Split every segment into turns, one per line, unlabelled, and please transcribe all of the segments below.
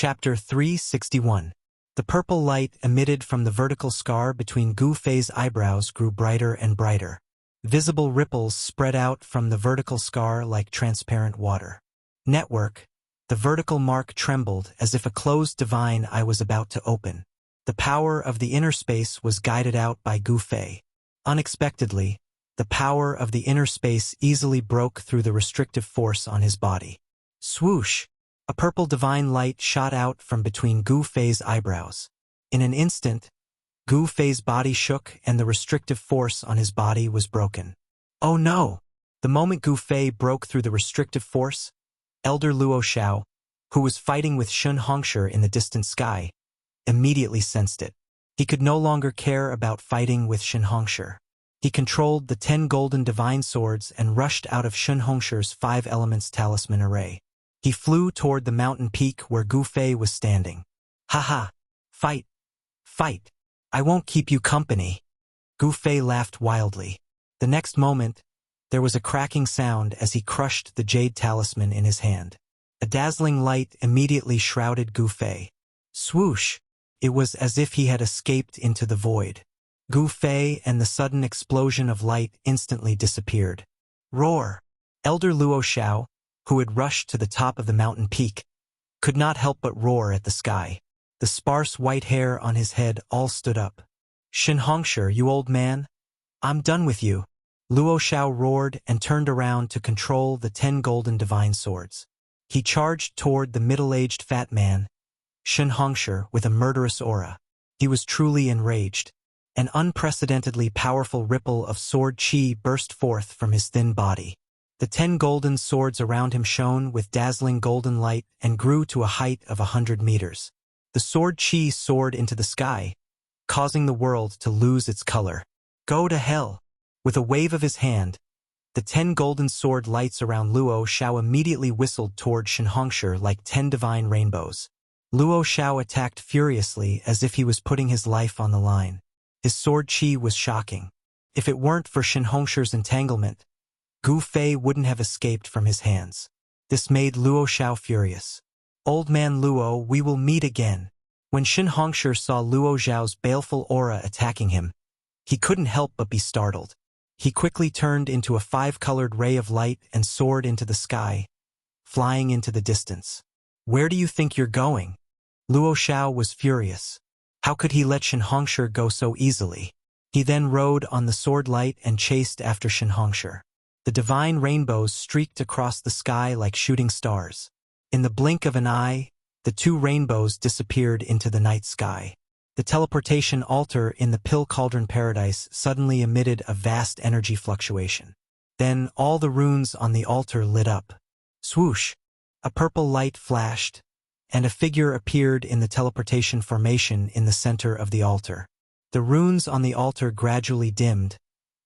Chapter 361. The purple light emitted from the vertical scar between Gu Fei's eyebrows grew brighter and brighter. Visible ripples spread out from the vertical scar like transparent water. Network. The vertical mark trembled as if a closed divine eye was about to open. The power of the inner space was guided out by Gu Fei. Unexpectedly, the power of the inner space easily broke through the restrictive force on his body. Swoosh! A purple divine light shot out from between Gu Fei's eyebrows. In an instant, Gu Fei's body shook and the restrictive force on his body was broken. Oh no! The moment Gu Fei broke through the restrictive force, Elder Luo Xiao, who was fighting with Shun Hongshi in the distant sky, immediately sensed it. He could no longer care about fighting with Shun Hongshi. He controlled the 10 golden divine swords and rushed out of Shun Hongshi's 5 elements talisman array. He flew toward the mountain peak where Gu Fei was standing. "Ha! Fight! Fight! I won't keep you company." Gu Fei laughed wildly. The next moment, there was a cracking sound as he crushed the jade talisman in his hand. A dazzling light immediately shrouded Gu Fei. Swoosh! It was as if he had escaped into the void. Gu Fei and the sudden explosion of light instantly disappeared. Roar! Elder Luo Xiao, who had rushed to the top of the mountain peak, could not help but roar at the sky. The sparse white hair on his head all stood up. "Shun Hongshi, you old man, I'm done with you." Luo Xiao roared and turned around to control the 10 golden divine swords. He charged toward the middle-aged fat man, Shun Hongshi, with a murderous aura. He was truly enraged. An unprecedentedly powerful ripple of sword chi burst forth from his thin body. The 10 golden swords around him shone with dazzling golden light and grew to a height of 100 meters. The sword chi soared into the sky, causing the world to lose its color. Go to hell! With a wave of his hand, the 10 golden sword lights around Luo Xiao immediately whistled toward Shun Hongshi like 10 divine rainbows. Luo Xiao attacked furiously as if he was putting his life on the line. His sword chi was shocking. If it weren't for Shun Hongshi's entanglement, Gu Fei wouldn't have escaped from his hands. This made Luo Xiao furious. "Old man Luo, we will meet again." When Shun Hongshi saw Luo Xiao's baleful aura attacking him, he couldn't help but be startled. He quickly turned into a 5-colored ray of light and soared into the sky, flying into the distance. "Where do you think you're going?" Luo Xiao was furious. How could he let Shun Hongshi go so easily? He then rode on the sword light and chased after Shun Hongshi. The divine rainbows streaked across the sky like shooting stars. In the blink of an eye, the 2 rainbows disappeared into the night sky. The teleportation altar in the Pill Cauldron Paradise suddenly emitted a vast energy fluctuation. Then all the runes on the altar lit up. Swoosh! A purple light flashed, and a figure appeared in the teleportation formation in the center of the altar. The runes on the altar gradually dimmed,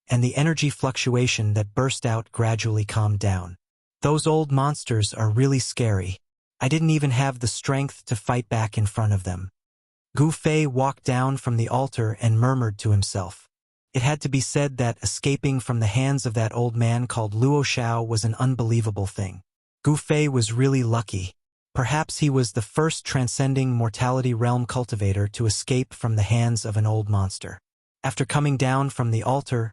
and the energy fluctuation that burst out gradually calmed down. "Those old monsters are really scary. I didn't even have the strength to fight back in front of them." Gu Fei walked down from the altar and murmured to himself. It had to be said that escaping from the hands of that old man called Luo Xiao was an unbelievable thing. Gu Fei was really lucky. Perhaps he was the first transcending mortality realm cultivator to escape from the hands of an old monster. After coming down from the altar,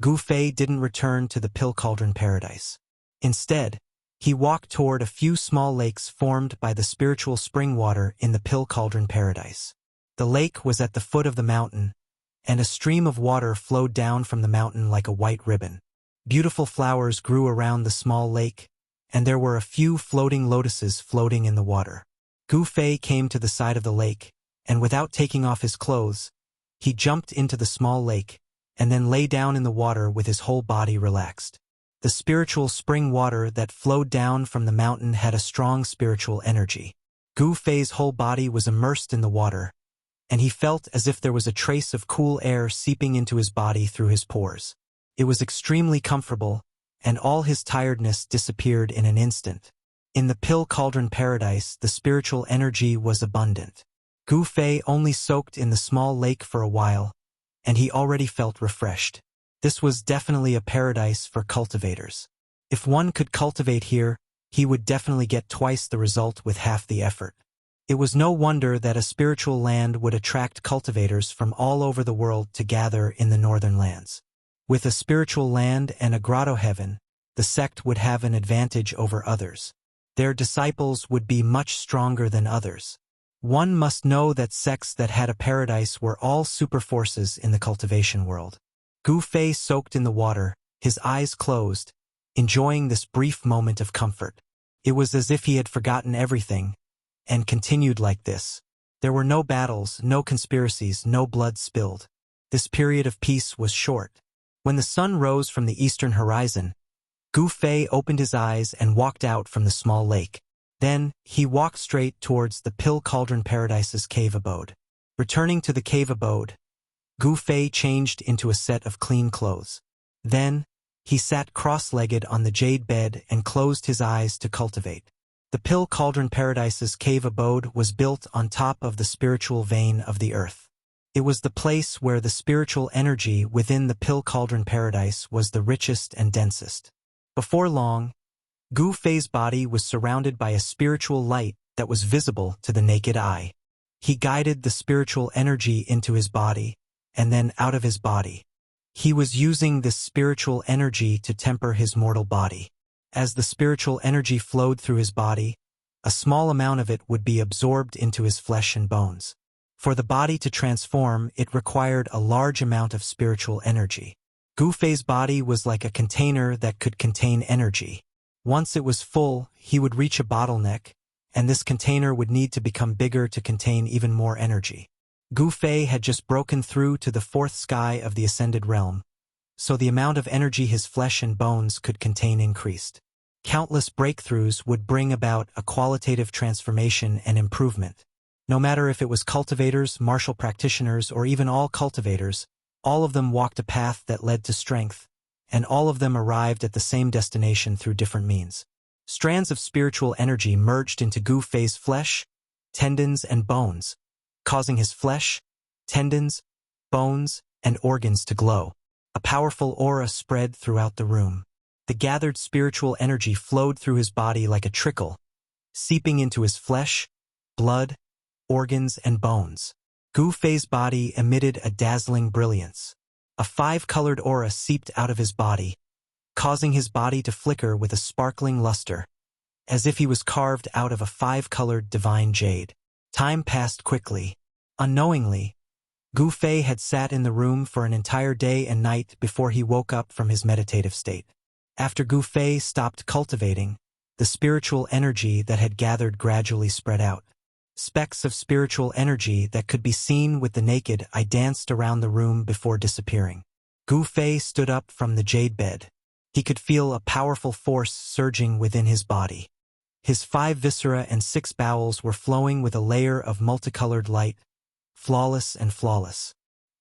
Gu Fei didn't return to the Pill Cauldron Paradise. Instead, he walked toward a few small lakes formed by the spiritual spring water in the Pill Cauldron Paradise. The lake was at the foot of the mountain, and a stream of water flowed down from the mountain like a white ribbon. Beautiful flowers grew around the small lake, and there were a few floating lotuses floating in the water. Gu Fei came to the side of the lake, and without taking off his clothes, he jumped into the small lake, and then lay down in the water with his whole body relaxed. The spiritual spring water that flowed down from the mountain had a strong spiritual energy. Gu Fei's whole body was immersed in the water, and he felt as if there was a trace of cool air seeping into his body through his pores. It was extremely comfortable, and all his tiredness disappeared in an instant. In the Pill Cauldron Paradise, the spiritual energy was abundant. Gu Fei only soaked in the small lake for a while, and he already felt refreshed. This was definitely a paradise for cultivators. If one could cultivate here, he would definitely get twice the result with half the effort. It was no wonder that a spiritual land would attract cultivators from all over the world to gather in the northern lands. With a spiritual land and a grotto heaven, the sect would have an advantage over others. Their disciples would be much stronger than others. One must know that sects that had a paradise were all superforces in the cultivation world. Gu Fei soaked in the water, his eyes closed, enjoying this brief moment of comfort. It was as if he had forgotten everything, and continued like this. There were no battles, no conspiracies, no blood spilled. This period of peace was short. When the sun rose from the eastern horizon, Gu Fei opened his eyes and walked out from the small lake. Then, he walked straight towards the Pill Cauldron Paradise's cave abode. Returning to the cave abode, Gu Fei changed into a set of clean clothes. Then, he sat cross-legged on the jade bed and closed his eyes to cultivate. The Pill Cauldron Paradise's cave abode was built on top of the spiritual vein of the earth. It was the place where the spiritual energy within the Pill Cauldron Paradise was the richest and densest. Before long, Gu Fei's body was surrounded by a spiritual light that was visible to the naked eye. He guided the spiritual energy into his body, and then out of his body. He was using this spiritual energy to temper his mortal body. As the spiritual energy flowed through his body, a small amount of it would be absorbed into his flesh and bones. For the body to transform, it required a large amount of spiritual energy. Gu Fei's body was like a container that could contain energy. Once it was full, he would reach a bottleneck, and this container would need to become bigger to contain even more energy. Gu Fei had just broken through to the fourth sky of the ascended realm, so the amount of energy his flesh and bones could contain increased. Countless breakthroughs would bring about a qualitative transformation and improvement. No matter if it was cultivators, martial practitioners, or even all cultivators, all of them walked a path that led to strength, and all of them arrived at the same destination through different means. Strands of spiritual energy merged into Gu Fei's flesh, tendons, and bones, causing his flesh, tendons, bones, and organs to glow. A powerful aura spread throughout the room. The gathered spiritual energy flowed through his body like a trickle, seeping into his flesh, blood, organs, and bones. Gu Fei's body emitted a dazzling brilliance. A five-colored aura seeped out of his body, causing his body to flicker with a sparkling luster, as if he was carved out of a five-colored divine jade. Time passed quickly. Unknowingly, Gu Fei had sat in the room for an entire day and night before he woke up from his meditative state. After Gu Fei stopped cultivating, the spiritual energy that had gathered gradually spread out. Specks of spiritual energy that could be seen with the naked eye danced around the room before disappearing. Gu Fei stood up from the jade bed. He could feel a powerful force surging within his body. His 5 viscera and 6 bowels were flowing with a layer of multicolored light, flawless and flawless.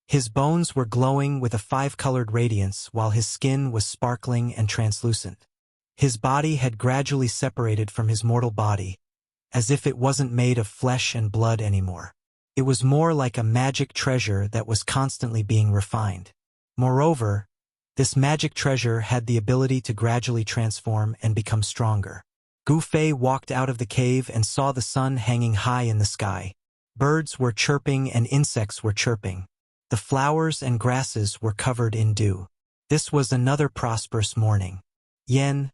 His bones were glowing with a 5-colored radiance while his skin was sparkling and translucent. His body had gradually separated from his mortal body, as if it wasn't made of flesh and blood anymore. It was more like a magic treasure that was constantly being refined. Moreover, this magic treasure had the ability to gradually transform and become stronger. Gu Fei walked out of the cave and saw the sun hanging high in the sky. Birds were chirping and insects were chirping. The flowers and grasses were covered in dew. This was another prosperous morning. Yen,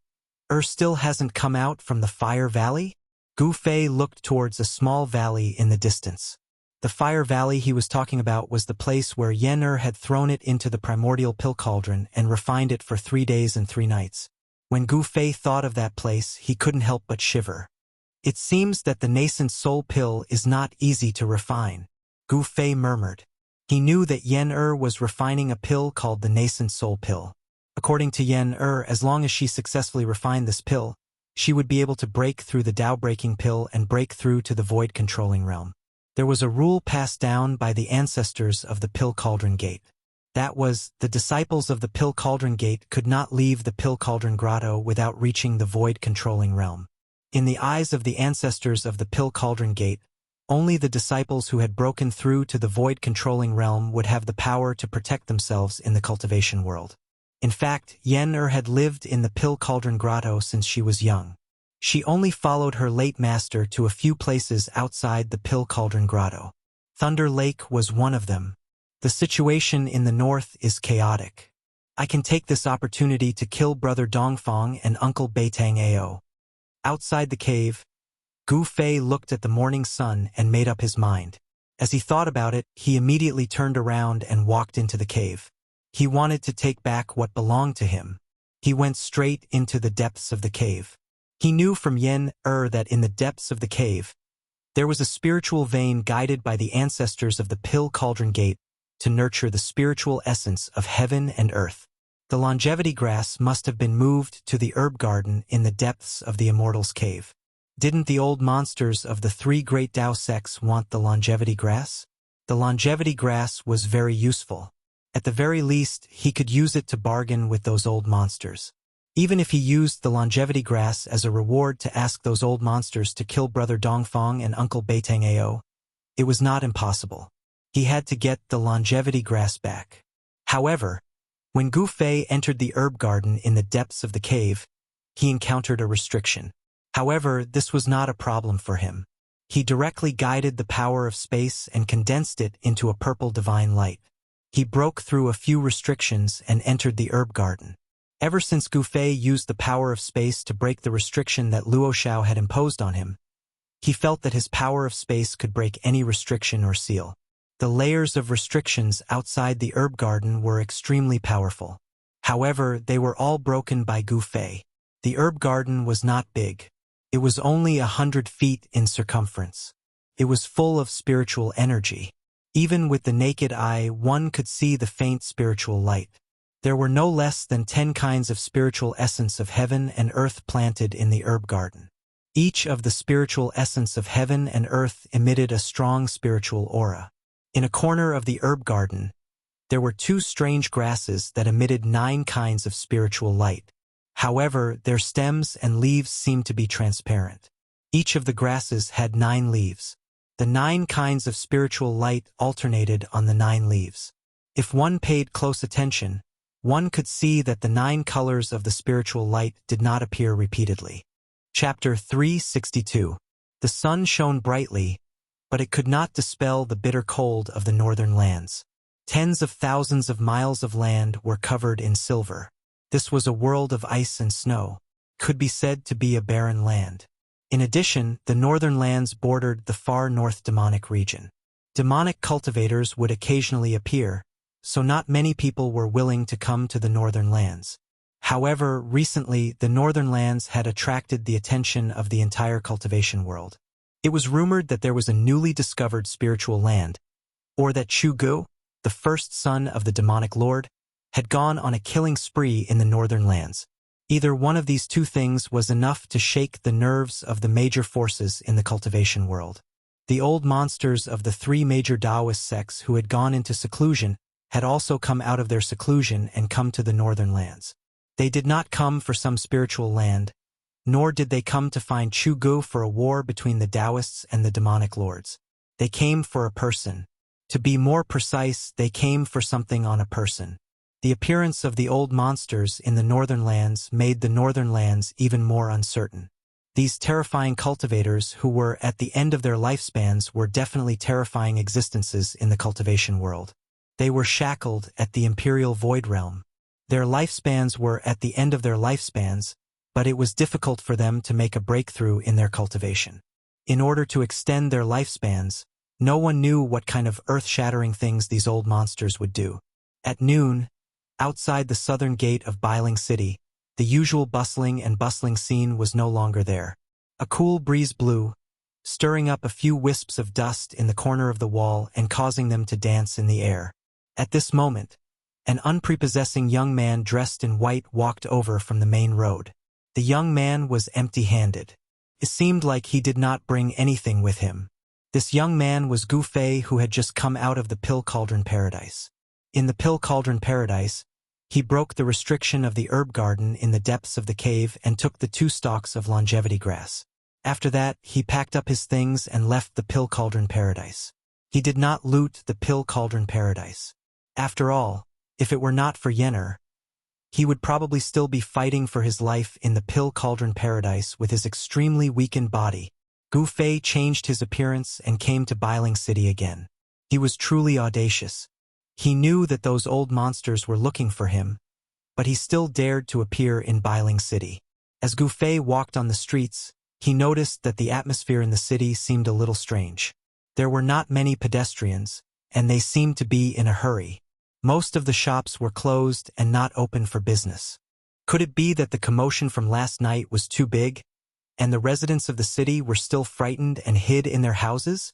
still hasn't come out from the Fire Valley? Gu Fei looked towards a small valley in the distance. The Fire Valley he was talking about was the place where Yen had thrown it into the primordial pill cauldron and refined it for 3 days and 3 nights. When Gu Fei thought of that place, he couldn't help but shiver. It seems that the nascent soul pill is not easy to refine, Gu Fei murmured. He knew that Yen was refining a pill called the nascent soul pill. According to Yen, as long as she successfully refined this pill, she would be able to break through the Tao-breaking pill and break through to the void-controlling realm. There was a rule passed down by the ancestors of the Pill Cauldron Gate. That was, the disciples of the Pill Cauldron Gate could not leave the Pill Cauldron Grotto without reaching the void-controlling realm. In the eyes of the ancestors of the Pill Cauldron Gate, only the disciples who had broken through to the void-controlling realm would have the power to protect themselves in the cultivation world. In fact, Yen had lived in the Pill Cauldron Grotto since she was young. She only followed her late master to a few places outside the Pill Cauldron Grotto. Thunder Lake was one of them. The situation in the north is chaotic. I can take this opportunity to kill Brother Dongfang and Uncle Beitang Ao. Outside the cave, Gu Fei looked at the morning sun and made up his mind. As he thought about it, he immediately turned around and walked into the cave. He wanted to take back what belonged to him. He went straight into the depths of the cave. He knew from Yen that in the depths of the cave, there was a spiritual vein guided by the ancestors of the Pill Cauldron Gate to nurture the spiritual essence of heaven and earth. The longevity grass must have been moved to the herb garden in the depths of the Immortal's cave. Didn't the old monsters of the three great Tao sects want the longevity grass? The longevity grass was very useful. At the very least, he could use it to bargain with those old monsters. Even if he used the longevity grass as a reward to ask those old monsters to kill Brother Dongfang and Uncle Beitang Ao, it was not impossible. He had to get the longevity grass back. However, when Gu Fei entered the herb garden in the depths of the cave, he encountered a restriction. However, this was not a problem for him. He directly guided the power of space and condensed it into a purple divine light. He broke through a few restrictions and entered the herb garden. Ever since Gu Fei used the power of space to break the restriction that Luo Xiao had imposed on him, he felt that his power of space could break any restriction or seal. The layers of restrictions outside the herb garden were extremely powerful. However, they were all broken by Gu Fei. The herb garden was not big. It was only 100 feet in circumference. It was full of spiritual energy. Even with the naked eye, one could see the faint spiritual light. There were no less than 10 kinds of spiritual essence of heaven and earth planted in the herb garden. Each of the spiritual essence of heaven and earth emitted a strong spiritual aura. In a corner of the herb garden, there were 2 strange grasses that emitted 9 kinds of spiritual light. However, their stems and leaves seemed to be transparent. Each of the grasses had 9 leaves. The 9 kinds of spiritual light alternated on the 9 leaves. If one paid close attention, one could see that the 9 colors of the spiritual light did not appear repeatedly. Chapter 362. The sun shone brightly, but it could not dispel the bitter cold of the northern lands. Tens of thousands of miles of land were covered in silver. This was a world of ice and snow. Could be said to be a barren land. In addition, the northern lands bordered the far north demonic region. Demonic cultivators would occasionally appear, so not many people were willing to come to the northern lands. However, recently, the northern lands had attracted the attention of the entire cultivation world. It was rumored that there was a newly discovered spiritual land, or that Chu Gu, the first son of the demonic lord, had gone on a killing spree in the northern lands. Either one of these 2 things was enough to shake the nerves of the major forces in the cultivation world. The old monsters of the 3 major Taoist sects who had gone into seclusion had also come out of their seclusion and come to the northern lands. They did not come for some spiritual land, nor did they come to find Chu Gu for a war between the Taoists and the demonic lords. They came for a person. To be more precise, they came for something on a person. The appearance of the old monsters in the northern lands made the northern lands even more uncertain. These terrifying cultivators who were at the end of their lifespans were definitely terrifying existences in the cultivation world. They were shackled at the Imperial Void Realm. Their lifespans were at the end of their lifespans, but it was difficult for them to make a breakthrough in their cultivation. In order to extend their lifespans, no one knew what kind of earth-shattering things these old monsters would do. At noon, outside the southern gate of Bailing City, the usual bustling scene was no longer there. A cool breeze blew, stirring up a few wisps of dust in the corner of the wall and causing them to dance in the air. At this moment, an unprepossessing young man dressed in white walked over from the main road. The young man was empty-handed. It seemed like he did not bring anything with him. This young man was Gu Fei, who had just come out of the Pill Cauldron Paradise. In the Pill Cauldron Paradise, he broke the restriction of the herb garden in the depths of the cave and took the 2 stalks of longevity grass. After that, he packed up his things and left the Pill Cauldron Paradise. He did not loot the Pill Cauldron Paradise. After all, if it were not for Yenner, he would probably still be fighting for his life in the pill cauldron paradise with his extremely weakened body. Gu Fei changed his appearance and came to Biling City again. He was truly audacious. He knew that those old monsters were looking for him, but he still dared to appear in Biling City. As Gu Fei walked on the streets, he noticed that the atmosphere in the city seemed a little strange. There were not many pedestrians, and they seemed to be in a hurry. Most of the shops were closed and not open for business. Could it be that the commotion from last night was too big, and the residents of the city were still frightened and hid in their houses?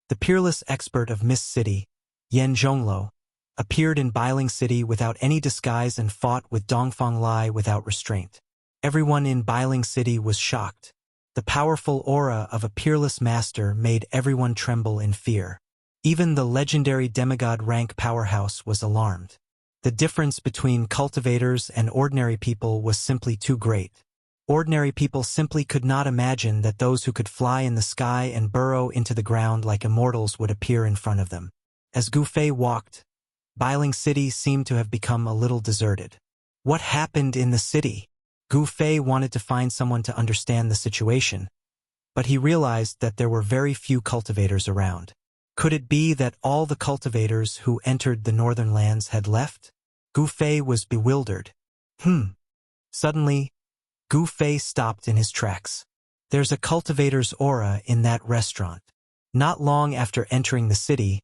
The peerless expert of Mist City, Yan Zhongluo, appeared in Biling City without any disguise and fought with Dongfang Lai without restraint. Everyone in Biling City was shocked. The powerful aura of a peerless master made everyone tremble in fear. Even the legendary demigod rank powerhouse was alarmed. The difference between cultivators and ordinary people was simply too great. Ordinary people simply could not imagine that those who could fly in the sky and burrow into the ground like immortals would appear in front of them. As Gu Fei walked, Biling City seemed to have become a little deserted. What happened in the city? Gu Fei wanted to find someone to understand the situation, but he realized that there were very few cultivators around. Could it be that all the cultivators who entered the northern lands had left? Gu Fei was bewildered. Suddenly, Gu Fei stopped in his tracks. There's a cultivator's aura in that restaurant. Not long after entering the city,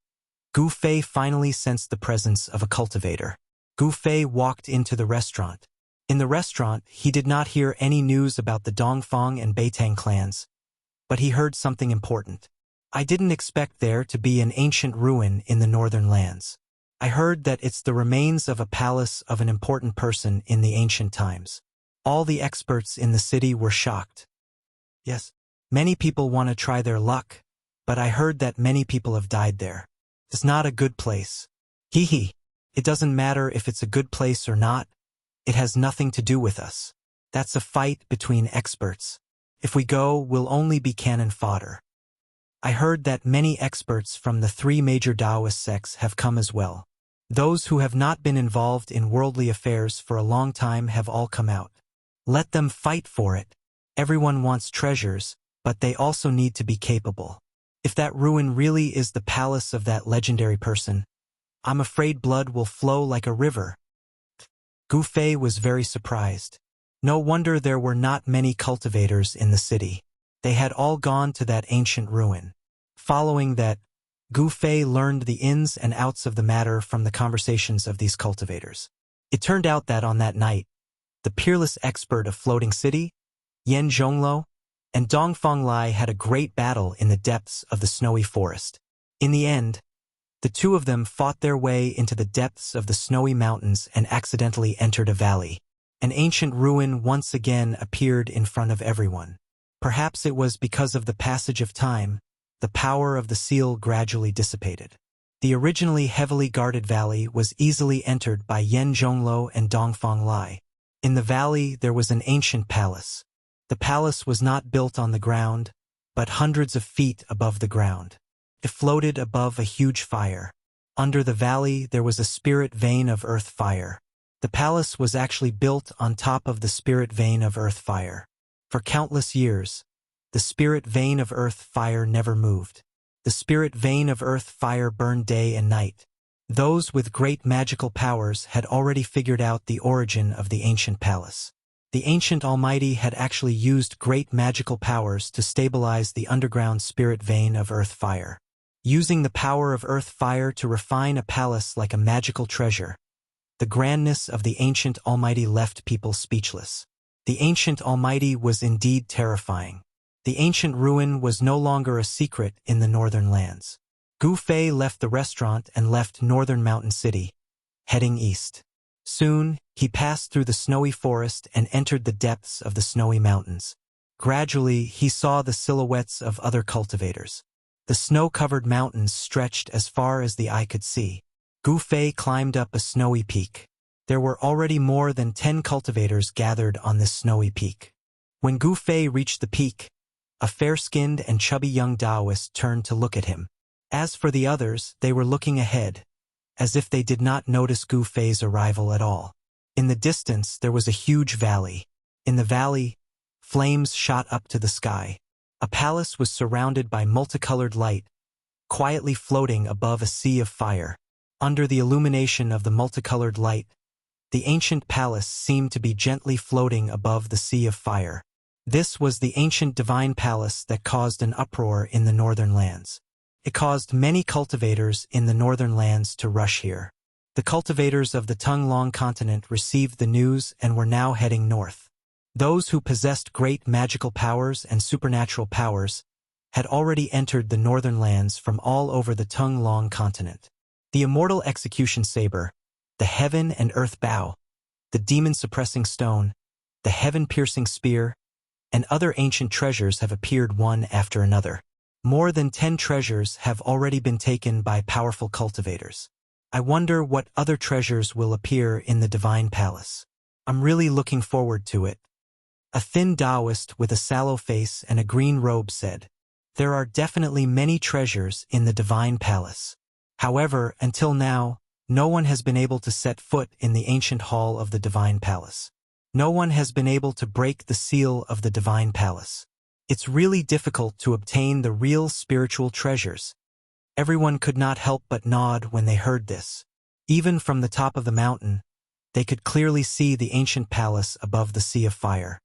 Gu Fei finally sensed the presence of a cultivator. Gu Fei walked into the restaurant. In the restaurant, he did not hear any news about the Dongfang and Beitang clans, but he heard something important. I didn't expect there to be an ancient ruin in the northern lands. I heard that it's the remains of a palace of an important person in the ancient times. All the experts in the city were shocked. Yes, many people want to try their luck, but I heard that many people have died there. It's not a good place. Hee. It doesn't matter if it's a good place or not. It has nothing to do with us. That's a fight between experts. If we go, we'll only be cannon fodder. I heard that many experts from the 3 major Taoist sects have come as well. Those who have not been involved in worldly affairs for a long time have all come out. Let them fight for it. Everyone wants treasures, but they also need to be capable. If that ruin really is the palace of that legendary person, I'm afraid blood will flow like a river. Gu Fei was very surprised. No wonder there were not many cultivators in the city. They had all gone to that ancient ruin. Following that, Gu Fei learned the ins and outs of the matter from the conversations of these cultivators. It turned out that on that night, the peerless expert of Floating City, Yan Zhongluo, and Dongfang Lai had a great battle in the depths of the snowy forest. In the end, the two of them fought their way into the depths of the snowy mountains and accidentally entered a valley. An ancient ruin once again appeared in front of everyone. Perhaps it was because of the passage of time, the power of the seal gradually dissipated. The originally heavily guarded valley was easily entered by Yan Zhongluo and Dongfang Lai. In the valley there was an ancient palace. The palace was not built on the ground, but hundreds of feet above the ground. It floated above a huge fire. Under the valley there was a spirit vein of earth fire. The palace was actually built on top of the spirit vein of earth fire. For countless years, the spirit vein of earth fire never moved. The spirit vein of earth fire burned day and night. Those with great magical powers had already figured out the origin of the ancient palace. The ancient Almighty had actually used great magical powers to stabilize the underground spirit vein of earth fire. Using the power of earth fire to refine a palace like a magical treasure, the grandness of the ancient Almighty left people speechless. The ancient Almighty was indeed terrifying. The ancient ruin was no longer a secret in the northern lands. Gu Fei left the restaurant and left Northern Mountain City, heading east. Soon, he passed through the snowy forest and entered the depths of the snowy mountains. Gradually, he saw the silhouettes of other cultivators. The snow-covered mountains stretched as far as the eye could see. Gu Fei climbed up a snowy peak. There were already more than 10 cultivators gathered on this snowy peak. When Gu Fei reached the peak, a fair-skinned and chubby young Taoist turned to look at him. As for the others, they were looking ahead, as if they did not notice Gu Fei's arrival at all. In the distance, there was a huge valley. In the valley, flames shot up to the sky. A palace was surrounded by multicolored light, quietly floating above a sea of fire. Under the illumination of the multicolored light, the ancient palace seemed to be gently floating above the sea of fire. This was the ancient divine palace that caused an uproar in the northern lands. It caused many cultivators in the northern lands to rush here. The cultivators of the Tonglong continent received the news and were now heading north. Those who possessed great magical powers and supernatural powers had already entered the northern lands from all over the Tonglong continent. The immortal execution saber, the heaven and earth bow, the demon-suppressing stone, the heaven-piercing spear, and other ancient treasures have appeared one after another. More than 10 treasures have already been taken by powerful cultivators. I wonder what other treasures will appear in the Divine Palace. I'm really looking forward to it. A thin Taoist with a sallow face and a green robe said, "There are definitely many treasures in the Divine Palace. However, until now, no one has been able to set foot in the ancient hall of the Divine Palace. No one has been able to break the seal of the Divine Palace. It's really difficult to obtain the real spiritual treasures." Everyone could not help but nod when they heard this. Even from the top of the mountain, they could clearly see the ancient palace above the sea of fire.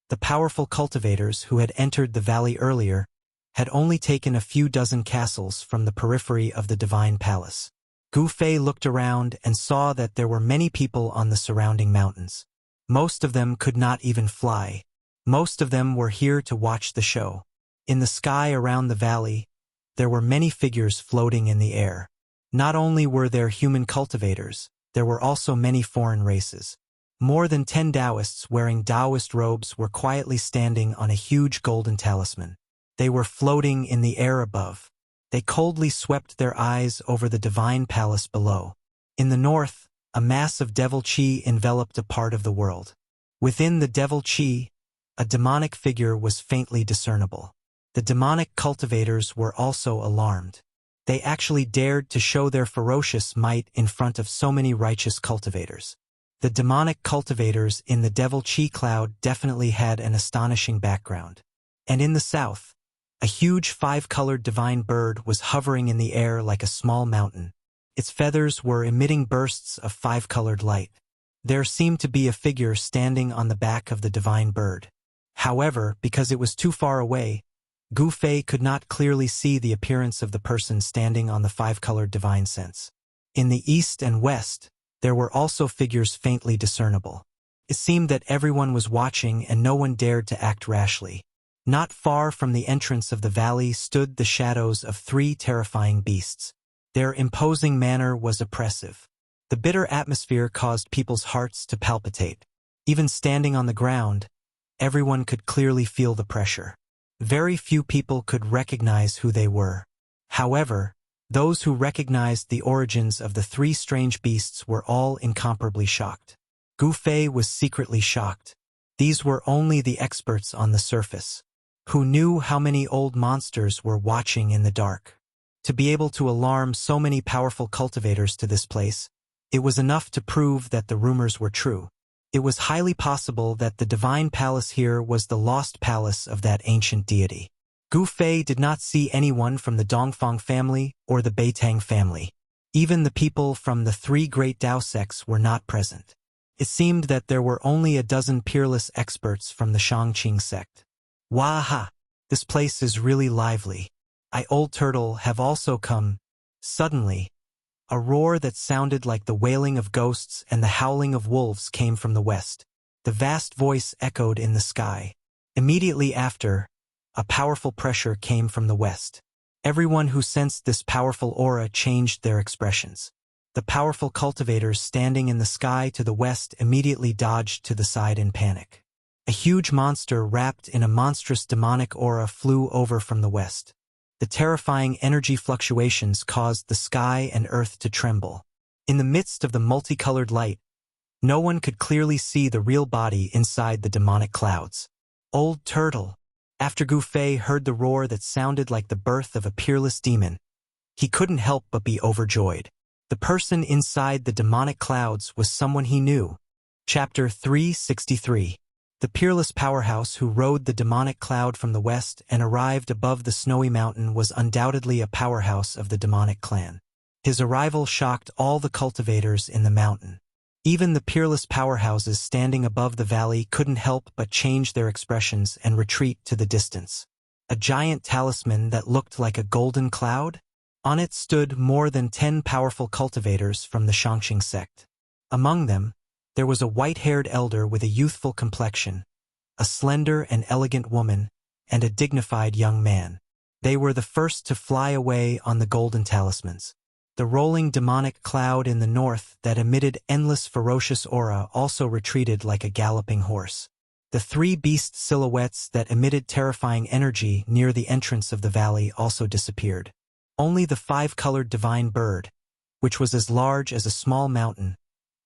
The powerful cultivators who had entered the valley earlier had only taken a few dozen castles from the periphery of the Divine Palace. Gu Fei looked around and saw that there were many people on the surrounding mountains. Most of them could not even fly. Most of them were here to watch the show. In the sky around the valley, there were many figures floating in the air. Not only were there human cultivators, there were also many foreign races. More than 10 Taoists wearing Taoist robes were quietly standing on a huge golden talisman. They were floating in the air above. They coldly swept their eyes over the divine palace below. In the north, a mass of devil chi enveloped a part of the world. Within the devil chi, a demonic figure was faintly discernible. The demonic cultivators were also alarmed. They actually dared to show their ferocious might in front of so many righteous cultivators. The demonic cultivators in the devil chi cloud definitely had an astonishing background. And in the south, a huge 5-colored divine bird was hovering in the air like a small mountain. Its feathers were emitting bursts of 5-colored light. There seemed to be a figure standing on the back of the divine bird. However, because it was too far away, Gu Fei could not clearly see the appearance of the person standing on the 5-colored divine sense. In the east and west, there were also figures faintly discernible. It seemed that everyone was watching and no one dared to act rashly. Not far from the entrance of the valley stood the shadows of 3 terrifying beasts. Their imposing manner was oppressive. The bitter atmosphere caused people's hearts to palpitate. Even standing on the ground, everyone could clearly feel the pressure. Very few people could recognize who they were. However, those who recognized the origins of the 3 strange beasts were all incomparably shocked. Gu Fei was secretly shocked. These were only the experts on the surface, who knew how many old monsters were watching in the dark. To be able to alarm so many powerful cultivators to this place, it was enough to prove that the rumors were true. It was highly possible that the divine palace here was the lost palace of that ancient deity. Gu Fei did not see anyone from the Dongfang family or the Beitang family. Even the people from the 3 great Dao sects were not present. It seemed that there were only a dozen peerless experts from the Shangqing sect. Waha! This place is really lively. Old Turtle have also come. Suddenly, a roar that sounded like the wailing of ghosts and the howling of wolves came from the west. The vast voice echoed in the sky. Immediately after, a powerful pressure came from the west. Everyone who sensed this powerful aura changed their expressions. The powerful cultivators standing in the sky to the west immediately dodged to the side in panic. A huge monster wrapped in a monstrous demonic aura flew over from the west. The terrifying energy fluctuations caused the sky and earth to tremble. In the midst of the multicolored light, no one could clearly see the real body inside the demonic clouds. Old Turtle. After Gu Fei heard the roar that sounded like the birth of a peerless demon, he couldn't help but be overjoyed. The person inside the demonic clouds was someone he knew. Chapter 363. The peerless powerhouse who rode the demonic cloud from the west and arrived above the snowy mountain was undoubtedly a powerhouse of the demonic clan. His arrival shocked all the cultivators in the mountain. Even the peerless powerhouses standing above the valley couldn't help but change their expressions and retreat to the distance. A giant talisman that looked like a golden cloud? On it stood more than 10 powerful cultivators from the Shangxing sect. Among them, there was a white-haired elder with a youthful complexion, a slender and elegant woman, and a dignified young man. They were the first to fly away on the golden talismans. The rolling demonic cloud in the north that emitted endless ferocious aura also retreated like a galloping horse. The 3 beast silhouettes that emitted terrifying energy near the entrance of the valley also disappeared. Only the 5-colored divine bird, which was as large as a small mountain,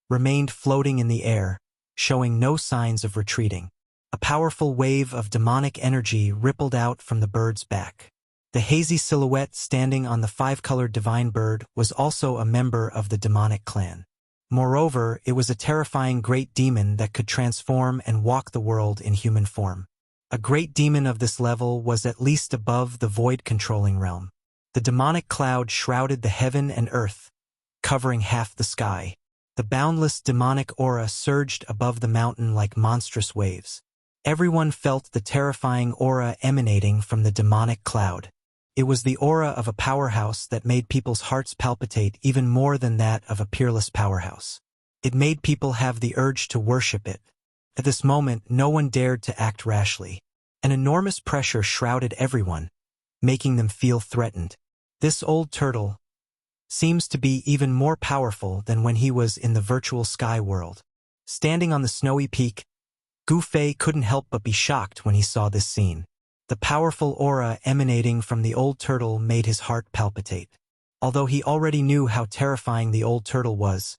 remained floating in the air, showing no signs of retreating. A powerful wave of demonic energy rippled out from the bird's back. The hazy silhouette standing on the 5-colored divine bird was also a member of the demonic clan. Moreover, it was a terrifying great demon that could transform and walk the world in human form. A great demon of this level was at least above the void-controlling realm. The demonic cloud shrouded the heaven and earth, covering half the sky. The boundless demonic aura surged above the mountain like monstrous waves. Everyone felt the terrifying aura emanating from the demonic cloud. It was the aura of a powerhouse that made people's hearts palpitate even more than that of a peerless powerhouse. It made people have the urge to worship it. At this moment, no one dared to act rashly. An enormous pressure shrouded everyone, making them feel threatened. This old turtle seems to be even more powerful than when he was in the virtual sky world. Standing on the snowy peak, Gu Fei couldn't help but be shocked when he saw this scene. The powerful aura emanating from the old turtle made his heart palpitate. Although he already knew how terrifying the old turtle was,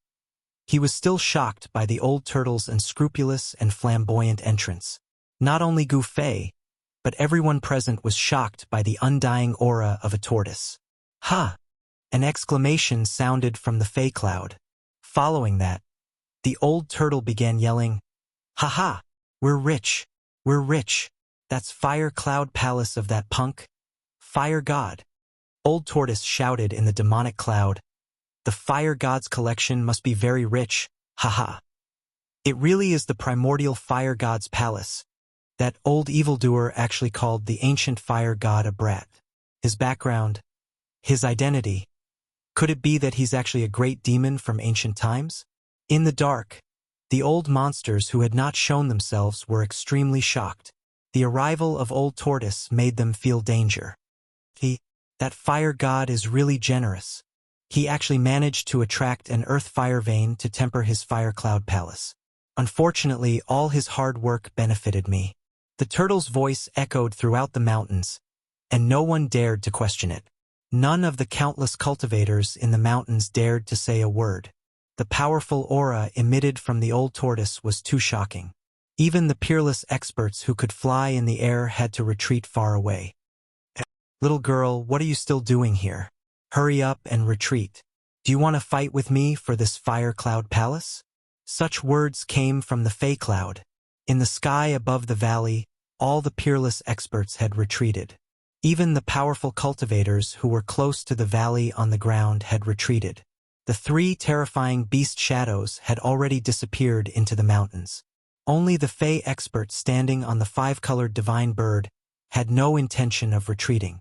he was still shocked by the old turtle's unscrupulous and flamboyant entrance. Not only Gu Fei, but everyone present was shocked by the undying aura of a tortoise. Ha! An exclamation sounded from the Fey cloud. Following that, the old turtle began yelling, "Ha ha! We're rich! We're rich! That's Fire Cloud Palace of that punk! Fire God!" Old Tortoise shouted in the demonic cloud, "The Fire God's collection must be very rich, ha ha! It really is the primordial Fire God's palace. That old evildoer actually called the ancient Fire God a brat. His background, his identity. Could it be that he's actually a great demon from ancient times?" In the dark, the old monsters who had not shown themselves were extremely shocked. The arrival of Old Tortoise made them feel danger. That fire god is really generous. He actually managed to attract an earth fire vein to temper his fire cloud palace. Unfortunately, all his hard work benefited me. The turtle's voice echoed throughout the mountains, and no one dared to question it. None of the countless cultivators in the mountains dared to say a word. The powerful aura emitted from the old tortoise was too shocking. Even the peerless experts who could fly in the air had to retreat far away. "Little girl, what are you still doing here? Hurry up and retreat. Do you want to fight with me for this fire cloud palace?" Such words came from the Fey cloud. In the sky above the valley, all the peerless experts had retreated. Even the powerful cultivators who were close to the valley on the ground had retreated. The 3 terrifying beast shadows had already disappeared into the mountains. Only the Fey expert standing on the 5-colored divine bird had no intention of retreating.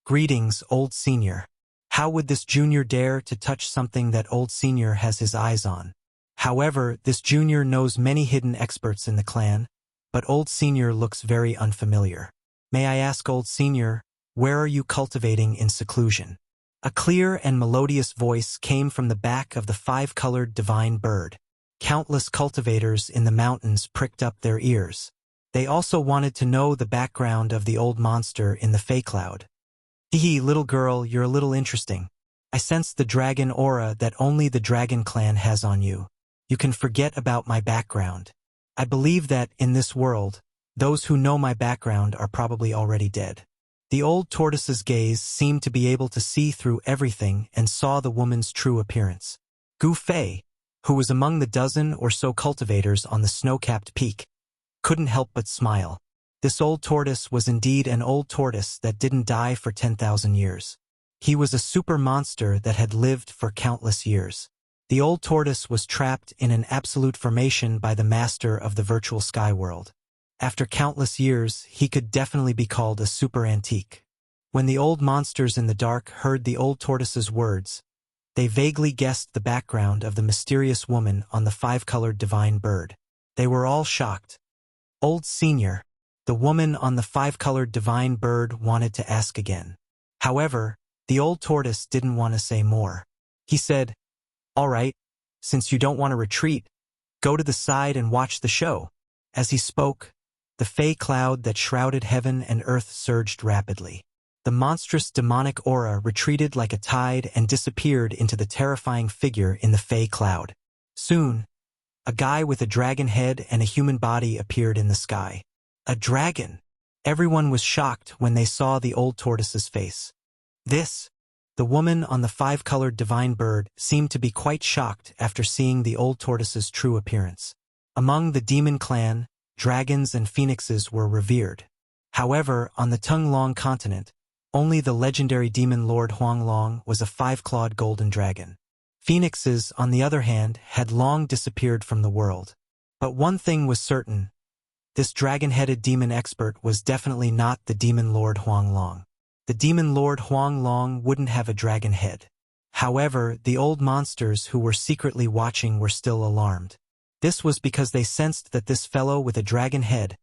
"Greetings, Old Senior. How would this junior dare to touch something that Old Senior has his eyes on?" However, this junior knows many hidden experts in the clan, but Old Senior looks very unfamiliar. "May I ask, Old Senior, where are you cultivating in seclusion?" A clear and melodious voice came from the back of the 5-colored divine bird. Countless cultivators in the mountains pricked up their ears. They also wanted to know the background of the old monster in the Fey cloud. "Hee, little girl, you're a little interesting. I sense the dragon aura that only the dragon clan has on you. You can forget about my background. I believe that, in this world, those who know my background are probably already dead." The old tortoise's gaze seemed to be able to see through everything and saw the woman's true appearance. "Gu Fei, who was among the dozen or so cultivators on the snow-capped peak, couldn't help but smile. This old tortoise was indeed an old tortoise that didn't die for 10,000 years. He was a super monster that had lived for countless years. The old tortoise was trapped in an absolute formation by the master of the virtual sky world. After countless years, he could definitely be called a super antique. When the old monsters in the dark heard the old tortoise's words, they vaguely guessed the background of the mysterious woman on the five-colored divine bird. They were all shocked. Old Senior, the woman on the five-colored divine bird, wanted to ask again. However, the old tortoise didn't want to say more. He said, "All right, since you don't want to retreat, go to the side and watch the show." As he spoke, the fey cloud that shrouded heaven and earth surged rapidly. The monstrous demonic aura retreated like a tide and disappeared into the terrifying figure in the fey cloud. Soon, a guy with a dragon head and a human body appeared in the sky. A dragon! Everyone was shocked when they saw the old tortoise's face. The woman on the five-colored divine bird seemed to be quite shocked after seeing the old tortoise's true appearance. Among the demon clan, dragons and phoenixes were revered. However, on the Tung-Long continent, only the legendary demon lord Huanglong was a five-clawed golden dragon. Phoenixes, on the other hand, had long disappeared from the world. But one thing was certain: this dragon-headed demon expert was definitely not the demon lord Huanglong. The demon lord Huanglong wouldn't have a dragon head. However, the old monsters who were secretly watching were still alarmed. This was because they sensed that this fellow with a dragon head,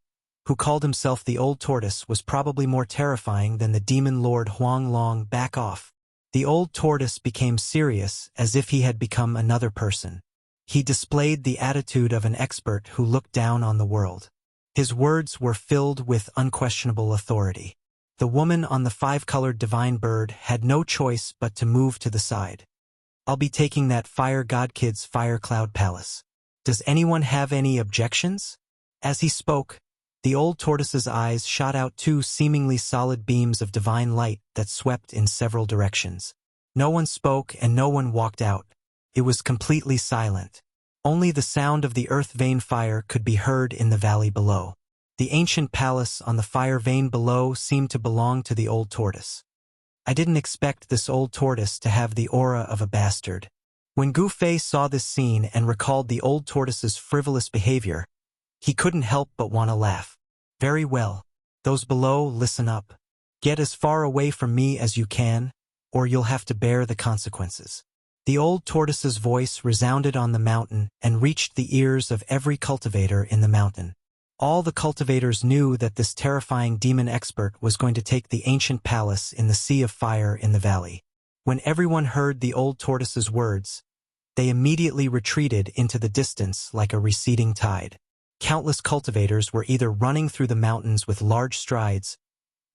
who called himself the old tortoise, was probably more terrifying than the demon lord Huanglong. Back off. The old tortoise became serious, as if he had become another person. He displayed the attitude of an expert who looked down on the world. His words were filled with unquestionable authority. The woman on the five-colored divine bird had no choice but to move to the side. "I'll be taking that fire god kid's fire cloud palace. Does anyone have any objections?" As he spoke, the old tortoise's eyes shot out two seemingly solid beams of divine light that swept in several directions. No one spoke and no one walked out. It was completely silent. Only the sound of the earth vein fire could be heard in the valley below. The ancient palace on the fire vein below seemed to belong to the old tortoise. I didn't expect this old tortoise to have the aura of a bastard. When Gu Fei saw this scene and recalled the old tortoise's frivolous behavior, he couldn't help but want to laugh. "Very well. Those below, listen up. Get as far away from me as you can, or you'll have to bear the consequences." The old tortoise's voice resounded on the mountain and reached the ears of every cultivator in the mountain. All the cultivators knew that this terrifying demon expert was going to take the ancient palace in the sea of fire in the valley. When everyone heard the old tortoise's words, they immediately retreated into the distance like a receding tide. Countless cultivators were either running through the mountains with large strides,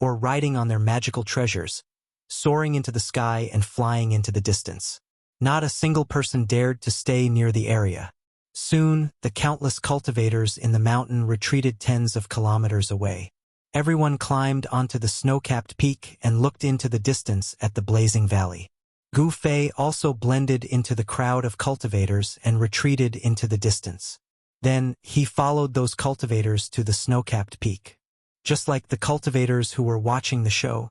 or riding on their magical treasures, soaring into the sky and flying into the distance. Not a single person dared to stay near the area. Soon, the countless cultivators in the mountain retreated tens of kilometers away. Everyone climbed onto the snow-capped peak and looked into the distance at the blazing valley. Gu Fei also blended into the crowd of cultivators and retreated into the distance. Then, he followed those cultivators to the snow-capped peak. Just like the cultivators who were watching the show,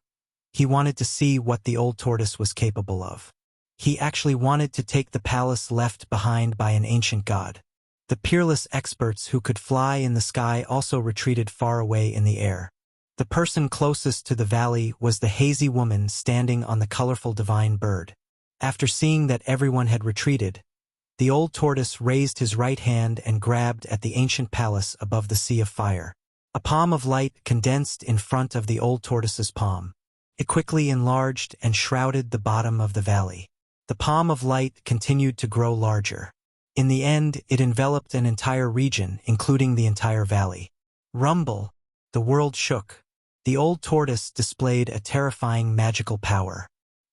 he wanted to see what the old tortoise was capable of. He actually wanted to take the palace left behind by an ancient god. The peerless experts who could fly in the sky also retreated far away in the air. The person closest to the valley was the hazy woman standing on the colorful divine bird. After seeing that everyone had retreated, the old tortoise raised his right hand and grabbed at the ancient palace above the sea of fire. A palm of light condensed in front of the old tortoise's palm. It quickly enlarged and shrouded the bottom of the valley. The palm of light continued to grow larger. In the end, it enveloped an entire region, including the entire valley. Rumble! The world shook. The old tortoise displayed a terrifying magical power.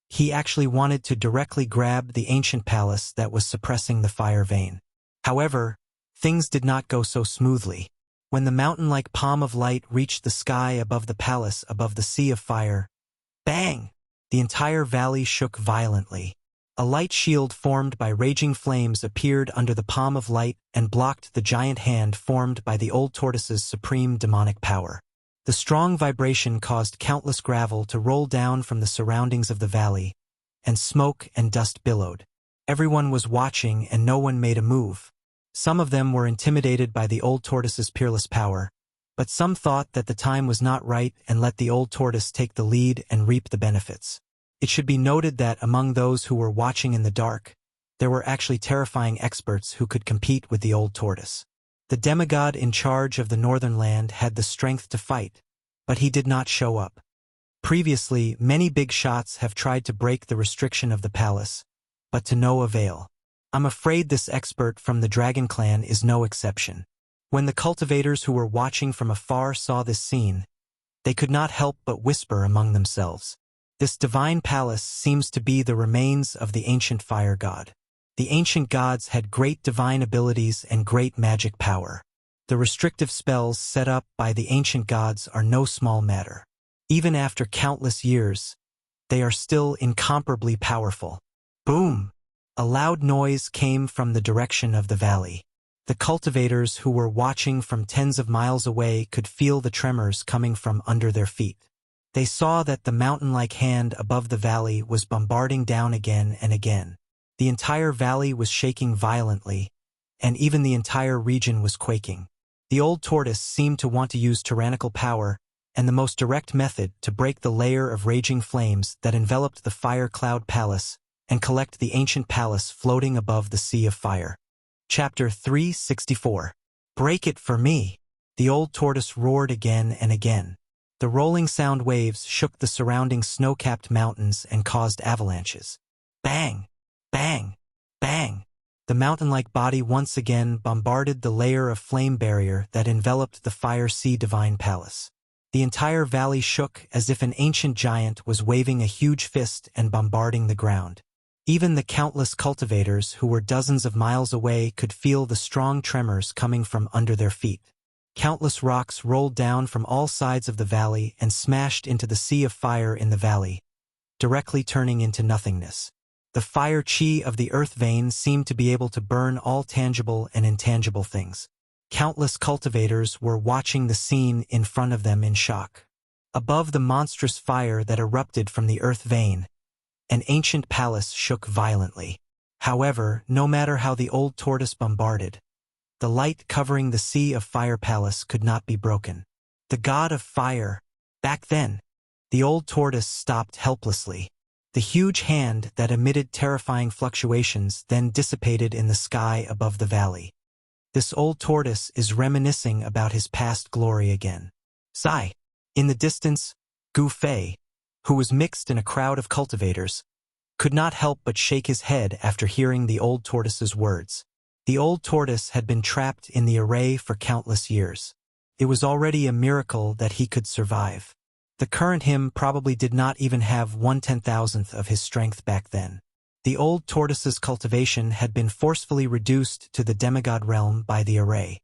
He actually wanted to directly grab the ancient palace that was suppressing the fire vein. However, things did not go so smoothly. When the mountain-like palm of light reached the sky above the palace above the sea of fire, bang! The entire valley shook violently. A light shield formed by raging flames appeared under the palm of light and blocked the giant hand formed by the old tortoise's supreme demonic power. The strong vibration caused countless gravel to roll down from the surroundings of the valley, and smoke and dust billowed. Everyone was watching and no one made a move. Some of them were intimidated by the old tortoise's peerless power, but some thought that the time was not right and let the old tortoise take the lead and reap the benefits. It should be noted that among those who were watching in the dark, there were actually terrifying experts who could compete with the old tortoise. The demigod in charge of the northern land had the strength to fight, but he did not show up. Previously, many big shots have tried to break the restriction of the palace, but to no avail. I'm afraid this expert from the Dragon Clan is no exception. When the cultivators who were watching from afar saw this scene, they could not help but whisper among themselves. This divine palace seems to be the remains of the ancient fire god. The ancient gods had great divine abilities and great magic power. The restrictive spells set up by the ancient gods are no small matter. Even after countless years, they are still incomparably powerful. Boom! A loud noise came from the direction of the valley. The cultivators who were watching from tens of miles away could feel the tremors coming from under their feet. They saw that the mountain-like hand above the valley was bombarding down again and again. The entire valley was shaking violently, and even the entire region was quaking. The old tortoise seemed to want to use tyrannical power, and the most direct method to break the layer of raging flames that enveloped the fire cloud palace and collect the ancient palace floating above the sea of fire. Chapter 364. Break it for me! The old tortoise roared again and again. The rolling sound waves shook the surrounding snow-capped mountains and caused avalanches. Bang! Bang! Bang! The mountain-like body once again bombarded the layer of flame barrier that enveloped the Fire Sea Divine Palace. The entire valley shook as if an ancient giant was waving a huge fist and bombarding the ground. Even the countless cultivators who were dozens of miles away could feel the strong tremors coming from under their feet. Countless rocks rolled down from all sides of the valley and smashed into the sea of fire in the valley, directly turning into nothingness. The fire chi of the earth vein seemed to be able to burn all tangible and intangible things. Countless cultivators were watching the scene in front of them in shock. Above the monstrous fire that erupted from the earth vein, an ancient palace shook violently. However, no matter how the old tortoise bombarded, the light covering the sea of fire palace could not be broken. The god of fire. Back then, the old tortoise stopped helplessly. The huge hand that emitted terrifying fluctuations then dissipated in the sky above the valley. This old tortoise is reminiscing about his past glory again. Sigh. In the distance, Gu Fei, who was mixed in a crowd of cultivators, could not help but shake his head after hearing the old tortoise's words. The old tortoise had been trapped in the array for countless years. It was already a miracle that he could survive. The current him probably did not even have 1/10,000th of his strength back then. The old tortoise's cultivation had been forcefully reduced to the demigod realm by the array.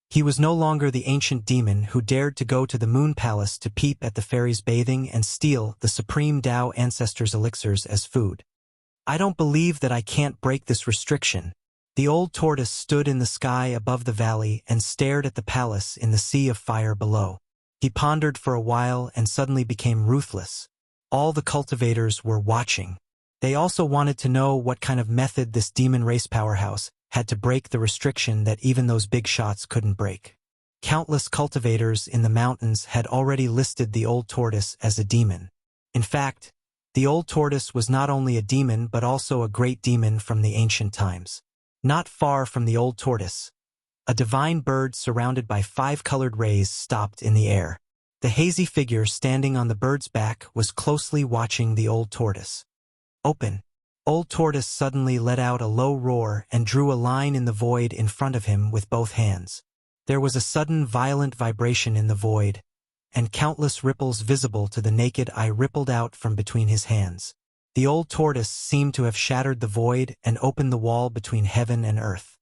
He was no longer the ancient demon who dared to go to the moon palace to peep at the fairies bathing and steal the supreme Tao ancestors' elixirs as food. I don't believe that I can't break this restriction. The old tortoise stood in the sky above the valley and stared at the palace in the sea of fire below. He pondered for a while and suddenly became ruthless. All the cultivators were watching. They also wanted to know what kind of method this demon race powerhouse had to break the restriction that even those big shots couldn't break. Countless cultivators in the mountains had already listed the old tortoise as a demon. In fact, the old tortoise was not only a demon but also a great demon from the ancient times. Not far from the old tortoise, a divine bird surrounded by 5-colored rays stopped in the air. The hazy figure standing on the bird's back was closely watching the old tortoise. Open. Old tortoise suddenly let out a low roar and drew a line in the void in front of him with both hands. There was a sudden violent vibration in the void, and countless ripples visible to the naked eye rippled out from between his hands. The old tortoise seemed to have shattered the void and opened the wall between heaven and earth.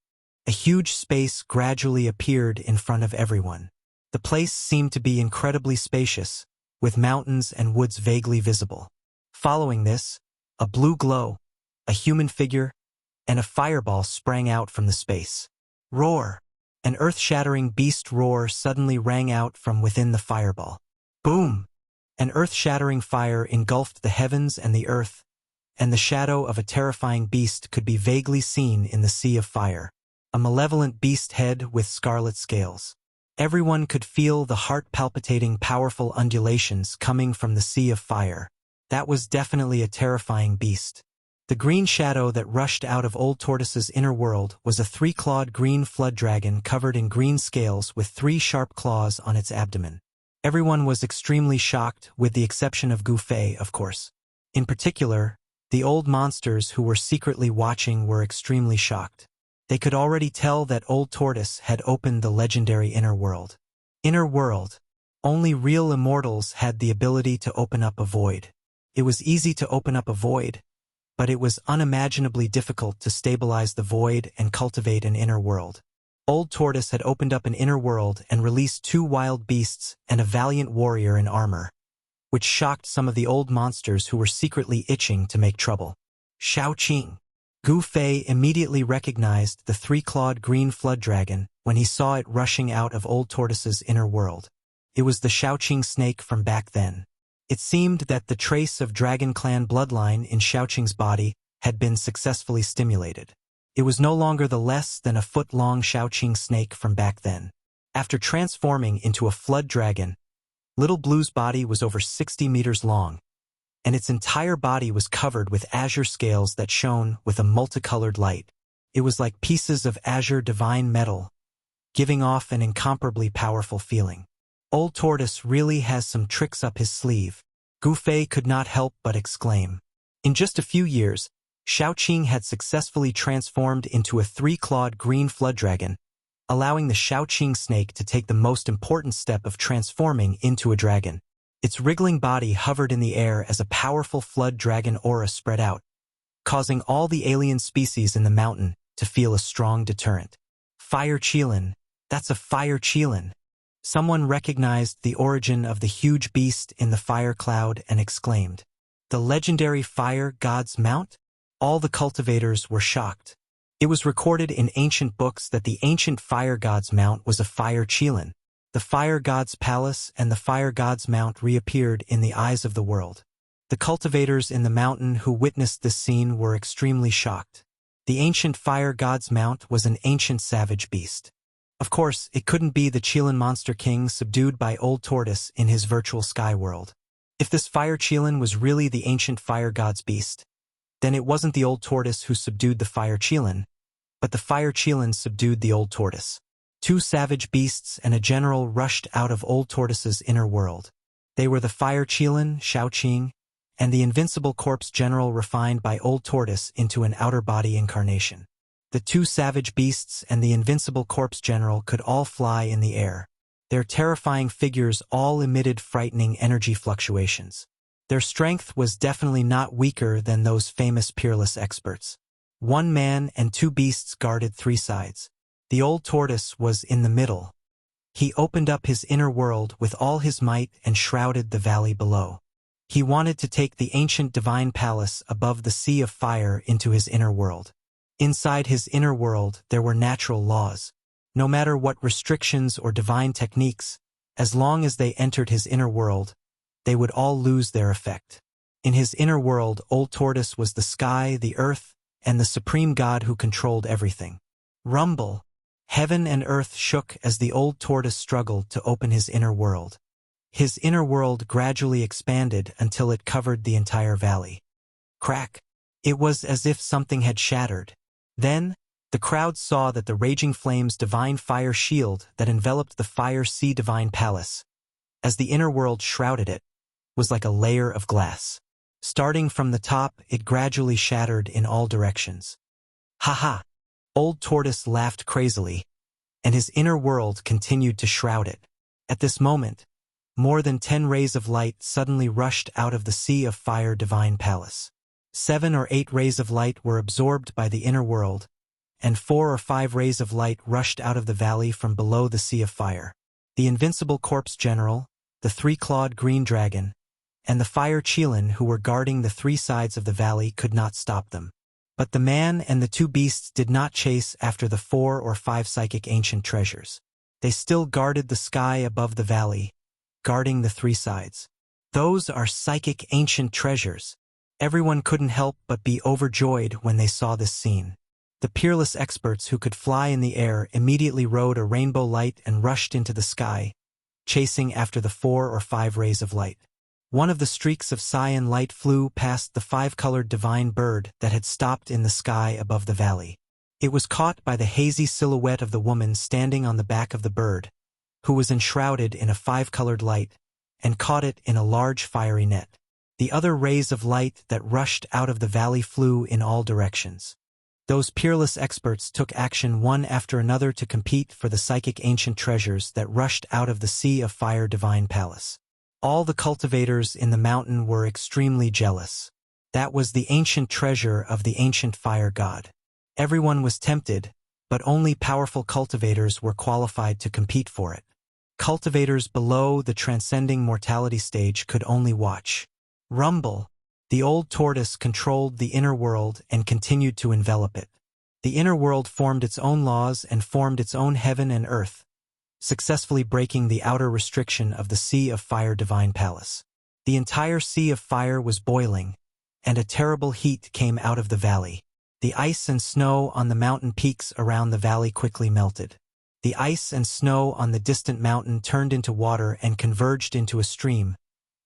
A huge space gradually appeared in front of everyone. The place seemed to be incredibly spacious, with mountains and woods vaguely visible. Following this, a blue glow, a human figure, and a fireball sprang out from the space. Roar! An earth-shattering beast roar suddenly rang out from within the fireball. Boom! An earth-shattering fire engulfed the heavens and the earth, and the shadow of a terrifying beast could be vaguely seen in the sea of fire. A malevolent beast head with scarlet scales. Everyone could feel the heart-palpitating, powerful undulations coming from the sea of fire. That was definitely a terrifying beast. The green shadow that rushed out of Old Tortoise's inner world was a three-clawed green flood dragon covered in green scales with 3 sharp claws on its abdomen. Everyone was extremely shocked, with the exception of Gu Fei, of course. In particular, the old monsters who were secretly watching were extremely shocked. They could already tell that Old Tortoise had opened the legendary inner world. Inner world. Only real immortals had the ability to open up a void. It was easy to open up a void, but it was unimaginably difficult to stabilize the void and cultivate an inner world. Old Tortoise had opened up an inner world and released 2 wild beasts and a valiant warrior in armor, which shocked some of the old monsters who were secretly itching to make trouble. Shaoqing. Gu Fei immediately recognized the 3-clawed green flood dragon when he saw it rushing out of Old Tortoise's inner world. It was the Shaoqing snake from back then. It seemed that the trace of Dragon Clan bloodline in Shaoqing's body had been successfully stimulated. It was no longer the less than a foot-long Shaoqing snake from back then. After transforming into a flood dragon, Little Blue's body was over 60 meters long, and its entire body was covered with azure scales that shone with a multicolored light. It was like pieces of azure divine metal, giving off an incomparably powerful feeling. Old Tortoise really has some tricks up his sleeve. Gu Fei could not help but exclaim. In just a few years, Shaoqing had successfully transformed into a 3-clawed green flood dragon, allowing the Shaoqing snake to take the most important step of transforming into a dragon. Its wriggling body hovered in the air as a powerful flood dragon aura spread out, causing all the alien species in the mountain to feel a strong deterrent. Fire Qilin. That's a fire Qilin. Someone recognized the origin of the huge beast in the fire cloud and exclaimed, "The legendary fire god's mount?" All the cultivators were shocked. It was recorded in ancient books that the ancient fire god's mount was a fire Qilin. The fire god's palace and the fire god's mount reappeared in the eyes of the world. The cultivators in the mountain who witnessed this scene were extremely shocked. The ancient fire god's mount was an ancient savage beast. Of course, it couldn't be the Qilin Monster King subdued by Old Tortoise in his virtual sky world. If this fire Qilin was really the ancient fire god's beast, then it wasn't the Old Tortoise who subdued the fire Qilin, but the fire Qilin subdued the Old Tortoise. 2 savage beasts and a general rushed out of Old Tortoise's inner world. They were the fire Qilin, Shaoqing, and the invincible corpse general refined by Old Tortoise into an outer body incarnation. The 2 savage beasts and the invincible corpse general could all fly in the air. Their terrifying figures all emitted frightening energy fluctuations. Their strength was definitely not weaker than those famous peerless experts. 1 man and 2 beasts guarded 3 sides. The Old Tortoise was in the middle. He opened up his inner world with all his might and shrouded the valley below. He wanted to take the ancient divine palace above the sea of fire into his inner world. Inside his inner world there were natural laws. No matter what restrictions or divine techniques, as long as they entered his inner world, they would all lose their effect. In his inner world, Old Tortoise was the sky, the earth, and the supreme god who controlled everything. Rumble. Heaven and earth shook as the Old Tortoise struggled to open his inner world. His inner world gradually expanded until it covered the entire valley. Crack. It was as if something had shattered. Then, the crowd saw that the Raging Flames divine fire shield that enveloped the Fire Sea divine palace, as the inner world shrouded it, was like a layer of glass. Starting from the top, it gradually shattered in all directions. Ha ha! Old Tortoise laughed crazily, and his inner world continued to shroud it. At this moment, more than 10 rays of light suddenly rushed out of the Sea of Fire divine palace. 7 or 8 rays of light were absorbed by the inner world, and 4 or 5 rays of light rushed out of the valley from below the Sea of Fire. The invincible corpse general, the 3-clawed green dragon, and the fire Qilin who were guarding the 3 sides of the valley could not stop them. But the man and the two beasts did not chase after the 4 or 5 psychic ancient treasures. They still guarded the sky above the valley, guarding the 3 sides. Those are psychic ancient treasures. Everyone couldn't help but be overjoyed when they saw this scene. The peerless experts who could fly in the air immediately rode a rainbow light and rushed into the sky, chasing after the 4 or 5 rays of light. One of the streaks of cyan light flew past the 5-colored divine bird that had stopped in the sky above the valley. It was caught by the hazy silhouette of the woman standing on the back of the bird, who was enshrouded in a 5-colored light, and caught it in a large fiery net. The other rays of light that rushed out of the valley flew in all directions. Those peerless experts took action one after another to compete for the psychic ancient treasures that rushed out of the Sea of Fire divine palace. All the cultivators in the mountain were extremely jealous. That was the ancient treasure of the ancient fire god. Everyone was tempted, but only powerful cultivators were qualified to compete for it. Cultivators below the transcending mortality stage could only watch. Rumble. The old tortoise controlled the inner world and continued to envelop it. The inner world formed its own laws and formed its own heaven and earth, successfully breaking the outer restriction of the Sea of Fire divine palace. The entire Sea of Fire was boiling, and a terrible heat came out of the valley. The ice and snow on the mountain peaks around the valley quickly melted. The ice and snow on the distant mountain turned into water and converged into a stream,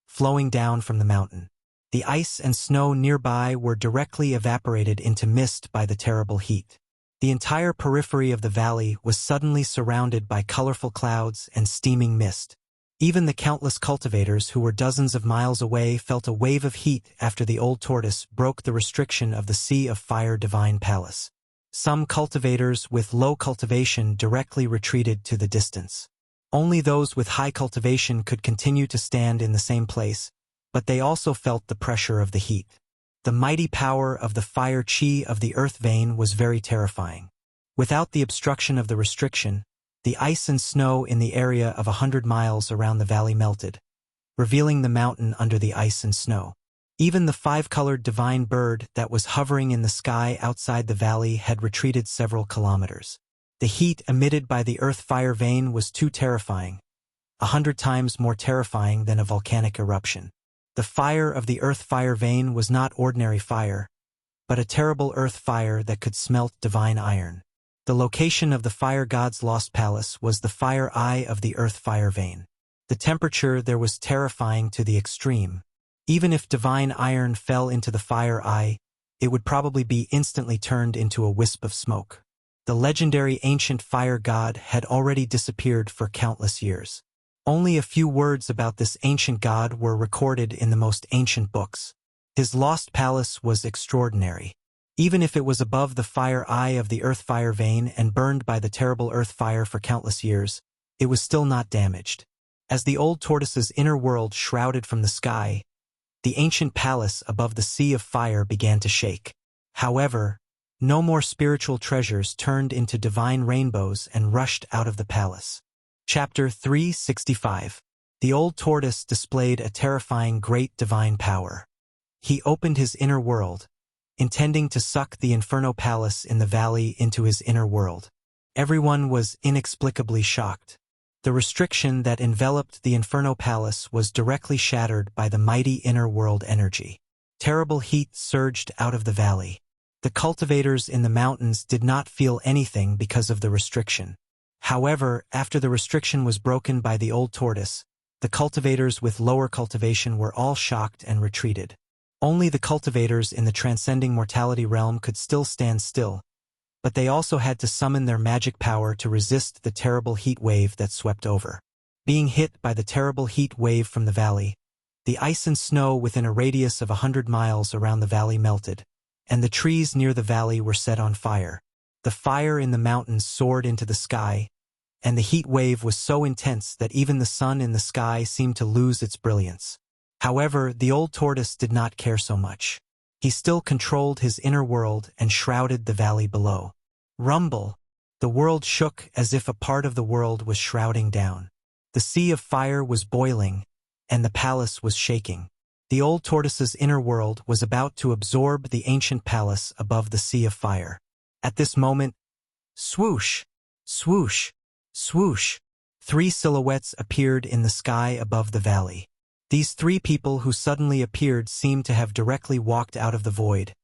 flowing down from the mountain. The ice and snow nearby were directly evaporated into mist by the terrible heat. The entire periphery of the valley was suddenly surrounded by colorful clouds and steaming mist. Even the countless cultivators who were dozens of miles away felt a wave of heat after the old tortoise broke the restriction of the Sea of Fire divine palace. Some cultivators with low cultivation directly retreated to the distance. Only those with high cultivation could continue to stand in the same place, but they also felt the pressure of the heat. The mighty power of the fire chi of the earth vein was very terrifying. Without the obstruction of the restriction, the ice and snow in the area of 100 miles around the valley melted, revealing the mountain under the ice and snow. Even the 5-colored divine bird that was hovering in the sky outside the valley had retreated several kilometers. The heat emitted by the earth fire vein was too terrifying, 100 times more terrifying than a volcanic eruption. The fire of the earth fire vein was not ordinary fire, but a terrible earth fire that could smelt divine iron. The location of the fire god's lost palace was the fire eye of the earth fire vein. The temperature there was terrifying to the extreme. Even if divine iron fell into the fire eye, it would probably be instantly turned into a wisp of smoke. The legendary ancient fire god had already disappeared for countless years. Only a few words about this ancient god were recorded in the most ancient books. His lost palace was extraordinary. Even if it was above the fire eye of the earth fire vein and burned by the terrible earth fire for countless years, it was still not damaged. As the old tortoise's inner world shrouded from the sky, the ancient palace above the Sea of Fire began to shake. However, no more spiritual treasures turned into divine rainbows and rushed out of the palace. Chapter 365. The old tortoise displayed a terrifying great divine power. He opened his inner world, intending to suck the Inferno Palace in the valley into his inner world. Everyone was inexplicably shocked. The restriction that enveloped the Inferno Palace was directly shattered by the mighty inner world energy. Terrible heat surged out of the valley. The cultivators in the mountains did not feel anything because of the restriction. However, after the restriction was broken by the old tortoise, the cultivators with lower cultivation were all shocked and retreated. Only the cultivators in the transcending mortality realm could still stand still, but they also had to summon their magic power to resist the terrible heat wave that swept over. Being hit by the terrible heat wave from the valley, the ice and snow within a radius of 100 miles around the valley melted, and the trees near the valley were set on fire. The fire in the mountains soared into the sky, and the heat wave was so intense that even the sun in the sky seemed to lose its brilliance. However, the old tortoise did not care so much. He still controlled his inner world and shrouded the valley below. Rumble! The world shook as if a part of the world was shrouding down. The Sea of Fire was boiling, and the palace was shaking. The old tortoise's inner world was about to absorb the ancient palace above the sea of fire. At this moment, swoosh, swoosh, swoosh, 3 silhouettes appeared in the sky above the valley. These 3 people who suddenly appeared seemed to have directly walked out of the void,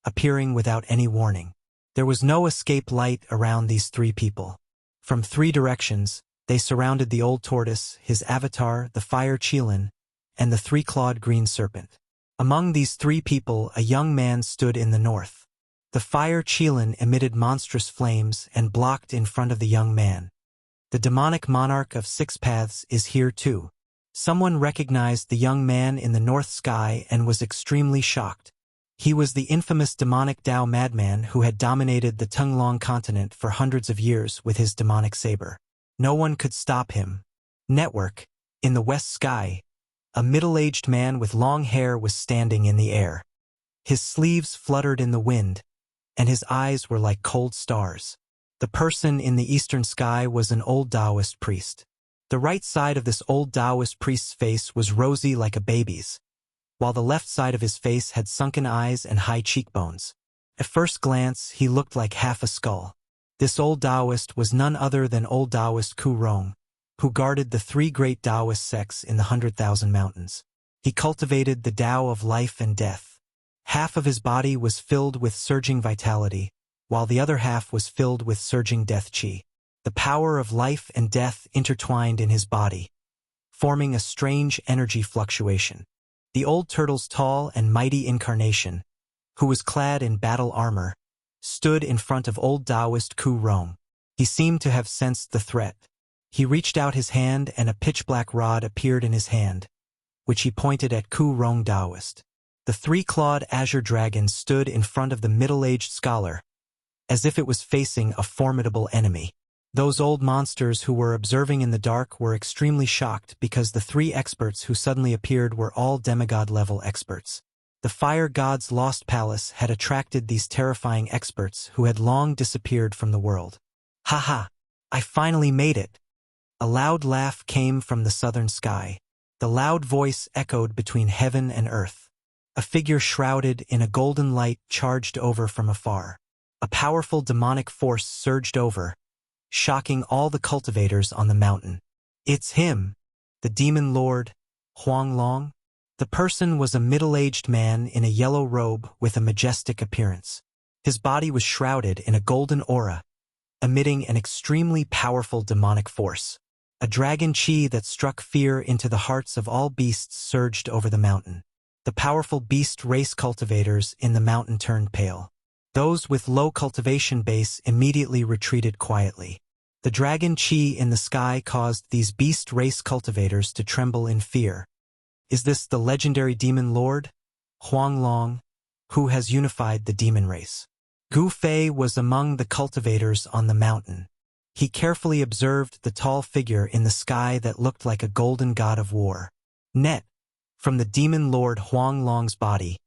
appearing without any warning. There was no escape light around these 3 people. From 3 directions, they surrounded the old tortoise, his avatar, the fire Qilin, and the 3-clawed green serpent. Among these 3 people, a young man stood in the north. The fire Qilin emitted monstrous flames and blocked in front of the young man. The demonic monarch of 6 paths is here too. Someone recognized the young man in the north sky and was extremely shocked. He was the infamous demonic Tao madman who had dominated the Tunglong continent for hundreds of years with his demonic saber. No one could stop him. Network, in the west sky, a middle-aged man with long hair was standing in the air. His sleeves fluttered in the wind, and his eyes were like cold stars. The person in the eastern sky was an old Taoist priest. The right side of this old Taoist priest's face was rosy like a baby's, while the left side of his face had sunken eyes and high cheekbones. At first glance, he looked like half a skull. This old Taoist was none other than old Taoist Ku Rong, who guarded the 3 great Taoist sects in the 100,000 mountains. He cultivated the Tao of life and death. Half of his body was filled with surging vitality, while the other half was filled with surging death qi. The power of life and death intertwined in his body, forming a strange energy fluctuation. The old turtle's tall and mighty incarnation, who was clad in battle armor, stood in front of old Taoist Ku Rong. He seemed to have sensed the threat. He reached out his hand and a pitch-black rod appeared in his hand, which he pointed at Ku Rong Taoist. The 3-clawed azure dragon stood in front of the middle-aged scholar, as if it was facing a formidable enemy. Those old monsters who were observing in the dark were extremely shocked because the 3 experts who suddenly appeared were all demigod-level experts. The fire god's lost palace had attracted these terrifying experts who had long disappeared from the world. "Ha! I finally made it!" A loud laugh came from the southern sky. The loud voice echoed between heaven and earth. A figure shrouded in a golden light charged over from afar. A powerful demonic force surged over, shocking all the cultivators on the mountain. "It's him, the demon lord, Huang Long." The person was a middle-aged man in a yellow robe with a majestic appearance. His body was shrouded in a golden aura, emitting an extremely powerful demonic force. A dragon qi that struck fear into the hearts of all beasts surged over the mountain. The powerful beast race cultivators in the mountain turned pale. Those with low cultivation base immediately retreated quietly. The dragon qi in the sky caused these beast race cultivators to tremble in fear. Is this the legendary demon lord, Huang Long, who has unified the demon race? Gu Fei was among the cultivators on the mountain. He carefully observed the tall figure in the sky that looked like a golden god of war. From the demon lord Huang Long's body,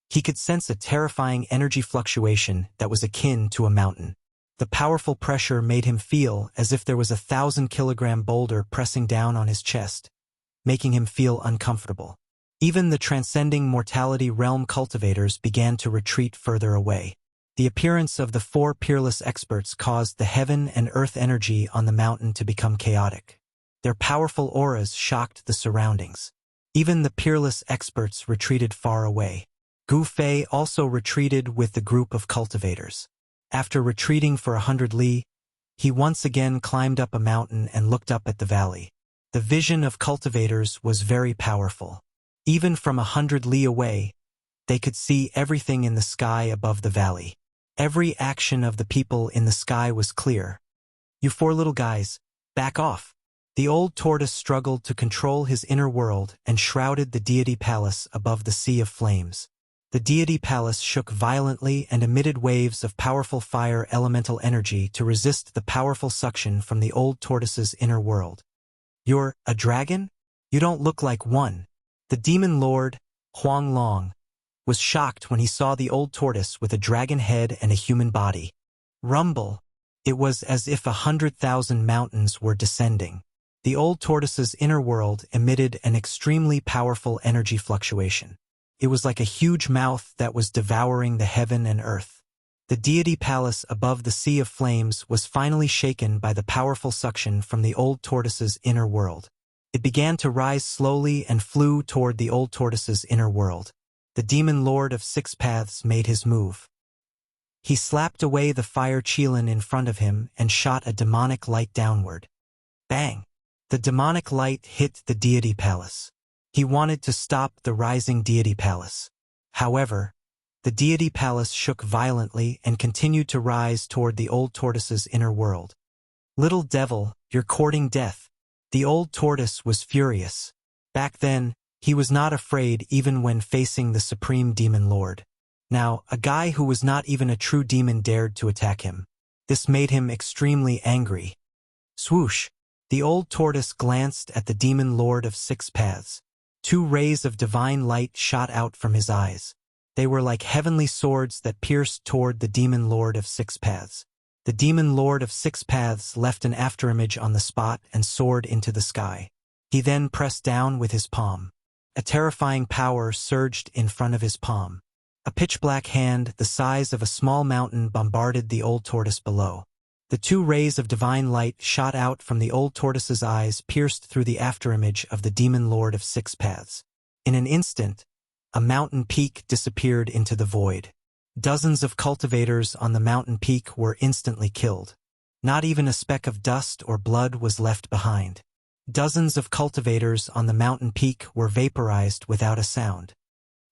he could sense a terrifying energy fluctuation that was akin to a mountain. The powerful pressure made him feel as if there was a 1,000-kilogram boulder pressing down on his chest, making him feel uncomfortable. Even the transcending mortality realm cultivators began to retreat further away. The appearance of the 4 peerless experts caused the heaven and earth energy on the mountain to become chaotic. Their powerful auras shocked the surroundings. Even the peerless experts retreated far away. Gu Fei also retreated with the group of cultivators. After retreating for 100 li, he once again climbed up a mountain and looked up at the valley. The vision of cultivators was very powerful. Even from 100 li away, they could see everything in the sky above the valley. Every action of the people in the sky was clear. "You 4 little guys, back off." The old tortoise struggled to control his inner world and shrouded the deity palace above the sea of flames. The deity palace shook violently and emitted waves of powerful fire elemental energy to resist the powerful suction from the old tortoise's inner world. "You're a dragon? You don't look like one." The demon lord, Huang Long, was shocked when he saw the old tortoise with a dragon head and a human body. Rumble! It was as if 100,000 mountains were descending. The old tortoise's inner world emitted an extremely powerful energy fluctuation. It was like a huge mouth that was devouring the heaven and earth. The deity palace above the sea of flames was finally shaken by the powerful suction from the old tortoise's inner world. It began to rise slowly and flew toward the old tortoise's inner world. The demon lord of six paths made his move. He slapped away the fire Qilin in front of him and shot a demonic light downward. Bang! The demonic light hit the deity palace. He wanted to stop the rising deity palace. However, the deity palace shook violently and continued to rise toward the old tortoise's inner world. Little devil, you're courting death. The old tortoise was furious. Back then, he was not afraid even when facing the supreme demon lord. Now, a guy who was not even a true demon dared to attack him. This made him extremely angry. Swoosh! The old tortoise glanced at the demon lord of six paths. Two rays of divine light shot out from his eyes. They were like heavenly swords that pierced toward the demon lord of six paths. The demon lord of six paths left an afterimage on the spot and soared into the sky. He then pressed down with his palm. A terrifying power surged in front of his palm. A pitch-black hand the size of a small mountain bombarded the old tortoise below. The two rays of divine light shot out from the old tortoise's eyes, pierced through the afterimage of the demon lord of six paths. In an instant, a mountain peak disappeared into the void. Dozens of cultivators on the mountain peak were instantly killed. Not even a speck of dust or blood was left behind. Dozens of cultivators on the mountain peak were vaporized without a sound.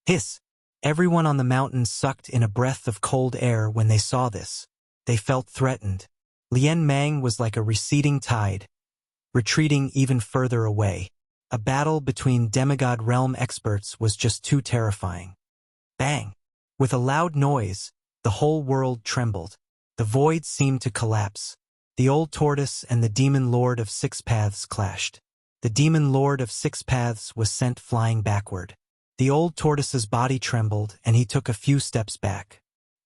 Hiss! Everyone on the mountain sucked in a breath of cold air when they saw this. They felt threatened. Lian Mang was like a receding tide, retreating even further away. A battle between demigod realm experts was just too terrifying. Bang! With a loud noise, the whole world trembled. The void seemed to collapse. The old tortoise and the demon lord of six paths clashed. The demon lord of six paths was sent flying backward. The old tortoise's body trembled and he took a few steps back.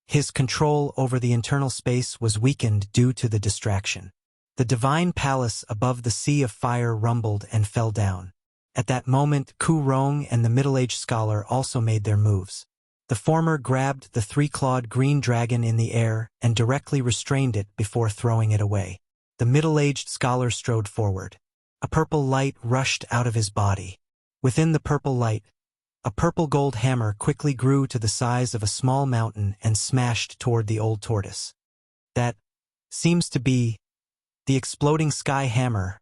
His control over the internal space was weakened due to the distraction. The divine palace above the sea of fire rumbled and fell down. At that moment, Ku Rong and the middle-aged scholar also made their moves. The former grabbed the three-clawed green dragon in the air and directly restrained it before throwing it away. The middle-aged scholar strode forward. A purple light rushed out of his body. Within the purple light, a purple gold hammer quickly grew to the size of a small mountain and smashed toward the old tortoise. That seems to be the exploding sky hammer,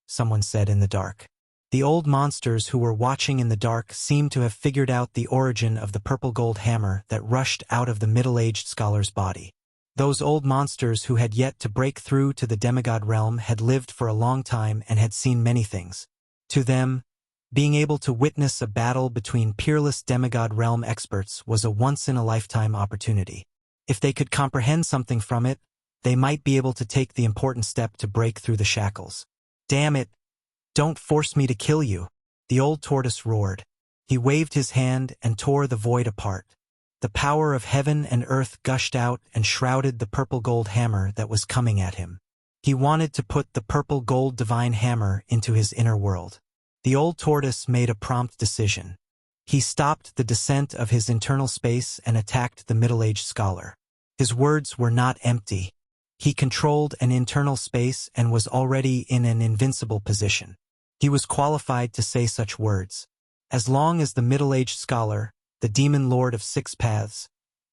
someone said in the dark. The old monsters who were watching in the dark seemed to have figured out the origin of the purple gold hammer that rushed out of the middle-aged scholar's body. Those old monsters who had yet to break through to the demigod realm had lived for a long time and had seen many things. To them, being able to witness a battle between peerless demigod realm experts was a once-in-a-lifetime opportunity. If they could comprehend something from it, they might be able to take the important step to break through the shackles. Damn it! Don't force me to kill you, the old tortoise roared. He waved his hand and tore the void apart. The power of heaven and earth gushed out and shrouded the purple gold hammer that was coming at him. He wanted to put the purple gold divine hammer into his inner world. The old tortoise made a prompt decision. He stopped the descent of his internal space and attacked the middle-aged scholar. His words were not empty. He controlled an internal space and was already in an invincible position. He was qualified to say such words. As long as the middle-aged scholar, the demon lord of six paths,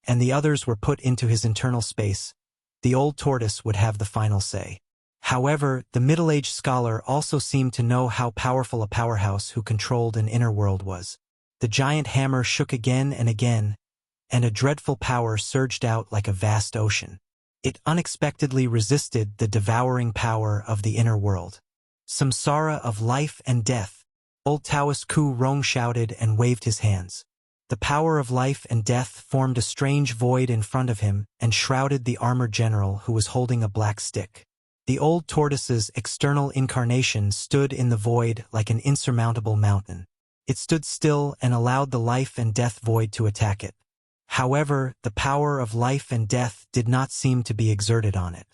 and the others were put into his internal space, the old tortoise would have the final say. However, the middle-aged scholar also seemed to know how powerful a powerhouse who controlled an inner world was. The giant hammer shook again and again, and a dreadful power surged out like a vast ocean. It unexpectedly resisted the devouring power of the inner world. Samsara of life and death, old Taoist Ku Rong shouted and waved his hands. The power of life and death formed a strange void in front of him and shrouded the armored general who was holding a black stick. The old tortoise's external incarnation stood in the void like an insurmountable mountain. It stood still and allowed the life and death void to attack it. However, the power of life and death did not seem to be exerted on it.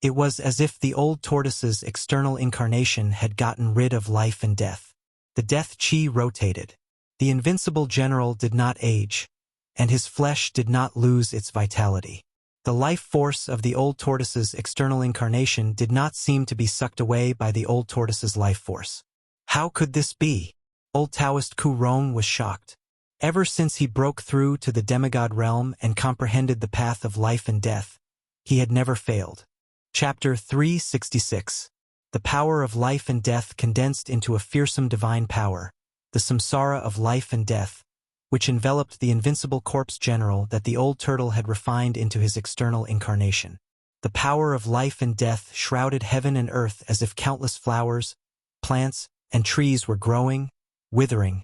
It was as if the old tortoise's external incarnation had gotten rid of life and death. The death chi rotated. The invincible general did not age, and his flesh did not lose its vitality. The life force of the old tortoise's external incarnation did not seem to be sucked away by the old tortoise's life force. How could this be? Old Taoist Ku Rong was shocked. Ever since he broke through to the demigod realm and comprehended the path of life and death, he had never failed. Chapter 366. The power of life and death condensed into a fearsome divine power, the samsara of life and death, which enveloped the invincible corpse general that the old turtle had refined into his external incarnation. The power of life and death shrouded heaven and earth as if countless flowers, plants, and trees were growing, withering,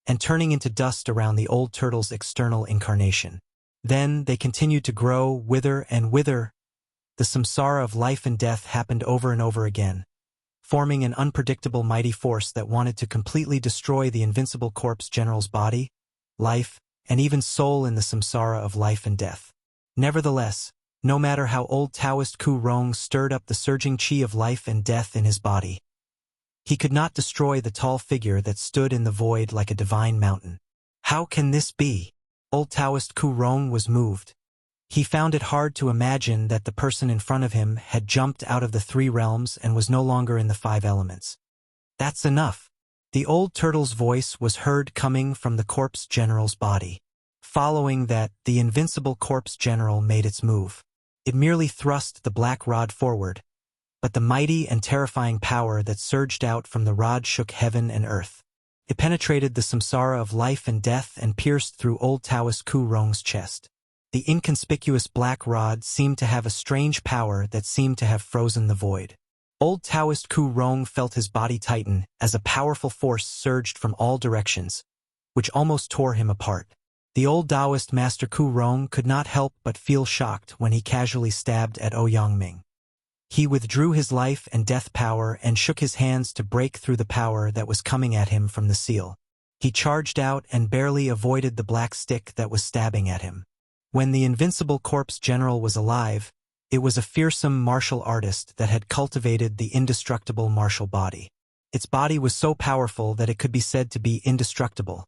and turning into dust around the old turtle's external incarnation. Then they continued to grow, wither, and wither. The samsara of life and death happened over and over again, forming an unpredictable mighty force that wanted to completely destroy the invincible corpse general's body, life, and even soul in the samsara of life and death. Nevertheless, no matter how old Taoist Ku Rong stirred up the surging chi of life and death in his body, he could not destroy the tall figure that stood in the void like a divine mountain. How can this be? Old Taoist Ku Rong was moved. He found it hard to imagine that the person in front of him had jumped out of the three realms and was no longer in the five elements. That's enough. The old turtle's voice was heard coming from the corpse general's body. Following that, the invincible corpse general made its move. It merely thrust the black rod forward, but the mighty and terrifying power that surged out from the rod shook heaven and earth. It penetrated the samsara of life and death and pierced through old Taoist Ku Rong's chest. The inconspicuous black rod seemed to have a strange power that seemed to have frozen the void. Old Taoist Ku Rong felt his body tighten as a powerful force surged from all directions, which almost tore him apart. The old Taoist master Ku Rong could not help but feel shocked when he casually stabbed at Ouyang Ming. He withdrew his life and death power and shook his hands to break through the power that was coming at him from the seal. He charged out and barely avoided the black stick that was stabbing at him. When the invincible corpse general was alive, it was a fearsome martial artist that had cultivated the indestructible martial body. Its body was so powerful that it could be said to be indestructible,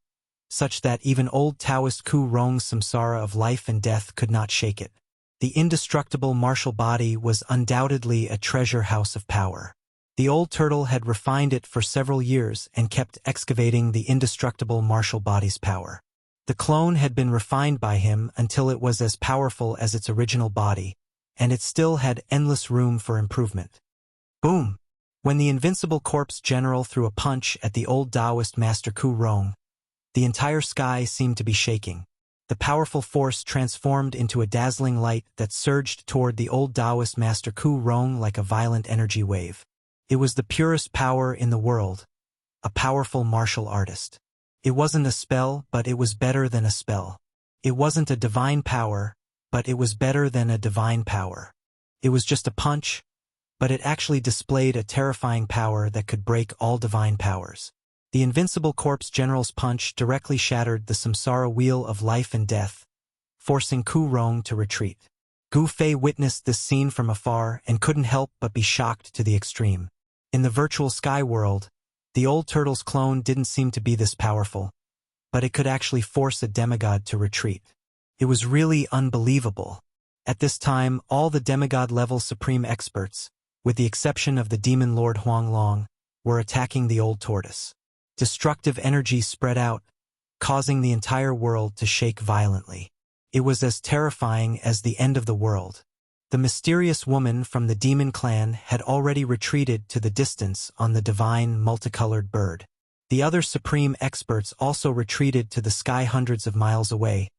such that even old Taoist Ku Rong's samsara of life and death could not shake it. The indestructible martial body was undoubtedly a treasure house of power. The old turtle had refined it for several years and kept excavating the indestructible martial body's power. The clone had been refined by him until it was as powerful as its original body, and it still had endless room for improvement. Boom! When the invincible corpse general threw a punch at the old Taoist master Ku Rong, the entire sky seemed to be shaking. The powerful force transformed into a dazzling light that surged toward the old Taoist master Ku Rong like a violent energy wave. It was the purest power in the world, a powerful martial artist. It wasn't a spell, but it was better than a spell. It wasn't a divine power, but it was better than a divine power. It was just a punch, but it actually displayed a terrifying power that could break all divine powers. The invincible corpse general's punch directly shattered the samsara wheel of life and death, forcing Ku Rong to retreat. Gu Fei witnessed this scene from afar and couldn't help but be shocked to the extreme. In the virtual sky world, the old turtle's clone didn't seem to be this powerful, but it could actually force a demigod to retreat. It was really unbelievable. At this time, all the demigod-level supreme experts, with the exception of the demon lord Huang Long, were attacking the old tortoise. Destructive energy spread out, causing the entire world to shake violently. It was as terrifying as the end of the world. The mysterious woman from the demon clan had already retreated to the distance on the divine multicolored bird. The other supreme experts also retreated to the sky hundreds of miles away,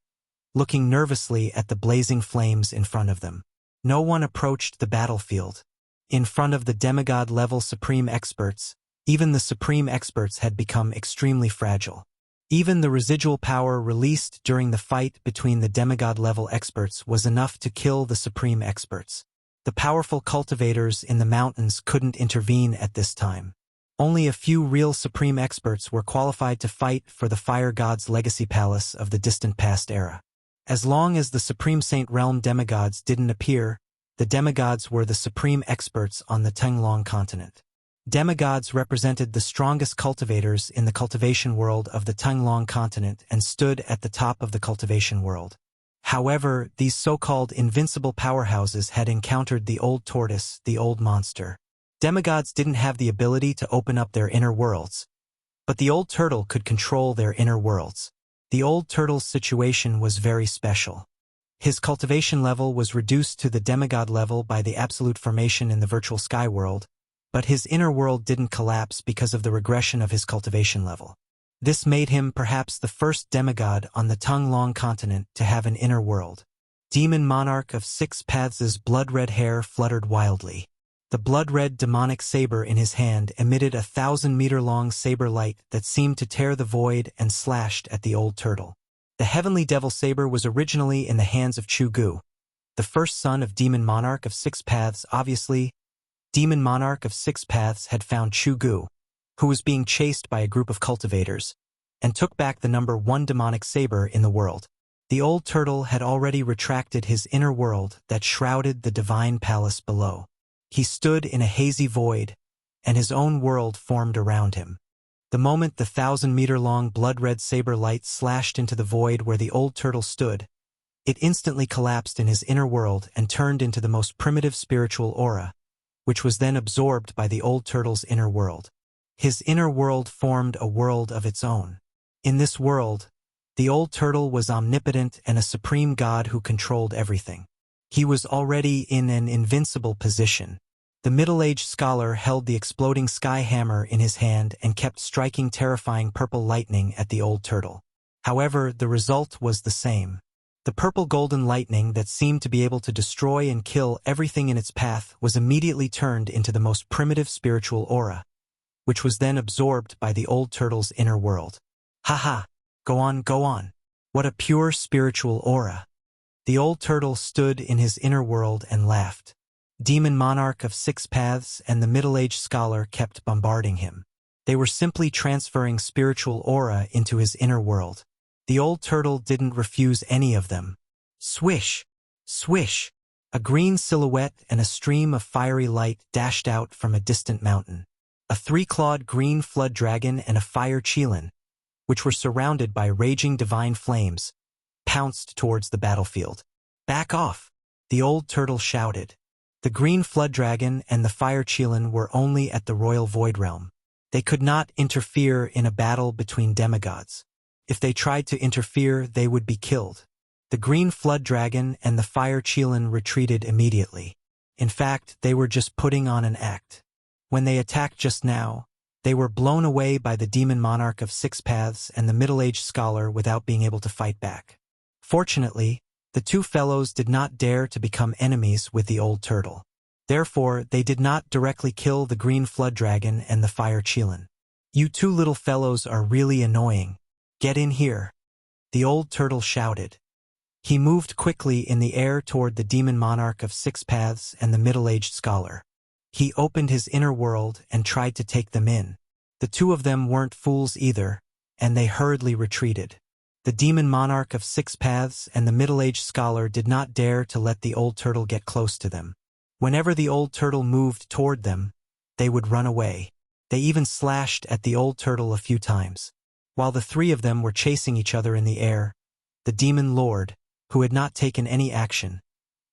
looking nervously at the blazing flames in front of them. No one approached the battlefield. In front of the demigod-level supreme experts, even the supreme experts had become extremely fragile. Even the residual power released during the fight between the demigod-level experts was enough to kill the supreme experts. The powerful cultivators in the mountains couldn't intervene at this time. Only a few real supreme experts were qualified to fight for the fire god's legacy palace of the distant past era. As long as the supreme saint realm demigods didn't appear, the demigods were the supreme experts on the Tenglong continent. Demigods represented the strongest cultivators in the cultivation world of the Tenglong continent and stood at the top of the cultivation world. However, these so-called invincible powerhouses had encountered the old tortoise, the old monster. Demigods didn't have the ability to open up their inner worlds, but the old turtle could control their inner worlds. The old turtle's situation was very special. His cultivation level was reduced to the demigod level by the absolute formation in the virtual sky world, but his inner world didn't collapse because of the regression of his cultivation level. This made him perhaps the first demigod on the Tenglong continent to have an inner world. Demon Monarch of Six Paths' blood-red hair fluttered wildly. The blood-red demonic saber in his hand emitted a 1,000-meter-long saber light that seemed to tear the void and slashed at the old turtle. The heavenly devil saber was originally in the hands of Chu Gu, the first son of Demon Monarch of Six Paths. Obviously, Demon Monarch of Six Paths had found Chu Gu, who was being chased by a group of cultivators, and took back the number 1 demonic saber in the world. The old turtle had already retracted his inner world that shrouded the divine palace below. He stood in a hazy void, and his own world formed around him. The moment the 1,000-meter-long blood-red saber light slashed into the void where the old turtle stood, it instantly collapsed in his inner world and turned into the most primitive spiritual aura, which was then absorbed by the old turtle's inner world. His inner world formed a world of its own. In this world, the old turtle was omnipotent and a supreme god who controlled everything. He was already in an invincible position. The middle-aged scholar held the exploding sky hammer in his hand and kept striking terrifying purple lightning at the old turtle. However, the result was the same. The purple-golden lightning that seemed to be able to destroy and kill everything in its path was immediately turned into the most primitive spiritual aura, which was then absorbed by the old turtle's inner world. Haha, go on, go on. What a pure spiritual aura. The old turtle stood in his inner world and laughed. Demon Monarch of Six Paths and the middle-aged scholar kept bombarding him. They were simply transferring spiritual aura into his inner world. The old turtle didn't refuse any of them. Swish! Swish! A green silhouette and a stream of fiery light dashed out from a distant mountain. A 3-clawed green flood dragon and a fire qilin, which were surrounded by raging divine flames, pounced towards the battlefield. Back off! The old turtle shouted. The green flood dragon and the fire qilin were only at the royal void realm. They could not interfere in a battle between demigods. If they tried to interfere, they would be killed. The green flood dragon and the fire qilin retreated immediately. In fact, they were just putting on an act. When they attacked just now, they were blown away by the demon monarch of Six Paths and the middle-aged scholar without being able to fight back. Fortunately, the two fellows did not dare to become enemies with the old turtle. Therefore, they did not directly kill the green flood dragon and the fire qilin. You two little fellows are really annoying. Get in here. The old turtle shouted. He moved quickly in the air toward the demon monarch of Six Paths and the middle-aged scholar. He opened his inner world and tried to take them in. The two of them weren't fools either, and they hurriedly retreated. The demon monarch of Six Paths and the middle-aged scholar did not dare to let the old turtle get close to them. Whenever the old turtle moved toward them, they would run away. They even slashed at the old turtle a few times. While the three of them were chasing each other in the air, the demon lord, who had not taken any action,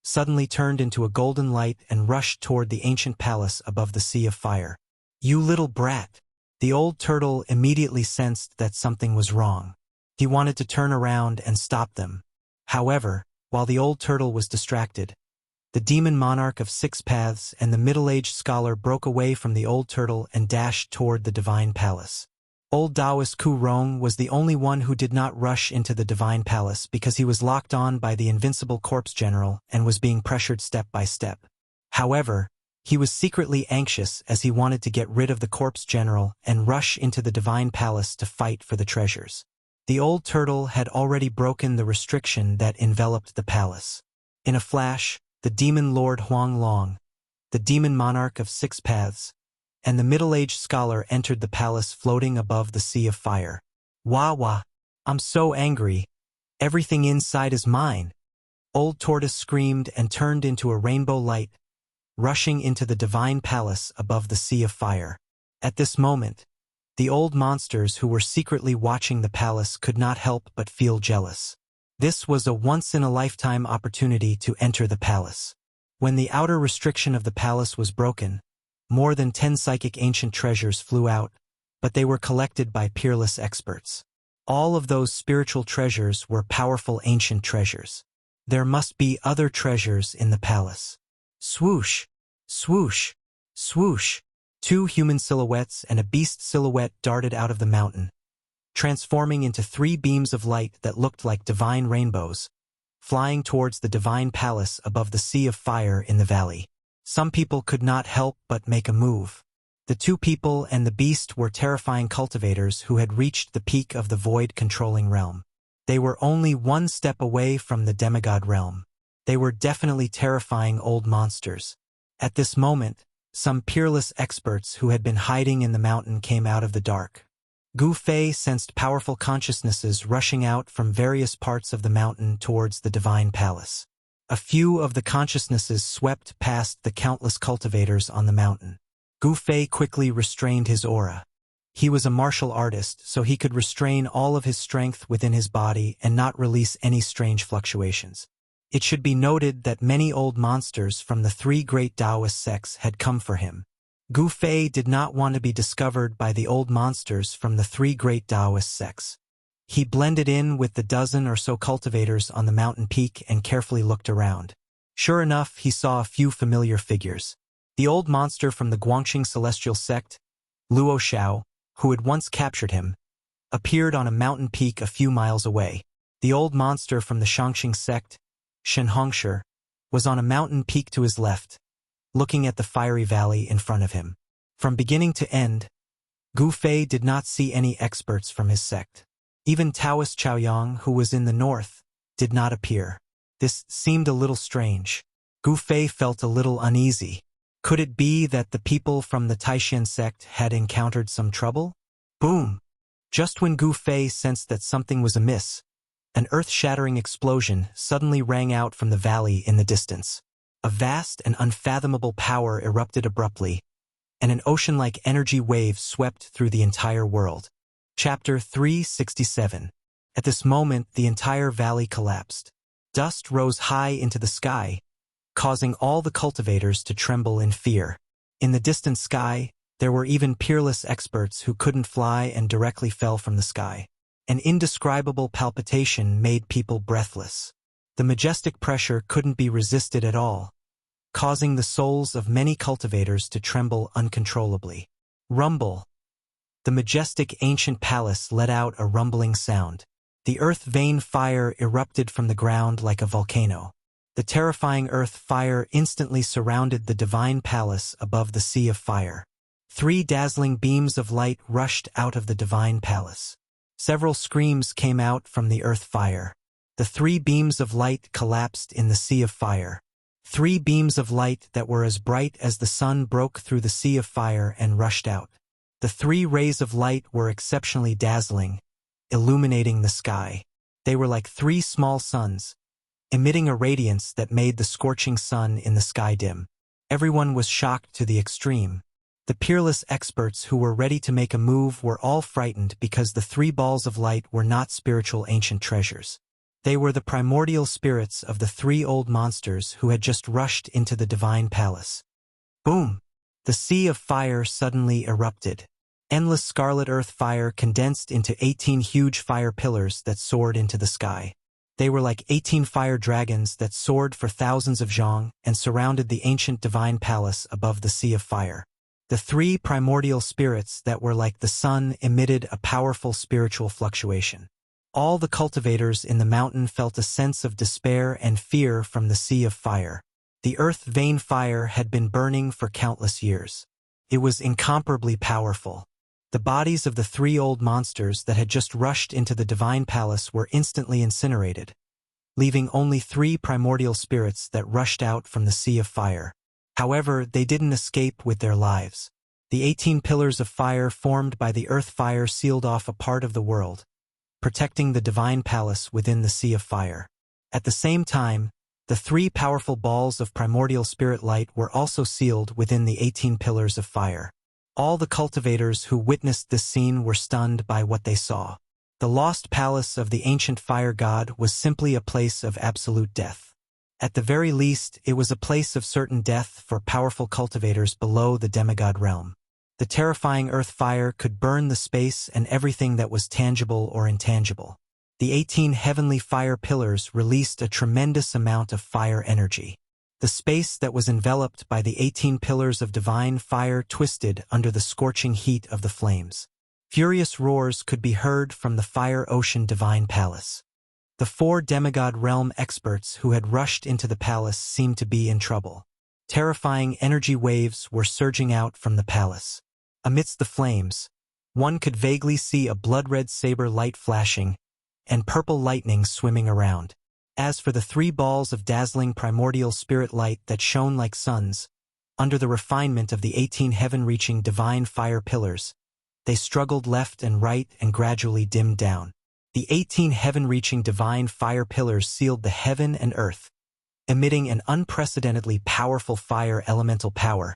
suddenly turned into a golden light and rushed toward the ancient palace above the sea of fire. You little brat! The old turtle immediately sensed that something was wrong. He wanted to turn around and stop them. However, while the old turtle was distracted, the demon monarch of Six Paths and the middle-aged scholar broke away from the old turtle and dashed toward the divine palace. Old Taoist Ku Rong was the only one who did not rush into the divine palace because he was locked on by the invincible corpse general and was being pressured step by step. However, he was secretly anxious as he wanted to get rid of the corpse general and rush into the divine palace to fight for the treasures. The old turtle had already broken the restriction that enveloped the palace. In a flash, the demon lord Huang Long, the demon monarch of Six Paths, and the middle-aged scholar entered the palace floating above the sea of fire. Wah wah! I'm so angry. Everything inside is mine. Old Tortoise screamed and turned into a rainbow light, rushing into the divine palace above the sea of fire. At this moment, the old monsters who were secretly watching the palace could not help but feel jealous. This was a once-in-a-lifetime opportunity to enter the palace. When the outer restriction of the palace was broken, more than 10 psychic ancient treasures flew out, but they were collected by peerless experts. All of those spiritual treasures were powerful ancient treasures. There must be other treasures in the palace. Swoosh! Swoosh! Swoosh! 2 human silhouettes and a beast silhouette darted out of the mountain, transforming into 3 beams of light that looked like divine rainbows, flying towards the divine palace above the sea of fire in the valley. Some people could not help but make a move. The 2 people and the beast were terrifying cultivators who had reached the peak of the void-controlling realm. They were only 1 step away from the demigod realm. They were definitely terrifying old monsters. At this moment, some peerless experts who had been hiding in the mountain came out of the dark. Gu Fei sensed powerful consciousnesses rushing out from various parts of the mountain towards the divine palace. A few of the consciousnesses swept past the countless cultivators on the mountain. Gu Fei quickly restrained his aura. He was a martial artist, so he could restrain all of his strength within his body and not release any strange fluctuations. It should be noted that many old monsters from the 3 great Taoist sects had come for him. Gu Fei did not want to be discovered by the old monsters from the 3 great Taoist sects. He blended in with the dozen or so cultivators on the mountain peak and carefully looked around. Sure enough, he saw a few familiar figures. The old monster from the Guangxing celestial sect, Luo Xiao, who had once captured him, appeared on a mountain peak a few miles away. The old monster from the Shangxing sect, Shen Hongshi, was on a mountain peak to his left, looking at the fiery valley in front of him. From beginning to end, Gu Fei did not see any experts from his sect. Even Taoist Chaoyang, who was in the north, did not appear. This seemed a little strange. Gu Fei felt a little uneasy. Could it be that the people from the Taishan sect had encountered some trouble? Boom! Just when Gu Fei sensed that something was amiss, an earth-shattering explosion suddenly rang out from the valley in the distance. A vast and unfathomable power erupted abruptly, and an ocean-like energy wave swept through the entire world. Chapter 367. At this moment, the entire valley collapsed. Dust rose high into the sky, causing all the cultivators to tremble in fear. In the distant sky, there were even peerless experts who couldn't fly and directly fell from the sky. An indescribable palpitation made people breathless. The majestic pressure couldn't be resisted at all, causing the souls of many cultivators to tremble uncontrollably. Rumble. The majestic ancient palace let out a rumbling sound. The earth vein fire erupted from the ground like a volcano. The terrifying earth fire instantly surrounded the divine palace above the sea of fire. 3 dazzling beams of light rushed out of the divine palace. Several screams came out from the earth fire. The 3 beams of light collapsed in the sea of fire. 3 beams of light that were as bright as the sun broke through the sea of fire and rushed out. The 3 rays of light were exceptionally dazzling, illuminating the sky. They were like 3 small suns, emitting a radiance that made the scorching sun in the sky dim. Everyone was shocked to the extreme. The peerless experts who were ready to make a move were all frightened because the 3 balls of light were not spiritual ancient treasures. They were the primordial spirits of the 3 old monsters who had just rushed into the divine palace. Boom! The sea of fire suddenly erupted. Endless scarlet earth fire condensed into 18 huge fire pillars that soared into the sky. They were like 18 fire dragons that soared for thousands of zhang and surrounded the ancient divine palace above the sea of fire. The 3 primordial spirits that were like the sun emitted a powerful spiritual fluctuation. All the cultivators in the mountain felt a sense of despair and fear from the sea of fire. The earth vein fire had been burning for countless years. It was incomparably powerful. The bodies of the 3 old monsters that had just rushed into the divine palace were instantly incinerated, leaving only 3 primordial spirits that rushed out from the sea of fire. However, they didn't escape with their lives. The 18 pillars of fire formed by the earth fire sealed off a part of the world, protecting the divine palace within the sea of fire. At the same time, The 3 powerful balls of primordial spirit light were also sealed within the 18 pillars of fire. All the cultivators who witnessed this scene were stunned by what they saw. The lost palace of the ancient fire god was simply a place of absolute death. At the very least, it was a place of certain death for powerful cultivators below the demigod realm. The terrifying earth fire could burn the space and everything that was tangible or intangible. The 18 heavenly fire pillars released a tremendous amount of fire energy. The space that was enveloped by the 18 pillars of divine fire twisted under the scorching heat of the flames. Furious roars could be heard from the fire ocean divine palace. The 4 demigod realm experts who had rushed into the palace seemed to be in trouble. Terrifying energy waves were surging out from the palace. Amidst the flames, one could vaguely see a blood-red saber light flashing and purple lightning swimming around. As for the 3 balls of dazzling primordial spirit light that shone like suns, under the refinement of the 18 heaven-reaching divine fire pillars, they struggled left and right and gradually dimmed down. The 18 heaven-reaching divine fire pillars sealed the heaven and earth, emitting an unprecedentedly powerful fire elemental power,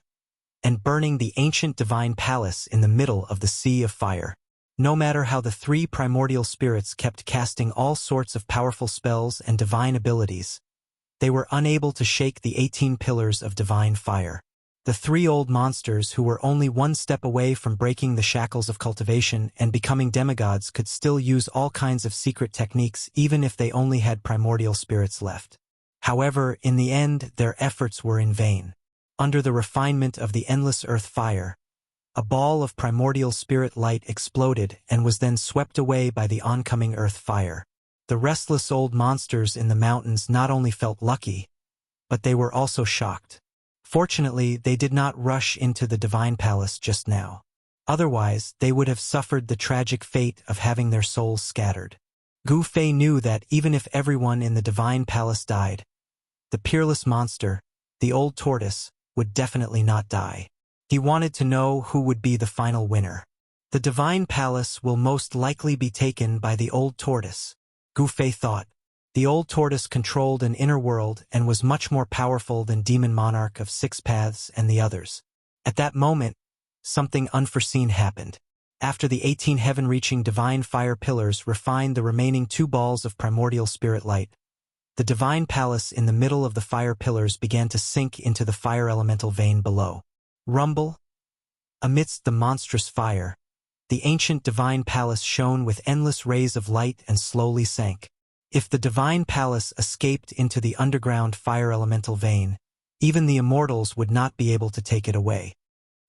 and burning the ancient divine palace in the middle of the sea of fire. No matter how the 3 primordial spirits kept casting all sorts of powerful spells and divine abilities, they were unable to shake the 18 pillars of divine fire. The 3 old monsters who were only one step away from breaking the shackles of cultivation and becoming demigods could still use all kinds of secret techniques even if they only had primordial spirits left. However, in the end, their efforts were in vain. Under the refinement of the endless earth fire, a ball of primordial spirit light exploded and was then swept away by the oncoming earth fire. The restless old monsters in the mountains not only felt lucky, but they were also shocked. Fortunately, they did not rush into the divine palace just now. Otherwise, they would have suffered the tragic fate of having their souls scattered. Gu Fei knew that even if everyone in the divine palace died, the peerless monster, the old tortoise, would definitely not die. He wanted to know who would be the final winner. The divine palace will most likely be taken by the old tortoise, Gu Fei thought. The old tortoise controlled an inner world and was much more powerful than Demon Monarch of 6 Paths and the others. At that moment, something unforeseen happened. After the 18 heaven-reaching divine fire pillars refined the remaining 2 balls of primordial spirit light, the divine palace in the middle of the fire pillars began to sink into the fire elemental vein below. Rumble. Amidst the monstrous fire, the ancient divine palace shone with endless rays of light and slowly sank. If the divine palace escaped into the underground fire elemental vein, even the immortals would not be able to take it away.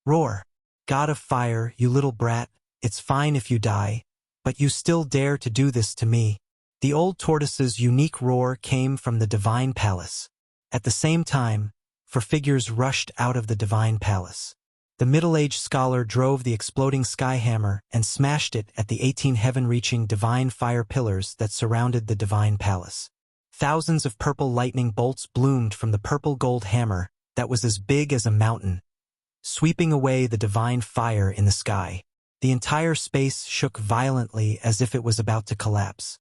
Roar! God of fire, you little brat, it's fine if you die, but you still dare to do this to me. The old tortoise's unique roar came from the divine palace. At the same time, 4 figures rushed out of the divine palace. The middle-aged scholar drove the exploding skyhammer and smashed it at the 18 heaven-reaching divine fire pillars that surrounded the divine palace. Thousands of purple lightning bolts bloomed from the purple-gold hammer that was as big as a mountain, sweeping away the divine fire in the sky. The entire space shook violently as if it was about to collapse.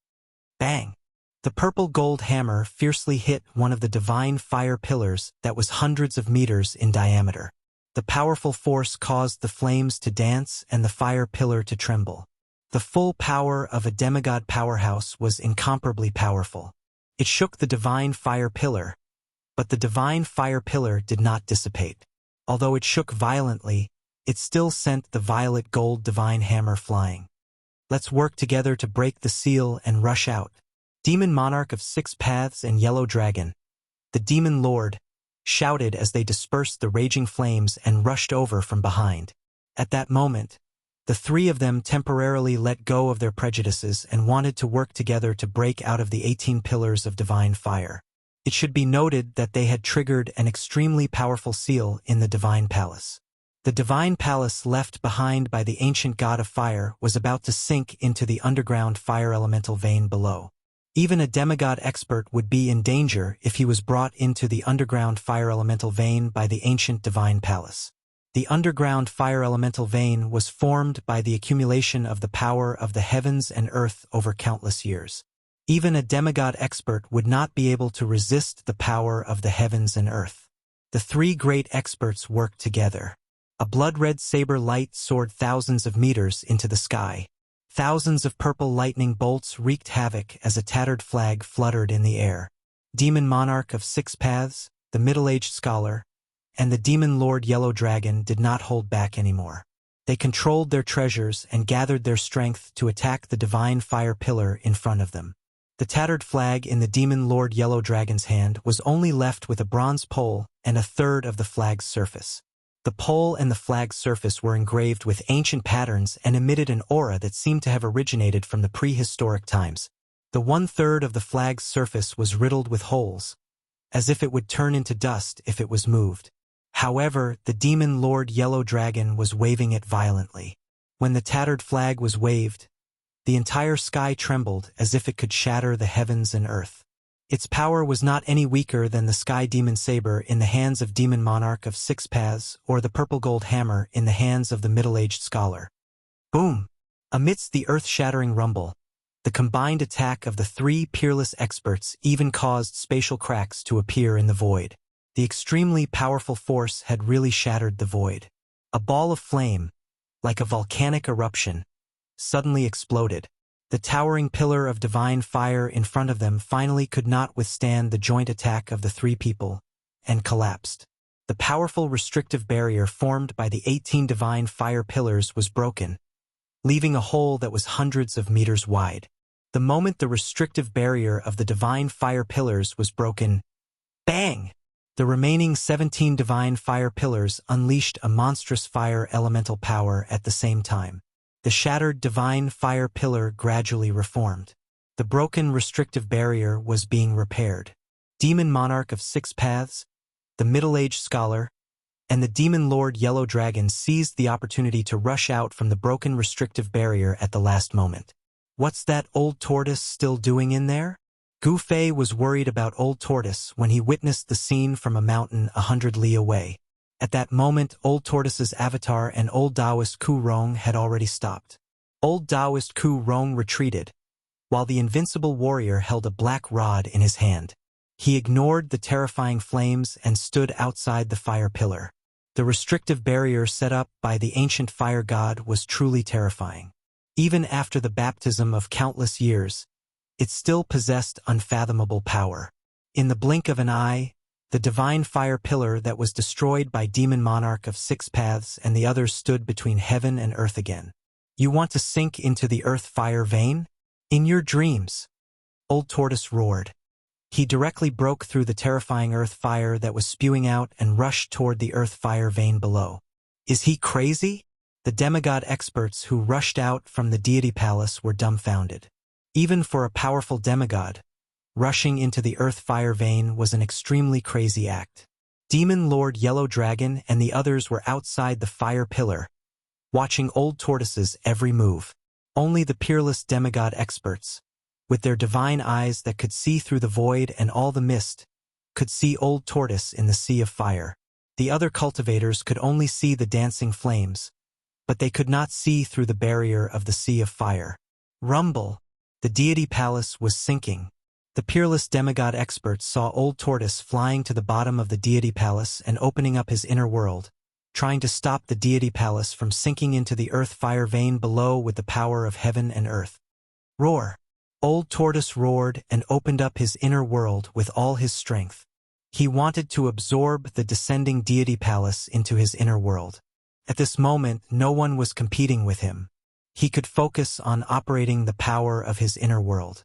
Bang! The purple-gold hammer fiercely hit one of the divine fire pillars that was hundreds of meters in diameter. The powerful force caused the flames to dance and the fire pillar to tremble. The full power of a demigod powerhouse was incomparably powerful. It shook the divine fire pillar, but the divine fire pillar did not dissipate. Although it shook violently, it still sent the violet gold divine hammer flying. Let's work together to break the seal and rush out. Demon Monarch of 6 Paths and Yellow Dragon, the Demon Lord, shouted as they dispersed the raging flames and rushed over from behind. At that moment, the 3 of them temporarily let go of their prejudices and wanted to work together to break out of the 18 pillars of divine fire. It should be noted that they had triggered an extremely powerful seal in the divine palace. The divine palace left behind by the ancient god of fire was about to sink into the underground fire elemental vein below. Even a demigod expert would be in danger if he was brought into the underground fire elemental vein by the ancient divine palace. The underground fire elemental vein was formed by the accumulation of the power of the heavens and earth over countless years. Even a demigod expert would not be able to resist the power of the heavens and earth. The three great experts worked together. A blood-red saber light soared thousands of meters into the sky. Thousands of purple lightning bolts wreaked havoc as a tattered flag fluttered in the air. Demon Monarch of Six Paths, the middle-aged scholar, and the Demon Lord Yellow Dragon did not hold back anymore. They controlled their treasures and gathered their strength to attack the divine fire pillar in front of them. The tattered flag in the Demon Lord Yellow Dragon's hand was only left with a bronze pole and a third of the flag's surface. The pole and the flag's surface were engraved with ancient patterns and emitted an aura that seemed to have originated from the prehistoric times. The one-third of the flag's surface was riddled with holes, as if it would turn into dust if it was moved. However, the Demon Lord Yellow Dragon was waving it violently. When the tattered flag was waved, the entire sky trembled as if it could shatter the heavens and earth. Its power was not any weaker than the Sky Demon Saber in the hands of Demon Monarch of Six Paths or the Purple Gold Hammer in the hands of the middle-aged scholar. Boom! Amidst the earth-shattering rumble, the combined attack of the three peerless experts even caused spatial cracks to appear in the void. The extremely powerful force had really shattered the void. A ball of flame, like a volcanic eruption, suddenly exploded. The towering pillar of divine fire in front of them finally could not withstand the joint attack of the three people, and collapsed. The powerful restrictive barrier formed by the 18 divine fire pillars was broken, leaving a hole that was hundreds of meters wide. The moment the restrictive barrier of the divine fire pillars was broken, bang! The remaining 17 divine fire pillars unleashed a monstrous fire elemental power at the same time. The shattered divine fire pillar gradually reformed. The broken restrictive barrier was being repaired. Demon Monarch of Six Paths, the middle-aged scholar, and the Demon Lord Yellow Dragon seized the opportunity to rush out from the broken restrictive barrier at the last moment. What's that old tortoise still doing in there? Gu Fei was worried about Old Tortoise when he witnessed the scene from a mountain 100 li away. At that moment, Old Tortoise's avatar and Old Taoist Ku Rong had already stopped. Old Taoist Ku Rong retreated, while the invincible warrior held a black rod in his hand. He ignored the terrifying flames and stood outside the fire pillar. The restrictive barrier set up by the ancient fire god was truly terrifying. Even after the baptism of countless years, it still possessed unfathomable power. In the blink of an eye, the divine fire pillar that was destroyed by Demon Monarch of Six Paths and the others stood between heaven and earth again. You want to sink into the earth fire vein? In your dreams, Old Tortoise roared. He directly broke through the terrifying earth fire that was spewing out and rushed toward the earth fire vein below. Is he crazy? The demigod experts who rushed out from the deity palace were dumbfounded. Even for a powerful demigod, rushing into the earth fire vein was an extremely crazy act. Demon Lord Yellow Dragon and the others were outside the fire pillar, watching Old Tortoise's every move. Only the peerless demigod experts, with their divine eyes that could see through the void and all the mist, could see Old Tortoise in the sea of fire. The other cultivators could only see the dancing flames, but they could not see through the barrier of the sea of fire. Rumble! The deity palace was sinking. The peerless demigod experts saw Old Tortoise flying to the bottom of the deity palace and opening up his inner world, trying to stop the deity palace from sinking into the earth fire vein below with the power of heaven and earth. Roar! Old Tortoise roared and opened up his inner world with all his strength. He wanted to absorb the descending deity palace into his inner world. At this moment, no one was competing with him. He could focus on operating the power of his inner world.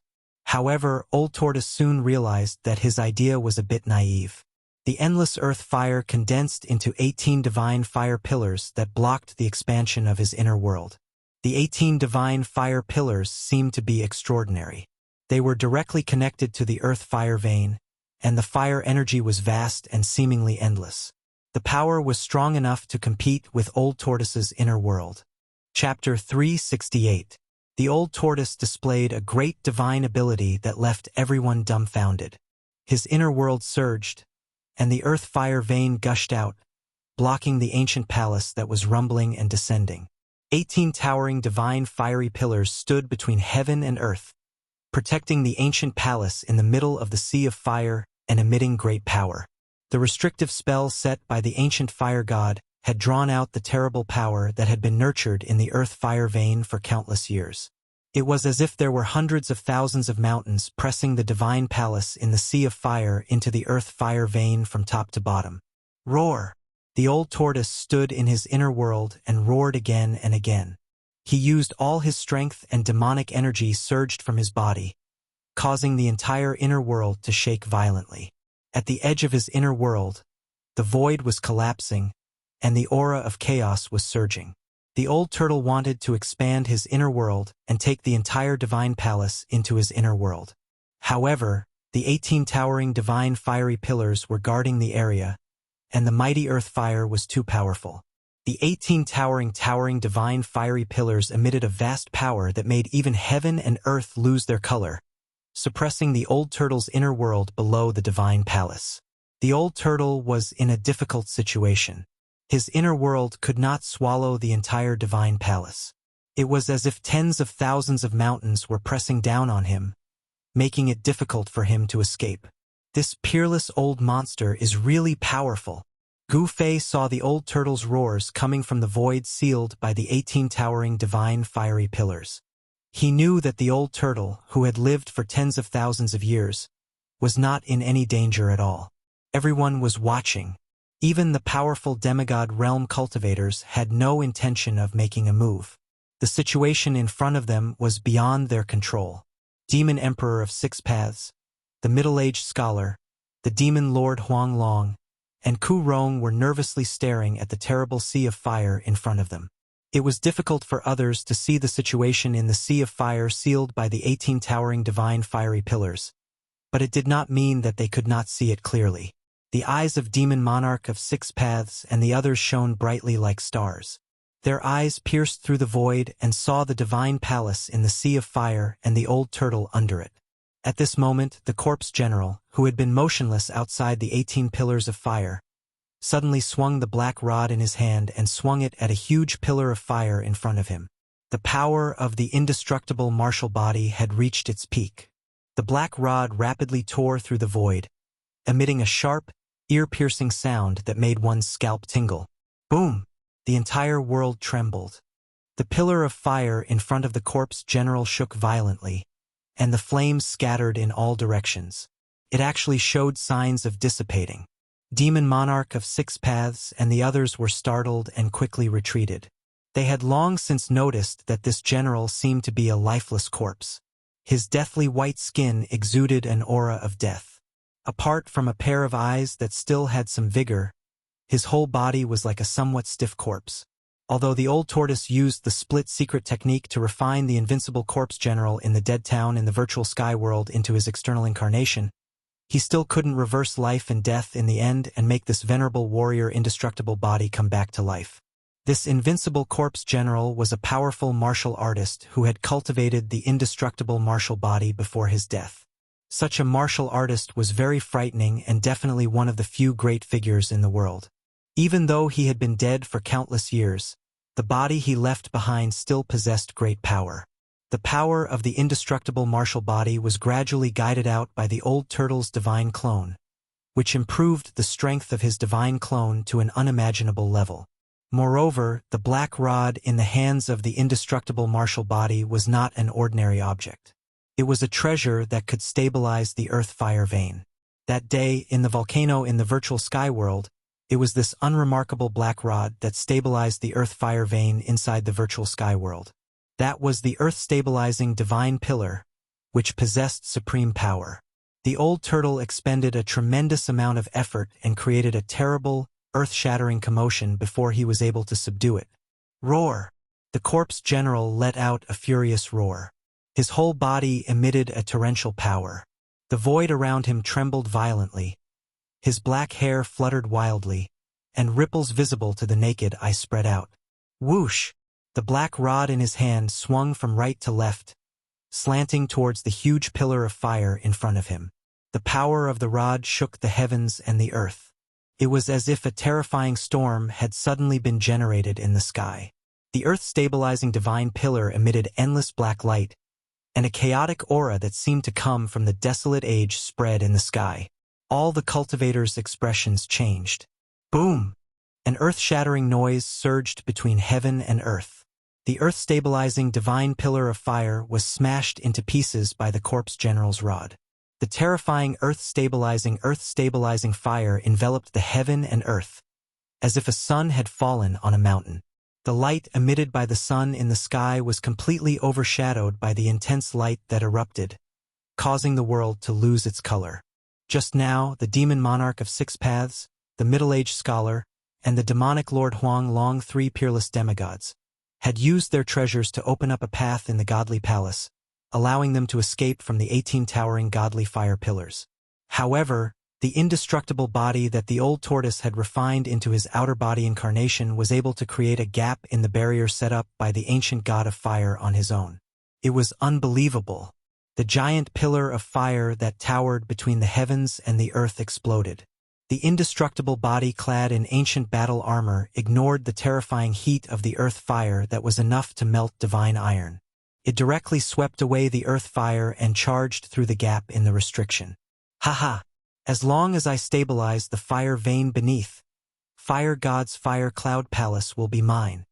However, Old Tortoise soon realized that his idea was a bit naive. The endless earth fire condensed into 18 divine fire pillars that blocked the expansion of his inner world. The 18 divine fire pillars seemed to be extraordinary. They were directly connected to the earth fire vein, and the fire energy was vast and seemingly endless. The power was strong enough to compete with Old Tortoise's inner world. Chapter 368. The Old Tortoise displayed a great divine ability that left everyone dumbfounded. His inner world surged, and the earth fire vein gushed out, blocking the ancient palace that was rumbling and descending. 18 towering divine fiery pillars stood between heaven and earth, protecting the ancient palace in the middle of the sea of fire and emitting great power. The restrictive spell set by the ancient fire god had drawn out the terrible power that had been nurtured in the earth-fire vein for countless years. It was as if there were hundreds of thousands of mountains pressing the divine palace in the sea of fire into the earth-fire vein from top to bottom. Roar! The old tortoise stood in his inner world and roared again and again. He used all his strength, and demonic energy surged from his body, causing the entire inner world to shake violently. At the edge of his inner world, the void was collapsing, and the aura of chaos was surging. The old turtle wanted to expand his inner world and take the entire divine palace into his inner world. However, the 18 towering divine fiery pillars were guarding the area, and the mighty earth fire was too powerful. The 18 towering divine fiery pillars emitted a vast power that made even heaven and earth lose their color, suppressing the old turtle's inner world below the divine palace. The old turtle was in a difficult situation. His inner world could not swallow the entire divine palace. It was as if tens of thousands of mountains were pressing down on him, making it difficult for him to escape. This peerless old monster is really powerful. Gu Fei saw the old turtle's roars coming from the void sealed by the 18 towering divine fiery pillars. He knew that the old turtle, who had lived for tens of thousands of years, was not in any danger at all. Everyone was watching. Even the powerful demigod realm cultivators had no intention of making a move. The situation in front of them was beyond their control. Demon Emperor of Six Paths, the middle-aged scholar, the demon lord Huang Long, and Ku Rong were nervously staring at the terrible sea of fire in front of them. It was difficult for others to see the situation in the sea of fire sealed by the 18 towering divine fiery pillars, but it did not mean that they could not see it clearly. The eyes of Demon Monarch of Six Paths and the others shone brightly like stars. Their eyes pierced through the void and saw the divine palace in the sea of fire and the old turtle under it. At this moment, the corpse general, who had been motionless outside the 18 pillars of fire, suddenly swung the black rod in his hand and swung it at a huge pillar of fire in front of him. The power of the indestructible martial body had reached its peak. The black rod rapidly tore through the void, emitting a sharp, ear-piercing sound that made one's scalp tingle. Boom! The entire world trembled. The pillar of fire in front of the corpse general shook violently, and the flames scattered in all directions. It actually showed signs of dissipating. Demon Monarch of Six Paths and the others were startled and quickly retreated. They had long since noticed that this general seemed to be a lifeless corpse. His deathly white skin exuded an aura of death. Apart from a pair of eyes that still had some vigor, his whole body was like a somewhat stiff corpse. Although the old tortoise used the split secret technique to refine the invincible corpse general in the dead town in the virtual sky world into his external incarnation, he still couldn't reverse life and death in the end and make this venerable warrior indestructible body come back to life. This invincible corpse general was a powerful martial artist who had cultivated the indestructible martial body before his death. Such a martial artist was very frightening and definitely one of the few great figures in the world. Even though he had been dead for countless years, the body he left behind still possessed great power. The power of the indestructible martial body was gradually guided out by the old turtle's divine clone, which improved the strength of his divine clone to an unimaginable level. Moreover, the black rod in the hands of the indestructible martial body was not an ordinary object. It was a treasure that could stabilize the earth-fire vein. That day, in the volcano in the virtual sky world, it was this unremarkable black rod that stabilized the earth-fire vein inside the virtual sky world. That was the earth-stabilizing divine pillar, which possessed supreme power. The old turtle expended a tremendous amount of effort and created a terrible, earth-shattering commotion before he was able to subdue it. Roar! The corpse general let out a furious roar. His whole body emitted a torrential power. The void around him trembled violently. His black hair fluttered wildly, and ripples visible to the naked eye spread out. Whoosh! The black rod in his hand swung from right to left, slanting towards the huge pillar of fire in front of him. The power of the rod shook the heavens and the earth. It was as if a terrifying storm had suddenly been generated in the sky. The earth-stabilizing divine pillar emitted endless black light, and a chaotic aura that seemed to come from the desolate age spread in the sky. All the cultivators' expressions changed. Boom! An earth-shattering noise surged between heaven and earth. The earth-stabilizing divine pillar of fire was smashed into pieces by the corpse general's rod. The terrifying earth-stabilizing fire enveloped the heaven and earth, as if a sun had fallen on a mountain. The light emitted by the sun in the sky was completely overshadowed by the intense light that erupted, causing the world to lose its color. Just now, the demon monarch of 6 paths, the middle-aged scholar, and the demonic Lord Huang Long, 3 peerless demigods, had used their treasures to open up a path in the godly palace, allowing them to escape from the 18 towering godly fire pillars. However, the indestructible body that the old tortoise had refined into his outer body incarnation was able to create a gap in the barrier set up by the ancient god of fire on his own. It was unbelievable. The giant pillar of fire that towered between the heavens and the earth exploded. The indestructible body clad in ancient battle armor ignored the terrifying heat of the earth fire that was enough to melt divine iron. It directly swept away the earth fire and charged through the gap in the restriction. Haha! As long as I stabilize the fire vein beneath, Fire God's fire cloud palace will be mine.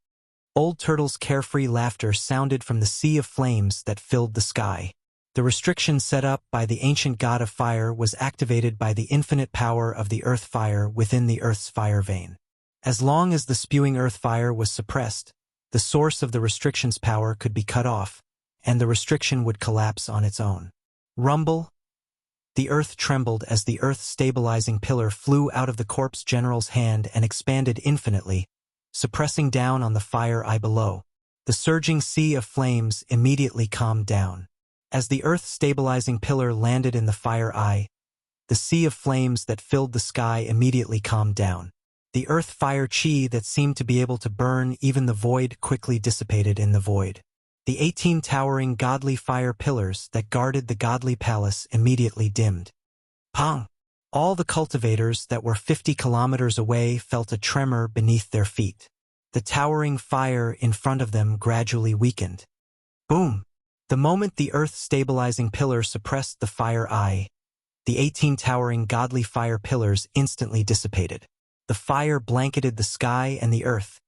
Old Turtle's carefree laughter sounded from the sea of flames that filled the sky. The restriction set up by the ancient god of fire was activated by the infinite power of the earth fire within the earth's fire vein. As long as the spewing earth fire was suppressed, the source of the restriction's power could be cut off, and the restriction would collapse on its own. Rumble! The earth trembled as the earth-stabilizing pillar flew out of the corpse general's hand and expanded infinitely, suppressing down on the fire eye below. The surging sea of flames immediately calmed down. As the earth-stabilizing pillar landed in the fire eye, the sea of flames that filled the sky immediately calmed down. The earth-fire chi that seemed to be able to burn even the void quickly dissipated in the void. The 18 towering godly fire pillars that guarded the godly palace immediately dimmed. Pong! All the cultivators that were 50 kilometers away felt a tremor beneath their feet. The towering fire in front of them gradually weakened. Boom! The moment the earth-stabilizing pillar suppressed the fire eye, the 18 towering godly fire pillars instantly dissipated. The fire blanketed the sky and the earth,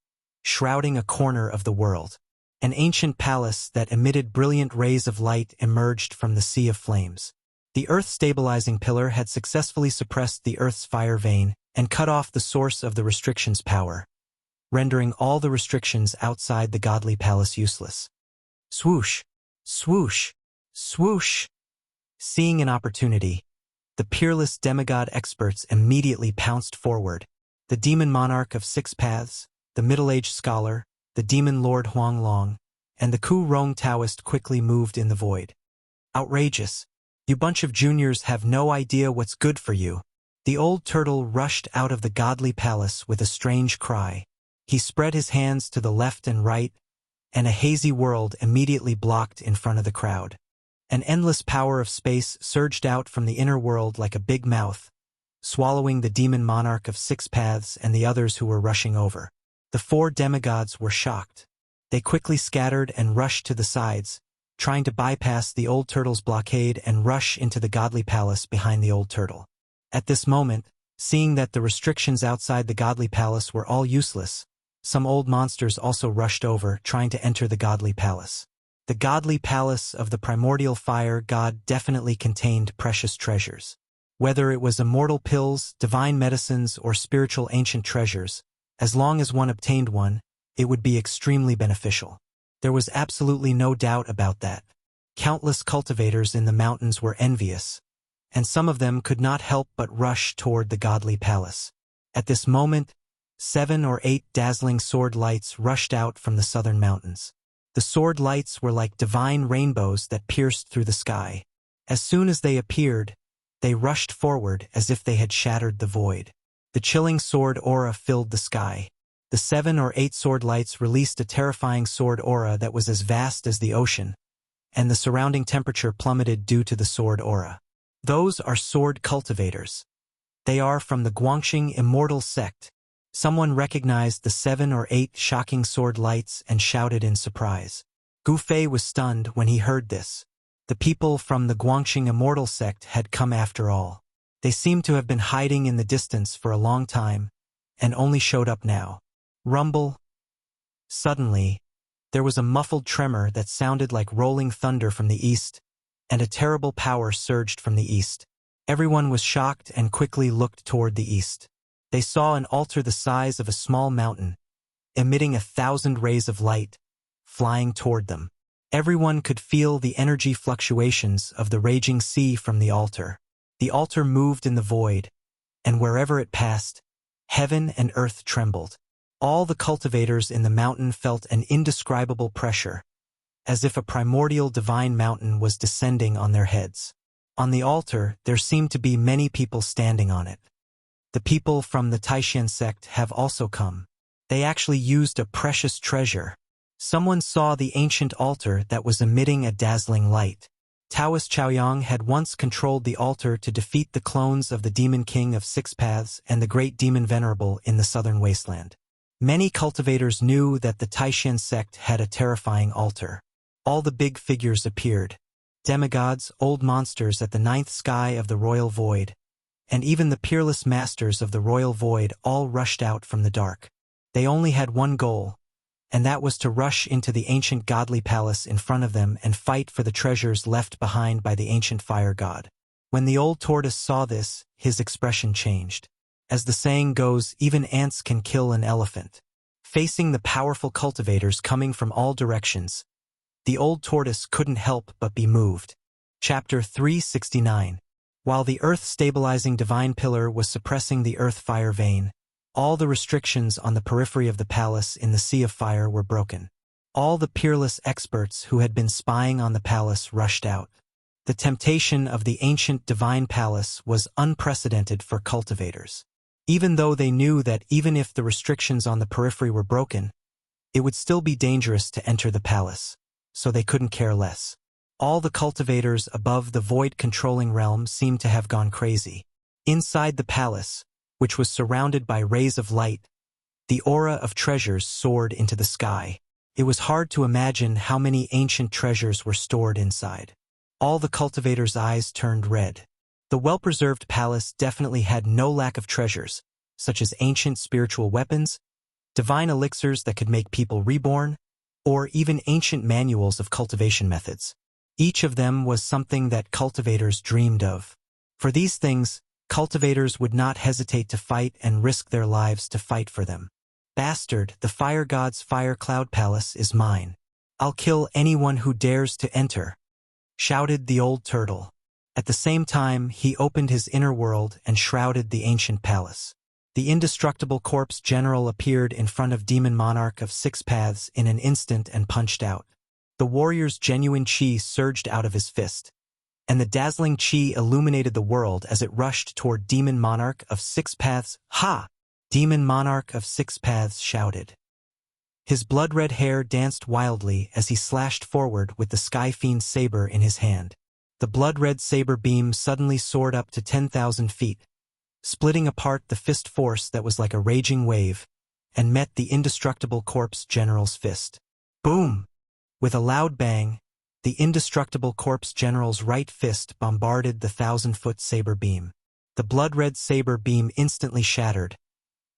shrouding a corner of the world. An ancient palace that emitted brilliant rays of light emerged from the sea of flames. The earth-stabilizing pillar had successfully suppressed the earth's fire vein and cut off the source of the restriction's power, rendering all the restrictions outside the godly palace useless. Swoosh! Swoosh! Swoosh! Seeing an opportunity, the peerless demigod experts immediately pounced forward. The demon monarch of 6 paths, the middle-aged scholar, the demon lord Huang Long, and the Ku Rong Taoist quickly moved in the void. Outrageous! You bunch of juniors have no idea what's good for you. The old turtle rushed out of the godly palace with a strange cry. He spread his hands to the left and right, and a hazy world immediately blocked in front of the crowd. An endless power of space surged out from the inner world like a big mouth, swallowing the demon monarch of 6 paths and the others who were rushing over. The 4 demigods were shocked. They quickly scattered and rushed to the sides, trying to bypass the old turtle's blockade and rush into the godly palace behind the old turtle. At this moment, seeing that the restrictions outside the godly palace were all useless, some old monsters also rushed over, trying to enter the godly palace. The godly palace of the primordial fire god definitely contained precious treasures. Whether it was immortal pills, divine medicines, or spiritual ancient treasures, as long as one obtained one, it would be extremely beneficial. There was absolutely no doubt about that. Countless cultivators in the mountains were envious, and some of them could not help but rush toward the godly palace. At this moment, 7 or 8 dazzling sword lights rushed out from the southern mountains. The sword lights were like divine rainbows that pierced through the sky. As soon as they appeared, they rushed forward as if they had shattered the void. The chilling sword aura filled the sky. The 7 or 8 sword lights released a terrifying sword aura that was as vast as the ocean, and the surrounding temperature plummeted due to the sword aura. Those are sword cultivators. They are from the Guangxing Immortal sect. Someone recognized the 7 or 8 shocking sword lights and shouted in surprise. Gu Fei was stunned when he heard this. The people from the Guangxing Immortal sect had come after all. They seemed to have been hiding in the distance for a long time, and only showed up now. Rumble. Suddenly, there was a muffled tremor that sounded like rolling thunder from the east, and a terrible power surged from the east. Everyone was shocked and quickly looked toward the east. They saw an altar the size of a small mountain, emitting 1,000 rays of light, flying toward them. Everyone could feel the energy fluctuations of the raging sea from the altar. The altar moved in the void, and wherever it passed, heaven and earth trembled. All the cultivators in the mountain felt an indescribable pressure, as if a primordial divine mountain was descending on their heads. On the altar, there seemed to be many people standing on it. The people from the Taishan sect have also come. They actually used a precious treasure. Someone saw the ancient altar that was emitting a dazzling light. Taoist Chaoyang had once controlled the altar to defeat the clones of the Demon King of Six Paths and the Great Demon Venerable in the southern wasteland. Many cultivators knew that the Taishan sect had a terrifying altar. All the big figures appeared. Demigods, old monsters at the ninth sky of the royal void, and even the peerless masters of the royal void all rushed out from the dark. They only had one goal, and that was to rush into the ancient godly palace in front of them and fight for the treasures left behind by the ancient fire god. When the old tortoise saw this, his expression changed. As the saying goes, even ants can kill an elephant. Facing the powerful cultivators coming from all directions, the old tortoise couldn't help but be moved. Chapter 369. While the earth-stabilizing divine pillar was suppressing the earth-fire vein, all the restrictions on the periphery of the palace in the Sea of Fire were broken. All the peerless experts who had been spying on the palace rushed out. The temptation of the ancient divine palace was unprecedented for cultivators. Even though they knew that even if the restrictions on the periphery were broken, it would still be dangerous to enter the palace, so they couldn't care less. All the cultivators above the void-controlling realm seemed to have gone crazy. Inside the palace, which was surrounded by rays of light, the aura of treasures soared into the sky. It was hard to imagine how many ancient treasures were stored inside. All the cultivators' eyes turned red. The well-preserved palace definitely had no lack of treasures, such as ancient spiritual weapons, divine elixirs that could make people reborn, or even ancient manuals of cultivation methods. Each of them was something that cultivators dreamed of. For these things, cultivators would not hesitate to fight and risk their lives to fight for them. Bastard, the fire god's fire cloud palace is mine. I'll kill anyone who dares to enter, shouted the old turtle. At the same time, he opened his inner world and shrouded the ancient palace. The indestructible corpse general appeared in front of Demon Monarch of Six Paths in an instant and punched out. The warrior's genuine chi surged out of his fist, and the dazzling chi illuminated the world as it rushed toward Demon Monarch of Six Paths. Ha! Demon Monarch of Six Paths shouted. His blood-red hair danced wildly as he slashed forward with the Sky Fiend's saber in his hand. The blood-red saber beam suddenly soared up to 10,000 feet, splitting apart the fist force that was like a raging wave, and met the indestructible corpse general's fist. Boom! With a loud bang, the indestructible corpse general's right fist bombarded the 1,000-foot saber beam. The blood-red saber beam instantly shattered,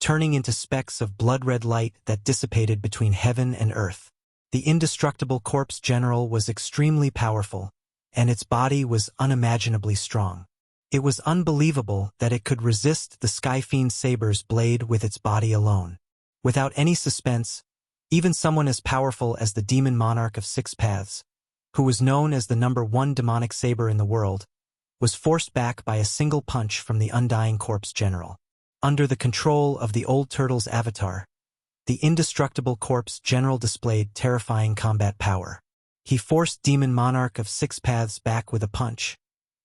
turning into specks of blood-red light that dissipated between heaven and earth. The indestructible corpse general was extremely powerful, and its body was unimaginably strong. It was unbelievable that it could resist the Sky Fiend's saber's blade with its body alone. Without any suspense, even someone as powerful as the Demon Monarch of Six Paths, who was known as the #1 demonic saber in the world, was forced back by a single punch from the undying corpse general. Under the control of the old turtle's avatar, the indestructible corpse general displayed terrifying combat power. He forced Demon Monarch of Six Paths back with a punch,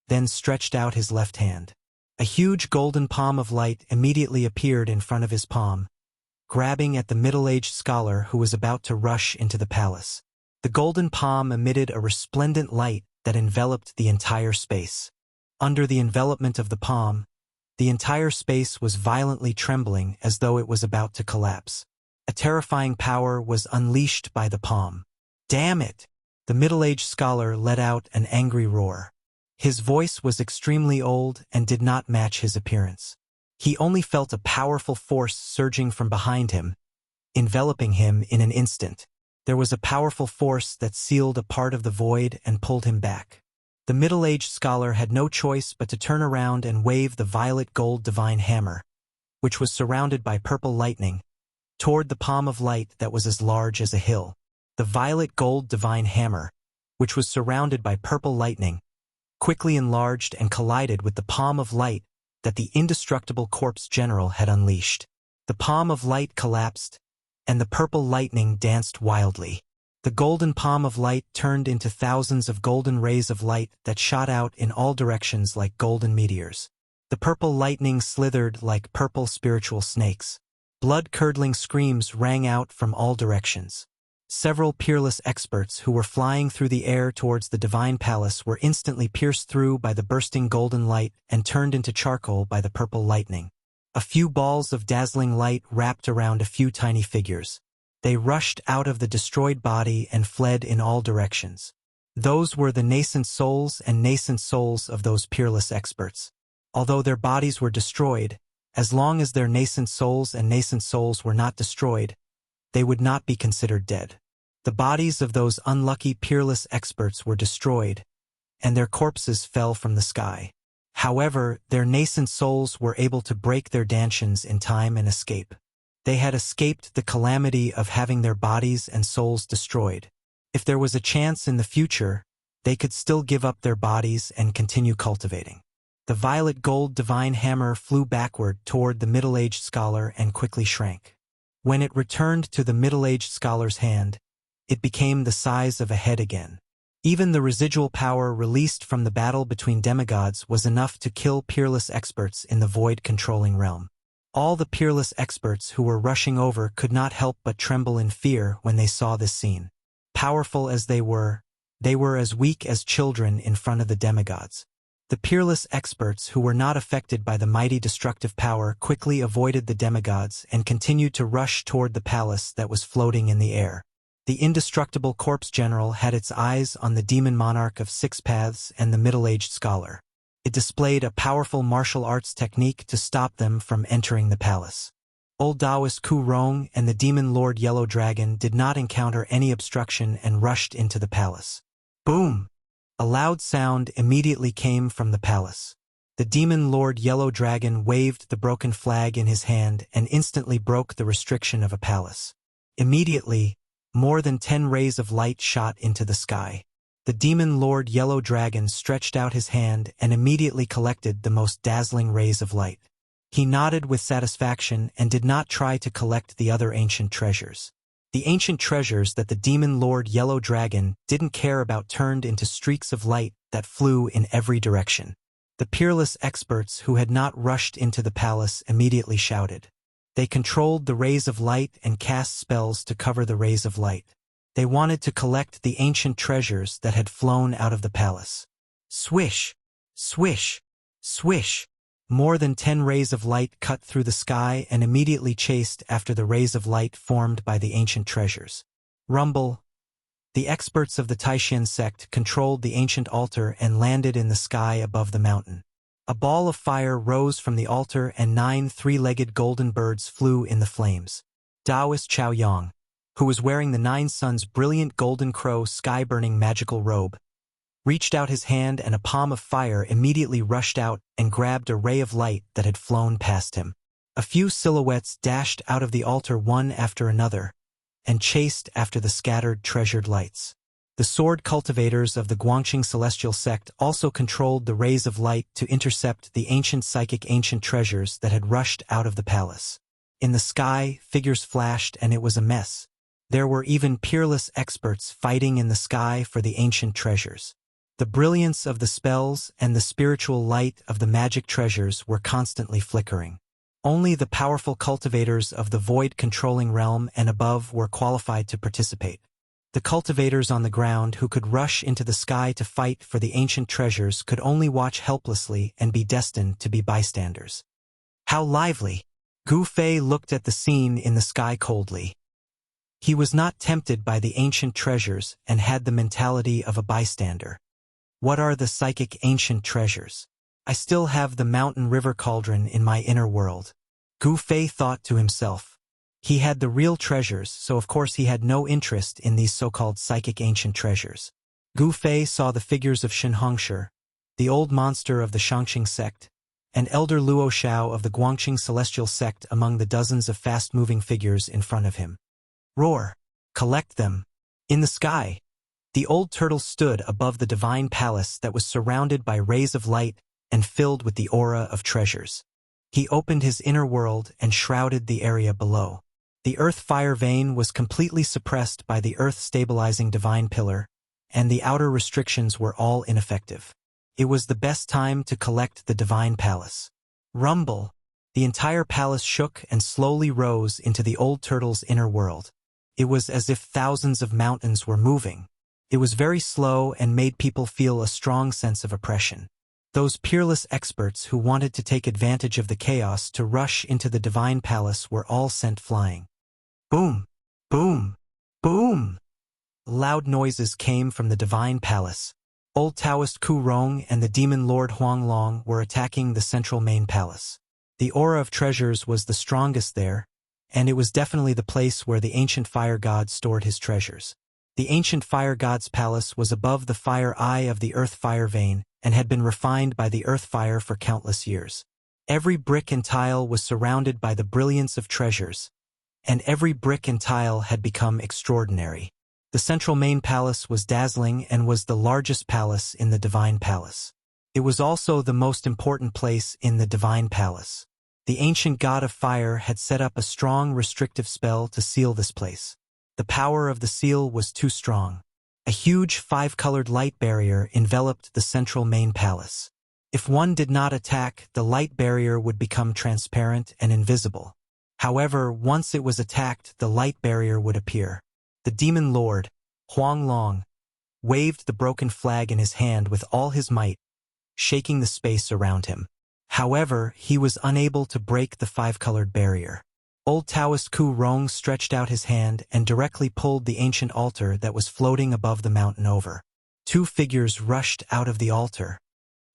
then stretched out his left hand. A huge golden palm of light immediately appeared in front of his palm, grabbing at the middle-aged scholar who was about to rush into the palace. The golden palm emitted a resplendent light that enveloped the entire space. Under the envelopment of the palm, the entire space was violently trembling as though it was about to collapse. A terrifying power was unleashed by the palm. Damn it! The middle-aged scholar let out an angry roar. His voice was extremely old and did not match his appearance. He only felt a powerful force surging from behind him, enveloping him in an instant. There was a powerful force that sealed a part of the void and pulled him back. The middle-aged scholar had no choice but to turn around and wave the violet gold divine hammer, which was surrounded by purple lightning, toward the palm of light that was as large as a hill. The violet gold divine hammer, which was surrounded by purple lightning, quickly enlarged and collided with the palm of light that the indestructible corpse general had unleashed. The palm of light collapsed, and the purple lightning danced wildly. The golden palm of light turned into thousands of golden rays of light that shot out in all directions like golden meteors. The purple lightning slithered like purple spiritual snakes. Blood-curdling screams rang out from all directions. Several peerless experts who were flying through the air towards the divine palace were instantly pierced through by the bursting golden light and turned into charcoal by the purple lightning. A few balls of dazzling light wrapped around a few tiny figures. They rushed out of the destroyed body and fled in all directions. Those were the nascent souls of those peerless experts. Although their bodies were destroyed, as long as their nascent souls were not destroyed, they would not be considered dead. The bodies of those unlucky peerless experts were destroyed, and their corpses fell from the sky. However, their nascent souls were able to break their dantions in time and escape. They had escaped the calamity of having their bodies and souls destroyed. If there was a chance in the future, they could still give up their bodies and continue cultivating. The violet gold divine hammer flew backward toward the middle-aged scholar and quickly shrank. When it returned to the middle-aged scholar's hand, it became the size of a head again. Even the residual power released from the battle between demigods was enough to kill peerless experts in the void-controlling realm. All the peerless experts who were rushing over could not help but tremble in fear when they saw this scene. Powerful as they were as weak as children in front of the demigods. The peerless experts who were not affected by the mighty destructive power quickly avoided the demigods and continued to rush toward the palace that was floating in the air. The indestructible corpse general had its eyes on the demon monarch of six paths and the middle-aged scholar. It displayed a powerful martial arts technique to stop them from entering the palace. Old Taoist Ku Rong and the demon lord Yellow Dragon did not encounter any obstruction and rushed into the palace. Boom! A loud sound immediately came from the palace. The demon lord Yellow Dragon waved the broken flag in his hand and instantly broke the restriction of a palace. Immediately, more than 10 rays of light shot into the sky. The demon lord Yellow Dragon stretched out his hand and immediately collected the most dazzling rays of light. He nodded with satisfaction and did not try to collect the other ancient treasures. The ancient treasures that the demon lord Yellow Dragon didn't care about turned into streaks of light that flew in every direction. The peerless experts who had not rushed into the palace immediately shouted. They controlled the rays of light and cast spells to cover the rays of light. They wanted to collect the ancient treasures that had flown out of the palace. Swish! Swish! Swish! More than 10 rays of light cut through the sky and immediately chased after the rays of light formed by the ancient treasures. Rumble! The experts of the Taishan sect controlled the ancient altar and landed in the sky above the mountain. A ball of fire rose from the altar and 9 three-legged golden birds flew in the flames. Taoist Chao Yang, who was wearing the 9 Suns' brilliant golden crow sky-burning magical robe, reached out his hand and a palm of fire immediately rushed out and grabbed a ray of light that had flown past him. A few silhouettes dashed out of the altar one after another and chased after the scattered treasured lights. The sword cultivators of the Guangqing celestial sect also controlled the rays of light to intercept the ancient psychic ancient treasures that had rushed out of the palace. In the sky, figures flashed and it was a mess. There were even peerless experts fighting in the sky for the ancient treasures. The brilliance of the spells and the spiritual light of the magic treasures were constantly flickering. Only the powerful cultivators of the void-controlling realm and above were qualified to participate. The cultivators on the ground who could rush into the sky to fight for the ancient treasures could only watch helplessly and be destined to be bystanders. How lively! Gu Fei looked at the scene in the sky coldly. He was not tempted by the ancient treasures and had the mentality of a bystander. What are the psychic ancient treasures? I still have the mountain river cauldron in my inner world. Gu Fei thought to himself. He had the real treasures, so of course he had no interest in these so-called psychic ancient treasures. Gu Fei saw the figures of Shen Hongshi, the old monster of the Shangqing sect, and Elder Luo Xiao of the Guangqing celestial sect among the dozens of fast-moving figures in front of him. Roar! Collect them! In the sky, the old turtle stood above the divine palace that was surrounded by rays of light and filled with the aura of treasures. He opened his inner world and shrouded the area below. The earth-fire vein was completely suppressed by the earth-stabilizing divine pillar, and the outer restrictions were all ineffective. It was the best time to collect the divine palace. Rumble! The entire palace shook and slowly rose into the old turtle's inner world. It was as if thousands of mountains were moving. It was very slow and made people feel a strong sense of oppression. Those peerless experts who wanted to take advantage of the chaos to rush into the divine palace were all sent flying. Boom! Boom! Boom! Loud noises came from the divine palace. Old Taoist Ku Rong and the demon lord Huang Long were attacking the central main palace. The aura of treasures was the strongest there, and it was definitely the place where the ancient fire god stored his treasures. The ancient fire god's palace was above the fire eye of the earth fire vein and had been refined by the earth fire for countless years. Every brick and tile was surrounded by the brilliance of treasures, and every brick and tile had become extraordinary. The central main palace was dazzling and was the largest palace in the divine palace. It was also the most important place in the divine palace. The ancient god of fire had set up a strong restrictive spell to seal this place. The power of the seal was too strong. A huge five-colored light barrier enveloped the central main palace. If one did not attack, the light barrier would become transparent and invisible. However, once it was attacked, the light barrier would appear. The demon lord, Huang Long, waved the broken flag in his hand with all his might, shaking the space around him. However, he was unable to break the five-colored barrier. Old Taoist Ku Rong stretched out his hand and directly pulled the ancient altar that was floating above the mountain over. Two figures rushed out of the altar.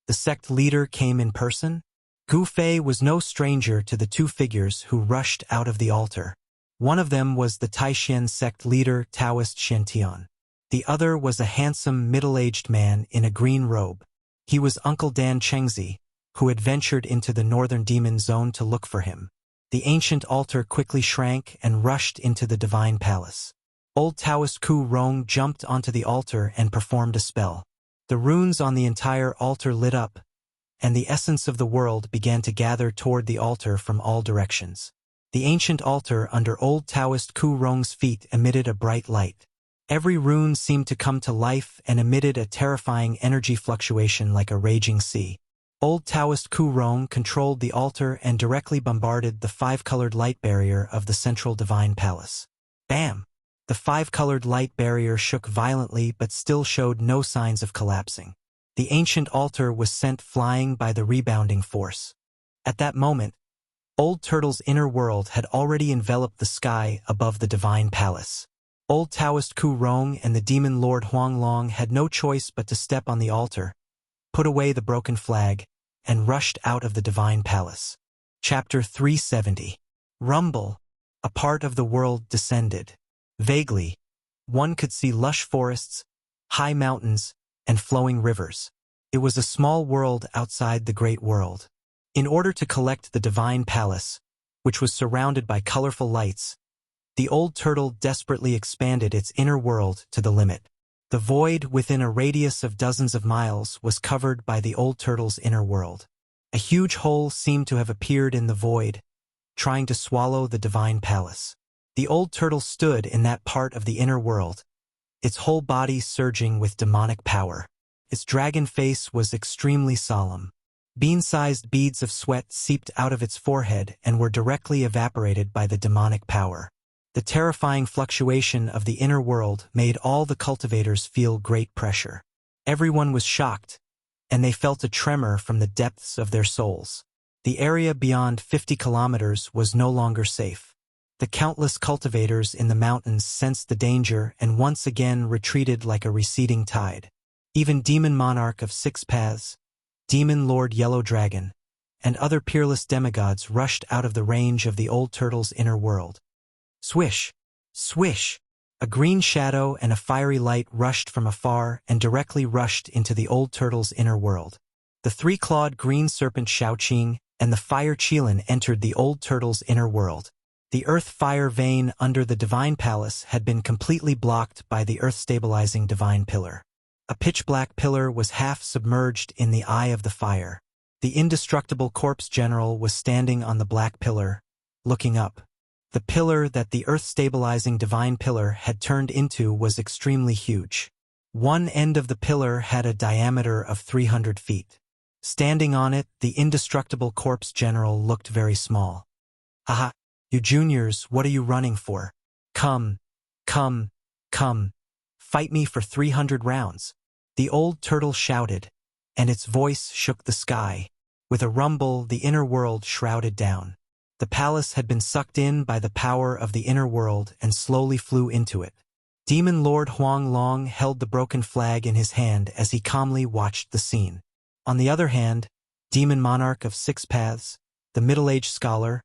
The sect leader came in person? Gu Fei was no stranger to the two figures who rushed out of the altar. One of them was the Taishan sect leader Taoist Shen. The other was a handsome middle-aged man in a green robe. He was Uncle Dan Chengzi, who had ventured into the northern demon zone to look for him. The ancient altar quickly shrank and rushed into the divine palace. Old Taoist Ku Rong jumped onto the altar and performed a spell. The runes on the entire altar lit up, and the essence of the world began to gather toward the altar from all directions. The ancient altar under Old Taoist Ku Rong's feet emitted a bright light. Every rune seemed to come to life and emitted a terrifying energy fluctuation like a raging sea. Old Taoist Ku Rong controlled the altar and directly bombarded the five-colored light barrier of the central divine palace. Bam! The five-colored light barrier shook violently but still showed no signs of collapsing. The ancient altar was sent flying by the rebounding force. At that moment, Old Turtle's inner world had already enveloped the sky above the divine palace. Old Taoist Ku Rong and the demon lord Huang Long had no choice but to step on the altar, put away the broken flag, and rushed out of the divine palace. Chapter 370. Rumble. A part of the world descended. Vaguely, one could see lush forests, high mountains, and flowing rivers. It was a small world outside the great world. In order to collect the divine palace, which was surrounded by colorful lights, the old turtle desperately expanded its inner world to the limit. The void within a radius of dozens of miles was covered by the old turtle's inner world. A huge hole seemed to have appeared in the void, trying to swallow the divine palace. The old turtle stood in that part of the inner world, its whole body surging with demonic power. Its dragon face was extremely solemn. Bean-sized beads of sweat seeped out of its forehead and were directly evaporated by the demonic power. The terrifying fluctuation of the inner world made all the cultivators feel great pressure. Everyone was shocked, and they felt a tremor from the depths of their souls. The area beyond 50 kilometers was no longer safe. The countless cultivators in the mountains sensed the danger and once again retreated like a receding tide. Even Demon Monarch of Six Paths, Demon Lord Yellow Dragon, and other peerless demigods rushed out of the range of the old turtle's inner world. Swish! Swish! A green shadow and a fiery light rushed from afar and directly rushed into the old turtle's inner world. The three-clawed green serpent Shaoqing and the fire Qilin entered the old turtle's inner world. The earth-fire vein under the divine palace had been completely blocked by the earth-stabilizing divine pillar. A pitch-black pillar was half submerged in the eye of the fire. The indestructible corpse general was standing on the black pillar, looking up. The pillar that the earth-stabilizing divine pillar had turned into was extremely huge. One end of the pillar had a diameter of 300 feet. Standing on it, the indestructible corpse general looked very small. "Aha! You juniors, what are you running for? Come, come, come. Fight me for 300 rounds. The old turtle shouted, and its voice shook the sky. With a rumble, the inner world shrouded down. The palace had been sucked in by the power of the inner world and slowly flew into it. Demon Lord Huang Long held the broken flag in his hand as he calmly watched the scene. On the other hand, Demon Monarch of Six Paths, the middle-aged scholar,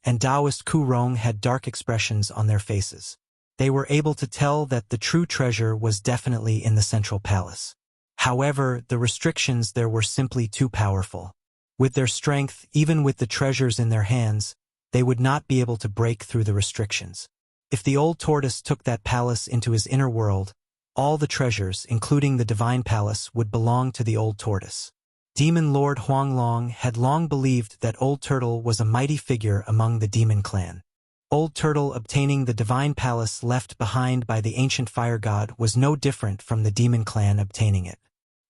and Taoist Ku Rong had dark expressions on their faces. They were able to tell that the true treasure was definitely in the central palace. However, the restrictions there were simply too powerful. With their strength, even with the treasures in their hands, they would not be able to break through the restrictions. If the old tortoise took that palace into his inner world, all the treasures, including the divine palace, would belong to the old tortoise. Demon Lord Huang Long had long believed that Old Turtle was a mighty figure among the demon clan. Old Turtle obtaining the divine palace left behind by the ancient fire god was no different from the demon clan obtaining it.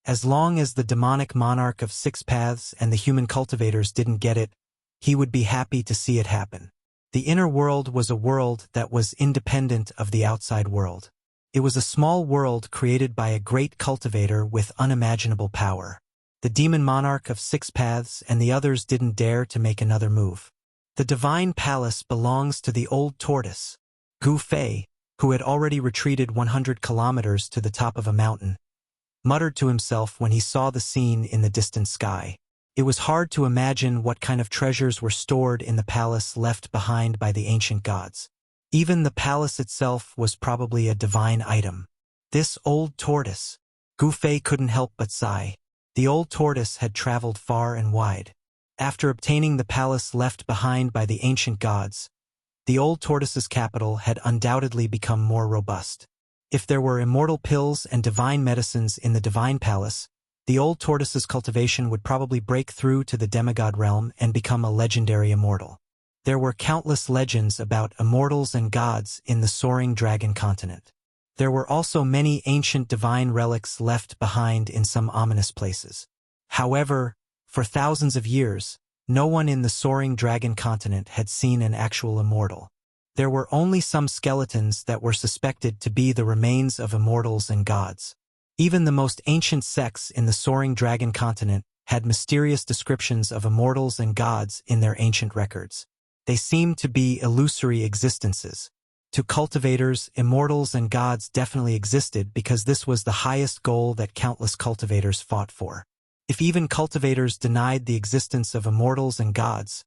As long as the demonic monarch of Six Paths and the human cultivators didn't get it, he would be happy to see it happen. The inner world was a world that was independent of the outside world. It was a small world created by a great cultivator with unimaginable power. The demon monarch of Six Paths and the others didn't dare to make another move. The divine palace belongs to the old tortoise. Gu Fei, who had already retreated 100 kilometers to the top of a mountain, muttered to himself when he saw the scene in the distant sky. It was hard to imagine what kind of treasures were stored in the palace left behind by the ancient gods. Even the palace itself was probably a divine item. This old tortoise. Gu Fei couldn't help but sigh. The old tortoise had traveled far and wide. After obtaining the palace left behind by the ancient gods, the old tortoise's capital had undoubtedly become more robust. If there were immortal pills and divine medicines in the divine palace, the old tortoise's cultivation would probably break through to the demigod realm and become a legendary immortal. There were countless legends about immortals and gods in the soaring dragon continent. There were also many ancient divine relics left behind in some ominous places. However, for thousands of years, no one in the soaring dragon continent had seen an actual immortal. There were only some skeletons that were suspected to be the remains of immortals and gods. Even the most ancient sects in the soaring dragon continent had mysterious descriptions of immortals and gods in their ancient records. They seemed to be illusory existences. To cultivators, immortals and gods definitely existed because this was the highest goal that countless cultivators fought for. If even cultivators denied the existence of immortals and gods,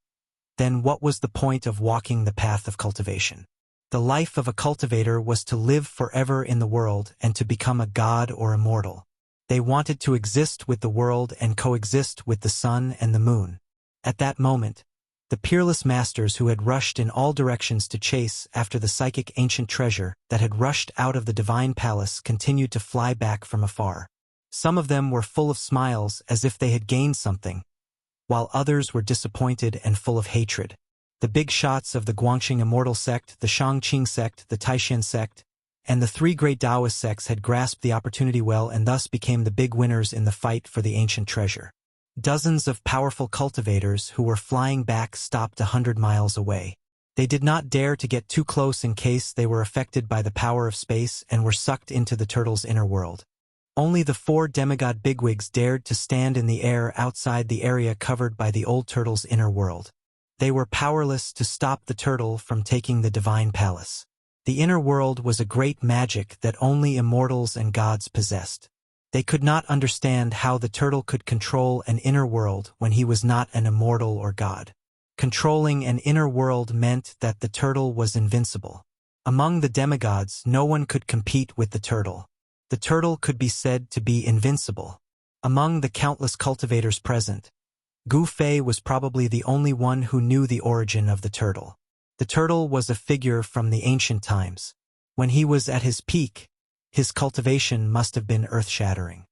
then what was the point of walking the path of cultivation? The life of a cultivator was to live forever in the world and to become a god or immortal. They wanted to exist with the world and coexist with the sun and the moon. At that moment, the peerless masters who had rushed in all directions to chase after the psychic ancient treasure that had rushed out of the divine palace continued to fly back from afar. Some of them were full of smiles as if they had gained something, while others were disappointed and full of hatred. The big shots of the Guangxing Immortal sect, the Shangqing sect, the Taishan sect, and the three great Taoist sects had grasped the opportunity well and thus became the big winners in the fight for the ancient treasure. Dozens of powerful cultivators who were flying back stopped 100 miles away. They did not dare to get too close in case they were affected by the power of space and were sucked into the turtle's inner world. Only the 4 demigod bigwigs dared to stand in the air outside the area covered by the old turtle's inner world. They were powerless to stop the turtle from taking the divine palace. The inner world was a great magic that only immortals and gods possessed. They could not understand how the turtle could control an inner world when he was not an immortal or god. Controlling an inner world meant that the turtle was invincible. Among the demigods, no one could compete with the turtle. The turtle could be said to be invincible. Among the countless cultivators present, Gu Fei was probably the only one who knew the origin of the turtle. The turtle was a figure from the ancient times. When he was at his peak, his cultivation must have been earth-shattering.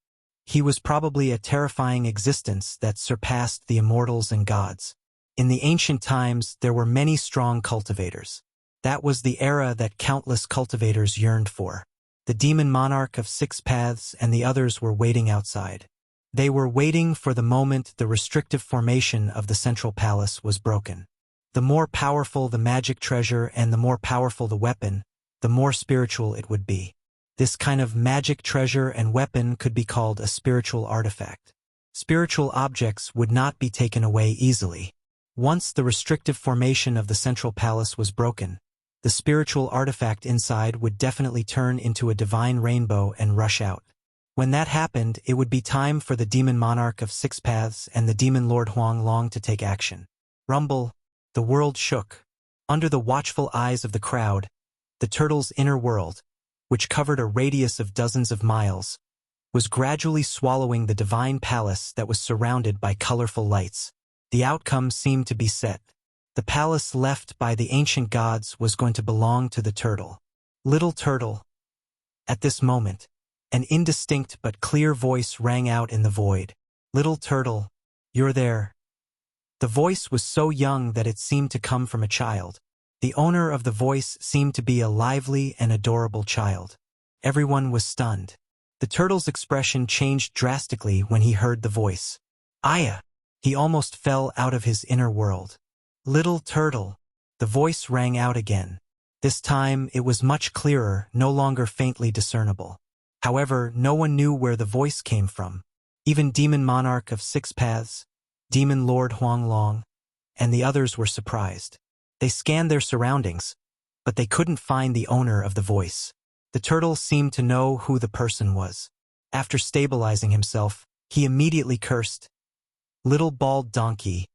He was probably a terrifying existence that surpassed the immortals and gods. In the ancient times, there were many strong cultivators. That was the era that countless cultivators yearned for. The demon monarch of 6 paths and the others were waiting outside. They were waiting for the moment the restrictive formation of the central palace was broken. The more powerful the magic treasure and the more powerful the weapon, the more spiritual it would be. This kind of magic treasure and weapon could be called a spiritual artifact. Spiritual objects would not be taken away easily. Once the restrictive formation of the central palace was broken, the spiritual artifact inside would definitely turn into a divine rainbow and rush out. When that happened, it would be time for the demon monarch of 6 paths and the demon lord Huang Long to take action. Rumble, the world shook. Under the watchful eyes of the crowd, the turtle's inner world, which covered a radius of dozens of miles, was gradually swallowing the divine palace that was surrounded by colorful lights. The outcome seemed to be set. The palace left by the ancient gods was going to belong to the turtle. Little turtle. At this moment, an indistinct but clear voice rang out in the void. Little turtle, you're there. The voice was so young that it seemed to come from a child. The owner of the voice seemed to be a lively and adorable child. Everyone was stunned. The turtle's expression changed drastically when he heard the voice. Aya! He almost fell out of his inner world. Little turtle! The voice rang out again. This time it was much clearer, no longer faintly discernible. However, no one knew where the voice came from. Even Demon Monarch of 6 Paths, Demon Lord Huang Long, and the others were surprised. They scanned their surroundings, but they couldn't find the owner of the voice. The turtle seemed to know who the person was. After stabilizing himself, he immediately cursed. Little bald donkey,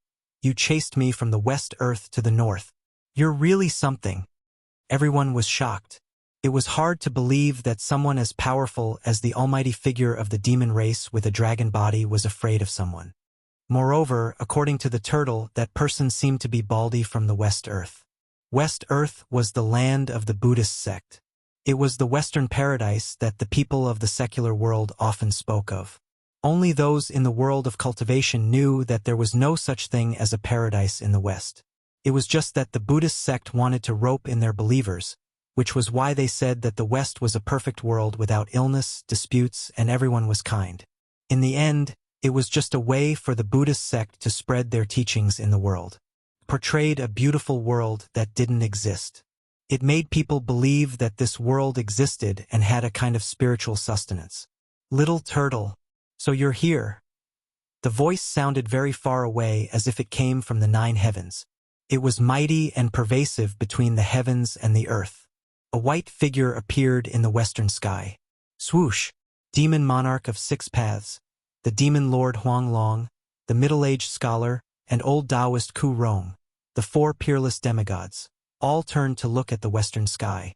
you chased me from the West Earth to the North. You're really something. Everyone was shocked. It was hard to believe that someone as powerful as the almighty figure of the demon race with a dragon body was afraid of someone. Moreover, according to the turtle, that person seemed to be Baldy from the West Earth. West Earth was the land of the Buddhist sect. It was the Western paradise that the people of the secular world often spoke of. Only those in the world of cultivation knew that there was no such thing as a paradise in the West. It was just that the Buddhist sect wanted to rope in their believers, which was why they said that the West was a perfect world without illness, disputes, and everyone was kind. In the end, it was just a way for the Buddhist sect to spread their teachings in the world. Portrayed a beautiful world that didn't exist. It made people believe that this world existed and had a kind of spiritual sustenance. Little turtle, so you're here. The voice sounded very far away, as if it came from the 9 heavens. It was mighty and pervasive between the heavens and the earth. A white figure appeared in the western sky. Swoosh! Demon Monarch of 6 Paths, the Demon Lord Huang Long, the middle-aged scholar, and old Taoist Ku Rong, the 4 peerless demigods, all turned to look at the western sky.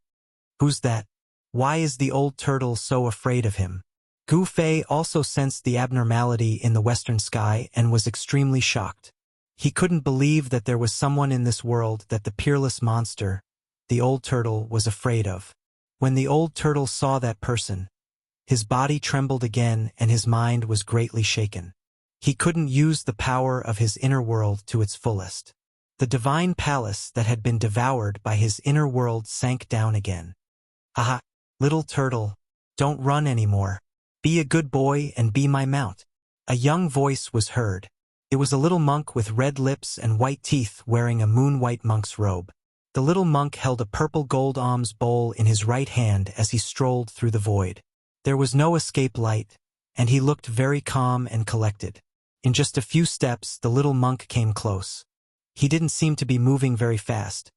Who's that? Why is the old turtle so afraid of him? Gu Fei also sensed the abnormality in the western sky and was extremely shocked. He couldn't believe that there was someone in this world that the peerless monster, the old turtle, was afraid of. When the old turtle saw that person, his body trembled again and his mind was greatly shaken. He couldn't use the power of his inner world to its fullest. The divine palace that had been devoured by his inner world sank down again. Haha, little turtle, don't run anymore. Be a good boy and be my mount. A young voice was heard. It was a little monk with red lips and white teeth wearing a moon-white monk's robe. The little monk held a purple gold alms bowl in his right hand as he strolled through the void. There was no escape light, and he looked very calm and collected. In just a few steps, the little monk came close. He didn't seem to be moving very fast,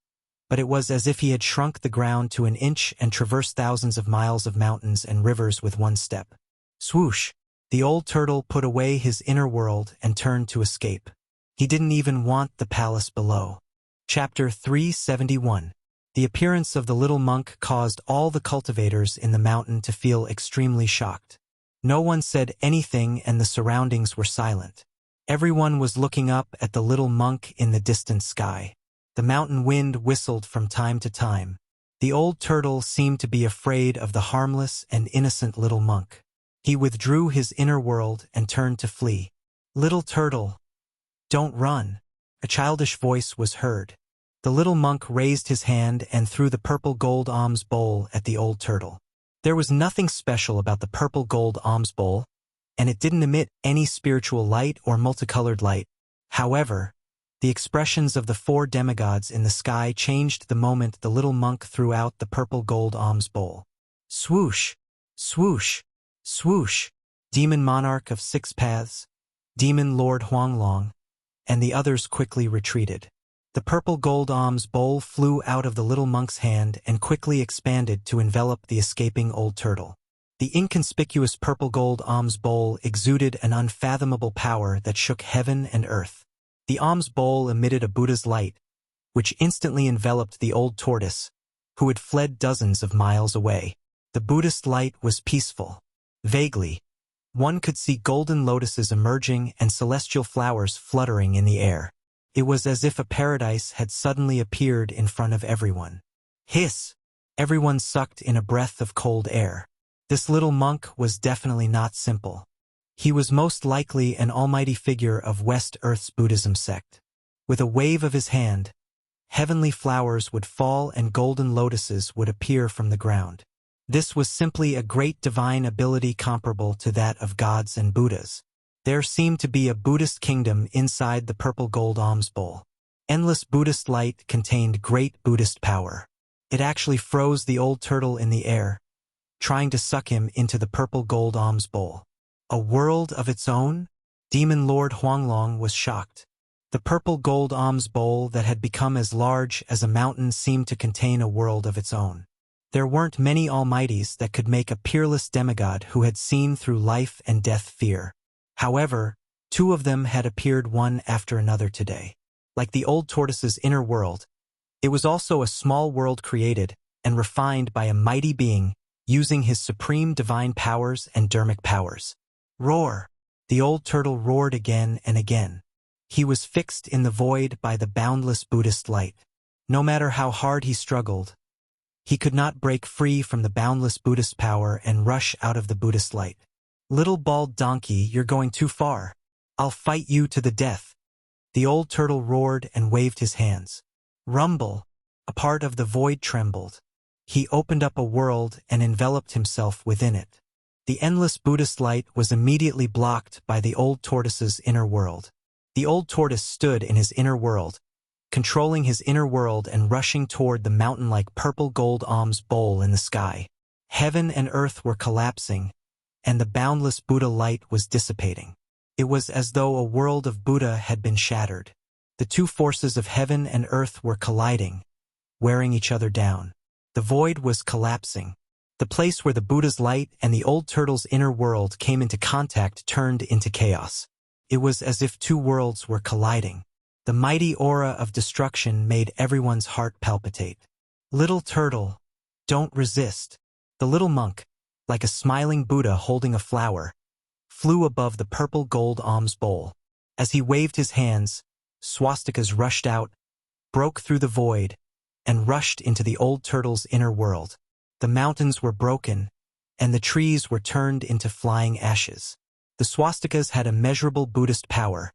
but it was as if he had shrunk the ground to an inch and traversed thousands of miles of mountains and rivers with one step. Swoosh! The old turtle put away his inner world and turned to escape. He didn't even want the palace below. Chapter 371. The appearance of the little monk caused all the cultivators in the mountain to feel extremely shocked. No one said anything and the surroundings were silent. Everyone was looking up at the little monk in the distant sky. The mountain wind whistled from time to time. The old turtle seemed to be afraid of the harmless and innocent little monk. He withdrew his inner world and turned to flee. "Little turtle, don't run," a childish voice was heard. The little monk raised his hand and threw the purple gold alms bowl at the old turtle. There was nothing special about the purple gold alms bowl, and it didn't emit any spiritual light or multicolored light. However, the expressions of the 4 demigods in the sky changed the moment the little monk threw out the purple gold alms bowl. Swoosh! Swoosh! Swoosh! Demon monarch of 6 paths, demon lord Huanglong, and the others quickly retreated. The purple gold alms bowl flew out of the little monk's hand and quickly expanded to envelop the escaping old turtle. The inconspicuous purple gold alms bowl exuded an unfathomable power that shook heaven and earth. The alms bowl emitted a Buddha's light, which instantly enveloped the old tortoise, who had fled dozens of miles away. The Buddhist light was peaceful. Vaguely, one could see golden lotuses emerging and celestial flowers fluttering in the air. It was as if a paradise had suddenly appeared in front of everyone. Hiss! Everyone sucked in a breath of cold air. This little monk was definitely not simple. He was most likely an almighty figure of West Earth's Buddhism sect. With a wave of his hand, heavenly flowers would fall and golden lotuses would appear from the ground. This was simply a great divine ability comparable to that of gods and Buddhas. There seemed to be a Buddhist kingdom inside the purple gold alms bowl. Endless Buddhist light contained great Buddhist power. It actually froze the old turtle in the air, trying to suck him into the purple gold alms bowl. A world of its own? Demon Lord Huanglong was shocked. The purple gold alms bowl that had become as large as a mountain seemed to contain a world of its own. There weren't many almighties that could make a peerless demigod who had seen through life and death fear. However, 2 of them had appeared one after another today. Like the old tortoise's inner world, it was also a small world created and refined by a mighty being using his supreme divine powers and dermic powers. Roar! The old turtle roared again and again. He was fixed in the void by the boundless Buddhist light. No matter how hard he struggled, he could not break free from the boundless Buddhist power and rush out of the Buddhist light. "Little bald donkey, you're going too far. I'll fight you to the death." The old turtle roared and waved his hands. Rumble! A part of the void trembled. He opened up a world and enveloped himself within it. The endless Buddhist light was immediately blocked by the old tortoise's inner world. The old tortoise stood in his inner world, controlling his inner world and rushing toward the mountain-like purple gold alms bowl in the sky. Heaven and earth were collapsing, and the boundless Buddha light was dissipating. It was as though a world of Buddha had been shattered. The 2 forces of heaven and earth were colliding, wearing each other down. The void was collapsing. The place where the Buddha's light and the old turtle's inner world came into contact turned into chaos. It was as if 2 worlds were colliding. The mighty aura of destruction made everyone's heart palpitate. "Little turtle, don't resist." The little monk, like a smiling Buddha holding a flower, flew above the purple gold alms bowl. As he waved his hands, swastikas rushed out, broke through the void, and rushed into the old turtle's inner world. The mountains were broken, and the trees were turned into flying ashes. The swastikas had immeasurable Buddhist power,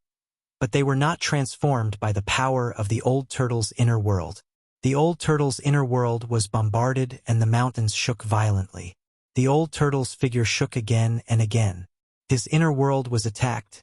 but they were not transformed by the power of the old turtle's inner world. The old turtle's inner world was bombarded and the mountains shook violently. The old turtle's figure shook again and again. His inner world was attacked,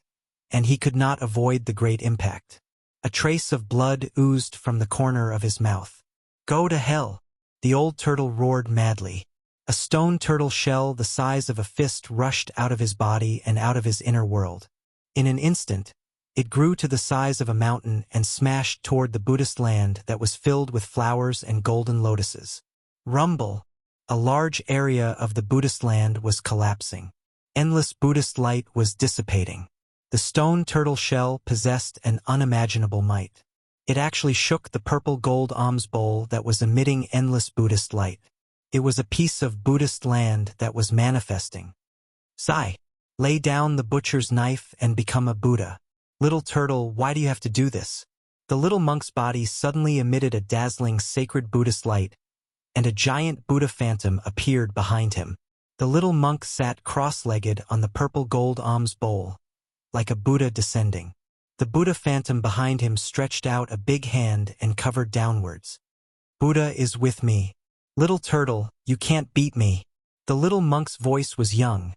and he could not avoid the great impact. A trace of blood oozed from the corner of his mouth. "Go to hell!" The old turtle roared madly. A stone turtle shell the size of a fist rushed out of his body and out of his inner world. In an instant, It grew to the size of a mountain and smashed toward the Buddhist land that was filled with flowers and golden lotuses. Rumble. A large area of the Buddhist land was collapsing. Endless Buddhist light was dissipating. The stone turtle shell possessed an unimaginable might. It actually shook the purple gold alms bowl that was emitting endless Buddhist light. It was a piece of Buddhist land that was manifesting. Sigh. Lay down the butcher's knife and become a Buddha. Little turtle, why do you have to do this? The little monk's body suddenly emitted a dazzling sacred Buddhist light, and a giant Buddha phantom appeared behind him. The little monk sat cross-legged on the purple gold alms bowl, like a Buddha descending. The Buddha phantom behind him stretched out a big hand and covered downwards. Buddha is with me. Little turtle, you can't beat me. The little monk's voice was young,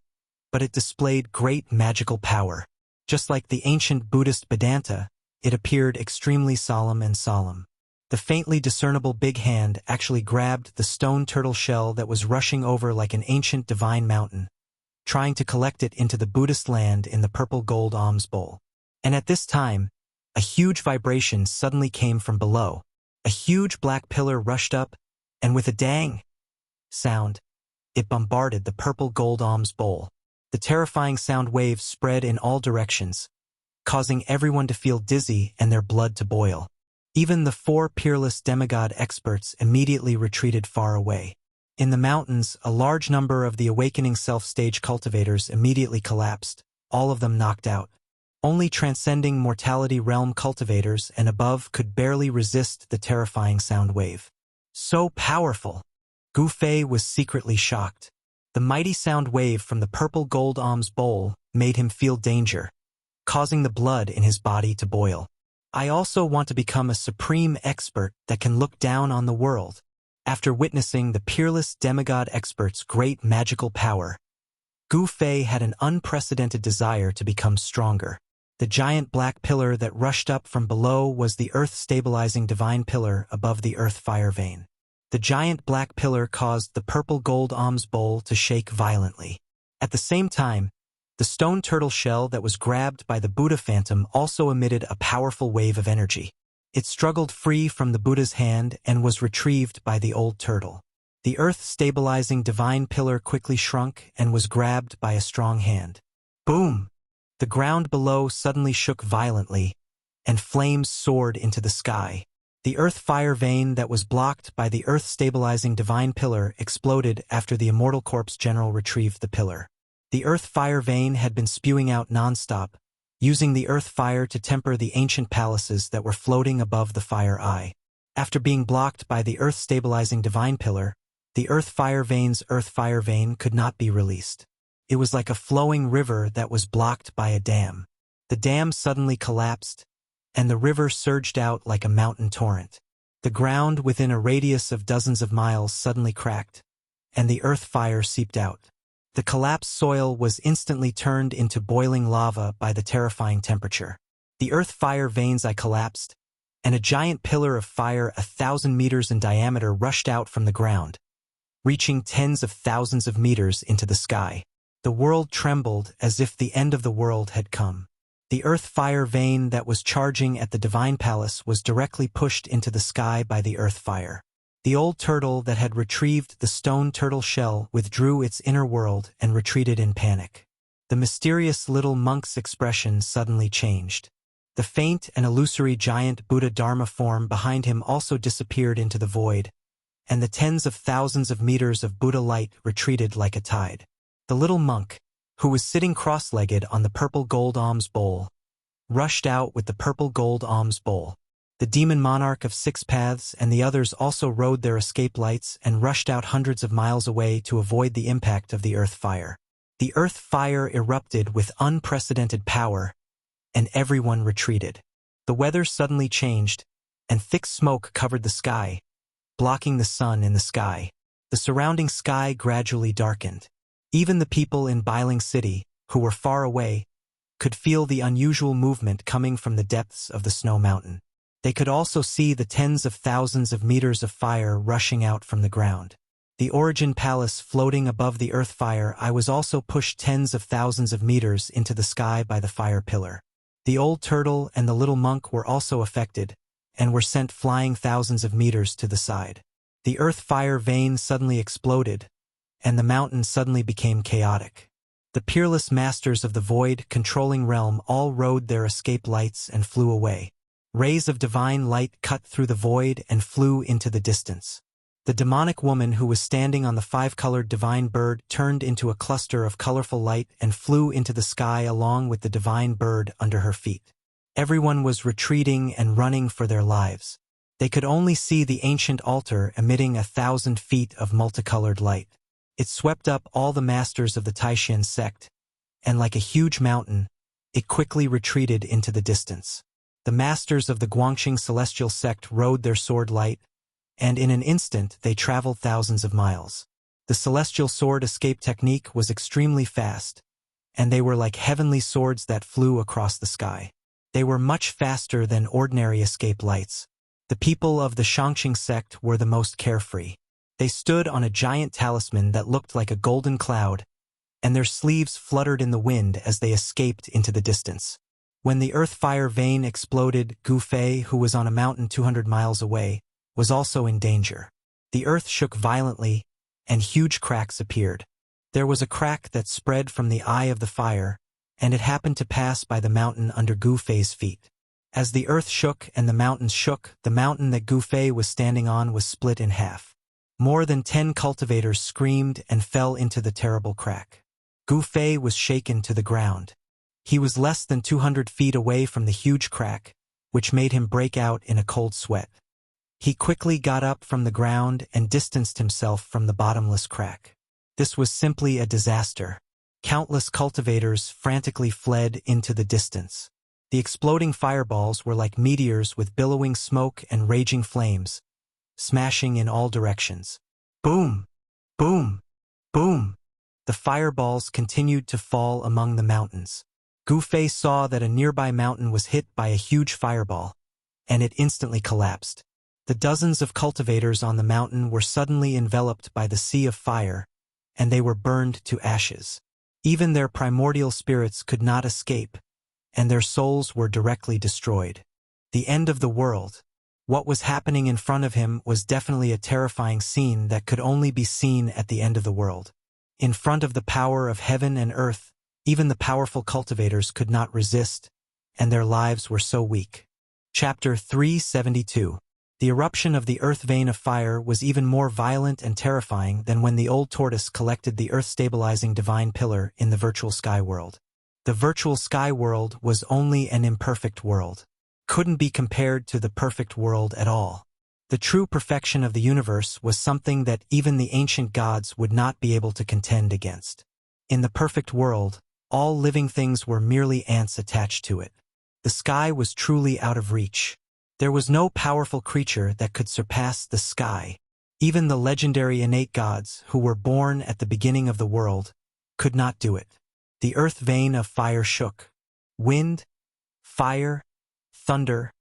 but it displayed great magical power. Just like the ancient Buddhist Vedanta, it appeared extremely solemn and solemn. The faintly discernible big hand actually grabbed the stone turtle shell that was rushing over like an ancient divine mountain, trying to collect it into the Buddhist land in the purple gold alms bowl. And at this time, a huge vibration suddenly came from below. A huge black pillar rushed up, and with a dang sound, it bombarded the purple gold alms bowl. The terrifying sound waves spread in all directions, causing everyone to feel dizzy and their blood to boil. Even the 4 peerless demigod experts immediately retreated far away. In the mountains, a large number of the Awakening Self-stage cultivators immediately collapsed, all of them knocked out. Only transcending mortality realm cultivators and above could barely resist the terrifying sound wave. So powerful! Gu Fei was secretly shocked. The mighty sound wave from the purple gold alms bowl made him feel danger, causing the blood in his body to boil. I also want to become a supreme expert that can look down on the world. After witnessing the peerless demigod expert's great magical power, Gu Fei had an unprecedented desire to become stronger. The giant black pillar that rushed up from below was the earth-stabilizing divine pillar above the earth fire vein. The giant black pillar caused the purple gold alms bowl to shake violently. At the same time, the stone turtle shell that was grabbed by the Buddha phantom also emitted a powerful wave of energy. It struggled free from the Buddha's hand and was retrieved by the old turtle. The earth-stabilizing divine pillar quickly shrunk and was grabbed by a strong hand. Boom! The ground below suddenly shook violently, and flames soared into the sky. The earth fire vein that was blocked by the earth-stabilizing divine pillar exploded after the Immortal Corpse general retrieved the pillar. The earth fire vein had been spewing out non-stop, using the earth fire to temper the ancient palaces that were floating above the fire eye. After being blocked by the earth-stabilizing divine pillar, the earth fire vein's earth fire vein could not be released. It was like a flowing river that was blocked by a dam. The dam suddenly collapsed, and the river surged out like a mountain torrent. The ground within a radius of dozens of miles suddenly cracked, and the earth fire seeped out. The collapsed soil was instantly turned into boiling lava by the terrifying temperature. The earth fire veins collapsed, and a giant pillar of fire 1,000 meters in diameter rushed out from the ground, reaching tens of thousands of meters into the sky. The world trembled as if the end of the world had come. The earth fire vein that was charging at the divine palace was directly pushed into the sky by the earth fire. The old turtle that had retrieved the stone turtle shell withdrew its inner world and retreated in panic. The mysterious little monk's expression suddenly changed. The faint and illusory giant Buddha Dharma form behind him also disappeared into the void, and the tens of thousands of meters of Buddha light retreated like a tide. The little monk, who was sitting cross-legged on the purple gold alms bowl, rushed out with the purple gold alms bowl. The demon monarch of 6 paths and the others also rode their escape lights and rushed out hundreds of miles away to avoid the impact of the earth fire. The earth fire erupted with unprecedented power, and everyone retreated. The weather suddenly changed, and thick smoke covered the sky, blocking the sun in the sky. The surrounding sky gradually darkened. Even the people in Bailing City, who were far away, could feel the unusual movement coming from the depths of the snow mountain. They could also see the tens of thousands of meters of fire rushing out from the ground. The Origin Palace floating above the earth fire was also pushed tens of thousands of meters into the sky by the fire pillar. The old turtle and the little monk were also affected, and were sent flying thousands of meters to the side. The earth fire vein suddenly exploded, and the mountain suddenly became chaotic. The peerless masters of the void controlling realm all rode their escape lights and flew away. Rays of divine light cut through the void and flew into the distance. The demonic woman who was standing on the five-colored divine bird turned into a cluster of colorful light and flew into the sky along with the divine bird under her feet. Everyone was retreating and running for their lives. They could only see the ancient altar emitting 1,000 feet of multicolored light. It swept up all the masters of the Taishan sect, and like a huge mountain, it quickly retreated into the distance. The masters of the Guangxing celestial sect rode their sword light, and in an instant they traveled thousands of miles. The celestial sword escape technique was extremely fast, and they were like heavenly swords that flew across the sky. They were much faster than ordinary escape lights. The people of the Shangqing sect were the most carefree. They stood on a giant talisman that looked like a golden cloud, and their sleeves fluttered in the wind as they escaped into the distance. When the earth fire vein exploded, Gu Fei, who was on a mountain 200 miles away, was also in danger. The earth shook violently, and huge cracks appeared. There was a crack that spread from the eye of the fire, and it happened to pass by the mountain under Gu Fei's feet. As the earth shook and the mountains shook, the mountain that Gu Fei was standing on was split in half. More than 10 cultivators screamed and fell into the terrible crack. Gu Fei was shaken to the ground. He was less than 200 feet away from the huge crack, which made him break out in a cold sweat. He quickly got up from the ground and distanced himself from the bottomless crack. This was simply a disaster. Countless cultivators frantically fled into the distance. The exploding fireballs were like meteors with billowing smoke and raging flames, smashing in all directions. Boom! Boom! Boom! The fireballs continued to fall among the mountains. Gu Fei saw that a nearby mountain was hit by a huge fireball, and it instantly collapsed. The dozens of cultivators on the mountain were suddenly enveloped by the sea of fire, and they were burned to ashes. Even their primordial spirits could not escape, and their souls were directly destroyed. The end of the world. What was happening in front of him was definitely a terrifying scene that could only be seen at the end of the world. In front of the power of heaven and earth, even the powerful cultivators could not resist, and their lives were so weak. Chapter 372. The eruption of the earth vein of fire was even more violent and terrifying than when the old tortoise collected the earth-stabilizing divine pillar in the virtual sky world. The virtual sky world was only an imperfect world. Couldn't be compared to the perfect world at all. The true perfection of the universe was something that even the ancient gods would not be able to contend against. In the perfect world, all living things were merely ants attached to it. The sky was truly out of reach. There was no powerful creature that could surpass the sky. Even the legendary innate gods, who were born at the beginning of the world, could not do it. The earth vein of fire shook. Wind, fire, thunder,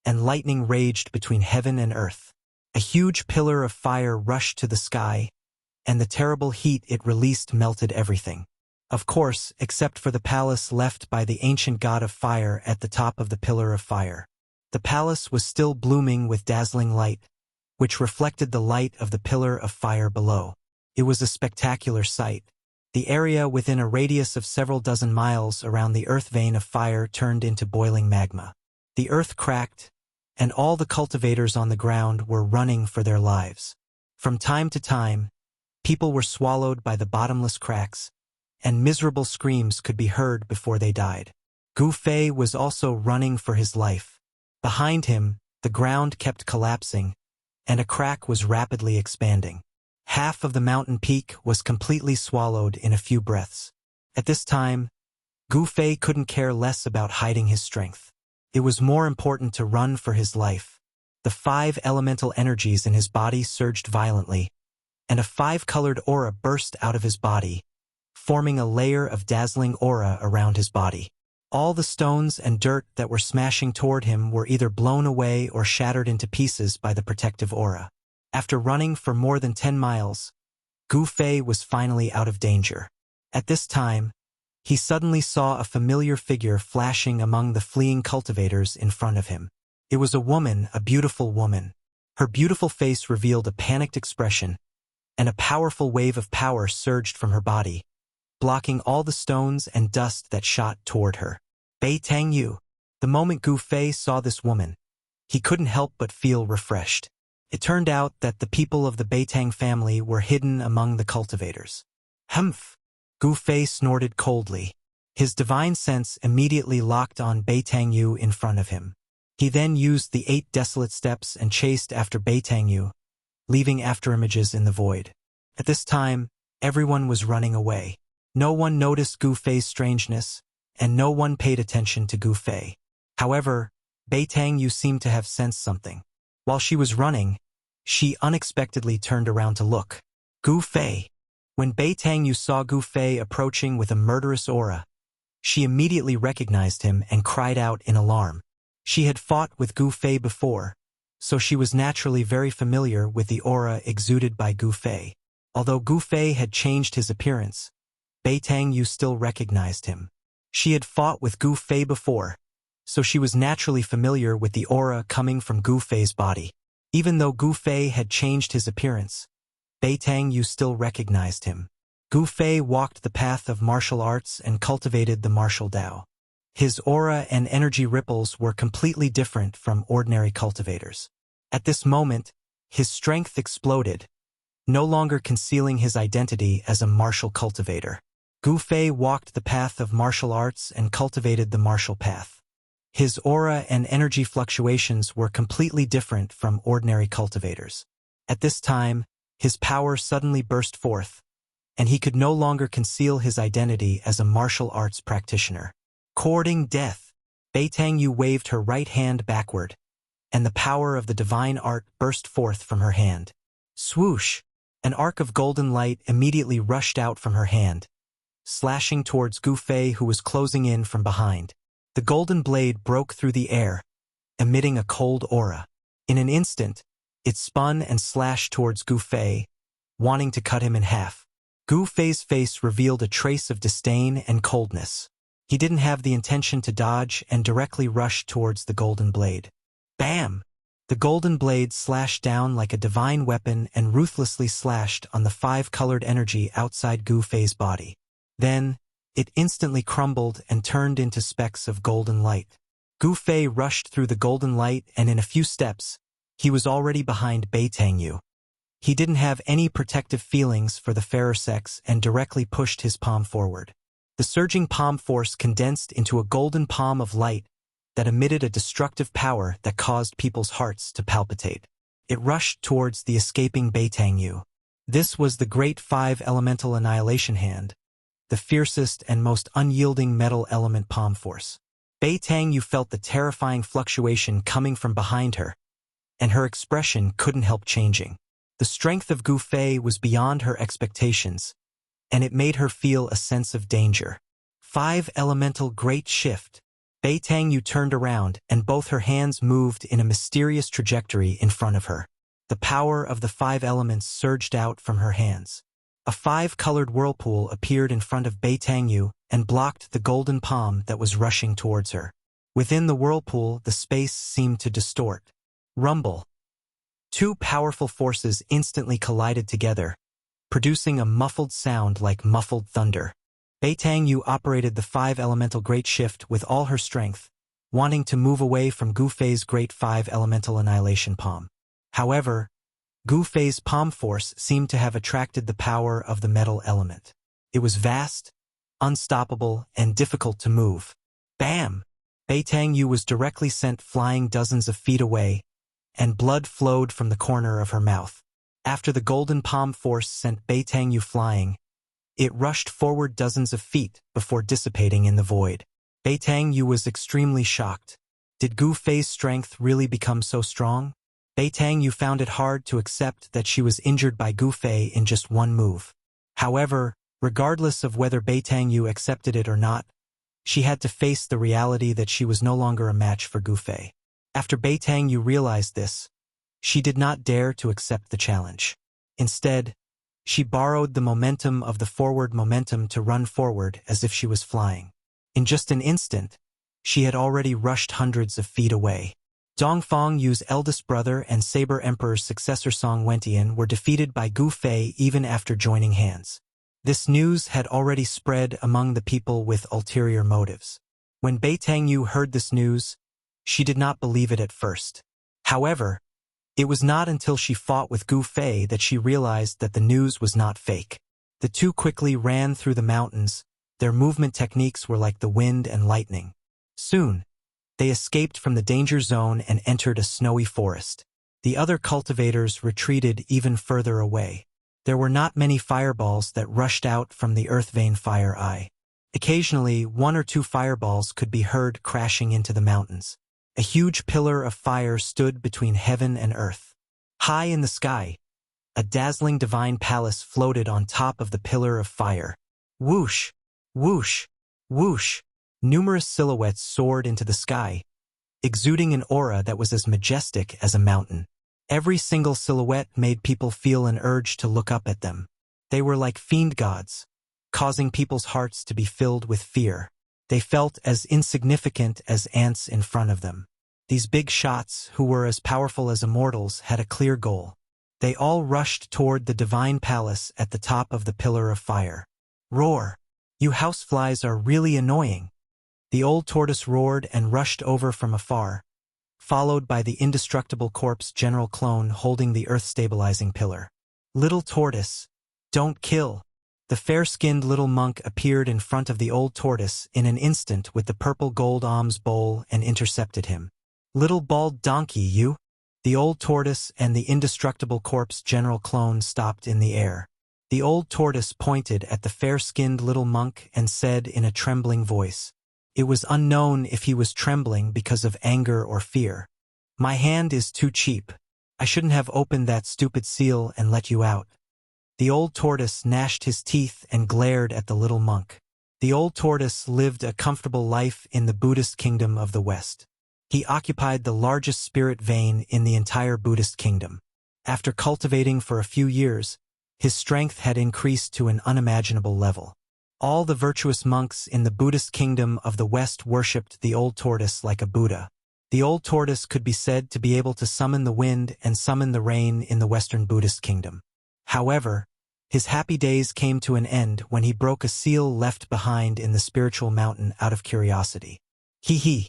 and lightning raged between heaven and earth. A huge pillar of fire rushed to the sky, and the terrible heat it released melted everything. Of course, except for the palace left by the ancient god of fire at the top of the pillar of fire. The palace was still blooming with dazzling light, which reflected the light of the pillar of fire below. It was a spectacular sight. The area within a radius of several dozen miles around the earth vein of fire turned into boiling magma. The earth cracked, and all the cultivators on the ground were running for their lives. From time to time, people were swallowed by the bottomless cracks, and miserable screams could be heard before they died. Gu Fei was also running for his life. Behind him, the ground kept collapsing, and a crack was rapidly expanding. Half of the mountain peak was completely swallowed in a few breaths. At this time, Gu Fei couldn't care less about hiding his strength. It was more important to run for his life. The 5 elemental energies in his body surged violently, and a 5-colored aura burst out of his body, forming a layer of dazzling aura around his body. All the stones and dirt that were smashing toward him were either blown away or shattered into pieces by the protective aura. After running for more than 10 miles, Gu Fei was finally out of danger. At this time, he suddenly saw a familiar figure flashing among the fleeing cultivators in front of him. It was a woman, a beautiful woman. Her beautiful face revealed a panicked expression, and a powerful wave of power surged from her body, blocking all the stones and dust that shot toward her. Bei Tangyu. The moment Gu Fei saw this woman, he couldn't help but feel refreshed. It turned out that the people of the Beitang family were hidden among the cultivators. Humph! Gu Fei snorted coldly. His divine sense immediately locked on Bei Tangyu in front of him. He then used the 8 desolate steps and chased after Bei Tangyu, leaving afterimages in the void. At this time, everyone was running away. No one noticed Gu Fei's strangeness, and no one paid attention to Gu Fei. However, Bei Tangyu seemed to have sensed something. While she was running, she unexpectedly turned around to look. Gu Fei. When Bei Tangyu saw Gu Fei approaching with a murderous aura, she immediately recognized him and cried out in alarm. She had fought with Gu Fei before, so she was naturally very familiar with the aura exuded by Gu Fei. Although Gu Fei had changed his appearance, Bei Tangyu still recognized him. She had fought with Gu Fei before, so she was naturally familiar with the aura coming from Gu Fei's body. Even though Gu Fei had changed his appearance, Bei Tangyu still recognized him. Gu Fei walked the path of martial arts and cultivated the martial Dao. His aura and energy ripples were completely different from ordinary cultivators. At this moment, his strength exploded, no longer concealing his identity as a martial cultivator. Gu Fei walked the path of martial arts and cultivated the martial path. His aura and energy fluctuations were completely different from ordinary cultivators. At this time, his power suddenly burst forth, and he could no longer conceal his identity as a martial arts practitioner. Courting death, Bei Tangyu waved her right hand backward, and the power of the divine art burst forth from her hand. Swoosh! An arc of golden light immediately rushed out from her hand, slashing towards Gu Fei, who was closing in from behind. The golden blade broke through the air, emitting a cold aura. In an instant, it spun and slashed towards Gu Fei, wanting to cut him in half. Gu Fei's face revealed a trace of disdain and coldness. He didn't have the intention to dodge and directly rushed towards the golden blade. Bam! The golden blade slashed down like a divine weapon and ruthlessly slashed on the 5-colored energy outside Gu Fei's body. Then, it instantly crumbled and turned into specks of golden light. Gu Fei rushed through the golden light, and in a few steps, he was already behind Bei Tangyu. He didn't have any protective feelings for the fairer sex and directly pushed his palm forward. The surging palm force condensed into a golden palm of light that emitted a destructive power that caused people's hearts to palpitate. It rushed towards the escaping Bei Tangyu. This was the Great 5 Elemental Annihilation Hand, the fiercest and most unyielding metal element palm force. Bei Tangyu felt the terrifying fluctuation coming from behind her, and her expression couldn't help changing. The strength of Gu Fei was beyond her expectations, and it made her feel a sense of danger. 5 Elemental Great Shift. Bei Tangyu turned around, and both her hands moved in a mysterious trajectory in front of her. The power of the 5 elements surged out from her hands. A 5-colored whirlpool appeared in front of Bei Tangyu and blocked the golden palm that was rushing towards her. Within the whirlpool, the space seemed to distort. Rumble. 2 powerful forces instantly collided together, producing a muffled sound like muffled thunder. Bei Tangyu operated the 5 Elemental Great Shift with all her strength, wanting to move away from Gu Fei's Great 5 Elemental Annihilation Palm. However, Gu Fei's palm force seemed to have attracted the power of the metal element. It was vast, unstoppable, and difficult to move. Bam! Bei Tangyu was directly sent flying dozens of feet away, and blood flowed from the corner of her mouth. After the golden palm force sent Bei Tangyu flying, it rushed forward dozens of feet before dissipating in the void. Bei Tangyu was extremely shocked. Did Gu Fei's strength really become so strong? Bei Tangyu found it hard to accept that she was injured by Gu Fei in just one move. However, regardless of whether Bei Tangyu accepted it or not, she had to face the reality that she was no longer a match for Gu Fei. After Bei Tangyu realized this, she did not dare to accept the challenge. Instead, She borrowed the momentum of the forward momentum to run forward as if she was flying. In just an instant, she had already rushed hundreds of feet away. Dongfang Yu's eldest brother and Saber Emperor's successor Song Wentian were defeated by Gu Fei even after joining hands. This news had already spread among the people with ulterior motives. When Bei Tangyu heard this news, she did not believe it at first. However, it was not until she fought with Gu Fei that she realized that the news was not fake. The two quickly ran through the mountains. Their movement techniques were like the wind and lightning. Soon, they escaped from the danger zone and entered a snowy forest. The other cultivators retreated even further away. There were not many fireballs that rushed out from the earth vein fire eye. Occasionally, one or two fireballs could be heard crashing into the mountains. A huge pillar of fire stood between heaven and earth. High in the sky, a dazzling divine palace floated on top of the pillar of fire. Whoosh! Whoosh! Whoosh! Numerous silhouettes soared into the sky, exuding an aura that was as majestic as a mountain. Every single silhouette made people feel an urge to look up at them. They were like fiend gods, causing people's hearts to be filled with fear. They felt as insignificant as ants in front of them. These big shots, who were as powerful as immortals, had a clear goal. They all rushed toward the divine palace at the top of the pillar of fire. Roar! You houseflies are really annoying. The old tortoise roared and rushed over from afar, followed by the indestructible corpse General Clone holding the earth-stabilizing pillar. Little tortoise, don't kill. The fair-skinned little monk appeared in front of the old tortoise in an instant with the purple gold alms bowl and intercepted him. Little bald donkey, you! The old tortoise and the indestructible corpse General Clone stopped in the air. The old tortoise pointed at the fair-skinned little monk and said in a trembling voice. It was unknown if he was trembling because of anger or fear. My hand is too cheap. I shouldn't have opened that stupid seal and let you out. The old tortoise gnashed his teeth and glared at the little monk. The old tortoise lived a comfortable life in the Buddhist kingdom of the West. He occupied the largest spirit vein in the entire Buddhist kingdom. After cultivating for a few years, his strength had increased to an unimaginable level. All the virtuous monks in the Buddhist kingdom of the West worshipped the old tortoise like a Buddha. The old tortoise could be said to be able to summon the wind and summon the rain in the Western Buddhist kingdom. However, his happy days came to an end when he broke a seal left behind in the spiritual mountain out of curiosity. Hee hee.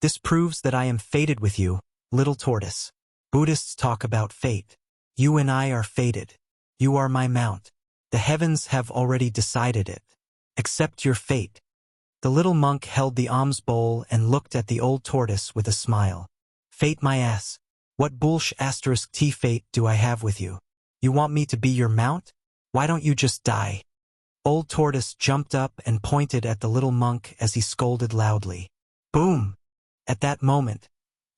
This proves that I am fated with you, little tortoise. Buddhists talk about fate. You and I are fated. You are my mount. The heavens have already decided it. Accept your fate. The little monk held the alms bowl and looked at the old tortoise with a smile. Fate my ass. What bullsh asterisk T fate do I have with you? You want me to be your mount? Why don't you just die? Old tortoise jumped up and pointed at the little monk as he scolded loudly. Boom! At that moment,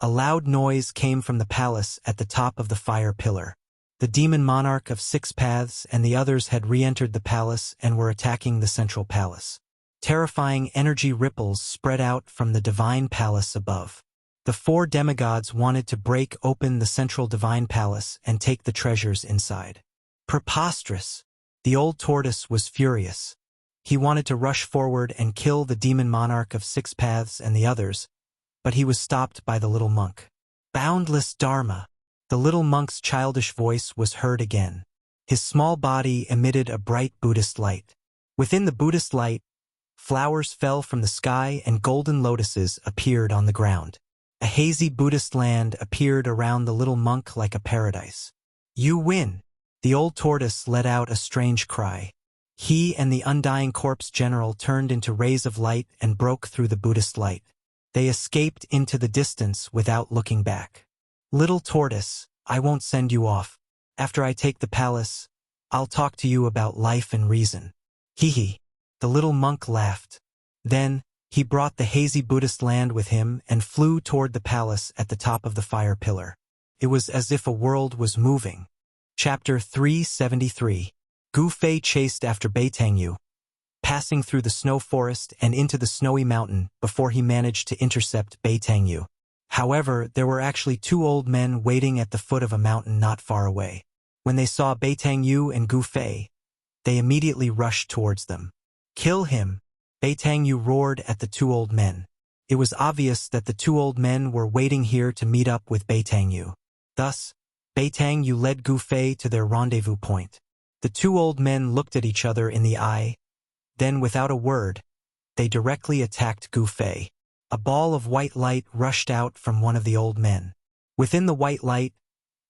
a loud noise came from the palace at the top of the fire pillar. The demon monarch of 6 paths and the others had re-entered the palace and were attacking the central palace. Terrifying energy ripples spread out from the divine palace above. The 4 demigods wanted to break open the central divine palace and take the treasures inside. Preposterous! The old tortoise was furious. He wanted to rush forward and kill the demon monarch of 6 paths and the others, but he was stopped by the little monk. Boundless Dharma! The little monk's childish voice was heard again. His small body emitted a bright Buddhist light. Within the Buddhist light, flowers fell from the sky and golden lotuses appeared on the ground. A hazy Buddhist land appeared around the little monk like a paradise. You win! The old tortoise let out a strange cry. He and the undying corpse general turned into rays of light and broke through the Buddhist light. They escaped into the distance without looking back. Little tortoise, I won't send you off. After I take the palace, I'll talk to you about life and reason. Hee hee. The little monk laughed. Then, he brought the hazy Buddhist land with him and flew toward the palace at the top of the fire pillar. It was as if a world was moving. Chapter 373. Gu Fei chased after Bei Tangyu, passing through the snow forest and into the snowy mountain before he managed to intercept Bei Tangyu. However, there were actually 2 old men waiting at the foot of a mountain not far away. When they saw Beitang Yu and Gu Fei, they immediately rushed towards them. "Kill him!" Beitang Yu roared at the two old men. It was obvious that the two old men were waiting here to meet up with Beitang Yu. Thus, Beitang Yu led Gu Fei to their rendezvous point. The two old men looked at each other in the eye. Then, without a word, they directly attacked Gu Fei. A ball of white light rushed out from one of the old men. Within the white light,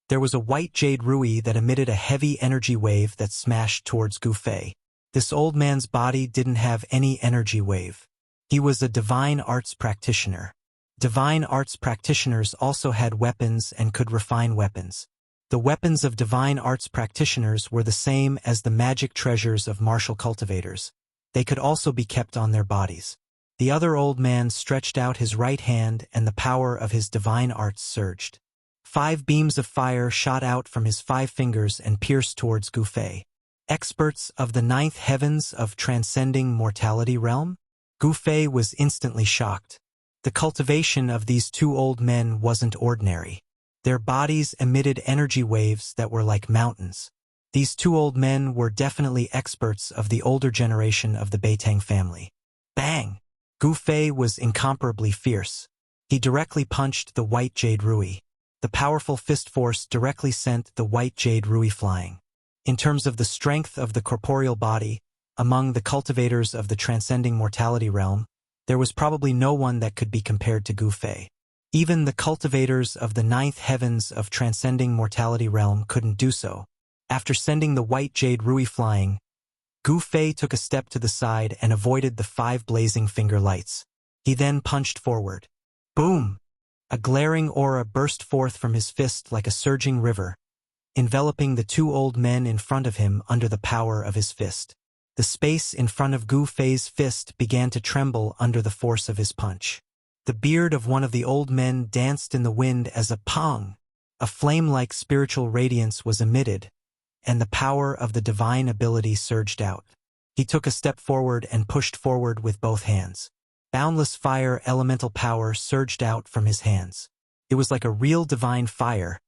there was a white jade rui that emitted a heavy energy wave that smashed towards Gu Fei. This old man's body didn't have any energy wave. He was a divine arts practitioner. Divine arts practitioners also had weapons and could refine weapons. The weapons of divine arts practitioners were the same as the magic treasures of martial cultivators. They could also be kept on their bodies. The other old man stretched out his right hand and the power of his divine arts surged. 5 beams of fire shot out from his 5 fingers and pierced towards Gu Fei. Experts of the 9th heavens of transcending mortality realm? Gu Fei was instantly shocked. The cultivation of these two old men wasn't ordinary. Their bodies emitted energy waves that were like mountains. These two old men were definitely experts of the older generation of the Beitang family. Bang! Gu Fei was incomparably fierce. He directly punched the white jade rui. The powerful fist force directly sent the white jade rui flying. In terms of the strength of the corporeal body, among the cultivators of the transcending mortality realm, there was probably no one that could be compared to Gu Fei. Even the cultivators of the 9th heavens of transcending mortality realm couldn't do so. After sending the white jade rui flying, Gu Fei took a step to the side and avoided the 5 blazing finger lights. He then punched forward. Boom! A glaring aura burst forth from his fist like a surging river, enveloping the two old men in front of him under the power of his fist. The space in front of Gu Fei's fist began to tremble under the force of his punch. The beard of one of the old men danced in the wind as a pong. A flame-like spiritual radiance was emitted, and the power of the divine ability surged out. He took a step forward and pushed forward with both hands. Boundless fire elemental power surged out from his hands. It was like a real divine fire,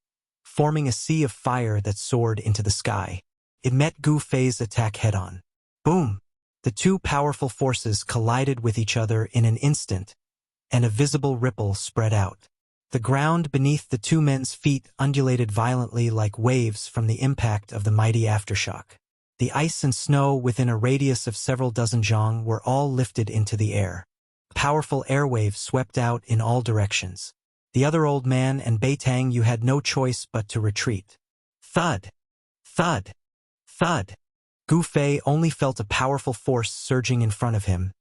forming a sea of fire that soared into the sky. It met Gu Fei's attack head-on. Boom! The two powerful forces collided with each other in an instant, and a visible ripple spread out. The ground beneath the two men's feet undulated violently like waves from the impact of the mighty aftershock. The ice and snow within a radius of several dozen zhang were all lifted into the air. Powerful airwaves swept out in all directions. The other old man and Beitang Yu had no choice but to retreat. Thud! Thud! Thud! Gu Fei only felt a powerful force surging in front of him,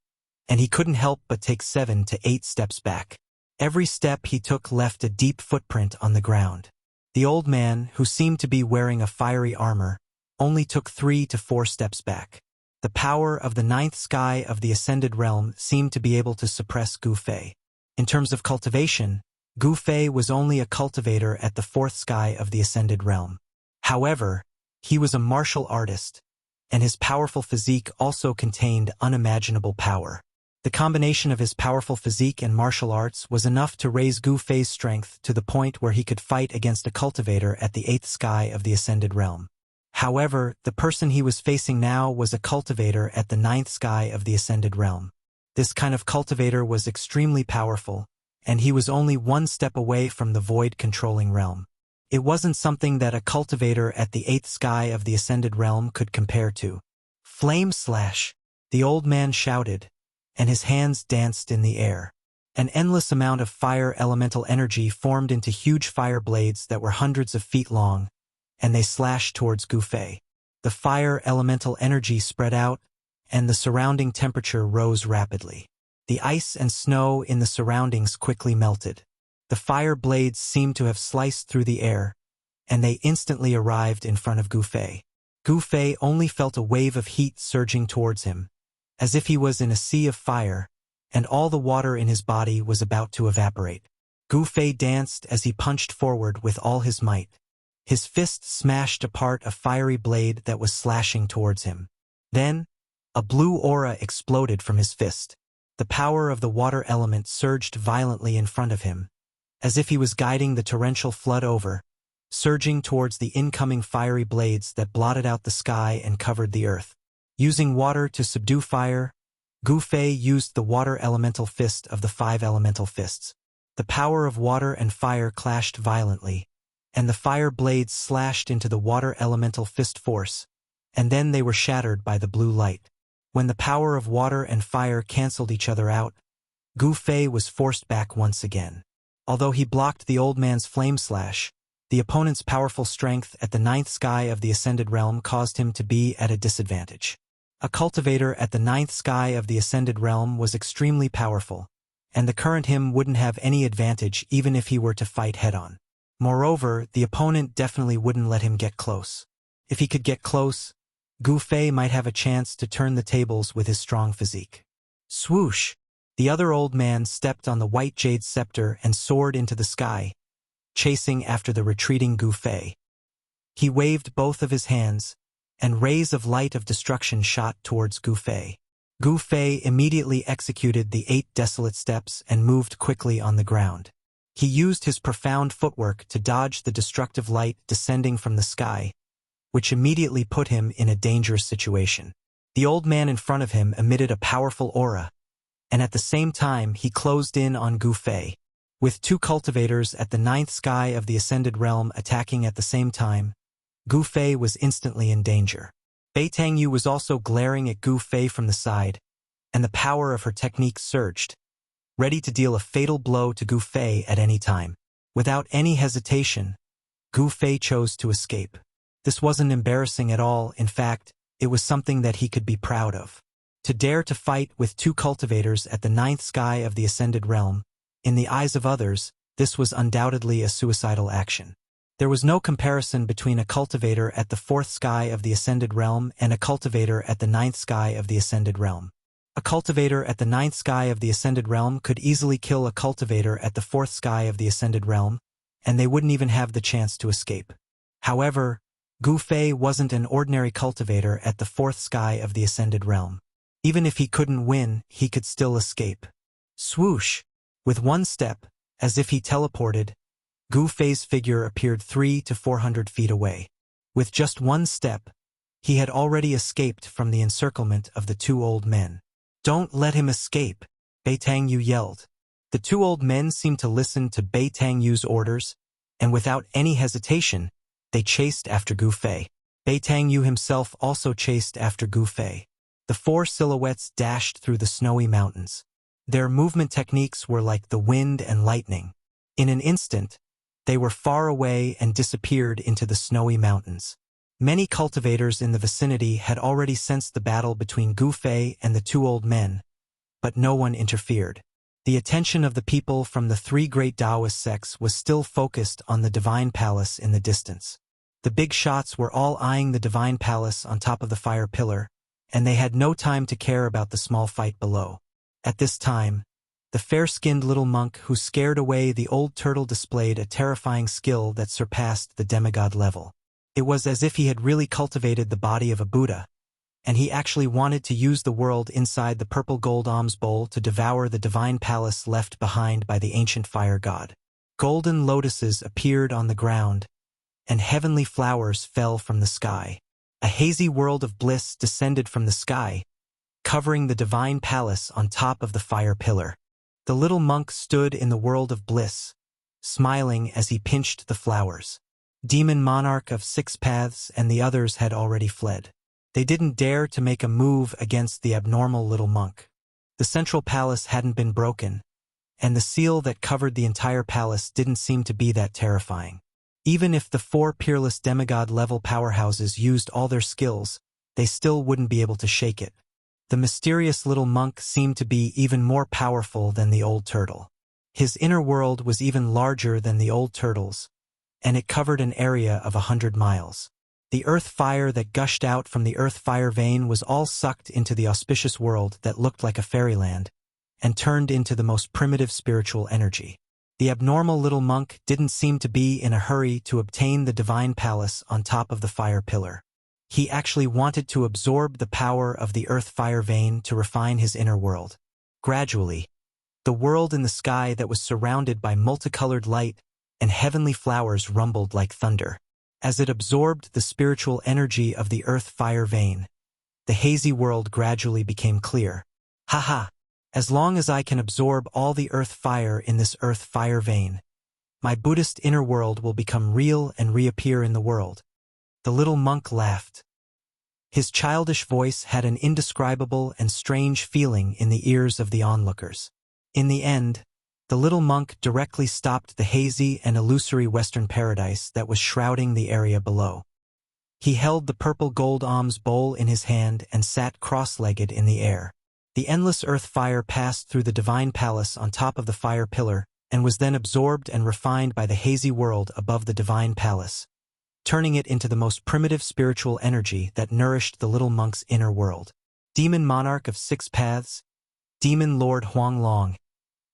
and he couldn't help but take 7 to 8 steps back. Every step he took left a deep footprint on the ground. The old man, who seemed to be wearing a fiery armor, only took 3 to 4 steps back. The power of the 9th sky of the Ascended Realm seemed to be able to suppress Gu Fei. In terms of cultivation, Gu Fei was only a cultivator at the 4th sky of the Ascended Realm. However, he was a martial artist, and his powerful physique also contained unimaginable power. The combination of his powerful physique and martial arts was enough to raise Gu Fei's strength to the point where he could fight against a cultivator at the 8th sky of the Ascended Realm. However, the person he was facing now was a cultivator at the 9th sky of the Ascended Realm. This kind of cultivator was extremely powerful, and he was only 1 step away from the void-controlling realm. It wasn't something that a cultivator at the 8th sky of the Ascended Realm could compare to. Flame slash! The old man shouted, and his hands danced in the air. An endless amount of fire elemental energy formed into huge fire blades that were hundreds of feet long, and they slashed towards Gu Fei. The fire elemental energy spread out, and the surrounding temperature rose rapidly. The ice and snow in the surroundings quickly melted. The fire blades seemed to have sliced through the air, and they instantly arrived in front of Gu Fei. Gu Fei only felt a wave of heat surging towards him, as if he was in a sea of fire, and all the water in his body was about to evaporate. Gu Fei danced as he punched forward with all his might. His fist smashed apart a fiery blade that was slashing towards him. Then, a blue aura exploded from his fist. The power of the water element surged violently in front of him, as if he was guiding the torrential flood over, surging towards the incoming fiery blades that blotted out the sky and covered the earth. Using water to subdue fire, Gu Fei used the water elemental fist of the 5 elemental fists. The power of water and fire clashed violently, and the fire blades slashed into the water elemental fist force, and then they were shattered by the blue light. When the power of water and fire cancelled each other out, Gu Fei was forced back once again. Although he blocked the old man's flame slash, the opponent's powerful strength at the 9th sky of the Ascended Realm caused him to be at a disadvantage. A cultivator at the 9th sky of the Ascended Realm was extremely powerful, and the current him wouldn't have any advantage even if he were to fight head-on. Moreover, the opponent definitely wouldn't let him get close. If he could get close, Gu Fei might have a chance to turn the tables with his strong physique. Swoosh! The other old man stepped on the white jade scepter and soared into the sky, chasing after the retreating Gu Fei. He waved both of his hands, and rays of light of destruction shot towards Gu Fei. Gu Fei immediately executed the 8 desolate steps and moved quickly on the ground. He used his profound footwork to dodge the destructive light descending from the sky, which immediately put him in a dangerous situation. The old man in front of him emitted a powerful aura, and at the same time he closed in on Gu Fei. With 2 cultivators at the 9th sky of the Ascended Realm attacking at the same time, Gu Fei was instantly in danger. Bei Tangyu was also glaring at Gu Fei from the side, and the power of her technique surged, ready to deal a fatal blow to Gu Fei at any time. Without any hesitation, Gu Fei chose to escape. This wasn't embarrassing at all. In fact, it was something that he could be proud of. To dare to fight with 2 cultivators at the 9th sky of the Ascended Realm, in the eyes of others, this was undoubtedly a suicidal action. There was no comparison between a cultivator at the 4th sky of the Ascended Realm and a cultivator at the 9th sky of the Ascended Realm. A cultivator at the 9th sky of the Ascended Realm could easily kill a cultivator at the 4th sky of the Ascended Realm, and they wouldn't even have the chance to escape. However, Gu Fei wasn't an ordinary cultivator at the 4th sky of the Ascended Realm. Even if he couldn't win, he could still escape. Swoosh! With one step, as if he teleported, Gu Fei's figure appeared 300 to 400 feet away. With just one step, he had already escaped from the encirclement of the 2 old men. "Don't let him escape," Bei Tangyu yelled. The 2 old men seemed to listen to Bei Tangyu's orders, and without any hesitation, they chased after Gu Fei. Bei Tangyu himself also chased after Gu Fei. The 4 silhouettes dashed through the snowy mountains. Their movement techniques were like the wind and lightning. In an instant, they were far away and disappeared into the snowy mountains. Many cultivators in the vicinity had already sensed the battle between Gu Fei and the 2 old men, but no one interfered. The attention of the people from the 3 great Taoist sects was still focused on the Divine Palace in the distance. The big shots were all eyeing the Divine Palace on top of the fire pillar, and they had no time to care about the small fight below. At this time, the fair-skinned little monk who scared away the old turtle displayed a terrifying skill that surpassed the demigod level. It was as if he had really cultivated the body of a Buddha, and he actually wanted to use the world inside the purple gold alms bowl to devour the divine palace left behind by the ancient fire god. Golden lotuses appeared on the ground, and heavenly flowers fell from the sky. A hazy world of bliss descended from the sky, covering the divine palace on top of the fire pillar. The little monk stood in the world of bliss, smiling as he pinched the flowers. Demon Monarch of 6 Paths and the others had already fled. They didn't dare to make a move against the abnormal little monk. The central palace hadn't been broken, and the seal that covered the entire palace didn't seem to be that terrifying. Even if the 4 peerless demigod-level powerhouses used all their skills, they still wouldn't be able to shake it. The mysterious little monk seemed to be even more powerful than the old turtle. His inner world was even larger than the old turtle's, and it covered an area of 100 miles. The earth fire that gushed out from the earth fire vein was all sucked into the auspicious world that looked like a fairyland, and turned into the most primitive spiritual energy. The abnormal little monk didn't seem to be in a hurry to obtain the divine palace on top of the fire pillar. He actually wanted to absorb the power of the earth fire vein to refine his inner world. Gradually, the world in the sky that was surrounded by multicolored light and heavenly flowers rumbled like thunder. As it absorbed the spiritual energy of the earth fire vein, the hazy world gradually became clear. Haha! As long as I can absorb all the earth fire in this earth fire vein, my Buddhist inner world will become real and reappear in the world. The little monk laughed. His childish voice had an indescribable and strange feeling in the ears of the onlookers. In the end, the little monk directly stopped the hazy and illusory Western paradise that was shrouding the area below. He held the purple gold alms bowl in his hand and sat cross-legged in the air. The endless earth fire passed through the divine palace on top of the fire pillar and was then absorbed and refined by the hazy world above the divine palace, turning it into the most primitive spiritual energy that nourished the little monk's inner world. Demon Monarch of Six Paths, Demon Lord Huang Long,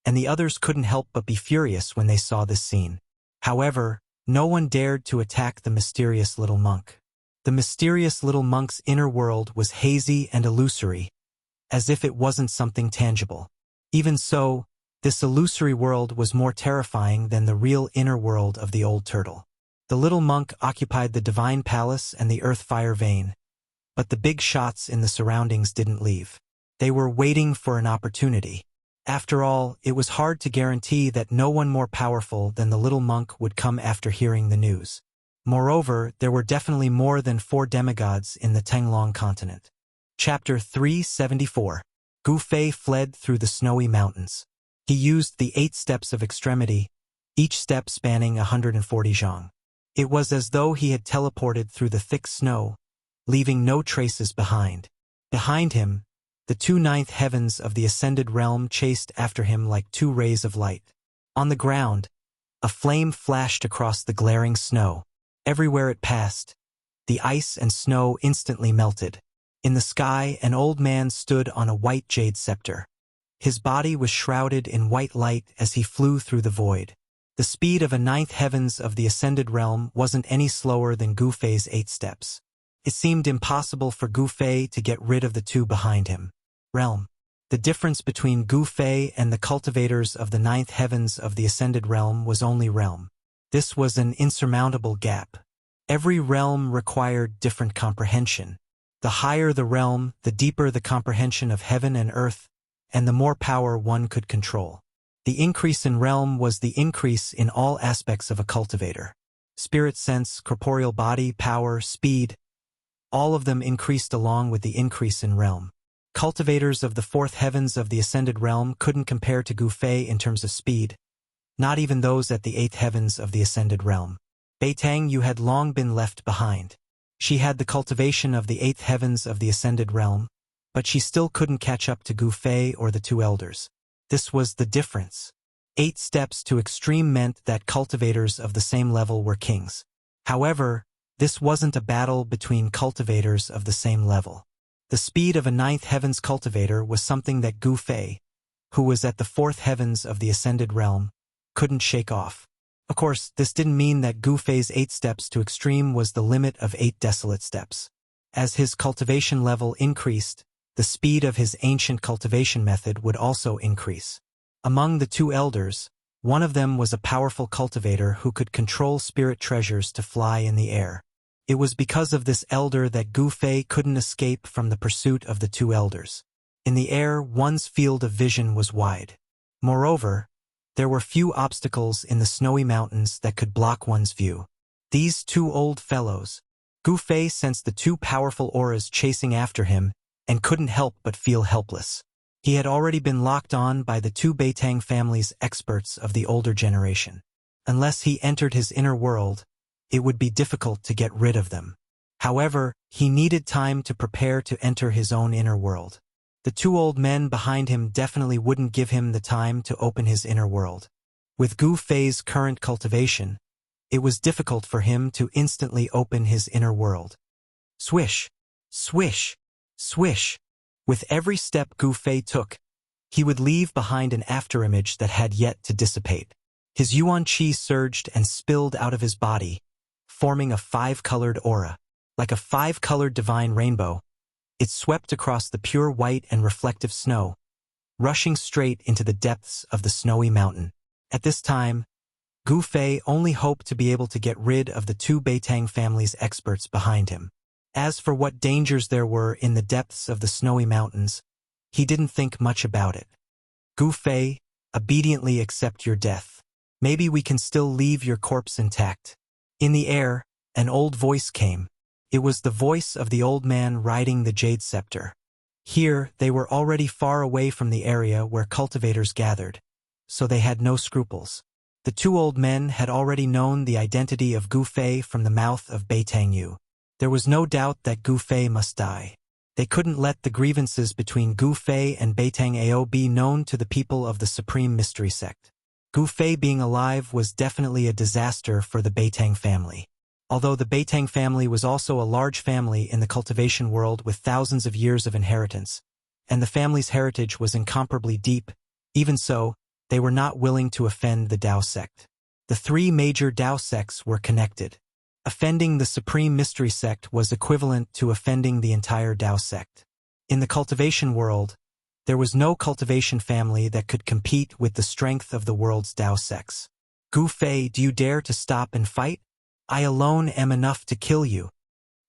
and the others couldn't help but be furious when they saw this scene. However, no one dared to attack the mysterious little monk. The mysterious little monk's inner world was hazy and illusory, as if it wasn't something tangible. Even so, this illusory world was more terrifying than the real inner world of the old turtle. The little monk occupied the divine palace and the earth fire vein, but the big shots in the surroundings didn't leave. They were waiting for an opportunity. After all, it was hard to guarantee that no one more powerful than the little monk would come after hearing the news. Moreover, there were definitely more than 4 demigods in the Tenglong continent. Chapter 374. Gu Fei fled through the snowy mountains. He used the 8 steps of extremity, each step spanning 140 zhang. It was as though he had teleported through the thick snow, leaving no traces behind. Behind him, the 2 ninth heavens of the ascended realm chased after him like 2 rays of light. On the ground, a flame flashed across the glaring snow. Everywhere it passed, the ice and snow instantly melted. In the sky, an old man stood on a white jade scepter. His body was shrouded in white light as he flew through the void. The speed of a 9th heavens of the ascended realm wasn't any slower than Gu Fei's 8 steps. It seemed impossible for Gu Fei to get rid of the 2 behind him. Realm. The difference between Gu Fei and the cultivators of the 9th heavens of the ascended realm was only realm. This was an insurmountable gap. Every realm required different comprehension. The higher the realm, the deeper the comprehension of heaven and earth, and the more power one could control. The increase in realm was the increase in all aspects of a cultivator. Spirit sense, corporeal body, power, speed, all of them increased along with the increase in realm. Cultivators of the 4th heavens of the ascended realm couldn't compare to Gu Fei in terms of speed, not even those at the 8th heavens of the ascended realm. Beitang Yu had long been left behind. She had the cultivation of the 8th heavens of the ascended realm, but she still couldn't catch up to Gu Fei or the 2 elders. This was the difference. 8 steps to extreme meant that cultivators of the same level were kings. However, this wasn't a battle between cultivators of the same level. The speed of a 9th heavens cultivator was something that Gu Fei, who was at the 4th heavens of the ascended realm, couldn't shake off. Of course, this didn't mean that Gu Fei's 8 steps to extreme was the limit of 8 desolate steps. As his cultivation level increased, the speed of his ancient cultivation method would also increase. Among the 2 elders, one of them was a powerful cultivator who could control spirit treasures to fly in the air. It was because of this elder that Gu Fei couldn't escape from the pursuit of the 2 elders. In the air, one's field of vision was wide. Moreover, there were few obstacles in the snowy mountains that could block one's view. These 2 old fellows. Gu Fei sensed the 2 powerful auras chasing after him and couldn't help but feel helpless. He had already been locked on by the 2 Beitang family's experts of the older generation. Unless he entered his inner world, it would be difficult to get rid of them. However, he needed time to prepare to enter his own inner world. The 2 old men behind him definitely wouldn't give him the time to open his inner world. With Gu Fei's current cultivation, it was difficult for him to instantly open his inner world. Swish, swish, swish. With every step Gu Fei took, he would leave behind an afterimage that had yet to dissipate. His yuan qi surged and spilled out of his body, forming a 5-colored aura. Like a 5-colored divine rainbow, it swept across the pure white and reflective snow, rushing straight into the depths of the snowy mountain. At this time, Gu Fei only hoped to be able to get rid of the two Beitang family's experts behind him. As for what dangers there were in the depths of the snowy mountains, he didn't think much about it. Gu Fei, obediently accept your death. Maybe we can still leave your corpse intact. In the air, an old voice came. It was the voice of the old man riding the jade scepter. Here, they were already far away from the area where cultivators gathered, so they had no scruples. The two old men had already known the identity of Gu Fei from the mouth of Beitang Yu. There was no doubt that Gu Fei must die. They couldn't let the grievances between Gu Fei and Beitang Ao be known to the people of the Supreme Mystery Sect. Gu Fei being alive was definitely a disaster for the Beitang family. Although the Beitang family was also a large family in the cultivation world with thousands of years of inheritance, and the family's heritage was incomparably deep, even so, they were not willing to offend the Dao sect. The three major Dao sects were connected. Offending the Supreme Mystery Sect was equivalent to offending the entire Dao sect. In the cultivation world, there was no cultivation family that could compete with the strength of the world's Dao sects. Gu Fei, do you dare to stop and fight? I alone am enough to kill you.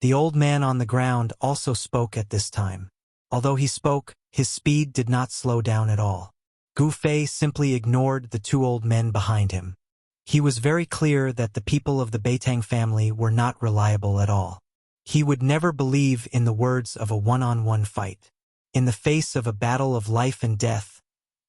The old man on the ground also spoke at this time. Although he spoke, his speed did not slow down at all. Gu Fei simply ignored the two old men behind him. He was very clear that the people of the Beitang family were not reliable at all. He would never believe in the words of a one-on-one fight. In the face of a battle of life and death,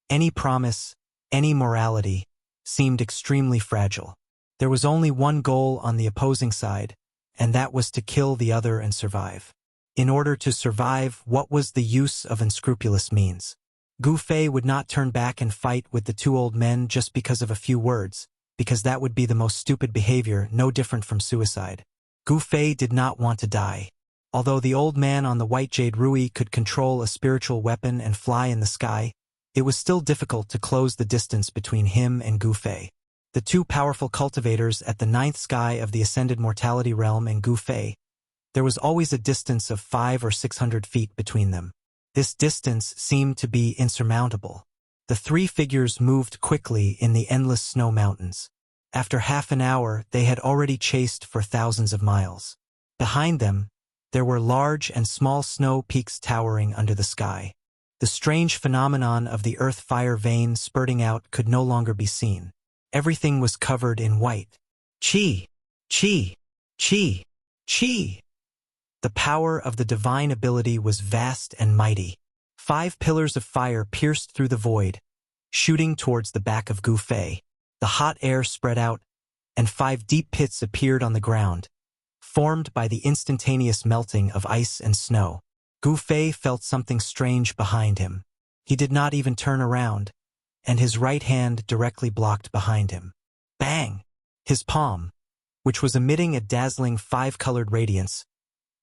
any promise, any morality, seemed extremely fragile. There was only one goal on the opposing side, and that was to kill the other and survive. In order to survive, what was the use of unscrupulous means? Gu Fei would not turn back and fight with the two old men just because of a few words, because that would be the most stupid behavior, no different from suicide. Gu Fei did not want to die. Although the old man on the white jade Rui could control a spiritual weapon and fly in the sky, it was still difficult to close the distance between him and Gu Fei. The two powerful cultivators at the ninth sky of the ascended mortality realm and Gu Fei, there was always a distance of 500 or 600 feet between them. This distance seemed to be insurmountable. The three figures moved quickly in the endless snow mountains. After half an hour, they had already chased for thousands of miles. Behind them, there were large and small snow peaks towering under the sky. The strange phenomenon of the earth fire vein spurting out could no longer be seen. Everything was covered in white. Qi! Qi! Qi! Qi! The power of the divine ability was vast and mighty. 5 pillars of fire pierced through the void, shooting towards the back of Gu Fei. The hot air spread out, and 5 deep pits appeared on the ground, formed by the instantaneous melting of ice and snow. Gu Fei felt something strange behind him. He did not even turn around, and his right hand directly blocked behind him. Bang! His palm, which was emitting a dazzling 5-colored radiance,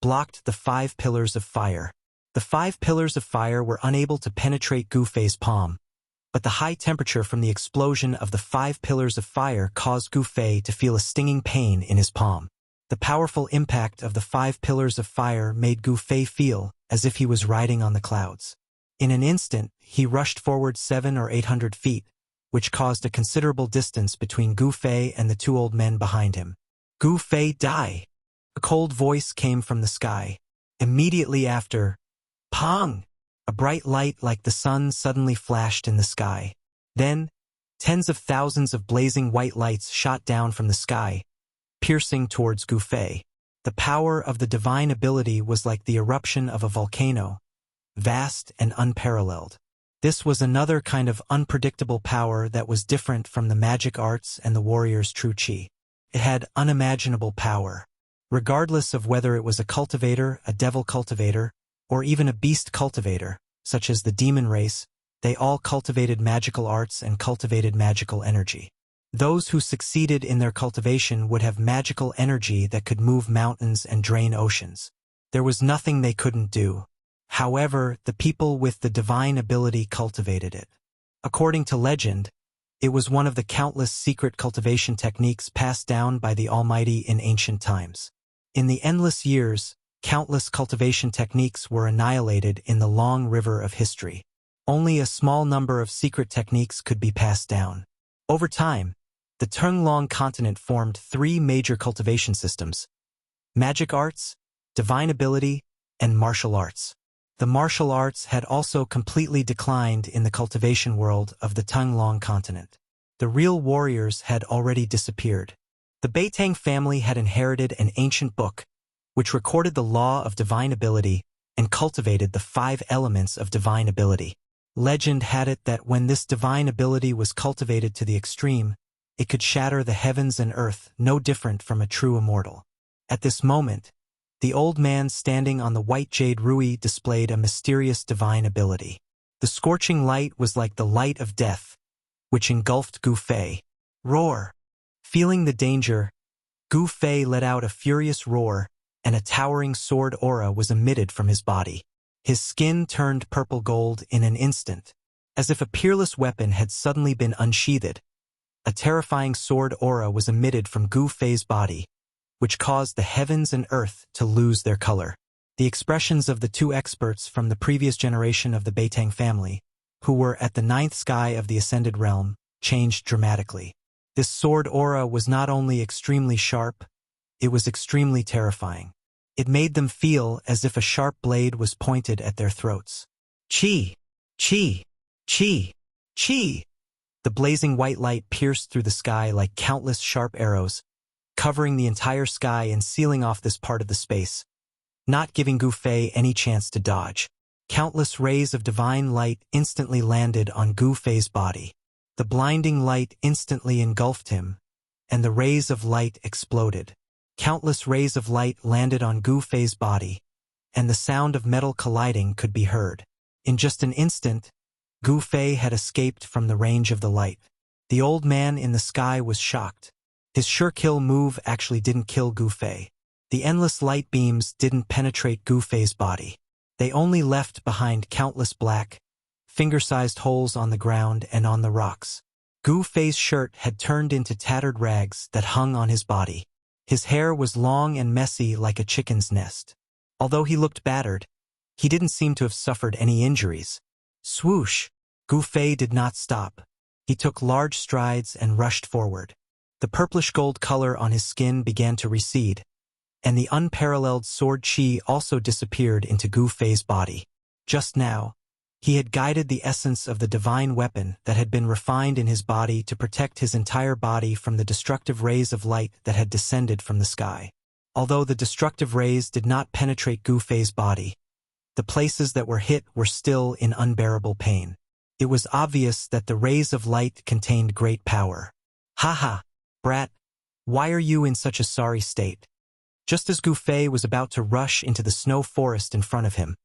blocked the 5 pillars of fire. The 5 pillars of fire were unable to penetrate Gu Fei's palm, but the high temperature from the explosion of the 5 pillars of fire caused Gu Fei to feel a stinging pain in his palm. The powerful impact of the 5 pillars of fire made Gu Fei feel as if he was riding on the clouds. In an instant, he rushed forward 700 or 800 feet, which caused a considerable distance between Gu Fei and the two old men behind him. Gu Fei, die! A cold voice came from the sky. Immediately after, Pong! A bright light like the sun suddenly flashed in the sky. Then, tens of thousands of blazing white lights shot down from the sky, piercing towards Gu Fei. The power of the divine ability was like the eruption of a volcano, vast and unparalleled. This was another kind of unpredictable power that was different from the magic arts and the warrior's true qi. It had unimaginable power. Regardless of whether it was a cultivator, a devil cultivator, or even a beast cultivator, such as the demon race, they all cultivated magical arts and cultivated magical energy. Those who succeeded in their cultivation would have magical energy that could move mountains and drain oceans. There was nothing they couldn't do. However, the people with the divine ability cultivated it. According to legend, it was one of the countless secret cultivation techniques passed down by the Almighty in ancient times. In the endless years, countless cultivation techniques were annihilated in the long river of history. Only a small number of secret techniques could be passed down. Over time, the Tunglong continent formed three major cultivation systems: magic arts, divine ability, and martial arts. The martial arts had also completely declined in the cultivation world of the Tunglong continent. The real warriors had already disappeared. The Beitang family had inherited an ancient book, which recorded the law of divine ability and cultivated the 5 elements of divine ability. Legend had it that when this divine ability was cultivated to the extreme, it could shatter the heavens and earth, no different from a true immortal. At this moment, the old man standing on the white jade rui displayed a mysterious divine ability. The scorching light was like the light of death, which engulfed Gu Fei. Roar! Feeling the danger, Gu Fei let out a furious roar, and a towering sword aura was emitted from his body. His skin turned purple gold in an instant, as if a peerless weapon had suddenly been unsheathed. A terrifying sword aura was emitted from Gu Fei's body, which caused the heavens and earth to lose their color. The expressions of the 2 experts from the previous generation of the Beitang family, who were at the 9th sky of the Ascended Realm, changed dramatically. This sword aura was not only extremely sharp, it was extremely terrifying. It made them feel as if a sharp blade was pointed at their throats. Chi! Chi! Chi! Chi! The blazing white light pierced through the sky like countless sharp arrows, covering the entire sky and sealing off this part of the space, not giving Gu Fei any chance to dodge. Countless rays of divine light instantly landed on Gu Fei's body. The blinding light instantly engulfed him, and the rays of light exploded. Countless rays of light landed on Gu Fei's body, and the sound of metal colliding could be heard. In just an instant, Gu Fei had escaped from the range of the light. The old man in the sky was shocked. His sure-kill move actually didn't kill Gu Fei. The endless light beams didn't penetrate Gu Fei's body. They only left behind countless black, finger-sized holes on the ground and on the rocks. Gu Fei's shirt had turned into tattered rags that hung on his body. His hair was long and messy like a chicken's nest. Although he looked battered, he didn't seem to have suffered any injuries. Swoosh! Gu Fei did not stop. He took large strides and rushed forward. The purplish gold color on his skin began to recede, and the unparalleled sword chi also disappeared into Gu Fei's body. Just now, he had guided the essence of the divine weapon that had been refined in his body to protect his entire body from the destructive rays of light that had descended from the sky. Although the destructive rays did not penetrate Gu Fei's body, the places that were hit were still in unbearable pain. It was obvious that the rays of light contained great power. "Ha, brat, why are you in such a sorry state?" Just as Gu Fei was about to rush into the snow forest in front of him,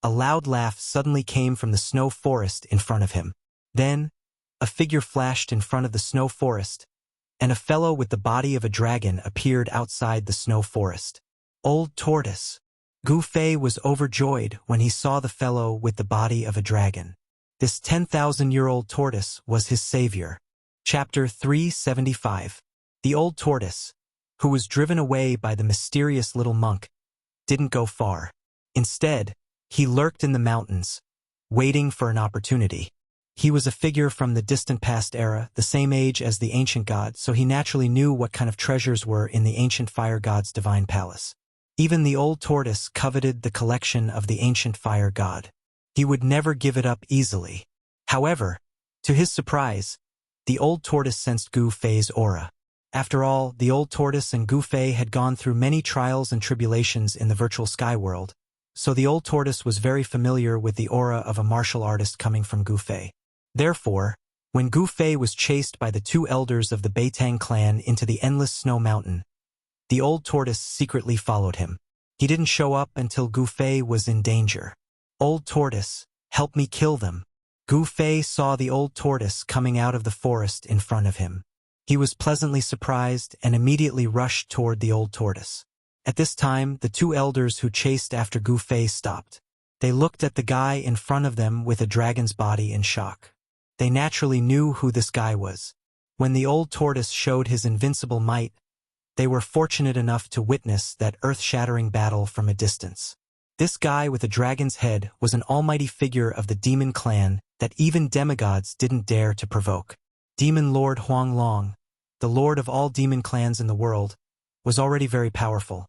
a loud laugh suddenly came from the snow forest in front of him. Then, a figure flashed in front of the snow forest, and a fellow with the body of a dragon appeared outside the snow forest. Old Tortoise. Gu Fei was overjoyed when he saw the fellow with the body of a dragon. This 10,000-year-old tortoise was his savior. Chapter 375. The old tortoise, who was driven away by the mysterious little monk, didn't go far. Instead, he lurked in the mountains, waiting for an opportunity. He was a figure from the distant past era, the same age as the ancient god, so he naturally knew what kind of treasures were in the ancient fire god's divine palace. Even the old tortoise coveted the collection of the ancient fire god. He would never give it up easily. However, to his surprise, the old tortoise sensed Gu Fei's aura. After all, the old tortoise and Gu Fei had gone through many trials and tribulations in the virtual sky world, so the old tortoise was very familiar with the aura of a martial artist coming from Gu Fei. Therefore, when Gu Fei was chased by the 2 elders of the Beitang clan into the endless snow mountain, the old tortoise secretly followed him. He didn't show up until Gu Fei was in danger. "Old tortoise, help me kill them." Gu Fei saw the old tortoise coming out of the forest in front of him. He was pleasantly surprised and immediately rushed toward the old tortoise. At this time, the 2 elders who chased after Gu Fei stopped. They looked at the guy in front of them with a dragon's body in shock. They naturally knew who this guy was. When the old tortoise showed his invincible might, they were fortunate enough to witness that earth-shattering battle from a distance. This guy with a dragon's head was an almighty figure of the demon clan that even demigods didn't dare to provoke. Demon Lord Huang Long, the lord of all demon clans in the world, was already very powerful.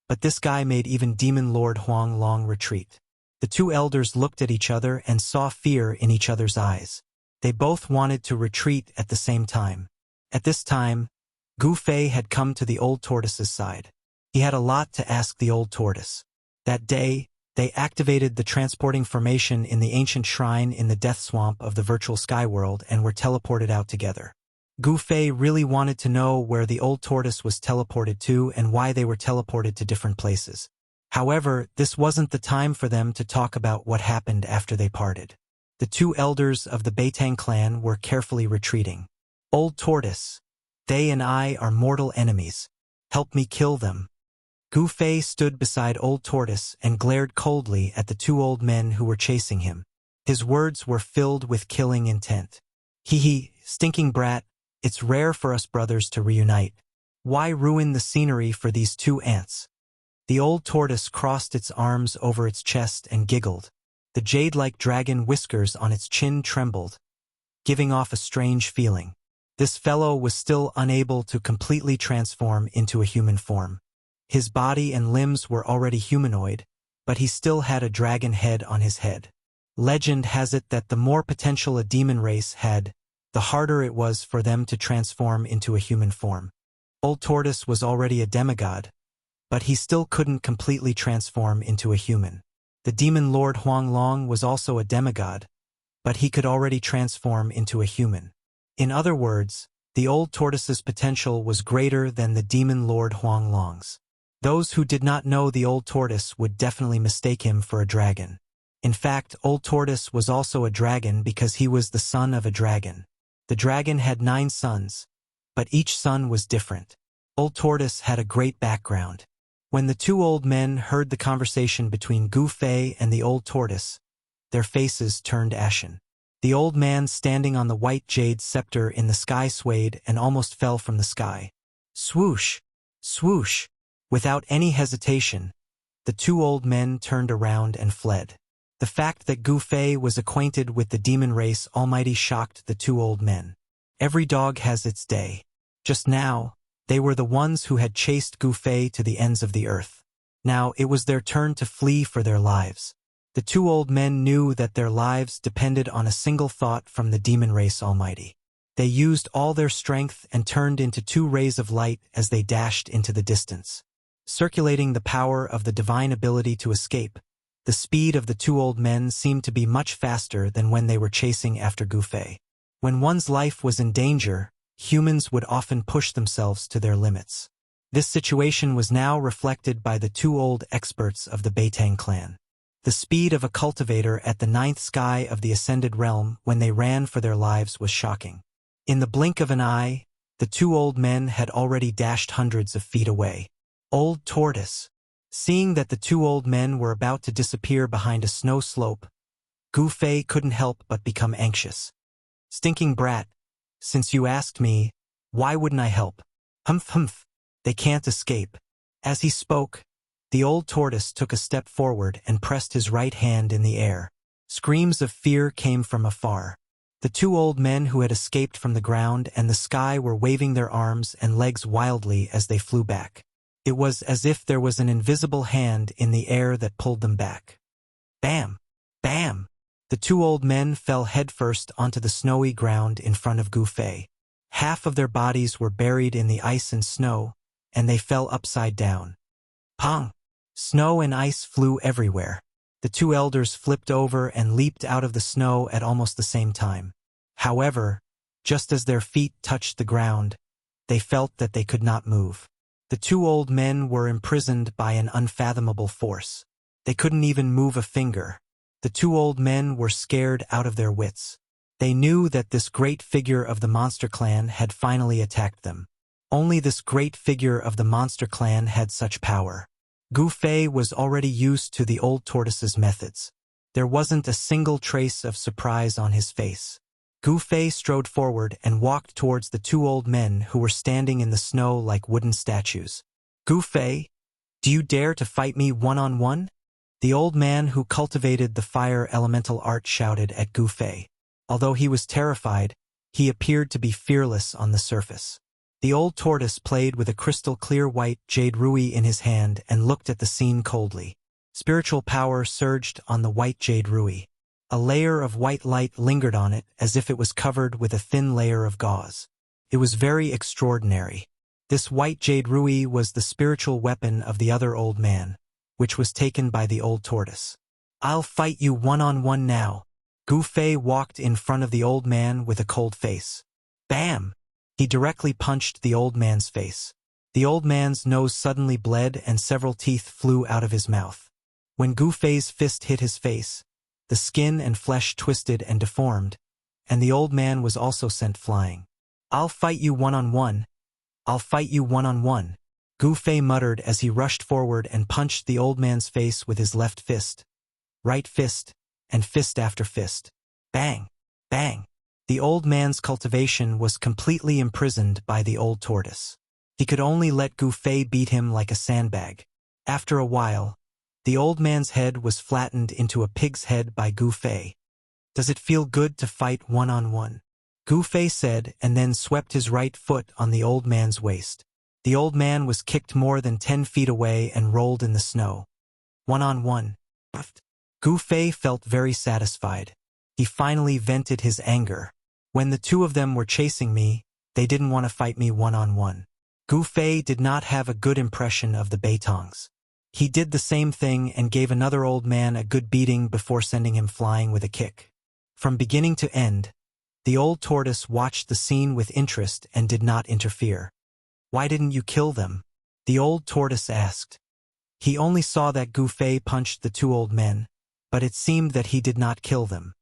But this guy made even Demon Lord Huang Long retreat. The two elders looked at each other and saw fear in each other's eyes. They both wanted to retreat at the same time. At this time, Gu Fei had come to the old tortoise's side. He had a lot to ask the old tortoise. That day, they activated the transporting formation in the ancient shrine in the death swamp of the virtual sky world and were teleported out together. Gu Fei really wanted to know where the old tortoise was teleported to and why they were teleported to different places. However, this wasn't the time for them to talk about what happened after they parted. The two elders of the Beitang clan were carefully retreating. Old tortoise, they and I are mortal enemies. Help me kill them. Gu Fei stood beside old tortoise and glared coldly at the two old men who were chasing him. His words were filled with killing intent. Hee, stinking brat, it's rare for us brothers to reunite. Why ruin the scenery for these two ants? The old tortoise crossed its arms over its chest and giggled. The jade-like dragon whiskers on its chin trembled, giving off a strange feeling. This fellow was still unable to completely transform into a human form. His body and limbs were already humanoid, but he still had a dragon head on his head. Legend has it that the more potential a demon race had, the harder it was for them to transform into a human form. Old Tortoise was already a demigod, but he still couldn't completely transform into a human. The demon lord Huang Long was also a demigod, but he could already transform into a human. In other words, the old tortoise's potential was greater than the demon lord Huang Long's. Those who did not know the old tortoise would definitely mistake him for a dragon. In fact, old tortoise was also a dragon because he was the son of a dragon. The dragon had 9 sons, but each son was different. Old tortoise had a great background. When the two old men heard the conversation between Gu Fei and the old tortoise, their faces turned ashen. The old man standing on the white jade scepter in the sky swayed and almost fell from the sky. Swoosh! Swoosh! Without any hesitation, the two old men turned around and fled. The fact that Gu Fei was acquainted with the demon race almighty shocked the two old men. Every dog has its day. Just now, they were the ones who had chased Gu Fei to the ends of the earth. Now it was their turn to flee for their lives. The two old men knew that their lives depended on a single thought from the demon race almighty. They used all their strength and turned into 2 rays of light as they dashed into the distance. Circulating the power of the divine ability to escape, the speed of the two old men seemed to be much faster than when they were chasing after Gu Fei. When one's life was in danger, humans would often push themselves to their limits. This situation was now reflected by the 2 old experts of the Beitang clan. The speed of a cultivator at the 9th sky of the Ascended Realm when they ran for their lives was shocking. In the blink of an eye, the 2 old men had already dashed hundreds of feet away. Old Tortoise. Seeing that the 2 old men were about to disappear behind a snow slope, Gu Fei couldn't help but become anxious. Stinking brat, since you asked me, why wouldn't I help? Humph, they can't escape. As he spoke, the old tortoise took a step forward and pressed his right hand in the air. Screams of fear came from afar. The 2 old men who had escaped from the ground and the sky were waving their arms and legs wildly as they flew back. It was as if there was an invisible hand in the air that pulled them back. Bam! Bam! The 2 old men fell headfirst onto the snowy ground in front of Gu Fei. Half of their bodies were buried in the ice and snow, and they fell upside down. Pong! Snow and ice flew everywhere. The 2 elders flipped over and leaped out of the snow at almost the same time. However, just as their feet touched the ground, they felt that they could not move. The 2 old men were imprisoned by an unfathomable force. They couldn't even move a finger. The 2 old men were scared out of their wits. They knew that this great figure of the monster clan had finally attacked them. Only this great figure of the monster clan had such power. Gu Fei was already used to the old tortoise's methods. There wasn't a single trace of surprise on his face. Gu Fei strode forward and walked towards the 2 old men who were standing in the snow like wooden statues. Gu Fei, do you dare to fight me one-on-one? The old man who cultivated the fire elemental art shouted at Gu Fei. Although he was terrified, he appeared to be fearless on the surface. The old tortoise played with a crystal-clear white jade ruby in his hand and looked at the scene coldly. Spiritual power surged on the white jade ruby. A layer of white light lingered on it as if it was covered with a thin layer of gauze. It was very extraordinary. This white jade ruby was the spiritual weapon of the other old man, which was taken by the old tortoise. "I'll fight you one-on-one now." Gu Fei walked in front of the old man with a cold face. Bam! He directly punched the old man's face. The old man's nose suddenly bled and several teeth flew out of his mouth. When Gu Fei's fist hit his face, the skin and flesh twisted and deformed, and the old man was also sent flying. "I'll fight you one-on-one. I'll fight you one-on-one," Gu Fei muttered as he rushed forward and punched the old man's face with his left fist, right fist, and fist after fist. Bang! Bang! The old man's cultivation was completely imprisoned by the old tortoise. He could only let Gu Fei beat him like a sandbag. After a while, the old man's head was flattened into a pig's head by Gu Fei. "Does it feel good to fight one-on-one?" Gu Fei said, and then swept his right foot on the old man's waist. The old man was kicked more than 10 feet away and rolled in the snow. One-on-one. Gu Fei felt very satisfied. He finally vented his anger. When the two of them were chasing me, they didn't want to fight me one-on-one. Gu Fei did not have a good impression of the Beitongs. He did the same thing and gave another old man a good beating before sending him flying with a kick. From beginning to end, the old tortoise watched the scene with interest and did not interfere. "Why didn't you kill them?" the old tortoise asked. He only saw that Gu Fei punched the two old men, but it seemed that he did not kill them.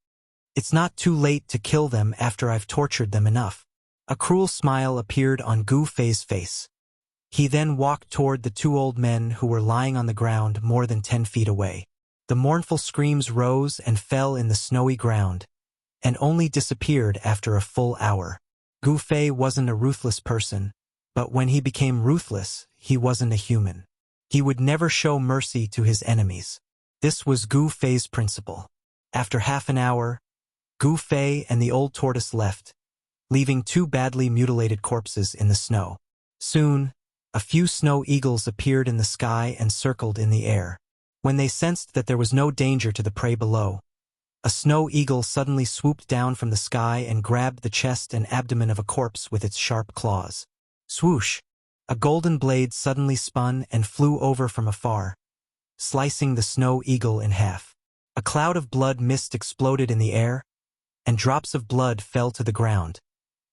"It's not too late to kill them after I've tortured them enough." A cruel smile appeared on Gu Fei's face. He then walked toward the two old men who were lying on the ground more than 10 feet away. The mournful screams rose and fell in the snowy ground, and only disappeared after a full hour. Gu Fei wasn't a ruthless person, but when he became ruthless, he wasn't a human. He would never show mercy to his enemies. This was Gu Fei's principle. After half an hour, Gu Fei and the old tortoise left, leaving two badly mutilated corpses in the snow. Soon, a few snow eagles appeared in the sky and circled in the air. When they sensed that there was no danger to the prey below, a snow eagle suddenly swooped down from the sky and grabbed the chest and abdomen of a corpse with its sharp claws. Swoosh! A golden blade suddenly spun and flew over from afar, slicing the snow eagle in half. A cloud of blood mist exploded in the air, and drops of blood fell to the ground,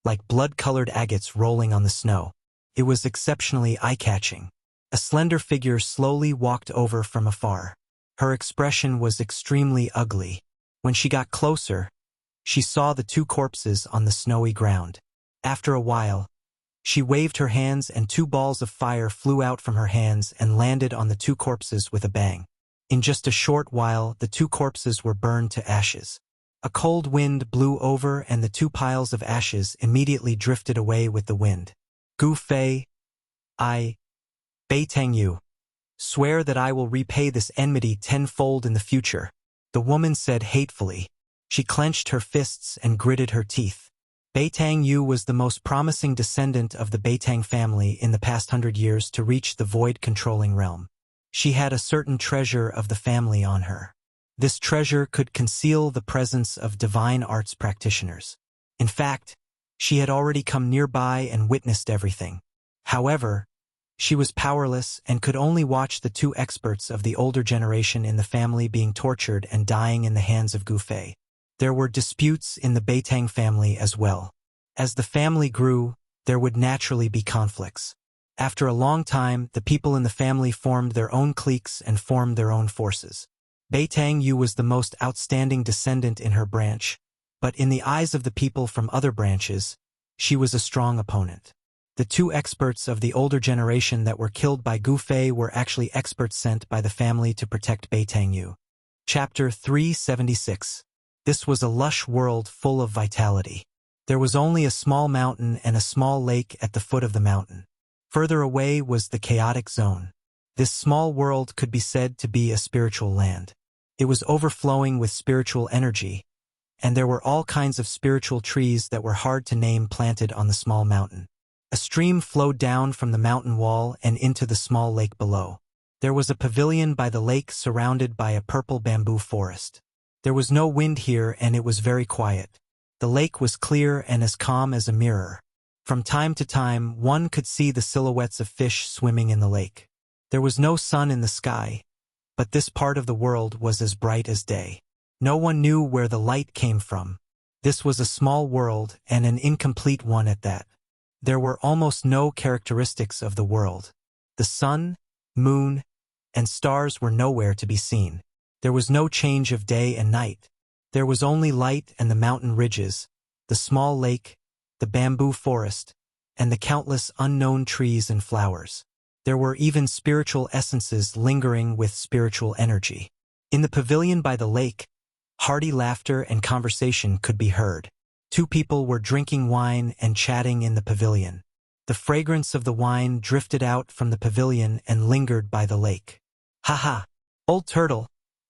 like blood-colored agates rolling on the snow. It was exceptionally eye-catching. A slender figure slowly walked over from afar. Her expression was extremely ugly. When she got closer, she saw the two corpses on the snowy ground. After a while, she waved her hands and two balls of fire flew out from her hands and landed on the two corpses with a bang. In just a short while, the two corpses were burned to ashes. A cold wind blew over and the two piles of ashes immediately drifted away with the wind. Gu Fei, Beitang Yu, swear that I will repay this enmity tenfold in the future, the woman said hatefully. She clenched her fists and gritted her teeth. Beitang Yu was the most promising descendant of the Beitang family in the past 100 years to reach the void-controlling realm. She had a certain treasure of the family on her. This treasure could conceal the presence of divine arts practitioners. In fact, she had already come nearby and witnessed everything. However, she was powerless and could only watch the two experts of the older generation in the family being tortured and dying in the hands of Gu Fei. There were disputes in the Beitang family as well. As the family grew, there would naturally be conflicts. After a long time, the people in the family formed their own cliques and formed their own forces. Beitang Yu was the most outstanding descendant in her branch, but in the eyes of the people from other branches, she was a strong opponent. The two experts of the older generation that were killed by Gu Fei were actually experts sent by the family to protect Beitang Yu. Chapter 376. This was a lush world full of vitality. There was only a small mountain and a small lake at the foot of the mountain. Further away was the chaotic zone. This small world could be said to be a spiritual land. It was overflowing with spiritual energy, and there were all kinds of spiritual trees that were hard to name planted on the small mountain. A stream flowed down from the mountain wall and into the small lake below. There was a pavilion by the lake surrounded by a purple bamboo forest. There was no wind here and it was very quiet. The lake was clear and as calm as a mirror. From time to time, one could see the silhouettes of fish swimming in the lake. There was no sun in the sky, but this part of the world was as bright as day. No one knew where the light came from. This was a small world and an incomplete one at that. There were almost no characteristics of the world. The sun, moon, and stars were nowhere to be seen. There was no change of day and night. There was only light and the mountain ridges, the small lake, the bamboo forest, and the countless unknown trees and flowers. There were even spiritual essences lingering with spiritual energy. In the pavilion by the lake, hearty laughter and conversation could be heard. Two people were drinking wine and chatting in the pavilion. The fragrance of the wine drifted out from the pavilion and lingered by the lake. "Haha, old turtle,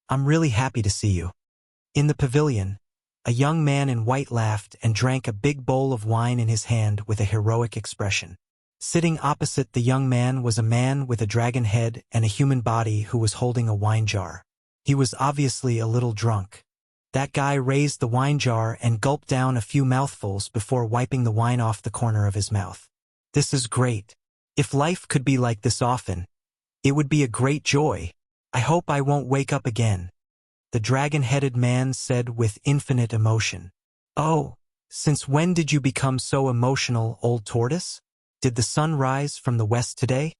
I'm really happy to see you." In the pavilion, a young man in white laughed and drank a big bowl of wine in his hand with a heroic expression. Sitting opposite the young man was a man with a dragon head and a human body who was holding a wine jar. He was obviously a little drunk. That guy raised the wine jar and gulped down a few mouthfuls before wiping the wine off the corner of his mouth. "This is great. If life could be like this often, it would be a great joy. I hope I won't wake up again," the dragon-headed man said with infinite emotion. "Oh, since when did you become so emotional, old tortoise? Did the sun rise from the west today?"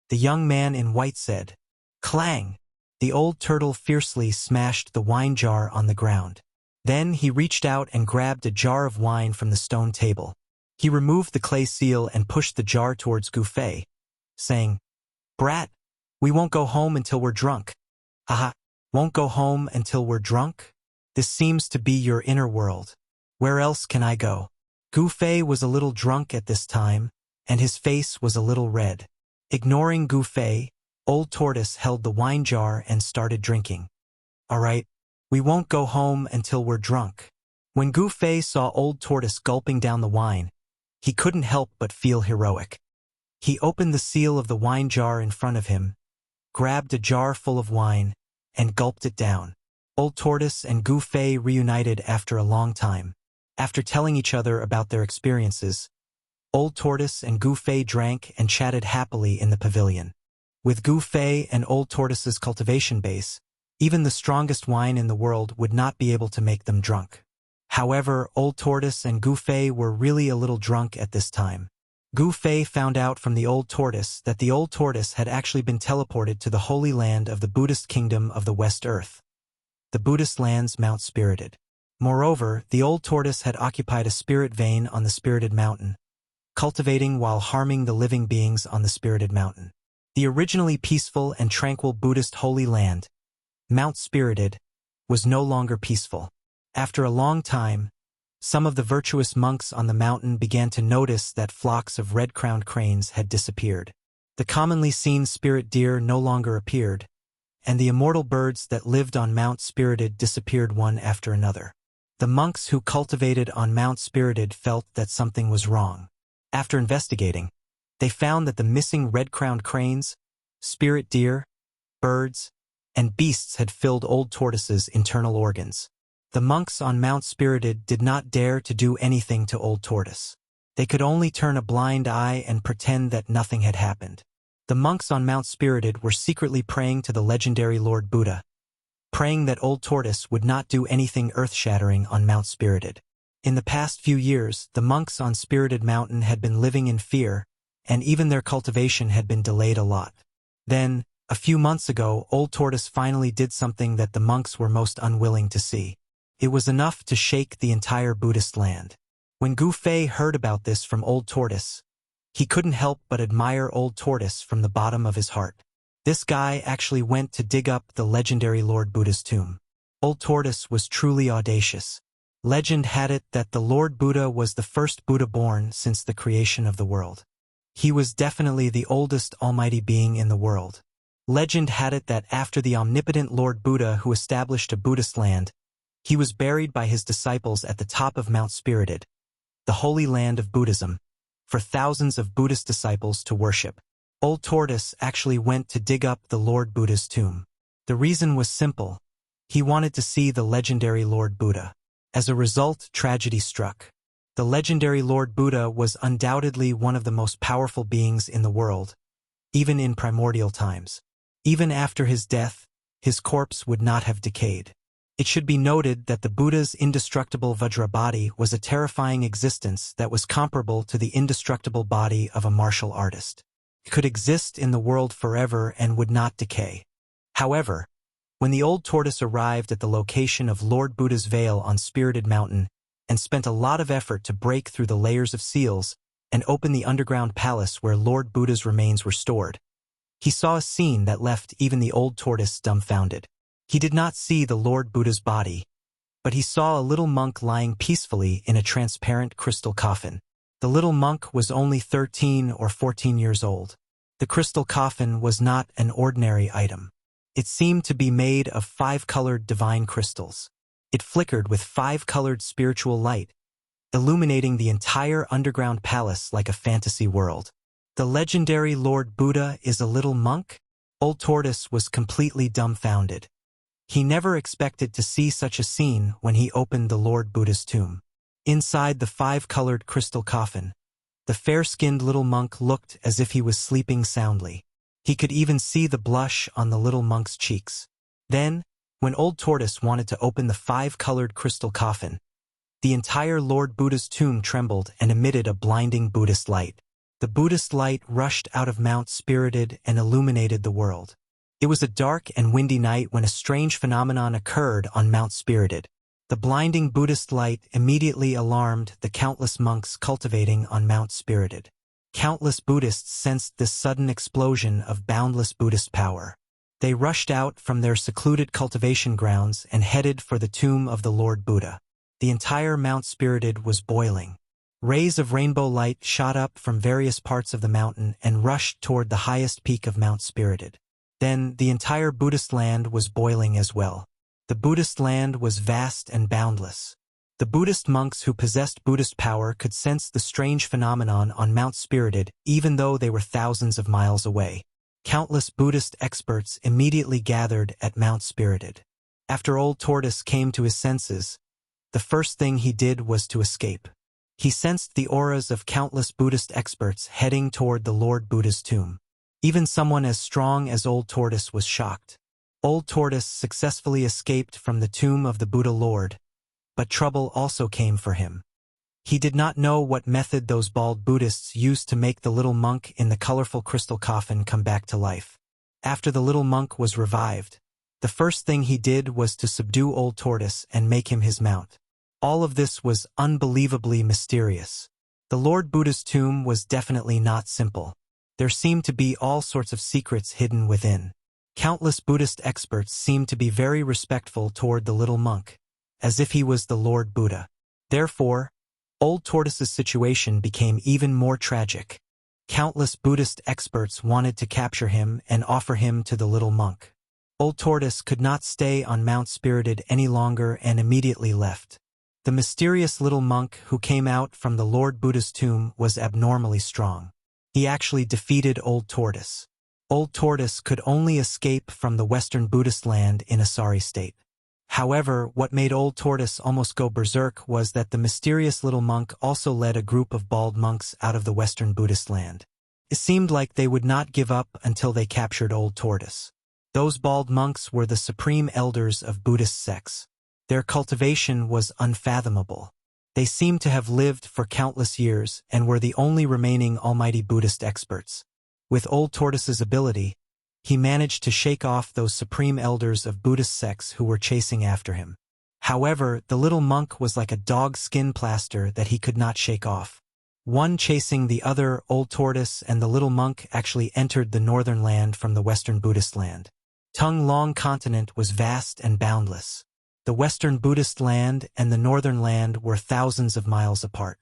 The young man in white said. Clang! The old turtle fiercely smashed the wine jar on the ground. Then he reached out and grabbed a jar of wine from the stone table. He removed the clay seal and pushed the jar towards Gufei, saying, "Brat, we won't go home until we're drunk." "Haha, won't go home until we're drunk? This seems to be your inner world. Where else can I go?" Gufei was a little drunk at this time, and his face was a little red. Ignoring Gufei, Old Tortoise held the wine jar and started drinking. "All right, we won't go home until we're drunk." When Gufei saw Old Tortoise gulping down the wine, he couldn't help but feel heroic. He opened the seal of the wine jar in front of him, grabbed a jar full of wine, and gulped it down. Old Tortoise and Gufei reunited after a long time. After telling each other about their experiences, Old Tortoise and Gufei drank and chatted happily in the pavilion. With Gufei and Old Tortoise's cultivation base, even the strongest wine in the world would not be able to make them drunk. However, Old Tortoise and Gufei were really a little drunk at this time. Gufei found out from the Old Tortoise that the Old Tortoise had actually been teleported to the Holy Land of the Buddhist Kingdom of the West Earth, the Buddhist lands Mount Spirited. Moreover, the Old Tortoise had occupied a spirit vein on the Spirited Mountain, cultivating while harming the living beings on the Spirited Mountain. The originally peaceful and tranquil Buddhist Holy Land, Mount Spirited, was no longer peaceful. After a long time, some of the virtuous monks on the mountain began to notice that flocks of red-crowned cranes had disappeared. The commonly seen spirit deer no longer appeared, and the immortal birds that lived on Mount Spirited disappeared one after another. The monks who cultivated on Mount Spirited felt that something was wrong. After investigating, they found that the missing red-crowned cranes, spirit deer, birds, and beasts had filled Old Tortoise's internal organs. The monks on Mount Spirited did not dare to do anything to Old Tortoise. They could only turn a blind eye and pretend that nothing had happened. The monks on Mount Spirited were secretly praying to the legendary Lord Buddha, praying that Old Tortoise would not do anything earth-shattering on Mount Spirited. In the past few years, the monks on Spirited Mountain had been living in fear, and even their cultivation had been delayed a lot. Then, a few months ago, Old Tortoise finally did something that the monks were most unwilling to see. It was enough to shake the entire Buddhist land. When Gufei heard about this from Old Tortoise, he couldn't help but admire Old Tortoise from the bottom of his heart. This guy actually went to dig up the legendary Lord Buddha's tomb. Old Tortoise was truly audacious. Legend had it that the Lord Buddha was the first Buddha born since the creation of the world. He was definitely the oldest almighty being in the world. Legend had it that after the omnipotent Lord Buddha who established a Buddhist land, he was buried by his disciples at the top of Mount Spirited, the holy land of Buddhism, for thousands of Buddhist disciples to worship. Old Tortoise actually went to dig up the Lord Buddha's tomb. The reason was simple. He wanted to see the legendary Lord Buddha. As a result, tragedy struck. The legendary Lord Buddha was undoubtedly one of the most powerful beings in the world, even in primordial times. Even after his death, his corpse would not have decayed. It should be noted that the Buddha's indestructible Vajra body was a terrifying existence that was comparable to the indestructible body of a martial artist. It could exist in the world forever and would not decay. However, when the old tortoise arrived at the location of Lord Buddha's veil on Spirited Mountain and spent a lot of effort to break through the layers of seals and open the underground palace where Lord Buddha's remains were stored, he saw a scene that left even the old tortoise dumbfounded. He did not see the Lord Buddha's body, but he saw a little monk lying peacefully in a transparent crystal coffin. The little monk was only 13 or 14 years old. The crystal coffin was not an ordinary item. It seemed to be made of 5-colored divine crystals. It flickered with 5-colored spiritual light, illuminating the entire underground palace like a fantasy world. The legendary Lord Buddha is a little monk? Old Tortoise was completely dumbfounded. He never expected to see such a scene when he opened the Lord Buddha's tomb. Inside the 5-colored crystal coffin, the fair-skinned little monk looked as if he was sleeping soundly. He could even see the blush on the little monk's cheeks. Then, when Old Tortoise wanted to open the 5-colored crystal coffin, the entire Lord Buddha's tomb trembled and emitted a blinding Buddhist light. The Buddhist light rushed out of Mount Spirited and illuminated the world. It was a dark and windy night when a strange phenomenon occurred on Mount Spirited. The blinding Buddhist light immediately alarmed the countless monks cultivating on Mount Spirited. Countless Buddhists sensed this sudden explosion of boundless Buddhist power. They rushed out from their secluded cultivation grounds and headed for the tomb of the Lord Buddha. The entire Mount Spirited was boiling. Rays of rainbow light shot up from various parts of the mountain and rushed toward the highest peak of Mount Spirited. Then the entire Buddhist land was boiling as well. The Buddhist land was vast and boundless. The Buddhist monks who possessed Buddhist power could sense the strange phenomenon on Mount Spirited even though they were thousands of miles away. Countless Buddhist experts immediately gathered at Mount Spirited. After Old Tortoise came to his senses, the first thing he did was to escape. He sensed the auras of countless Buddhist experts heading toward the Lord Buddha's tomb. Even someone as strong as Old Tortoise was shocked. Old Tortoise successfully escaped from the tomb of the Buddha Lord, but trouble also came for him. He did not know what method those bald Buddhists used to make the little monk in the colorful crystal coffin come back to life. After the little monk was revived, the first thing he did was to subdue Old Tortoise and make him his mount. All of this was unbelievably mysterious. The Lord Buddha's tomb was definitely not simple. There seemed to be all sorts of secrets hidden within. Countless Buddhist experts seemed to be very respectful toward the little monk, as if he was the Lord Buddha. Therefore, Old Tortoise's situation became even more tragic. Countless Buddhist experts wanted to capture him and offer him to the little monk. Old Tortoise could not stay on Mount Spirited any longer and immediately left. The mysterious little monk who came out from the Lord Buddha's tomb was abnormally strong. He actually defeated Old Tortoise. Old Tortoise could only escape from the Western Buddhist land in a sorry state. However, what made Old Tortoise almost go berserk was that the mysterious little monk also led a group of bald monks out of the Western Buddhist land. It seemed like they would not give up until they captured Old Tortoise. Those bald monks were the supreme elders of Buddhist sects. Their cultivation was unfathomable. They seemed to have lived for countless years and were the only remaining almighty Buddhist experts. With Old Tortoise's ability, he managed to shake off those supreme elders of Buddhist sects who were chasing after him. However, the little monk was like a dog skin plaster that he could not shake off. One chasing the other, Old Tortoise and the little monk actually entered the northern land from the Western Buddhist land. Tung Long continent was vast and boundless. The Western Buddhist land and the northern land were thousands of miles apart.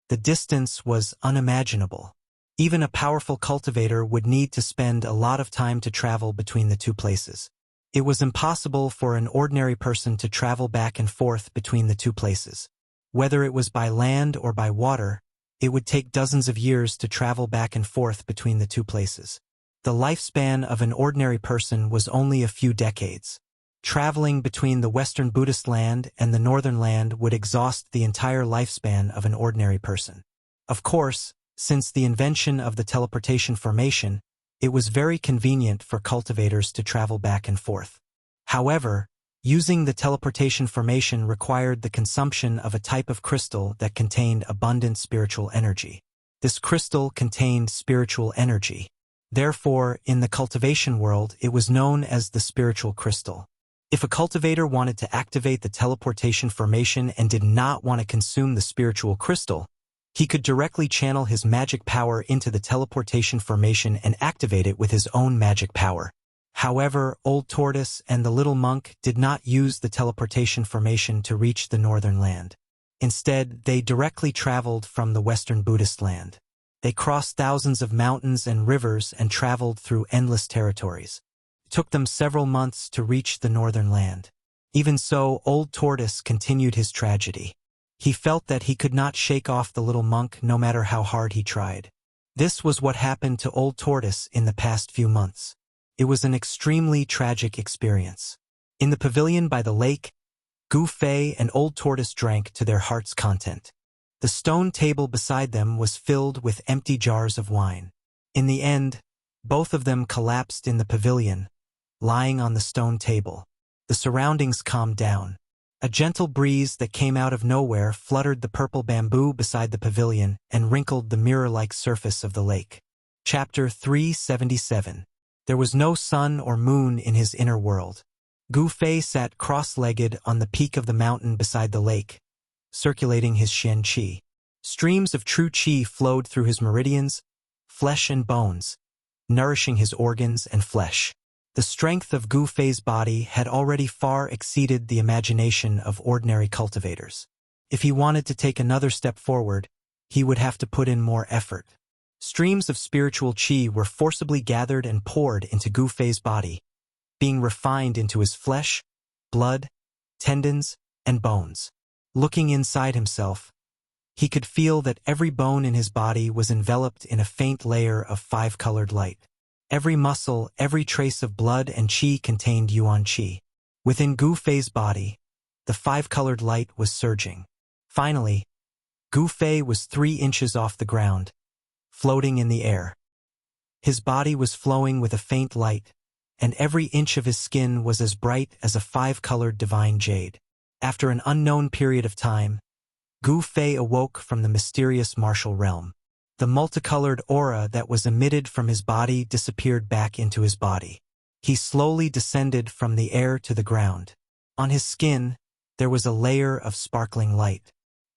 The distance was unimaginable. Even a powerful cultivator would need to spend a lot of time to travel between the two places. It was impossible for an ordinary person to travel back and forth between the two places. Whether it was by land or by water, it would take dozens of years to travel back and forth between the two places. The lifespan of an ordinary person was only a few decades. Traveling between the Western Buddhist land and the Northern land would exhaust the entire lifespan of an ordinary person. Of course, since the invention of the teleportation formation, it was very convenient for cultivators to travel back and forth. However, using the teleportation formation required the consumption of a type of crystal that contained abundant spiritual energy. This crystal contained spiritual energy. Therefore, in the cultivation world, it was known as the spiritual crystal. If a cultivator wanted to activate the teleportation formation and did not want to consume the spiritual crystal, he could directly channel his magic power into the teleportation formation and activate it with his own magic power. However, Old Tortoise and the little monk did not use the teleportation formation to reach the northern land. Instead, they directly traveled from the Western Buddhist land. They crossed thousands of mountains and rivers and traveled through endless territories. It took them several months to reach the northern land. Even so, Old Tortoise continued his tragedy. He felt that he could not shake off the little monk no matter how hard he tried. This was what happened to Old Tortoise in the past few months. It was an extremely tragic experience. In the pavilion by the lake, Gu Fei and Old Tortoise drank to their heart's content. The stone table beside them was filled with empty jars of wine. In the end, both of them collapsed in the pavilion, lying on the stone table. The surroundings calmed down. A gentle breeze that came out of nowhere fluttered the purple bamboo beside the pavilion and wrinkled the mirror-like surface of the lake. Chapter 377. There was no sun or moon in his inner world. Gu Fei sat cross-legged on the peak of the mountain beside the lake, circulating his Xian Qi. Streams of true Qi flowed through his meridians, flesh and bones, nourishing his organs and flesh. The strength of Gu Fei's body had already far exceeded the imagination of ordinary cultivators. If he wanted to take another step forward, he would have to put in more effort. Streams of spiritual Qi were forcibly gathered and poured into Gu Fei's body, being refined into his flesh, blood, tendons, and bones. Looking inside himself, he could feel that every bone in his body was enveloped in a faint layer of five-colored light. Every muscle, every trace of blood and Qi contained Yuan Qi. Within Gu Fei's body, the five-colored light was surging. Finally, Gu Fei was 3 inches off the ground, floating in the air. His body was flowing with a faint light, and every inch of his skin was as bright as a five-colored divine jade. After an unknown period of time, Gu Fei awoke from the mysterious martial realm. The multicolored aura that was emitted from his body disappeared back into his body. He slowly descended from the air to the ground. On his skin, there was a layer of sparkling light.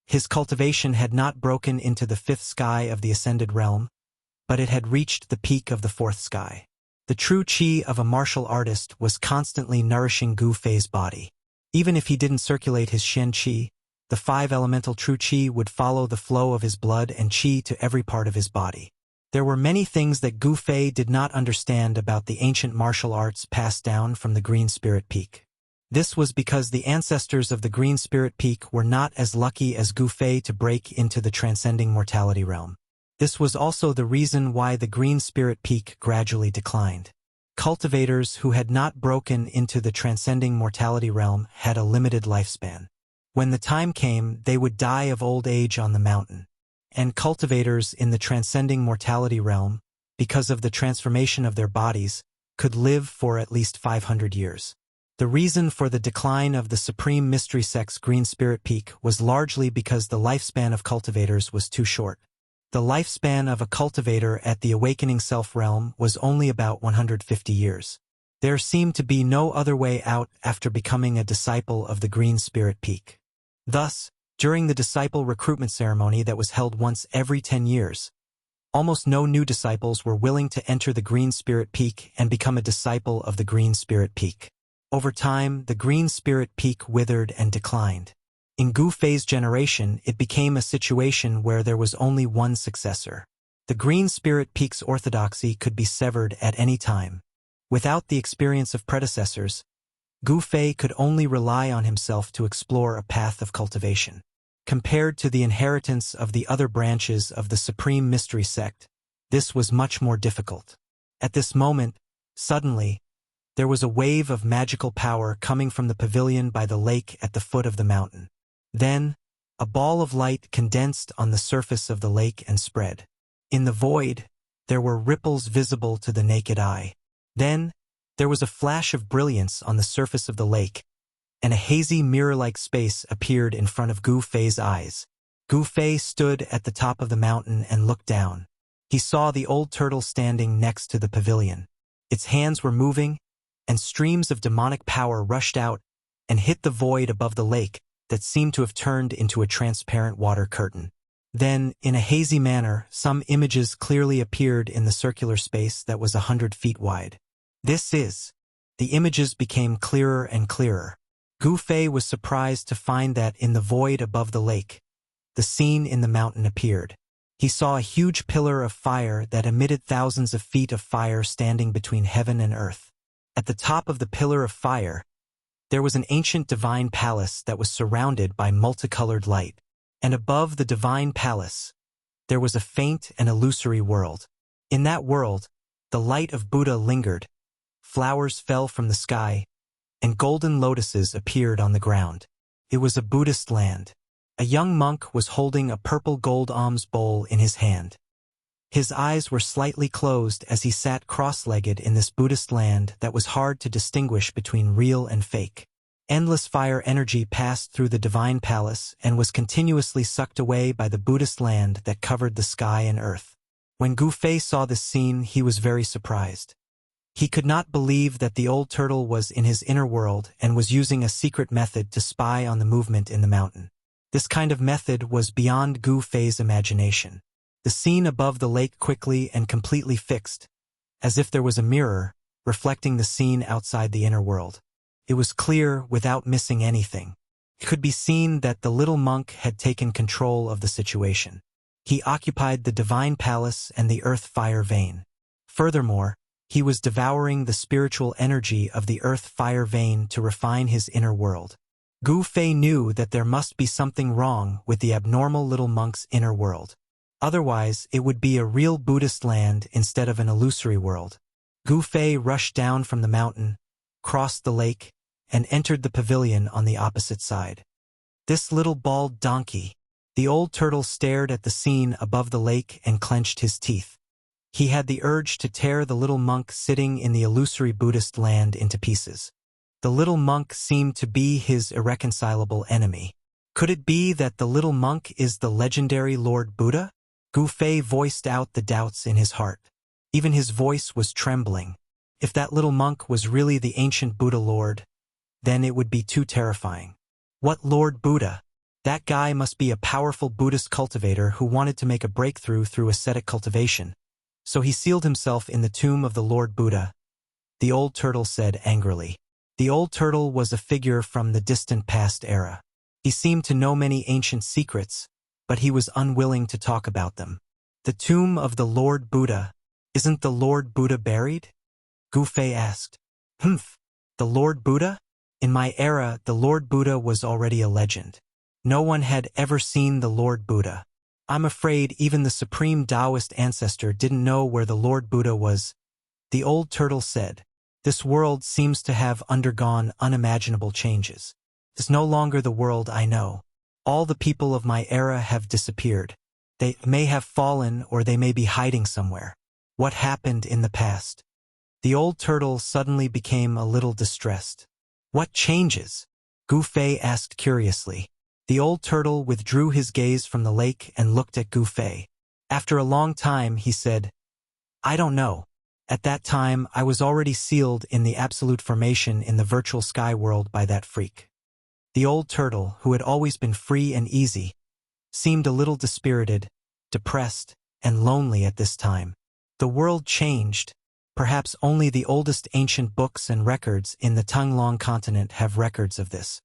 His cultivation had not broken into the 5th sky of the ascended realm, but it had reached the peak of the 4th sky. The true Qi of a martial artist was constantly nourishing Gu Fei's body. Even if he didn't circulate his Xian Qi, the 5 elemental true Qi would follow the flow of his blood and Qi to every part of his body. There were many things that Gu Fei did not understand about the ancient martial arts passed down from the Green Spirit Peak. This was because the ancestors of the Green Spirit Peak were not as lucky as Gu Fei to break into the transcending mortality realm. This was also the reason why the Green Spirit Peak gradually declined. Cultivators who had not broken into the transcending mortality realm had a limited lifespan. When the time came, they would die of old age on the mountain. And cultivators in the transcending mortality realm, because of the transformation of their bodies, could live for at least 500 years. The reason for the decline of the Supreme Mystery Sect's Green Spirit Peak was largely because the lifespan of cultivators was too short. The lifespan of a cultivator at the Awakening Self realm was only about 150 years. There seemed to be no other way out after becoming a disciple of the Green Spirit Peak. Thus, during the disciple recruitment ceremony that was held once every 10 years, almost no new disciples were willing to enter the Green Spirit Peak and become a disciple of the Green Spirit Peak. Over time, the Green Spirit Peak withered and declined. In Gu Fei's generation, it became a situation where there was only one successor. The Green Spirit Peak's orthodoxy could be severed at any time. Without the experience of predecessors, Gu Fei could only rely on himself to explore a path of cultivation. Compared to the inheritance of the other branches of the Supreme Mystery Sect, this was much more difficult. At this moment, suddenly, there was a wave of magical power coming from the pavilion by the lake at the foot of the mountain. Then, a ball of light condensed on the surface of the lake and spread. In the void, there were ripples visible to the naked eye. Then, there was a flash of brilliance on the surface of the lake, and a hazy mirror-like space appeared in front of Gu Fei's eyes. Gu Fei stood at the top of the mountain and looked down. He saw the old turtle standing next to the pavilion. Its hands were moving, and streams of demonic power rushed out and hit the void above the lake that seemed to have turned into a transparent water curtain. Then, in a hazy manner, some images clearly appeared in the circular space that was 100 feet wide. The images became clearer and clearer. Gu Fei was surprised to find that in the void above the lake, the scene in the mountain appeared. He saw a huge pillar of fire that emitted thousands of feet of fire standing between heaven and earth. At the top of the pillar of fire, there was an ancient divine palace that was surrounded by multicolored light. And above the divine palace, there was a faint and illusory world. In that world, the light of Buddha lingered, flowers fell from the sky, and golden lotuses appeared on the ground. It was a Buddhist land. A young monk was holding a purple gold alms bowl in his hand. His eyes were slightly closed as he sat cross-legged in this Buddhist land that was hard to distinguish between real and fake. Endless fire energy passed through the divine palace and was continuously sucked away by the Buddhist land that covered the sky and earth. When Gu Fei saw this scene, he was very surprised. He could not believe that the old turtle was in his inner world and was using a secret method to spy on the movement in the mountain. This kind of method was beyond Gu Fei's imagination. The scene above the lake quickly and completely fixed, as if there was a mirror, reflecting the scene outside the inner world. It was clear without missing anything. It could be seen that the little monk had taken control of the situation. He occupied the divine palace and the earth fire vein. Furthermore, he was devouring the spiritual energy of the earth fire vein to refine his inner world. Gu Fei knew that there must be something wrong with the abnormal little monk's inner world. Otherwise, it would be a real Buddhist land instead of an illusory world. Gu Fei rushed down from the mountain, crossed the lake, and entered the pavilion on the opposite side. This little bald donkey. The old turtle stared at the scene above the lake and clenched his teeth. He had the urge to tear the little monk sitting in the illusory Buddhist land into pieces. The little monk seemed to be his irreconcilable enemy. Could it be that the little monk is the legendary Lord Buddha? Gu Fei voiced out the doubts in his heart. Even his voice was trembling. If that little monk was really the ancient Buddha Lord, then it would be too terrifying. What Lord Buddha? That guy must be a powerful Buddhist cultivator who wanted to make a breakthrough through ascetic cultivation. So he sealed himself in the tomb of the Lord Buddha, the old turtle said angrily. The old turtle was a figure from the distant past era. He seemed to know many ancient secrets, but he was unwilling to talk about them. The tomb of the Lord Buddha. Isn't the Lord Buddha buried? Gu Fei asked. The Lord Buddha? In my era, the Lord Buddha was already a legend. No one had ever seen the Lord Buddha. I'm afraid even the supreme Taoist ancestor didn't know where the Lord Buddha was. The old turtle said, "This world seems to have undergone unimaginable changes. It's no longer the world I know. All the people of my era have disappeared. They may have fallen or they may be hiding somewhere. What happened in the past?" The old turtle suddenly became a little distressed. What changes? Gu Fei asked curiously. The old turtle withdrew his gaze from the lake and looked at Gu Fei. After a long time, he said, "I don't know. At that time, I was already sealed in the absolute formation in the virtual sky world by that freak." The old turtle, who had always been free and easy, seemed a little dispirited, depressed, and lonely at this time. The world changed. Perhaps only the oldest ancient books and records in the Tunglong continent have records of this.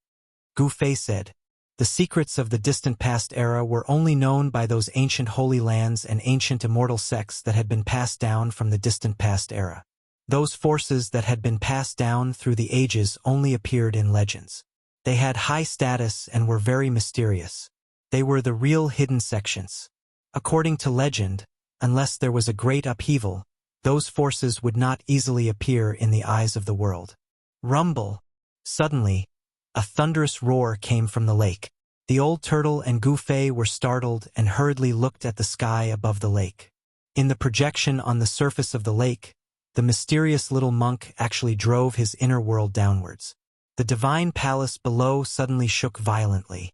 Gu Fei said, "The secrets of the distant past era were only known by those ancient holy lands and ancient immortal sects that had been passed down from the distant past era. Those forces that had been passed down through the ages only appeared in legends. They had high status and were very mysterious. They were the real hidden sections. According to legend, unless there was a great upheaval, those forces would not easily appear in the eyes of the world. Rumble. Suddenly, a thunderous roar came from the lake. The old turtle and Gu Fei were startled and hurriedly looked at the sky above the lake. In the projection on the surface of the lake, the mysterious little monk actually drove his inner world downwards. The divine palace below suddenly shook violently.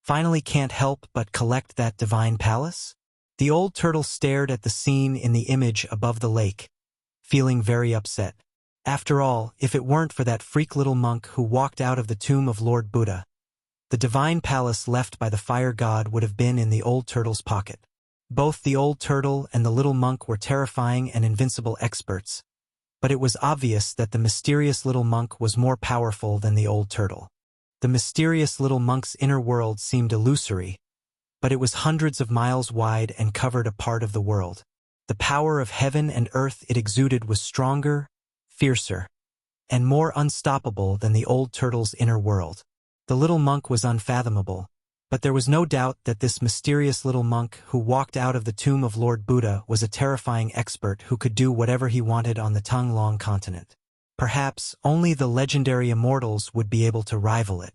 Finally can't help but collect that divine palace? The old turtle stared at the scene in the image above the lake, feeling very upset. After all, if it weren't for that freak little monk who walked out of the tomb of Lord Buddha, the divine palace left by the fire god would have been in the old turtle's pocket. Both the old turtle and the little monk were terrifying and invincible experts, but it was obvious that the mysterious little monk was more powerful than the old turtle. The mysterious little monk's inner world seemed illusory, but it was hundreds of miles wide and covered a part of the world. The power of heaven and earth it exuded was stronger, fiercer, and more unstoppable than the old turtle's inner world. The little monk was unfathomable, but there was no doubt that this mysterious little monk who walked out of the tomb of Lord Buddha was a terrifying expert who could do whatever he wanted on the tongue-long continent. Perhaps only the legendary Immortals would be able to rival it.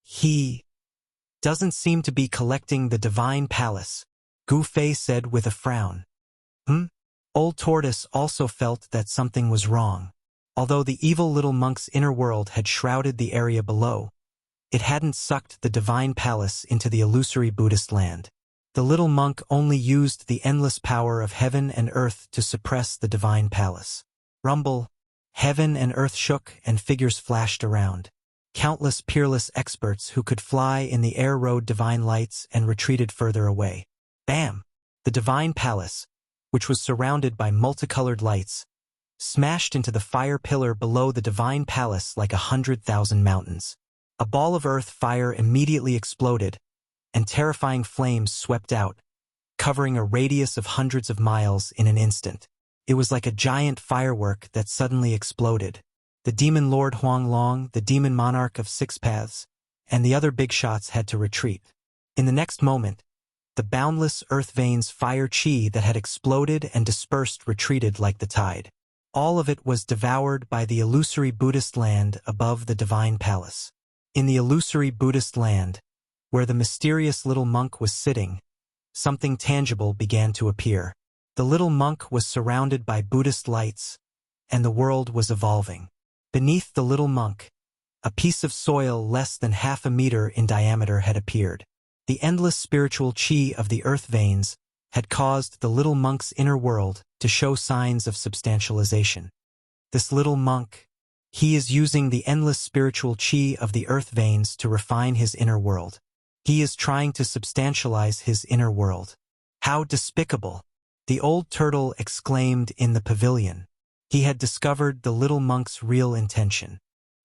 He doesn't seem to be collecting the divine palace, Gu Fei said with a frown. Old Tortoise also felt that something was wrong. Although the evil little monk's inner world had shrouded the area below, it hadn't sucked the divine palace into the illusory Buddhist land. The little monk only used the endless power of heaven and earth to suppress the divine palace. Rumble. Heaven and earth shook and figures flashed around. Countless peerless experts who could fly in the air rode divine lights and retreated further away. Bam! The divine palace, which was surrounded by multicolored lights, smashed into the fire pillar below the divine palace like 100,000 mountains. A ball of earth fire immediately exploded, and terrifying flames swept out, covering a radius of hundreds of miles in an instant. It was like a giant firework that suddenly exploded. The demon lord Huanglong, the demon monarch of Six Paths, and the other big shots had to retreat. In the next moment, the boundless earth veins fire chi that had exploded and dispersed retreated like the tide. All of it was devoured by the illusory Buddhist land above the divine palace. In the illusory Buddhist land, where the mysterious little monk was sitting, something tangible began to appear. The little monk was surrounded by Buddhist lights, and the world was evolving. Beneath the little monk, a piece of soil less than half a meter in diameter had appeared. The endless spiritual chi of the earth veins had caused the little monk's inner world to show signs of substantialization. This little monk, he is using the endless spiritual chi of the earth veins to refine his inner world. He is trying to substantialize his inner world. How despicable! The old turtle exclaimed in the pavilion. He had discovered the little monk's real intention.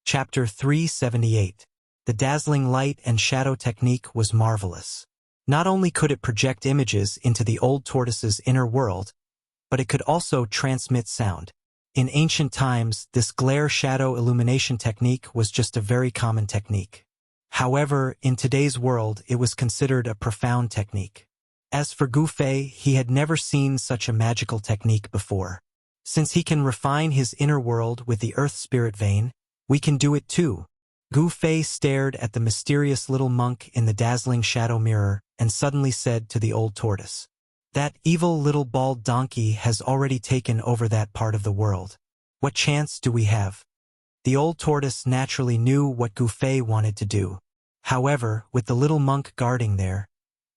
Chapter 378. The dazzling light and shadow technique was marvelous. Not only could it project images into the old tortoise's inner world, but it could also transmit sound. In ancient times, this glare-shadow illumination technique was just a very common technique. However, in today's world, it was considered a profound technique. As for Gu Fei, he had never seen such a magical technique before. Since he can refine his inner world with the earth spirit vein, we can do it too. Gu Fei stared at the mysterious little monk in the dazzling shadow mirror and suddenly said to the old tortoise, "That evil little bald donkey has already taken over that part of the world. What chance do we have?" The old tortoise naturally knew what Gu Fei wanted to do. However, with the little monk guarding there,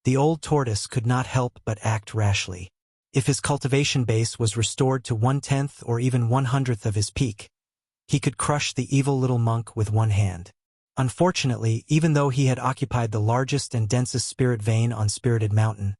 the old tortoise could not help but act rashly. If his cultivation base was restored to 1/10 or even 1/100th of his peak, he could crush the evil little monk with one hand. Unfortunately, even though he had occupied the largest and densest spirit vein on Spirited Mountain,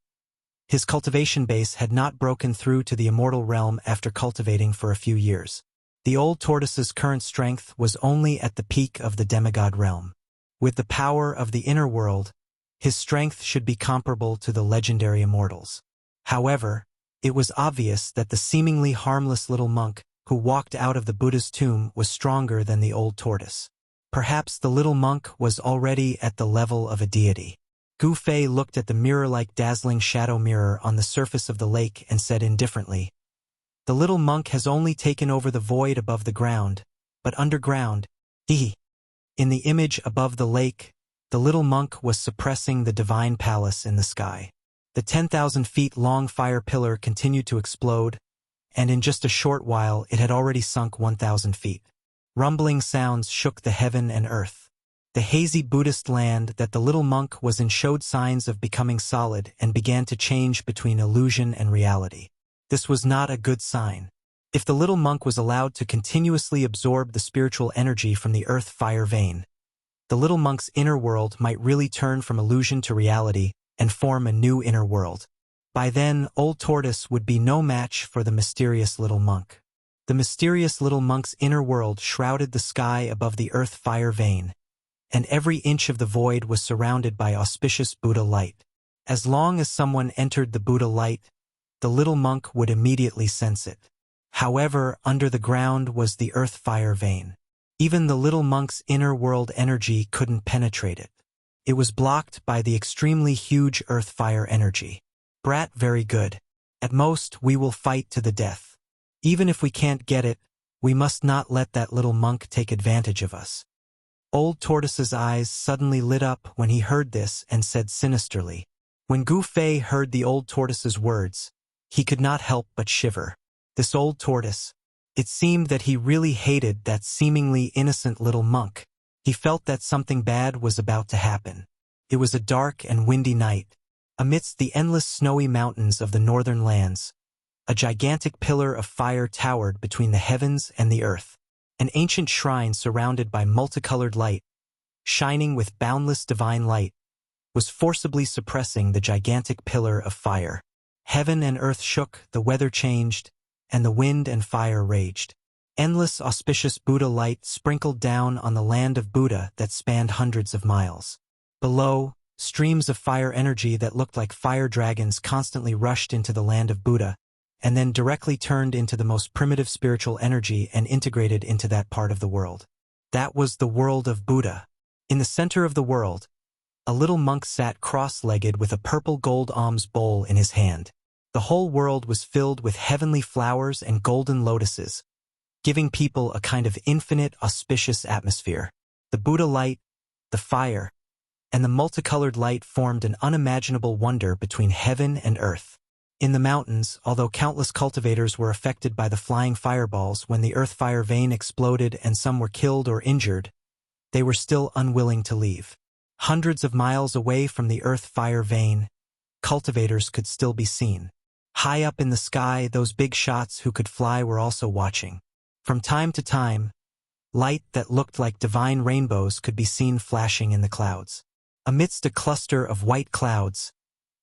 his cultivation base had not broken through to the immortal realm after cultivating for a few years. The old tortoise's current strength was only at the peak of the demigod realm. With the power of the inner world, his strength should be comparable to the legendary immortals. However, it was obvious that the seemingly harmless little monk who walked out of the Buddha's tomb was stronger than the old tortoise. Perhaps the little monk was already at the level of a deity. Gu Fei looked at the mirror-like dazzling shadow mirror on the surface of the lake and said indifferently, "The little monk has only taken over the void above the ground, but underground, he." In the image above the lake, the little monk was suppressing the divine palace in the sky. The 10,000 feet long fire pillar continued to explode, and in just a short while it had already sunk 1,000 feet. Rumbling sounds shook the heaven and earth. The hazy Buddhist land that the little monk was in showed signs of becoming solid and began to change between illusion and reality. This was not a good sign. If the little monk was allowed to continuously absorb the spiritual energy from the earth fire vein, the little monk's inner world might really turn from illusion to reality and form a new inner world. By then, Old Tortoise would be no match for the mysterious little monk. The mysterious little monk's inner world shrouded the sky above the earth fire vein, and every inch of the void was surrounded by auspicious Buddha light. As long as someone entered the Buddha light, the little monk would immediately sense it. However, under the ground was the earth fire vein. Even the little monk's inner world energy couldn't penetrate it. It was blocked by the extremely huge earth fire energy. "Brat, very good. At most, we will fight to the death. Even if we can't get it, we must not let that little monk take advantage of us." Old Tortoise's eyes suddenly lit up when he heard this and said sinisterly. When Gu Fei heard the Old Tortoise's words, he could not help but shiver. This Old Tortoise, it seemed that he really hated that seemingly innocent little monk. He felt that something bad was about to happen. It was a dark and windy night. Amidst the endless snowy mountains of the northern lands, a gigantic pillar of fire towered between the heavens and the earth. An ancient shrine surrounded by multicolored light, shining with boundless divine light, was forcibly suppressing the gigantic pillar of fire. Heaven and earth shook, the weather changed, and the wind and fire raged. Endless auspicious Buddha light sprinkled down on the land of Buddha that spanned hundreds of miles. Below, streams of fire energy that looked like fire dragons constantly rushed into the land of Buddha, and then directly turned into the most primitive spiritual energy and integrated into that part of the world. That was the world of Buddha. In the center of the world, a little monk sat cross-legged with a purple gold alms bowl in his hand. The whole world was filled with heavenly flowers and golden lotuses, giving people a kind of infinite, auspicious atmosphere. The Buddha light, the fire, and the multicolored light formed an unimaginable wonder between heaven and earth. In the mountains, although countless cultivators were affected by the flying fireballs when the earth fire vein exploded and some were killed or injured, they were still unwilling to leave. Hundreds of miles away from the earth fire vein, cultivators could still be seen. High up in the sky, those big shots who could fly were also watching. From time to time, light that looked like divine rainbows could be seen flashing in the clouds. Amidst a cluster of white clouds,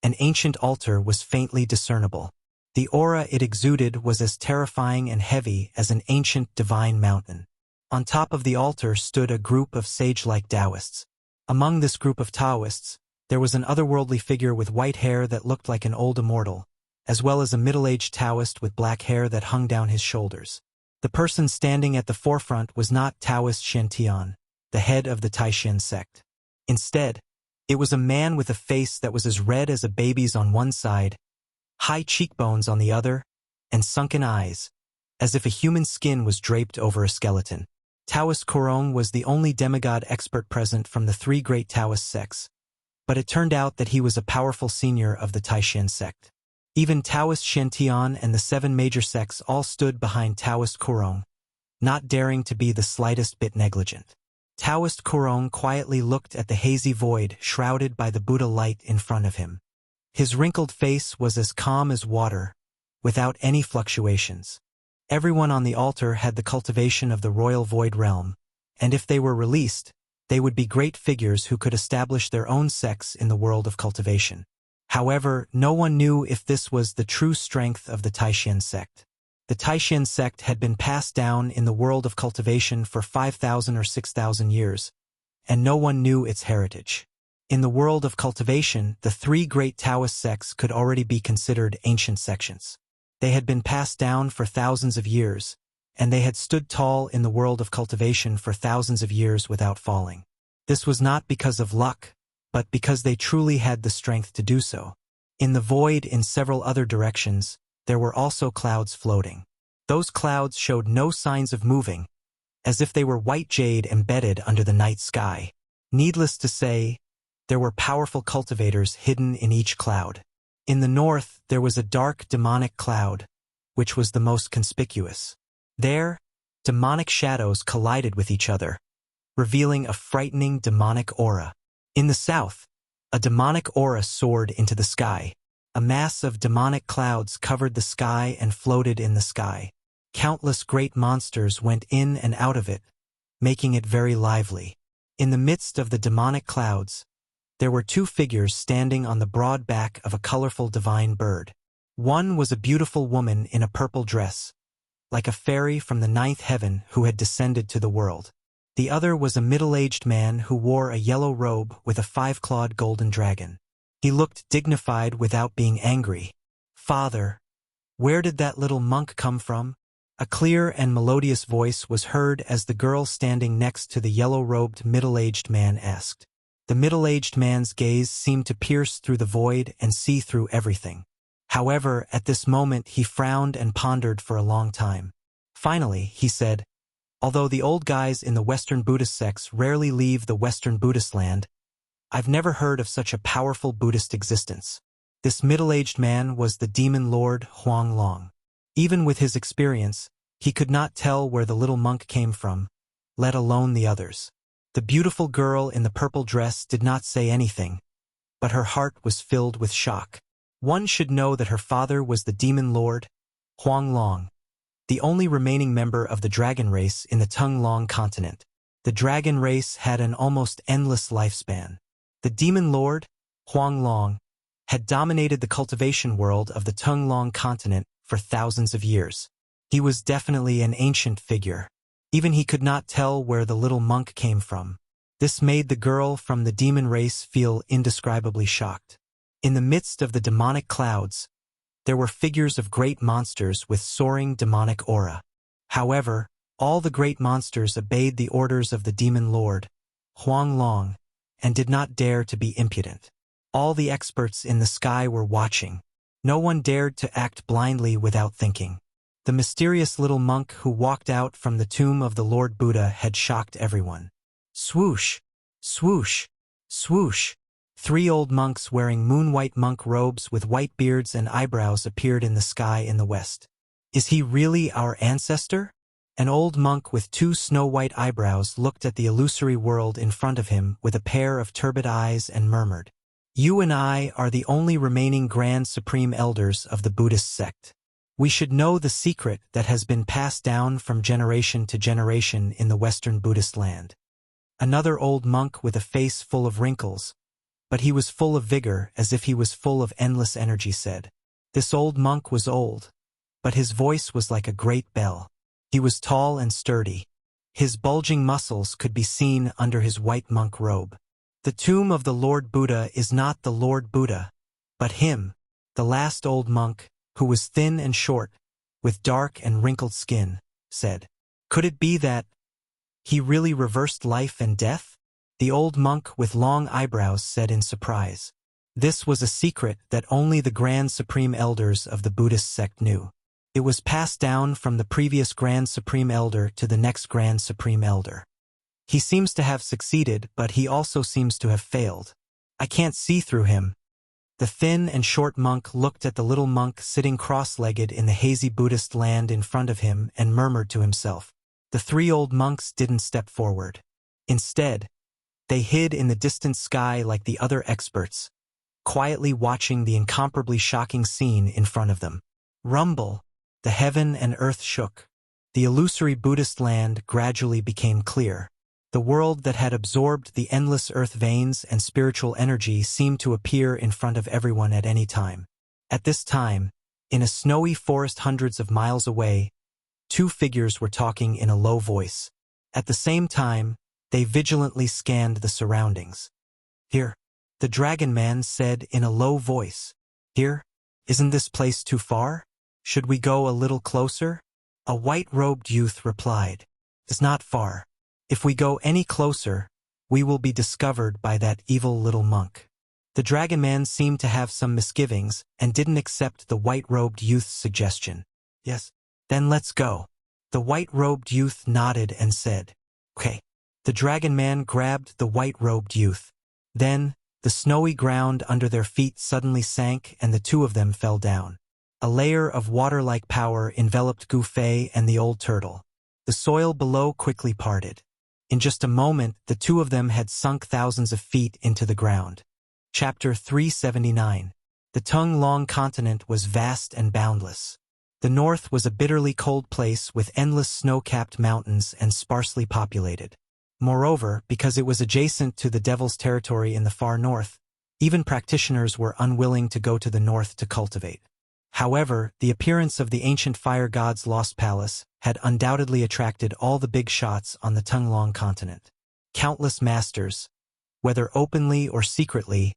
an ancient altar was faintly discernible. The aura it exuded was as terrifying and heavy as an ancient divine mountain. On top of the altar stood a group of sage-like Taoists. Among this group of Taoists, there was an otherworldly figure with white hair that looked like an old immortal, as well as a middle-aged Taoist with black hair that hung down his shoulders. The person standing at the forefront was not Taoist Shen, the head of the Taishan sect. Instead, it was a man with a face that was as red as a baby's on one side, high cheekbones on the other, and sunken eyes, as if a human skin was draped over a skeleton. Taoist Korong was the only demigod expert present from the three great Taoist sects, but it turned out that he was a powerful senior of the Taishan sect. Even Taoist Shen and the 7 major sects all stood behind Taoist Korong, not daring to be the slightest bit negligent. Taoist Korong quietly looked at the hazy void shrouded by the Buddha light in front of him. His wrinkled face was as calm as water, without any fluctuations. Everyone on the altar had the cultivation of the royal void realm, and if they were released, they would be great figures who could establish their own sects in the world of cultivation. However, no one knew if this was the true strength of the Taishan sect. The Taishan sect had been passed down in the world of cultivation for 5,000 or 6,000 years, and no one knew its heritage. In the world of cultivation, the 3 great Taoist sects could already be considered ancient sections. They had been passed down for thousands of years, and they had stood tall in the world of cultivation for thousands of years without falling. This was not because of luck, but because they truly had the strength to do so. In the void in several other directions, there were also clouds floating. Those clouds showed no signs of moving, as if they were white jade embedded under the night sky. Needless to say, there were powerful cultivators hidden in each cloud. In the north, there was a dark demonic cloud, which was the most conspicuous. There, demonic shadows collided with each other, revealing a frightening demonic aura. In the south, a demonic aura soared into the sky. A mass of demonic clouds covered the sky and floated in the sky. Countless great monsters went in and out of it, making it very lively. In the midst of the demonic clouds, there were two figures standing on the broad back of a colorful divine bird. One was a beautiful woman in a purple dress, like a fairy from the ninth heaven who had descended to the world. The other was a middle-aged man who wore a yellow robe with a five-clawed golden dragon. He looked dignified without being angry. "Father, where did that little monk come from?" A clear and melodious voice was heard as the girl standing next to the yellow-robed middle-aged man asked. The middle-aged man's gaze seemed to pierce through the void and see through everything. However, at this moment he frowned and pondered for a long time. Finally, he said, "Although the old guys in the Western Buddhist sects rarely leave the Western Buddhist land, I've never heard of such a powerful Buddhist existence." This middle-aged man was the demon lord Huang Long. Even with his experience, he could not tell where the little monk came from, let alone the others. The beautiful girl in the purple dress did not say anything, but her heart was filled with shock. One should know that her father was the demon lord, Huang Long, the only remaining member of the dragon race in the Tung Long continent. The dragon race had an almost endless lifespan. The demon lord, Huang Long, had dominated the cultivation world of the Tung Long continent for thousands of years. He was definitely an ancient figure. Even he could not tell where the little monk came from. This made the girl from the demon race feel indescribably shocked. In the midst of the demonic clouds, there were figures of great monsters with soaring demonic aura. However, all the great monsters obeyed the orders of the demon lord, Huang Long, and did not dare to be impudent. All the experts in the sky were watching. No one dared to act blindly without thinking. The mysterious little monk who walked out from the tomb of the Lord Buddha had shocked everyone. Swoosh! Swoosh! Swoosh! 3 old monks wearing moon-white monk robes with white beards and eyebrows appeared in the sky in the west. "Is he really our ancestor?" An old monk with 2 snow-white eyebrows looked at the illusory world in front of him with a pair of turbid eyes and murmured, "You and I are the only remaining Grand Supreme Elders of the Buddhist sect. We should know the secret that has been passed down from generation to generation in the Western Buddhist land." Another old monk with a face full of wrinkles, but he was full of vigor as if he was full of endless energy said. This old monk was old, but his voice was like a great bell. He was tall and sturdy. His bulging muscles could be seen under his white monk robe. "The tomb of the Lord Buddha is not the Lord Buddha, but him," the last old monk, who was thin and short, with dark and wrinkled skin, said. "Could it be that he really reversed life and death?" The old monk with long eyebrows said in surprise. This was a secret that only the Grand Supreme Elders of the Buddhist sect knew. It was passed down from the previous Grand Supreme Elder to the next Grand Supreme Elder. He seems to have succeeded, but he also seems to have failed. "I can't see through him." The thin and short monk looked at the little monk sitting cross-legged in the hazy Buddhist land in front of him and murmured to himself. The 3 old monks didn't step forward. Instead, they hid in the distant sky like the other experts, quietly watching the incomparably shocking scene in front of them. Rumble! The heaven and earth shook. The illusory Buddhist land gradually became clear. The world that had absorbed the endless earth veins and spiritual energy seemed to appear in front of everyone at any time. At this time, in a snowy forest hundreds of miles away, 2 figures were talking in a low voice. At the same time, they vigilantly scanned the surroundings. "Here," the dragon man said in a low voice. "Here? Isn't this place too far? Should we go a little closer?" A white-robed youth replied, "It's not far. If we go any closer, we will be discovered by that evil little monk. The dragon man seemed to have some misgivings and didn't accept the white-robed youth's suggestion. Yes, then let's go. The white-robed youth nodded and said, okay. The dragon man grabbed the white-robed youth. Then, the snowy ground under their feet suddenly sank and the two of them fell down. A layer of water-like power enveloped Gufei and the old turtle. The soil below quickly parted. In just a moment, the two of them had sunk thousands of feet into the ground. Chapter 379. The Tung-Long continent was vast and boundless. The north was a bitterly cold place with endless snow-capped mountains and sparsely populated. Moreover, because it was adjacent to the Devil's territory in the far north, even practitioners were unwilling to go to the north to cultivate. However, the appearance of the ancient fire god's lost palace had undoubtedly attracted all the big shots on the Tung-Long continent. Countless masters, whether openly or secretly,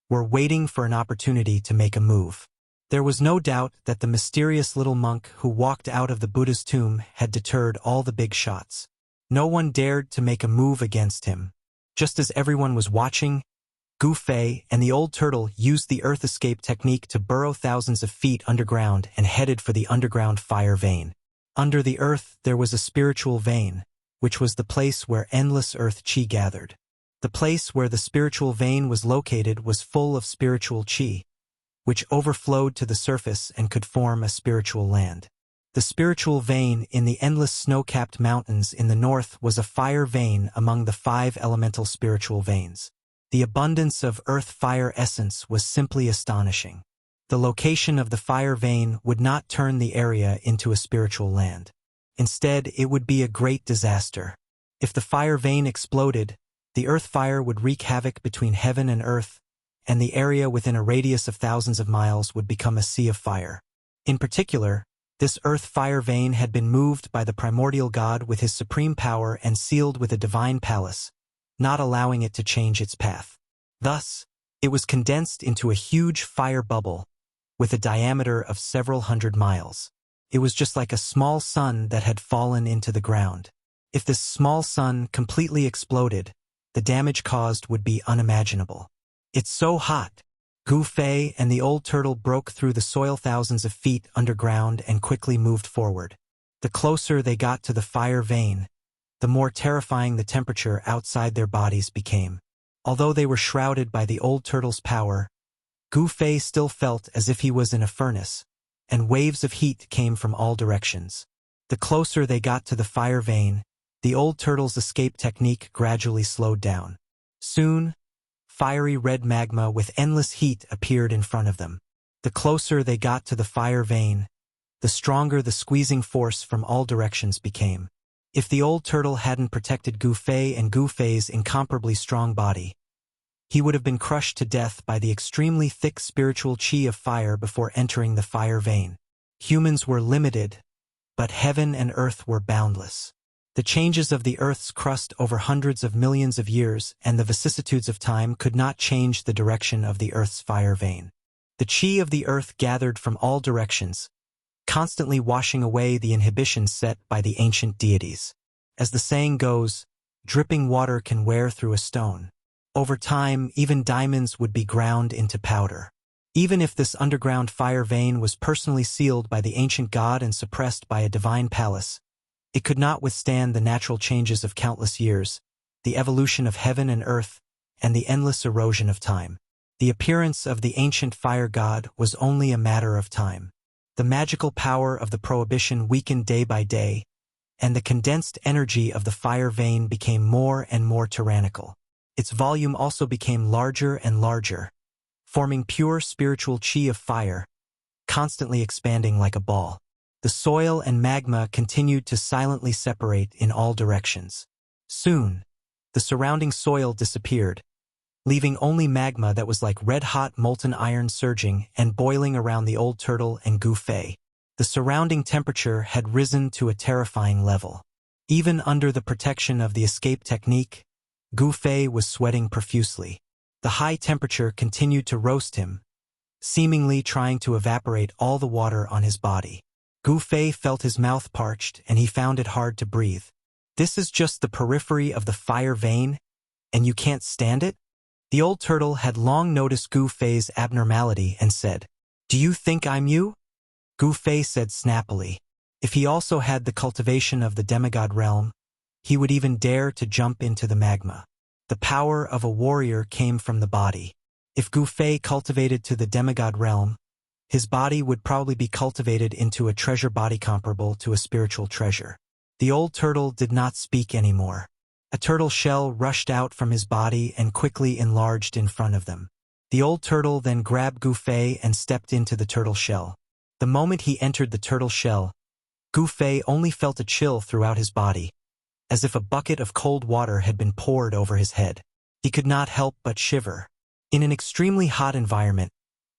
were waiting for an opportunity to make a move. There was no doubt that the mysterious little monk who walked out of the Buddha's tomb had deterred all the big shots. No one dared to make a move against him. Just as everyone was watching, Gufei and the old turtle used the earth escape technique to burrow thousands of feet underground and headed for the underground fire vein. Under the earth there was a spiritual vein, which was the place where endless earth chi gathered. The place where the spiritual vein was located was full of spiritual chi, which overflowed to the surface and could form a spiritual land. The spiritual vein in the endless snow-capped mountains in the north was a fire vein among the 5 elemental spiritual veins. The abundance of earth-fire essence was simply astonishing. The location of the fire vein would not turn the area into a spiritual land. Instead, it would be a great disaster. If the fire vein exploded, the earth fire would wreak havoc between heaven and earth, and the area within a radius of thousands of miles would become a sea of fire. In particular, this earth fire vein had been moved by the primordial god with his supreme power and sealed with a divine palace, not allowing it to change its path. Thus, it was condensed into a huge fire bubble with a diameter of several hundred miles. It was just like a small sun that had fallen into the ground. If this small sun completely exploded, the damage caused would be unimaginable. It's so hot. Gufei and the old turtle broke through the soil thousands of feet underground and quickly moved forward. The closer they got to the fire vein, the more terrifying the temperature outside their bodies became. Although they were shrouded by the old turtle's power, Gufei still felt as if he was in a furnace, and waves of heat came from all directions. The closer they got to the fire vein, the old turtle's escape technique gradually slowed down. Soon, fiery red magma with endless heat appeared in front of them. The closer they got to the fire vein, the stronger the squeezing force from all directions became. If the old turtle hadn't protected Gufei and Gufei's incomparably strong body, he would have been crushed to death by the extremely thick spiritual chi of fire before entering the fire vein. Humans were limited, but heaven and earth were boundless. The changes of the Earth's crust over hundreds of millions of years and the vicissitudes of time could not change the direction of the Earth's fire vein. The chi of the Earth gathered from all directions, constantly washing away the inhibitions set by the ancient deities. As the saying goes, dripping water can wear through a stone. Over time, even diamonds would be ground into powder. Even if this underground fire vein was personally sealed by the ancient god and suppressed by a divine palace, it could not withstand the natural changes of countless years, the evolution of heaven and earth, and the endless erosion of time. The appearance of the ancient fire god was only a matter of time. The magical power of the prohibition weakened day by day, and the condensed energy of the fire vein became more and more tyrannical. Its volume also became larger and larger, forming pure spiritual chi of fire, constantly expanding like a ball. The soil and magma continued to silently separate in all directions. Soon, the surrounding soil disappeared, leaving only magma that was like red-hot molten iron surging and boiling around the old turtle and Gufei. The surrounding temperature had risen to a terrifying level. Even under the protection of the escape technique, Gufei was sweating profusely. The high temperature continued to roast him, seemingly trying to evaporate all the water on his body. Gufei felt his mouth parched and he found it hard to breathe. This is just the periphery of the fire vein, And you can't stand it? The old turtle had long noticed Gu Fei's abnormality and said, "Do you think I'm you?" Gu Fei said snappily. If he also had the cultivation of the demigod realm, he would even dare to jump into the magma. The power of a warrior came from the body. If Gu Fei cultivated to the demigod realm, his body would probably be cultivated into a treasure body comparable to a spiritual treasure. The old turtle did not speak anymore. A turtle shell rushed out from his body and quickly enlarged in front of them. The old turtle then grabbed Gu Fei and stepped into the turtle shell. The moment he entered the turtle shell, Gu Fei only felt a chill throughout his body, as if a bucket of cold water had been poured over his head. He could not help but shiver. In an extremely hot environment,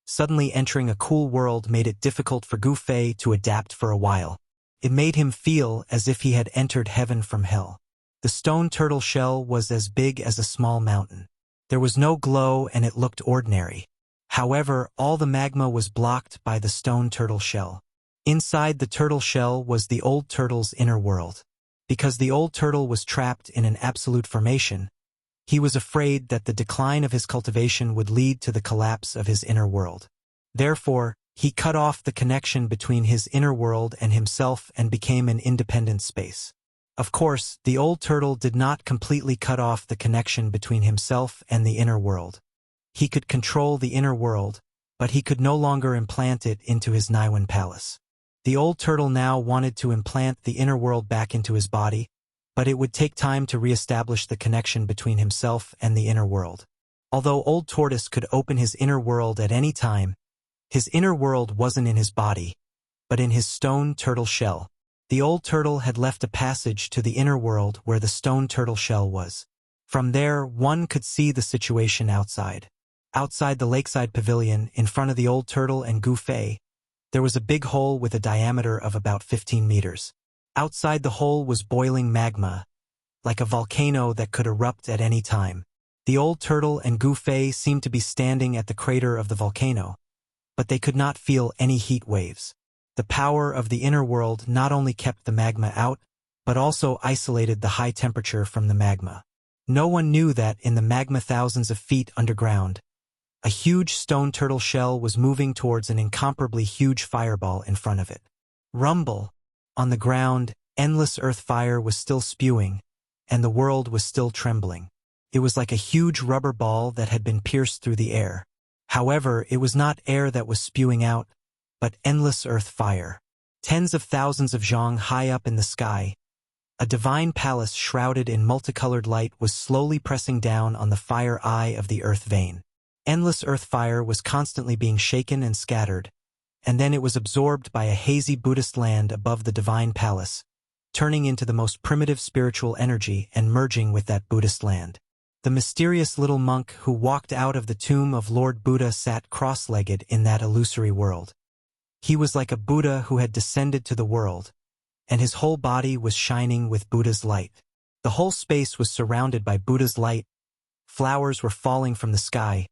suddenly entering a cool world made it difficult for Gu Fei to adapt for a while. It made him feel as if he had entered heaven from hell. The stone turtle shell was as big as a small mountain. There was no glow and it looked ordinary. However, all the magma was blocked by the stone turtle shell. Inside the turtle shell was the old turtle's inner world. Because the old turtle was trapped in an absolute formation, he was afraid that the decline of his cultivation would lead to the collapse of his inner world. Therefore, he cut off the connection between his inner world and himself and became an independent space. Of course, the old turtle did not completely cut off the connection between himself and the inner world. He could control the inner world, but he could no longer implant it into his Niwen palace. The old turtle now wanted to implant the inner world back into his body, but it would take time to re-establish the connection between himself and the inner world. Although Old Tortoise could open his inner world at any time, his inner world wasn't in his body, but in his stone turtle shell. The old turtle had left a passage to the inner world where the stone turtle shell was. From there, one could see the situation outside. Outside the lakeside pavilion, in front of the old turtle and Gu Fei, there was a big hole with a diameter of about 15 meters. Outside the hole was boiling magma, like a volcano that could erupt at any time. The old turtle and Gu Fei seemed to be standing at the crater of the volcano, but they could not feel any heat waves. The power of the inner world not only kept the magma out, but also isolated the high temperature from the magma. No one knew that in the magma thousands of feet underground, a huge stone turtle shell was moving towards an incomparably huge fireball in front of it. Rumble! On the ground, endless earth fire was still spewing, and the world was still trembling. It was like a huge rubber ball that had been pierced through the air. However, it was not air that was spewing out, but endless earth fire. Tens of thousands of zhang high up in the sky, a divine palace shrouded in multicolored light was slowly pressing down on the fire eye of the earth vein. Endless earth fire was constantly being shaken and scattered, and then it was absorbed by a hazy Buddhist land above the divine palace, turning into the most primitive spiritual energy and merging with that Buddhist land. The mysterious little monk who walked out of the tomb of Lord Buddha sat cross-legged in that illusory world. He was like a Buddha who had descended to the world, and his whole body was shining with Buddha's light. The whole space was surrounded by Buddha's light, flowers were falling from the sky,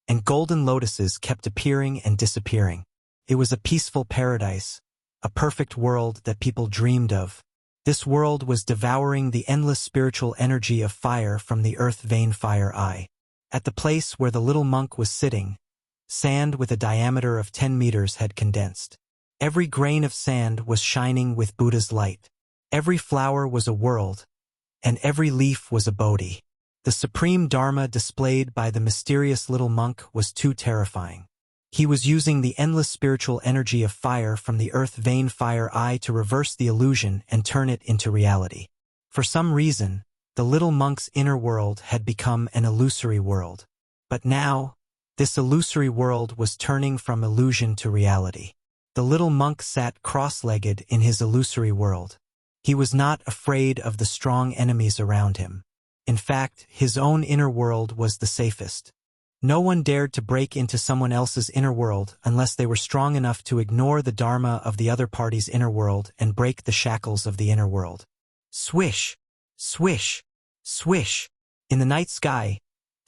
and golden lotuses kept appearing and disappearing. It was a peaceful paradise, a perfect world that people dreamed of. This world was devouring the endless spiritual energy of fire from the earth vein fire eye. At the place where the little monk was sitting, sand with a diameter of 10 meters had condensed. Every grain of sand was shining with Buddha's light. Every flower was a world, and every leaf was a Bodhi. The supreme Dharma displayed by the mysterious little monk was too terrifying. He was using the endless spiritual energy of fire from the earth vein fire eye to reverse the illusion and turn it into reality. For some reason, the little monk's inner world had become an illusory world. But now, this illusory world was turning from illusion to reality. The little monk sat cross-legged in his illusory world. He was not afraid of the strong enemies around him. In fact, his own inner world was the safest. No one dared to break into someone else's inner world unless they were strong enough to ignore the dharma of the other party's inner world and break the shackles of the inner world. Swish! Swish! Swish! In the night sky,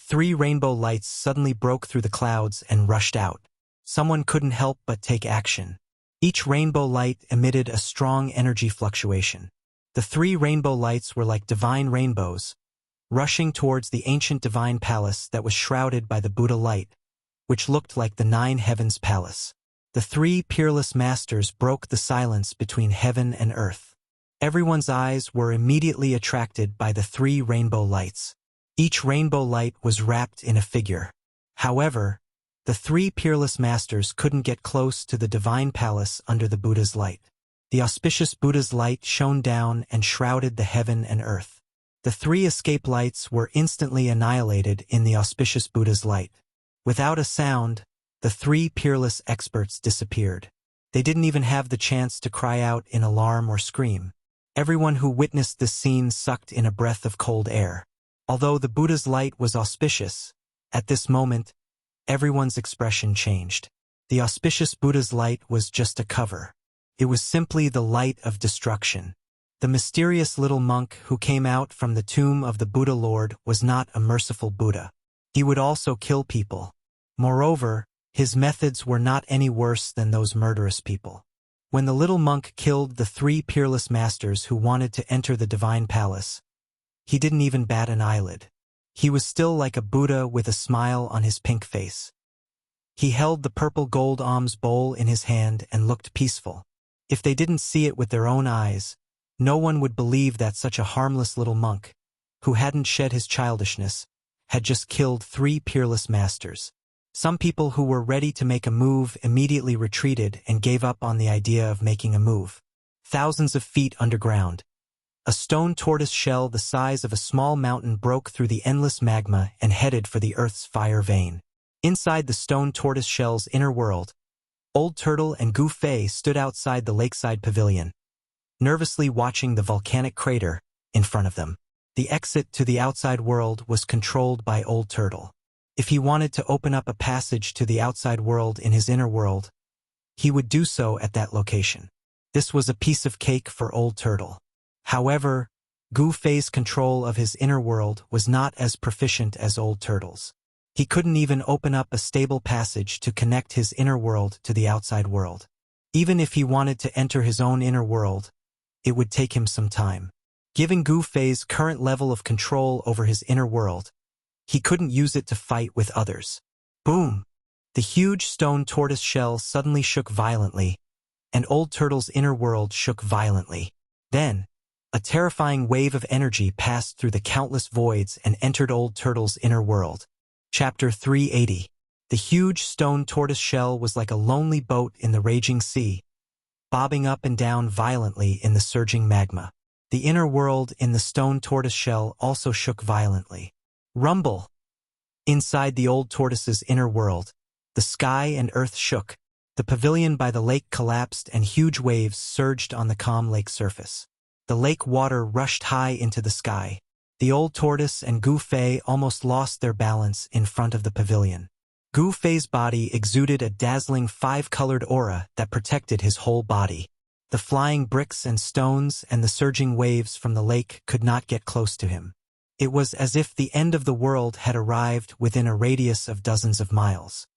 3 rainbow lights suddenly broke through the clouds and rushed out. Someone couldn't help but take action. Each rainbow light emitted a strong energy fluctuation. The 3 rainbow lights were like divine rainbows, rushing towards the ancient divine palace that was shrouded by the Buddha light, which looked like the nine heavens palace. The three peerless masters broke the silence between heaven and earth. Everyone's eyes were immediately attracted by the three rainbow lights. Each rainbow light was wrapped in a figure. However, the three peerless masters couldn't get close to the divine palace under the Buddha's light. The auspicious Buddha's light shone down and shrouded the heaven and earth. The three escape lights were instantly annihilated in the auspicious Buddha's light. Without a sound, the three peerless experts disappeared. They didn't even have the chance to cry out in alarm or scream. Everyone who witnessed this scene sucked in a breath of cold air. Although the Buddha's light was auspicious, at this moment, everyone's expression changed. The auspicious Buddha's light was just a cover. It was simply the light of destruction. The mysterious little monk who came out from the tomb of the Buddha Lord was not a merciful Buddha. He would also kill people. Moreover, his methods were not any worse than those murderous people. When the little monk killed the three peerless masters who wanted to enter the divine palace, he didn't even bat an eyelid. He was still like a Buddha with a smile on his pink face. He held the purple gold alms bowl in his hand and looked peaceful. If they didn't see it with their own eyes, no one would believe that such a harmless little monk, who hadn't shed his childishness, had just killed three peerless masters. Some people who were ready to make a move immediately retreated and gave up on the idea of making a move. Thousands of feet underground, a stone tortoise shell the size of a small mountain broke through the endless magma and headed for the Earth's fire vein. Inside the stone tortoise shell's inner world, Old Turtle and Gu Fei stood outside the lakeside pavilion, nervously watching the volcanic crater in front of them. The exit to the outside world was controlled by Old Turtle. If he wanted to open up a passage to the outside world in his inner world, he would do so at that location. This was a piece of cake for Old Turtle. However, Gu Fei's control of his inner world was not as proficient as Old Turtle's. He couldn't even open up a stable passage to connect his inner world to the outside world. Even if he wanted to enter his own inner world, it would take him some time. Given Gu Fei's current level of control over his inner world, he couldn't use it to fight with others. Boom! The huge stone tortoise shell suddenly shook violently, and Old Turtle's inner world shook violently. Then, a terrifying wave of energy passed through the countless voids and entered Old Turtle's inner world. Chapter 380. The huge stone tortoise shell was like a lonely boat in the raging sea, bobbing up and down violently in the surging magma. The inner world in the stone tortoise shell also shook violently. Rumble! Inside the old tortoise's inner world, the sky and earth shook. The pavilion by the lake collapsed and huge waves surged on the calm lake surface. The lake water rushed high into the sky. The old tortoise and Gu Fei almost lost their balance in front of the pavilion. Gu Fei's body exuded a dazzling five-colored aura that protected his whole body. The flying bricks and stones and the surging waves from the lake could not get close to him. It was as if the end of the world had arrived within a radius of dozens of miles.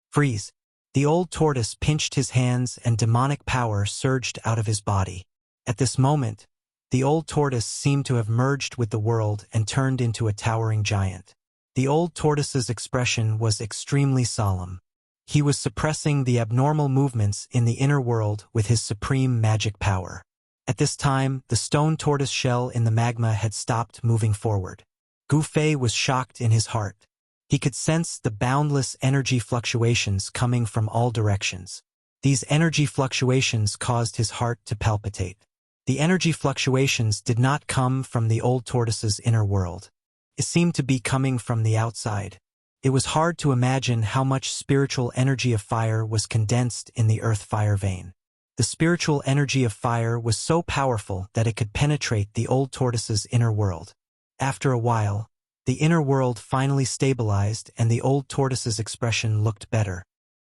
Freeze! The old tortoise pinched his hands and demonic power surged out of his body. At this moment, the old tortoise seemed to have merged with the world and turned into a towering giant. The old tortoise's expression was extremely solemn. He was suppressing the abnormal movements in the inner world with his supreme magic power. At this time, the stone tortoise shell in the magma had stopped moving forward. Gu Fei was shocked in his heart. He could sense the boundless energy fluctuations coming from all directions. These energy fluctuations caused his heart to palpitate. The energy fluctuations did not come from the old tortoise's inner world. It seemed to be coming from the outside. It was hard to imagine how much spiritual energy of fire was condensed in the earth fire vein. The spiritual energy of fire was so powerful that it could penetrate the old tortoise's inner world. After a while, the inner world finally stabilized and the old tortoise's expression looked better.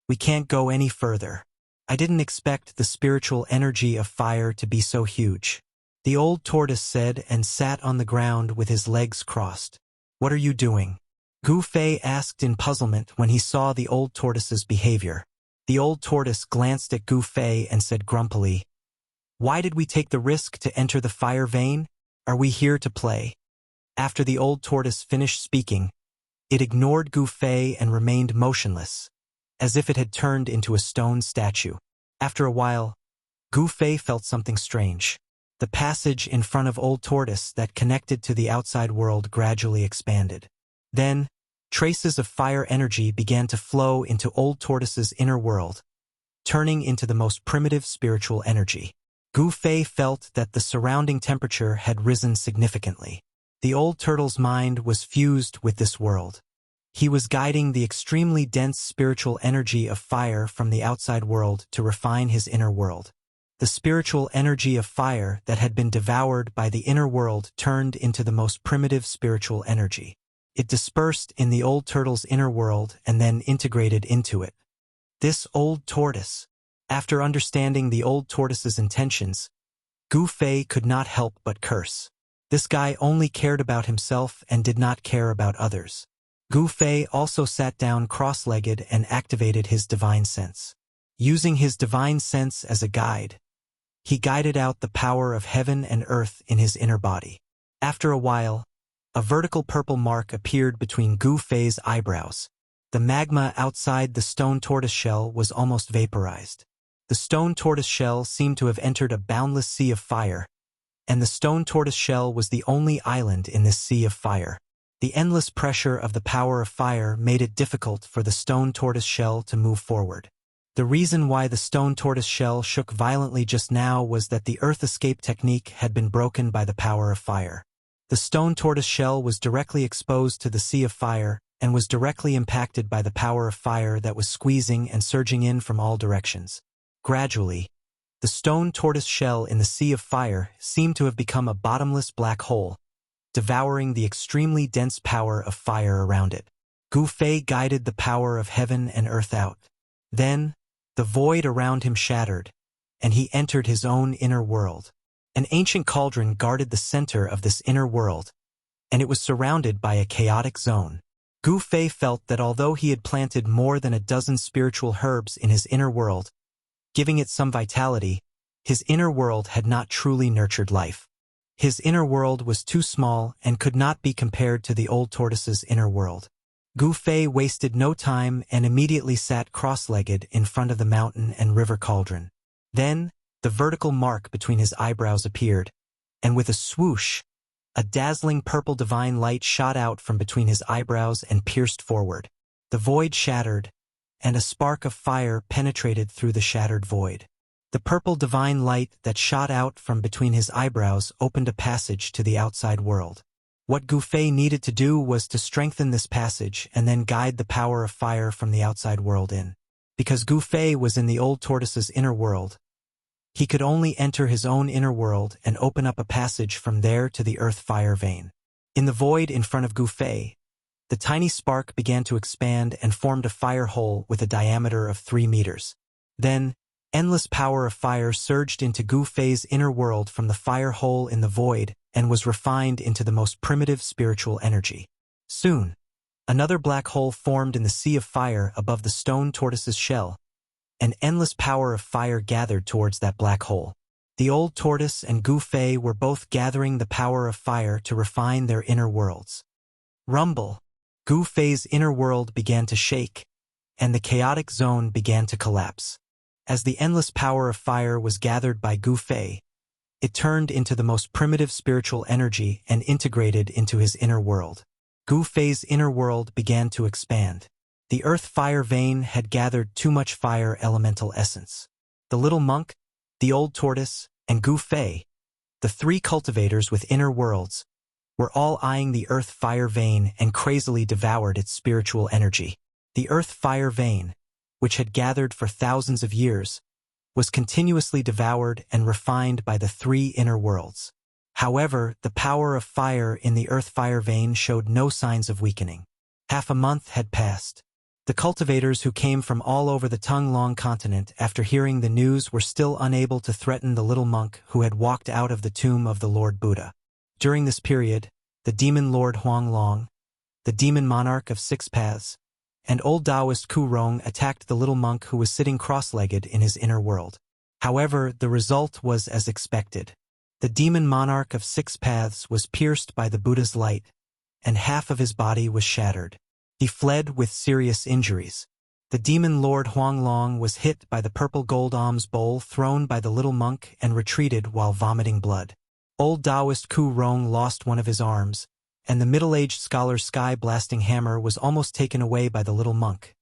We can't go any further. I didn't expect the spiritual energy of fire to be so huge. The old tortoise said and sat on the ground with his legs crossed. What are you doing? Gu Fei asked in puzzlement when he saw the old tortoise's behavior. The old tortoise glanced at Gu Fei and said grumpily, "Why did we take the risk to enter the fire vein? Are we here to play?" After the old tortoise finished speaking, it ignored Gu Fei and remained motionless, as if it had turned into a stone statue. After a while, Gu Fei felt something strange. The passage in front of Old Tortoise that connected to the outside world gradually expanded. Then, traces of fire energy began to flow into Old Tortoise's inner world, turning into the most primitive spiritual energy. Gu Fei felt that the surrounding temperature had risen significantly. The old turtle's mind was fused with this world. He was guiding the extremely dense spiritual energy of fire from the outside world to refine his inner world. The spiritual energy of fire that had been devoured by the inner world turned into the most primitive spiritual energy. It dispersed in the old turtle's inner world and then integrated into it. This old tortoise. After understanding the old tortoise's intentions, Gu Fei could not help but curse. This guy only cared about himself and did not care about others. Gu Fei also sat down cross-legged and activated his divine sense. Using his divine sense as a guide, he guided out the power of heaven and earth in his inner body. After a while, a vertical purple mark appeared between Gu Fei's eyebrows. The magma outside the stone tortoise shell was almost vaporized. The stone tortoise shell seemed to have entered a boundless sea of fire, and the stone tortoise shell was the only island in this sea of fire. The endless pressure of the power of fire made it difficult for the stone tortoise shell to move forward. The reason why the stone tortoise shell shook violently just now was that the earth escape technique had been broken by the power of fire. The stone tortoise shell was directly exposed to the sea of fire and was directly impacted by the power of fire that was squeezing and surging in from all directions. Gradually, the stone tortoise shell in the sea of fire seemed to have become a bottomless black hole, devouring the extremely dense power of fire around it. Gu Fei guided the power of heaven and earth out. Then, the void around him shattered, and he entered his own inner world. An ancient cauldron guarded the center of this inner world, and it was surrounded by a chaotic zone. Gu Fei felt that although he had planted more than a dozen spiritual herbs in his inner world, giving it some vitality, his inner world had not truly nurtured life. His inner world was too small and could not be compared to the old tortoise's inner world. Gu Fei wasted no time and immediately sat cross-legged in front of the mountain and river cauldron. Then, the vertical mark between his eyebrows appeared, and with a swoosh, a dazzling purple divine light shot out from between his eyebrows and pierced forward. The void shattered, and a spark of fire penetrated through the shattered void. The purple divine light that shot out from between his eyebrows opened a passage to the outside world. What Gu Fei needed to do was to strengthen this passage and then guide the power of fire from the outside world in. Because Gu Fei was in the old tortoise's inner world, he could only enter his own inner world and open up a passage from there to the earth fire vein. In the void in front of Gu Fei, the tiny spark began to expand and formed a fire hole with a diameter of 3 meters. Then, endless power of fire surged into Gu Fei's inner world from the fire hole in the void and was refined into the most primitive spiritual energy. Soon, another black hole formed in the sea of fire above the stone tortoise's shell. An endless power of fire gathered towards that black hole. The old tortoise and Gu Fei were both gathering the power of fire to refine their inner worlds. Rumble! Gu Fei's inner world began to shake, and the chaotic zone began to collapse. As the endless power of fire was gathered by Gu Fei, it turned into the most primitive spiritual energy and integrated into his inner world. Gu Fei's inner world began to expand. The earth fire vein had gathered too much fire elemental essence. The little monk, the old tortoise, and Gu Fei, the 3 cultivators with inner worlds, were all eyeing the earth fire vein and crazily devoured its spiritual energy. The earth fire vein, which had gathered for thousands of years, was continuously devoured and refined by the 3 inner worlds. However, the power of fire in the earth fire vein showed no signs of weakening. Half a month had passed. The cultivators who came from all over the tongue-long continent after hearing the news were still unable to threaten the little monk who had walked out of the tomb of the Lord Buddha. During this period, the demon Lord Huang Long, the demon monarch of 6 paths, and old Taoist Ku Rong attacked the little monk who was sitting cross-legged in his inner world. However, the result was as expected. The demon monarch of 6 paths was pierced by the Buddha's light, and half of his body was shattered. He fled with serious injuries. The demon lord Huanglong was hit by the purple gold alms bowl thrown by the little monk and retreated while vomiting blood. Old Taoist Ku Rong lost one of his arms, and the middle-aged scholar's sky-blasting hammer was almost taken away by the little monk.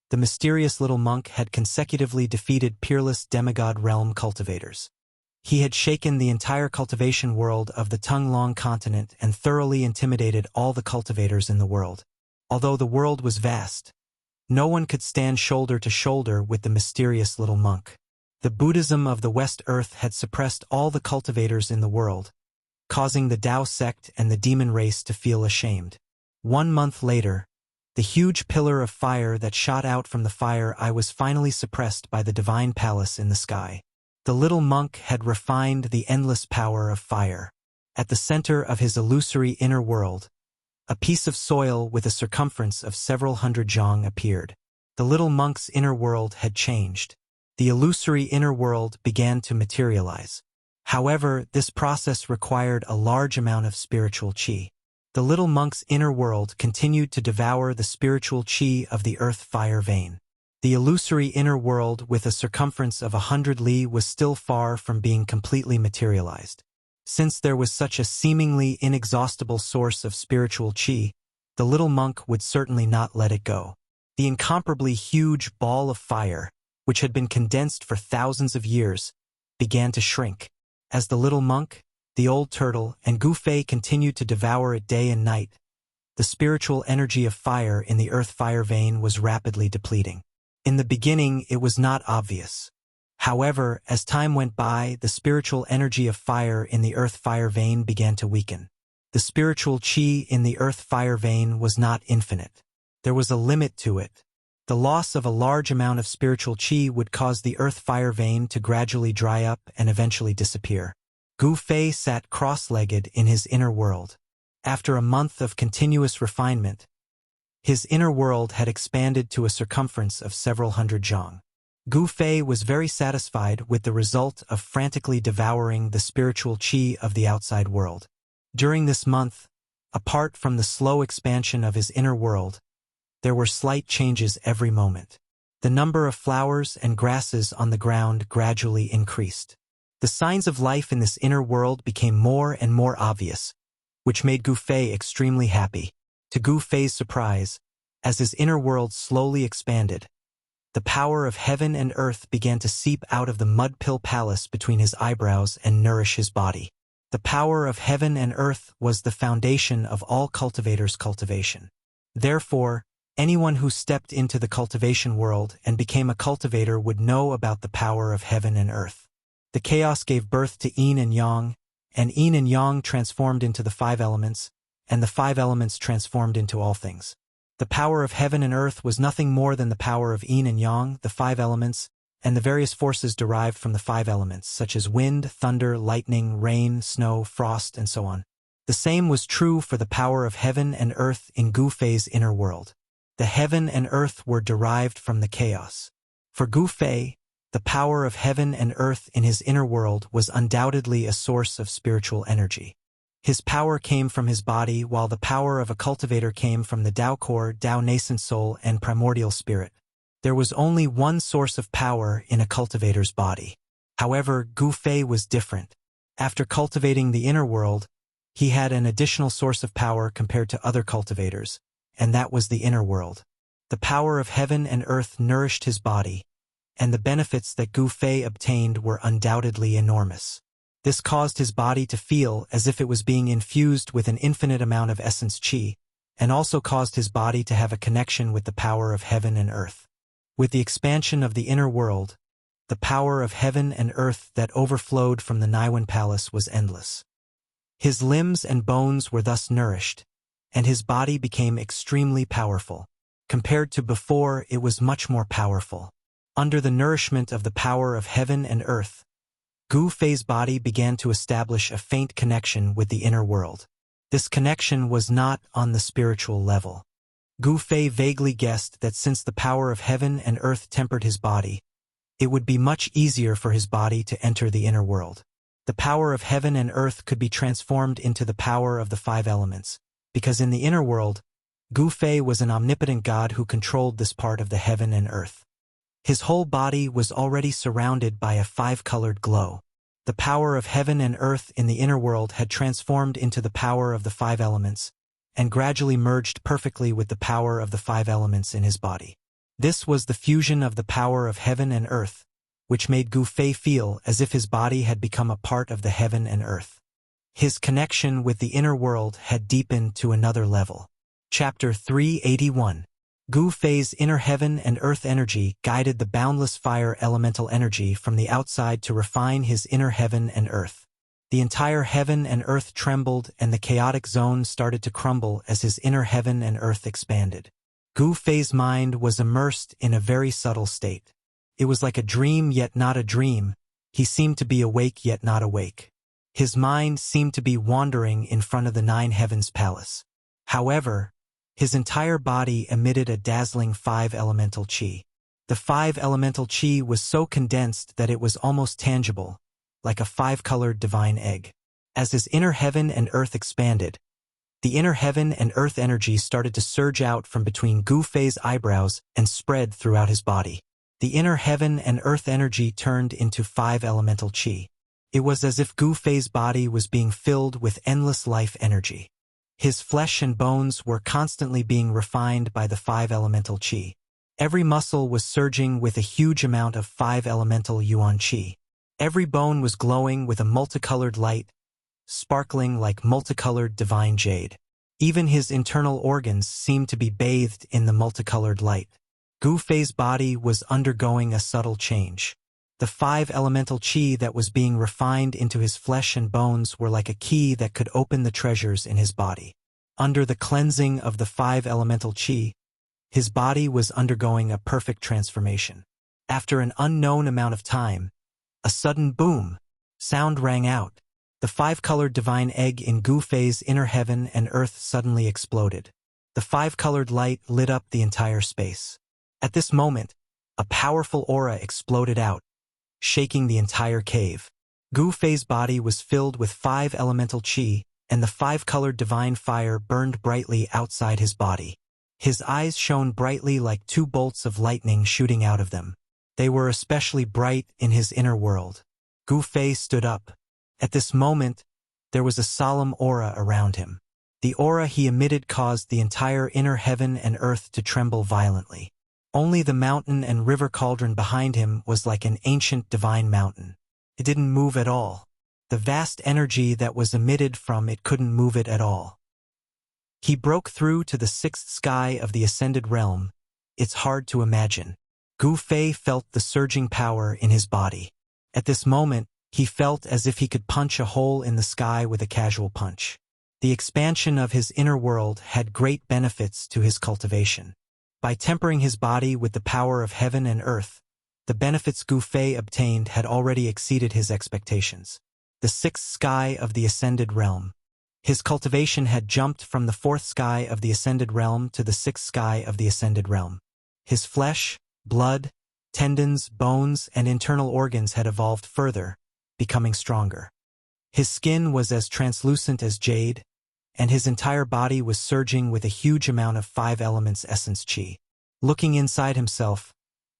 The mysterious little monk had consecutively defeated peerless demigod realm cultivators. He had shaken the entire cultivation world of the Tunglong continent and thoroughly intimidated all the cultivators in the world. Although the world was vast, no one could stand shoulder to shoulder with the mysterious little monk. The Buddhism of the West Earth had suppressed all the cultivators in the world, causing the Tao sect and the demon race to feel ashamed. 1 month later, the huge pillar of fire that shot out from the fire eye was finally suppressed by the divine palace in the sky. The little monk had refined the endless power of fire. At the center of his illusory inner world, a piece of soil with a circumference of several hundred zhang appeared. The little monk's inner world had changed. The illusory inner world began to materialize. However, this process required a large amount of spiritual qi. The little monk's inner world continued to devour the spiritual qi of the earth-fire vein. The illusory inner world with a circumference of 100 li was still far from being completely materialized. Since there was such a seemingly inexhaustible source of spiritual qi, the little monk would certainly not let it go. The incomparably huge ball of fire, which had been condensed for thousands of years, began to shrink. As the little monk, the old turtle, and Gu Fei continued to devour it day and night, the spiritual energy of fire in the earth-fire vein was rapidly depleting. In the beginning, it was not obvious. However, as time went by, the spiritual energy of fire in the earth-fire vein began to weaken. The spiritual qi in the earth-fire vein was not infinite. There was a limit to it. The loss of a large amount of spiritual qi would cause the earth-fire vein to gradually dry up and eventually disappear. Gu Fei sat cross-legged in his inner world. After a month of continuous refinement, his inner world had expanded to a circumference of several hundred zhang. Gu Fei was very satisfied with the result of frantically devouring the spiritual qi of the outside world. During this month, apart from the slow expansion of his inner world, there were slight changes every moment. The number of flowers and grasses on the ground gradually increased. The signs of life in this inner world became more and more obvious, which made Gu Fei extremely happy. To Gu Fei's surprise, as his inner world slowly expanded, the power of heaven and earth began to seep out of the mud pill palace between his eyebrows and nourish his body. The power of heaven and earth was the foundation of all cultivators' cultivation. Therefore, anyone who stepped into the cultivation world and became a cultivator would know about the power of heaven and earth. The chaos gave birth to yin and yang transformed into the 5 elements, and the 5 elements transformed into all things. The power of heaven and earth was nothing more than the power of yin and yang, the 5 elements, and the various forces derived from the 5 elements, such as wind, thunder, lightning, rain, snow, frost, and so on. The same was true for the power of heaven and earth in Gu Fei's inner world. The heaven and earth were derived from the chaos. For Gu Fei, the power of heaven and earth in his inner world was undoubtedly a source of spiritual energy. His power came from his body, while the power of a cultivator came from the Tao core, Tao nascent soul, and primordial spirit. There was only one source of power in a cultivator's body. However, Gu Fei was different. After cultivating the inner world, he had an additional source of power compared to other cultivators, and that was the inner world. The power of heaven and earth nourished his body, and the benefits that Gu Fei obtained were undoubtedly enormous. This caused his body to feel as if it was being infused with an infinite amount of essence qi, and also caused his body to have a connection with the power of heaven and earth. With the expansion of the inner world, the power of heaven and earth that overflowed from the Naiwan Palace was endless. His limbs and bones were thus nourished, and his body became extremely powerful. Compared to before, it was much more powerful. Under the nourishment of the power of heaven and earth, Gu Fei's body began to establish a faint connection with the inner world. This connection was not on the spiritual level. Gu Fei vaguely guessed that since the power of heaven and earth tempered his body, it would be much easier for his body to enter the inner world. The power of heaven and earth could be transformed into the power of the five elements, because in the inner world, Gu Fei was an omnipotent god who controlled this part of the heaven and earth. His whole body was already surrounded by a five-colored glow. The power of heaven and earth in the inner world had transformed into the power of the five elements, and gradually merged perfectly with the power of the five elements in his body. This was the fusion of the power of heaven and earth, which made Gu Fei feel as if his body had become a part of the heaven and earth. His connection with the inner world had deepened to another level. Chapter 381. Gu Fei's inner heaven and earth energy guided the boundless fire elemental energy from the outside to refine his inner heaven and earth. The entire heaven and earth trembled and the chaotic zone started to crumble as his inner heaven and earth expanded. Gu Fei's mind was immersed in a very subtle state. It was like a dream yet not a dream. He seemed to be awake yet not awake. His mind seemed to be wandering in front of the nine heavens palace. However, his entire body emitted a dazzling five-elemental qi. The five-elemental qi was so condensed that it was almost tangible, like a five-colored divine egg. As his inner heaven and earth expanded, the inner heaven and earth energy started to surge out from between Gu Fei's eyebrows and spread throughout his body. The inner heaven and earth energy turned into five-elemental qi. It was as if Gu Fei's body was being filled with endless life energy. His flesh and bones were constantly being refined by the five-elemental qi. Every muscle was surging with a huge amount of five-elemental yuan qi. Every bone was glowing with a multicolored light, sparkling like multicolored divine jade. Even his internal organs seemed to be bathed in the multicolored light. Gu Fei's body was undergoing a subtle change. The five-elemental qi that was being refined into his flesh and bones were like a key that could open the treasures in his body. Under the cleansing of the five-elemental qi, his body was undergoing a perfect transformation. After an unknown amount of time, a sudden boom sound rang out. The five-colored divine egg in Gu Fei's inner heaven and earth suddenly exploded. The five-colored light lit up the entire space. At this moment, a powerful aura exploded out, shaking the entire cave. Gu Fei's body was filled with five-elemental qi, and the five-colored divine fire burned brightly outside his body. His eyes shone brightly like two bolts of lightning shooting out of them. They were especially bright in his inner world. Gu Fei stood up. At this moment, there was a solemn aura around him. The aura he emitted caused the entire inner heaven and earth to tremble violently. Only the mountain and river cauldron behind him was like an ancient divine mountain. It didn't move at all. The vast energy that was emitted from it couldn't move it at all. He broke through to the sixth sky of the ascended realm. It's hard to imagine. Gu Fei felt the surging power in his body. At this moment, he felt as if he could punch a hole in the sky with a casual punch. The expansion of his inner world had great benefits to his cultivation. By tempering his body with the power of heaven and earth, the benefits Gu Fei obtained had already exceeded his expectations. The sixth sky of the ascended realm. His cultivation had jumped from the fourth sky of the ascended realm to the sixth sky of the ascended realm. His flesh, blood, tendons, bones, and internal organs had evolved further, becoming stronger. His skin was as translucent as jade, and his entire body was surging with a huge amount of five elements essence qi. Looking inside himself,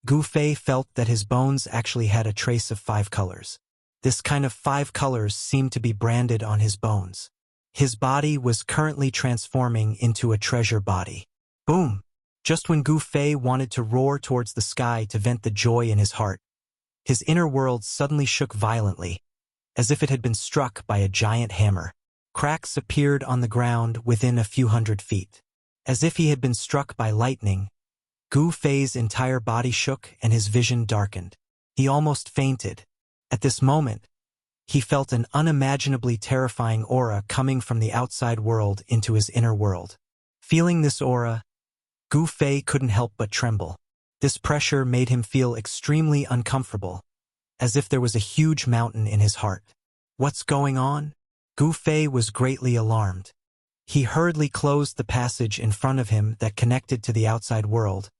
Gu Fei felt that his bones actually had a trace of five colors. This kind of five colors seemed to be branded on his bones. His body was currently transforming into a treasure body. Boom! Just when Gu Fei wanted to roar towards the sky to vent the joy in his heart, his inner world suddenly shook violently, as if it had been struck by a giant hammer. Cracks appeared on the ground within a few hundred feet. As if he had been struck by lightning, Gu Fei's entire body shook and his vision darkened. He almost fainted. At this moment, he felt an unimaginably terrifying aura coming from the outside world into his inner world. Feeling this aura, Gu Fei couldn't help but tremble. This pressure made him feel extremely uncomfortable, as if there was a huge mountain in his heart. What's going on? Gu Fei was greatly alarmed. He hurriedly closed the passage in front of him that connected to the outside world,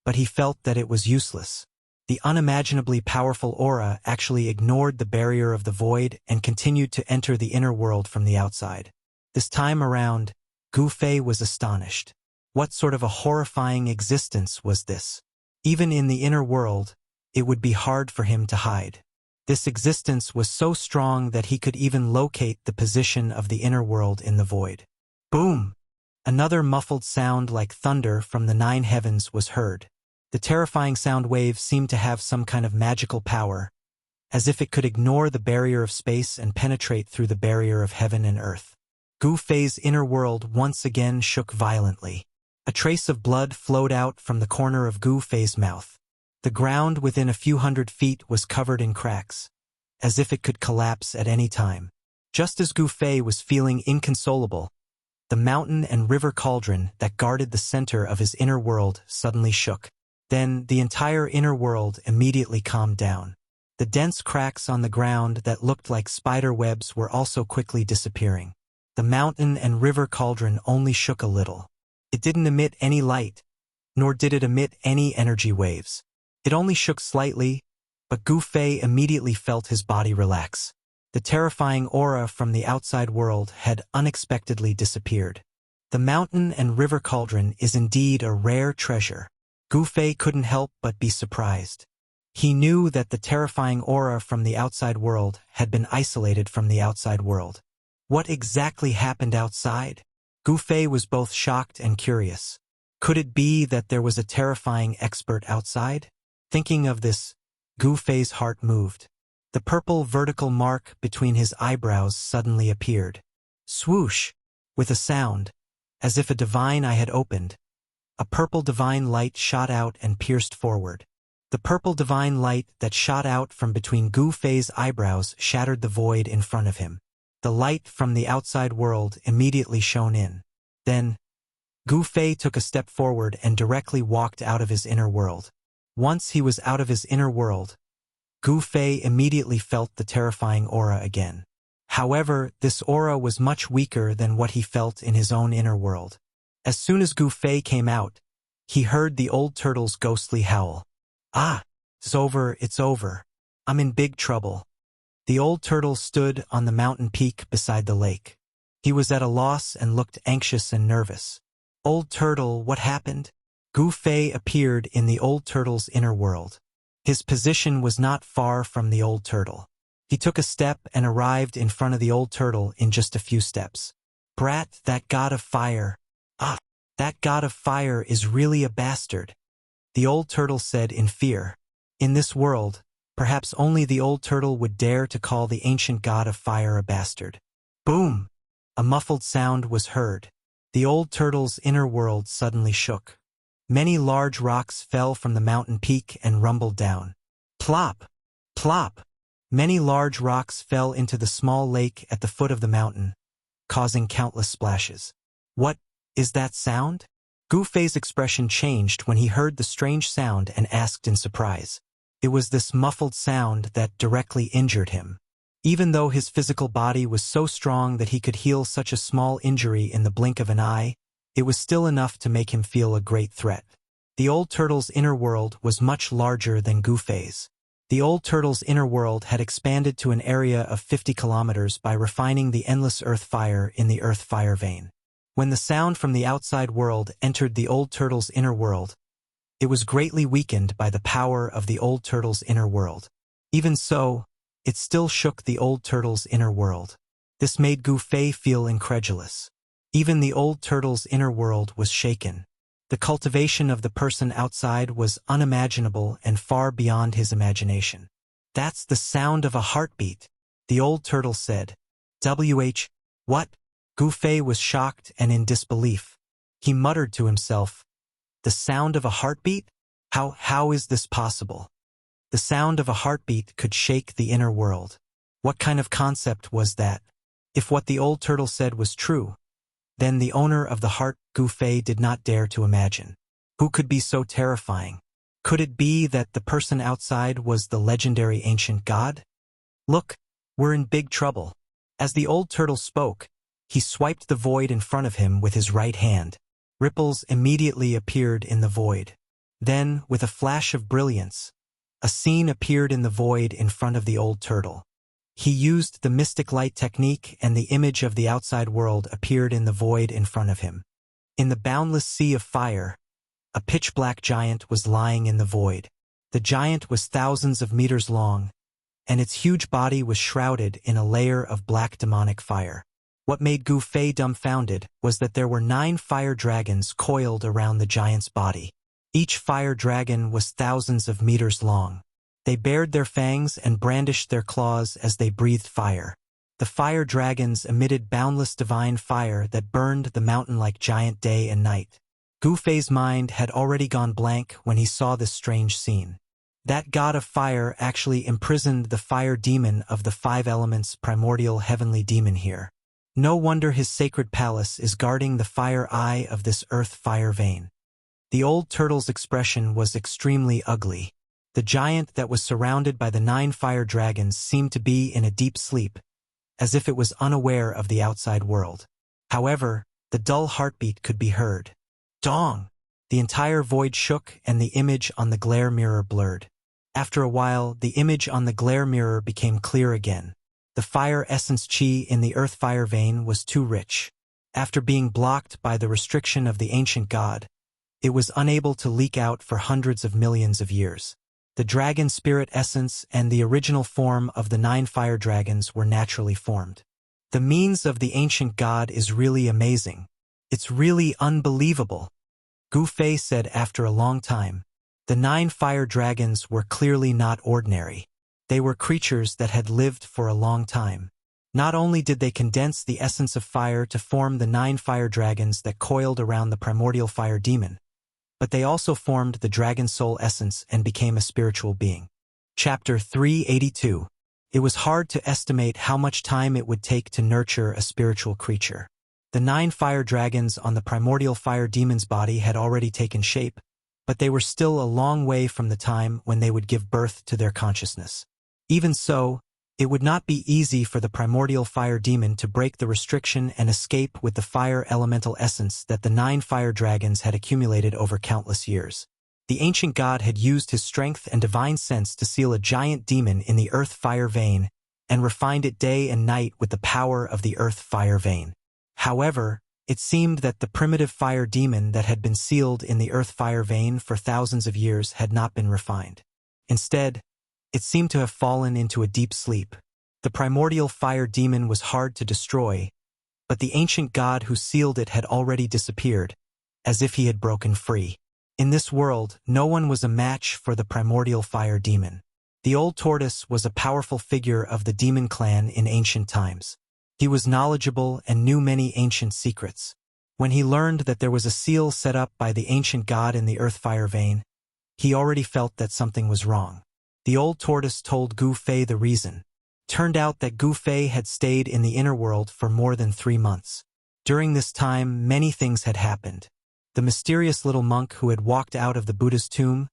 but he felt that it was useless. The unimaginably powerful aura actually ignored the barrier of the void and continued to enter the inner world from the outside. This time around, Gu Fei was astonished. What sort of a horrifying existence was this? Even in the inner world, it would be hard for him to hide. This existence was so strong that he could even locate the position of the inner world in the void. Boom! Another muffled sound like thunder from the 9 heavens was heard. The terrifying sound wave seemed to have some kind of magical power, as if it could ignore the barrier of space and penetrate through the barrier of heaven and earth. Gu Fei's inner world once again shook violently. A trace of blood flowed out from the corner of Gu Fei's mouth. The ground within a few hundred feet was covered in cracks, as if it could collapse at any time. Just as Gu Fei was feeling inconsolable, the mountain and river cauldron that guarded the center of his inner world suddenly shook. Then the entire inner world immediately calmed down. The dense cracks on the ground that looked like spider webs were also quickly disappearing. The mountain and river cauldron only shook a little. It didn't emit any light, nor did it emit any energy waves. It only shook slightly, but Gu Fei immediately felt his body relax. The terrifying aura from the outside world had unexpectedly disappeared. The mountain and river cauldron is indeed a rare treasure. Gu Fei couldn't help but be surprised. He knew that the terrifying aura from the outside world had been isolated from the outside world. What exactly happened outside? Gu Fei was both shocked and curious. Could it be that there was a terrifying expert outside? Thinking of this, Gu Fei's heart moved. The purple vertical mark between his eyebrows suddenly appeared. Swoosh! With a sound, as if a divine eye had opened, a purple divine light shot out and pierced forward. The purple divine light that shot out from between Gu Fei's eyebrows shattered the void in front of him. The light from the outside world immediately shone in. Then, Gu Fei took a step forward and directly walked out of his inner world. Once he was out of his inner world, Gu Fei immediately felt the terrifying aura again. However, this aura was much weaker than what he felt in his own inner world. As soon as Gu Fei came out, he heard the old turtle's ghostly howl. Ah, it's over. I'm in big trouble. The old turtle stood on the mountain peak beside the lake. He was at a loss and looked anxious and nervous. Old turtle, what happened? Gu Fei appeared in the old turtle's inner world. His position was not far from the old turtle. He took a step and arrived in front of the old turtle in just a few steps. Brat, that god of fire. Ah, that god of fire is really a bastard, the old turtle said in fear. In this world, perhaps only the old turtle would dare to call the ancient god of fire a bastard. Boom! A muffled sound was heard. The old turtle's inner world suddenly shook. Many large rocks fell from the mountain peak and rumbled down. Plop! Plop! Many large rocks fell into the small lake at the foot of the mountain, causing countless splashes. What is that sound? Gu Fei's expression changed when he heard the strange sound and asked in surprise. It was this muffled sound that directly injured him. Even though his physical body was so strong that he could heal such a small injury in the blink of an eye, it was still enough to make him feel a great threat. The old turtle's inner world was much larger than Gu Fei's. The old turtle's inner world had expanded to an area of 50 kilometers by refining the endless earth fire in the earth fire vein. When the sound from the outside world entered the old turtle's inner world, it was greatly weakened by the power of the old turtle's inner world. Even so, it still shook the old turtle's inner world. This made Gu Fei feel incredulous. Even the old turtle's inner world was shaken. The cultivation of the person outside was unimaginable and far beyond his imagination. That's the sound of a heartbeat, the old turtle said. What? Gu Fei was shocked and in disbelief. He muttered to himself, the sound of a heartbeat? How is this possible? The sound of a heartbeat could shake the inner world. What kind of concept was that? If what the old turtle said was true, then the owner of the heart Gu Fei did not dare to imagine. Who could be so terrifying? Could it be that the person outside was the legendary ancient god? Look, we're in big trouble. As the old turtle spoke, he swiped the void in front of him with his right hand. Ripples immediately appeared in the void. Then, with a flash of brilliance, A scene appeared in the void in front of the old turtle. He used the mystic light technique, and the image of the outside world appeared in the void in front of him. In the boundless sea of fire, a pitch-black giant was lying in the void. The giant was thousands of meters long, and its huge body was shrouded in a layer of black demonic fire. What made Gu Fei dumbfounded was that there were 9 fire dragons coiled around the giant's body. Each fire dragon was thousands of meters long. They bared their fangs and brandished their claws as they breathed fire. The fire dragons emitted boundless divine fire that burned the mountain like giant day and night. Gu Fei's mind had already gone blank when he saw this strange scene. That god of fire actually imprisoned the fire demon of the 5 elements primordial heavenly demon here. No wonder his sacred palace is guarding the fire eye of this earth fire vein. The old turtle's expression was extremely ugly. The giant that was surrounded by the 9 fire dragons seemed to be in a deep sleep, as if it was unaware of the outside world. However, the dull heartbeat could be heard. Dong! The entire void shook and the image on the glare mirror blurred. After a while, the image on the glare mirror became clear again. The fire essence chi in the earth fire vein was too rich. After being blocked by the restriction of the ancient god, it was unable to leak out for hundreds of millions of years. The dragon spirit essence and the original form of the 9 fire dragons were naturally formed. The means of the ancient god is really amazing. It's really unbelievable, Gu Fei said after a long time. The 9 fire dragons were clearly not ordinary. They were creatures that had lived for a long time. Not only did they condense the essence of fire to form the 9 fire dragons that coiled around the primordial fire demon, but they also formed the dragon soul essence and became a spiritual being. Chapter 382. It was hard to estimate how much time it would take to nurture a spiritual creature. The 9 fire dragons on the primordial fire demon's body had already taken shape, but they were still a long way from the time when they would give birth to their consciousness. Even so, it would not be easy for the primordial fire demon to break the restriction and escape with the fire elemental essence that the 9 fire dragons had accumulated over countless years. The ancient god had used his strength and divine sense to seal a giant demon in the earth fire vein and refined it day and night with the power of the earth fire vein. However, it seemed that the primitive fire demon that had been sealed in the earth fire vein for thousands of years had not been refined. Instead, it seemed to have fallen into a deep sleep. The primordial fire demon was hard to destroy, but the ancient god who sealed it had already disappeared, as if he had broken free. In this world, no one was a match for the primordial fire demon. The old tortoise was a powerful figure of the demon clan in ancient times. He was knowledgeable and knew many ancient secrets. When he learned that there was a seal set up by the ancient god in the earth fire vein, he already felt that something was wrong. The old tortoise told Gu Fei the reason. Turned out that Gu Fei had stayed in the inner world for more than 3 months. During this time, many things had happened. The mysterious little monk who had walked out of the Buddha's tomb,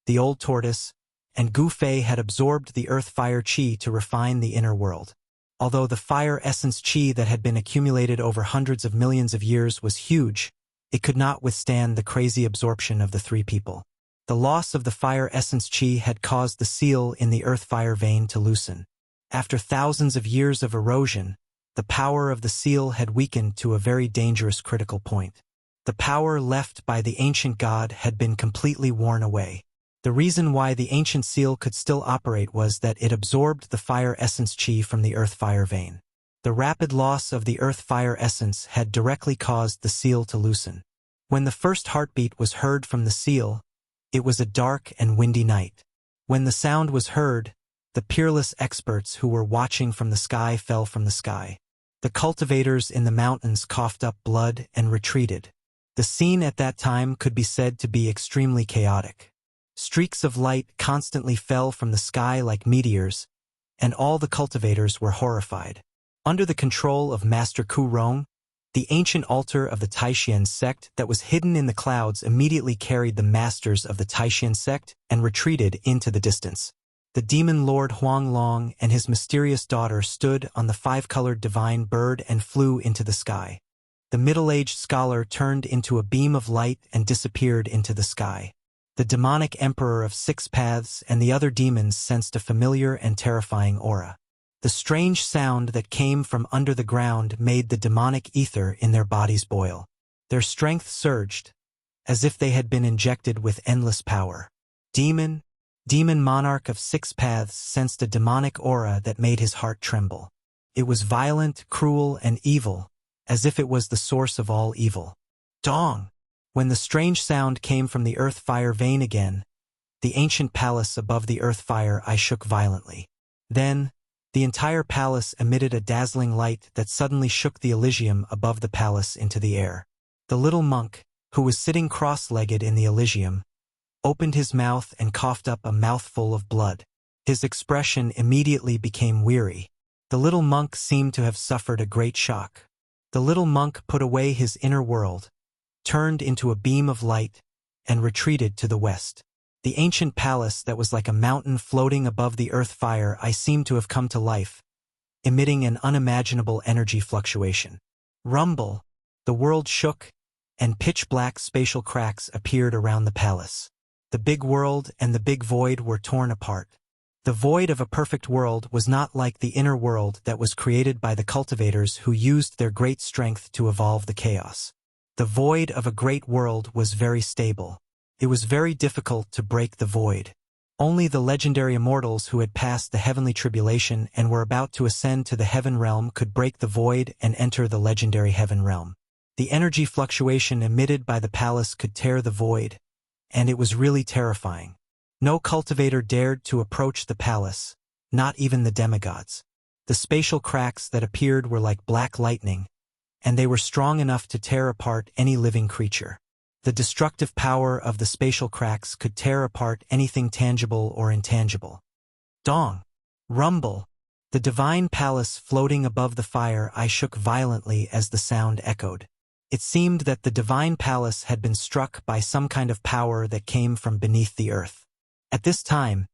the old tortoise, and Gu Fei had absorbed the earth fire chi to refine the inner world. Although the fire essence chi that had been accumulated over hundreds of millions of years was huge, it could not withstand the crazy absorption of the 3 people. The loss of the fire essence chi had caused the seal in the earth fire vein to loosen. After thousands of years of erosion, the power of the seal had weakened to a very dangerous critical point. The power left by the ancient god had been completely worn away. The reason why the ancient seal could still operate was that it absorbed the fire essence chi from the earth fire vein. The rapid loss of the earth fire essence had directly caused the seal to loosen. When the first heartbeat was heard from the seal, it was a dark and windy night. When the sound was heard, the peerless experts who were watching from the sky fell from the sky. The cultivators in the mountains coughed up blood and retreated. The scene at that time could be said to be extremely chaotic. Streaks of light constantly fell from the sky like meteors, and all the cultivators were horrified. Under the control of Master Ku Rong, the ancient altar of the Taishan sect that was hidden in the clouds immediately carried the masters of the Taishan sect and retreated into the distance. The demon lord Huang Long and his mysterious daughter stood on the 5-colored divine bird and flew into the sky. The middle-aged scholar turned into a beam of light and disappeared into the sky. The demonic emperor of 6 paths and the other demons sensed a familiar and terrifying aura. The strange sound that came from under the ground made the demonic ether in their bodies boil. Their strength surged, as if they had been injected with endless power. Demon monarch of 6 paths sensed a demonic aura that made his heart tremble. It was violent, cruel, and evil, as if it was the source of all evil. Dong! When the strange sound came from the earth fire vein again, the ancient palace above the earth fire I shook violently. Then, the entire palace emitted a dazzling light that suddenly shook the Elysium above the palace into the air. The little monk, who was sitting cross-legged in the Elysium, opened his mouth and coughed up a mouthful of blood. His expression immediately became weary. The little monk seemed to have suffered a great shock. The little monk put away his inner world, turned into a beam of light, and retreated to the west. The ancient palace that was like a mountain floating above the earth fire I seemed to have come to life, emitting an unimaginable energy fluctuation. Rumble! The world shook, and pitch-black spatial cracks appeared around the palace. The big world and the big void were torn apart. The void of a perfect world was not like the inner world that was created by the cultivators who used their great strength to evolve the chaos. The void of a great world was very stable. It was very difficult to break the void. Only the legendary immortals who had passed the heavenly tribulation and were about to ascend to the heaven realm could break the void and enter the legendary heaven realm. The energy fluctuation emitted by the palace could tear the void, and it was really terrifying. No cultivator dared to approach the palace, not even the demigods. The spatial cracks that appeared were like black lightning, and they were strong enough to tear apart any living creature. The destructive power of the spatial cracks could tear apart anything tangible or intangible. Dong! Rumble! The divine palace floating above the fire I shook violently as the sound echoed. It seemed that the divine palace had been struck by some kind of power that came from beneath the earth. At this time,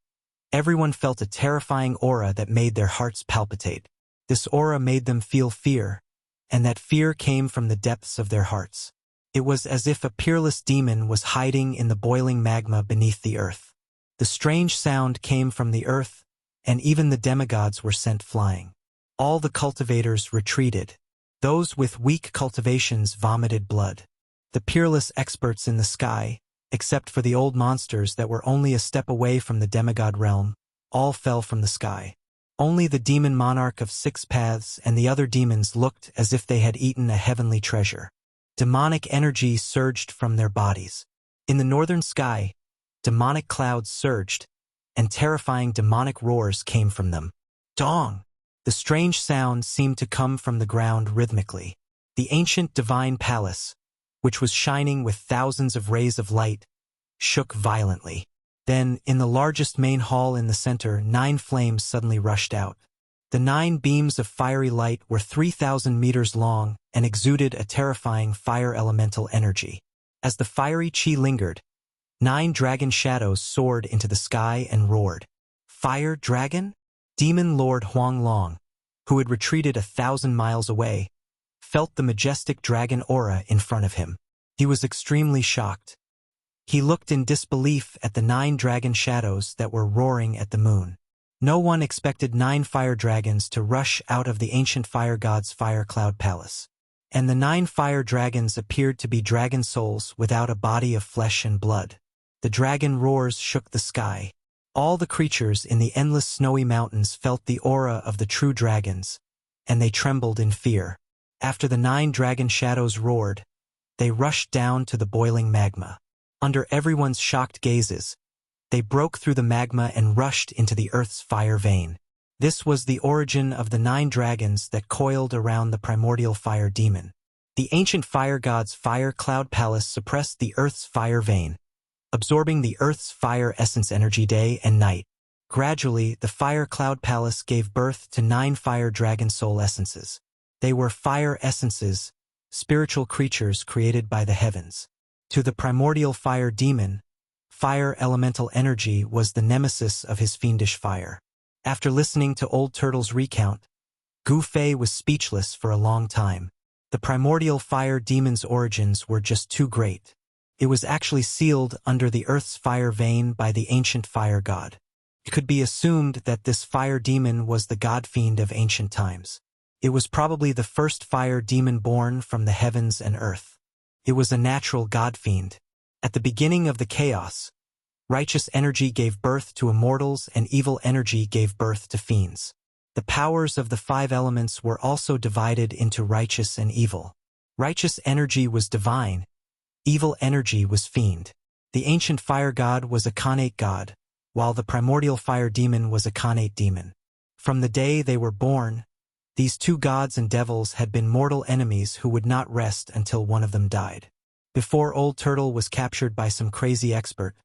everyone felt a terrifying aura that made their hearts palpitate. This aura made them feel fear, and that fear came from the depths of their hearts. It was as if a peerless demon was hiding in the boiling magma beneath the earth. The strange sound came from the earth, and even the demigods were sent flying. All the cultivators retreated. Those with weak cultivations vomited blood. The peerless experts in the sky, except for the old monsters that were only a step away from the demigod realm, all fell from the sky. Only the demon monarch of 6 paths and the other demons looked as if they had eaten a heavenly treasure. Demonic energy surged from their bodies. In the northern sky, demonic clouds surged, and terrifying demonic roars came from them. Dong! The strange sound seemed to come from the ground rhythmically. The ancient divine palace, which was shining with thousands of rays of light, shook violently. Then, in the largest main hall in the center, 9 flames suddenly rushed out. The 9 beams of fiery light were 3,000 meters long and exuded a terrifying fire elemental energy. As the fiery chi lingered, 9 dragon shadows soared into the sky and roared. Fire dragon? Demon Lord Huang Long, who had retreated 1,000 miles away, felt the majestic dragon aura in front of him. He was extremely shocked. He looked in disbelief at the 9 dragon shadows that were roaring at the moon. No one expected 9 fire dragons to rush out of the ancient fire god's fire cloud palace. And the 9 fire dragons appeared to be dragon souls without a body of flesh and blood. The dragon roars shook the sky. All the creatures in the endless snowy mountains felt the aura of the true dragons, and they trembled in fear. After the 9 dragon shadows roared, they rushed down to the boiling magma. Under everyone's shocked gazes, they broke through the magma and rushed into the earth's fire vein. This was the origin of the 9 dragons that coiled around the primordial fire demon. The ancient fire god's fire cloud palace suppressed the earth's fire vein, absorbing the earth's fire essence energy day and night. Gradually, the fire cloud palace gave birth to 9 fire dragon soul essences. They were fire essences, spiritual creatures created by the heavens. To the primordial fire demon, fire elemental energy was the nemesis of his fiendish fire. After listening to Old Turtle's recount, Gu Fei was speechless for a long time. The primordial fire demon's origins were just too great. It was actually sealed under the earth's fire vein by the ancient fire god. It could be assumed that this fire demon was the god-fiend of ancient times. It was probably the first fire demon born from the heavens and earth. It was a natural god-fiend. At the beginning of the chaos, righteous energy gave birth to immortals and evil energy gave birth to fiends. The powers of the five elements were also divided into righteous and evil. Righteous energy was divine, evil energy was fiend. The ancient fire god was a khanate god, while the primordial fire demon was a khanate demon. From the day they were born, these two gods and devils had been mortal enemies who would not rest until one of them died. Before Old Turtle was captured by some crazy expert,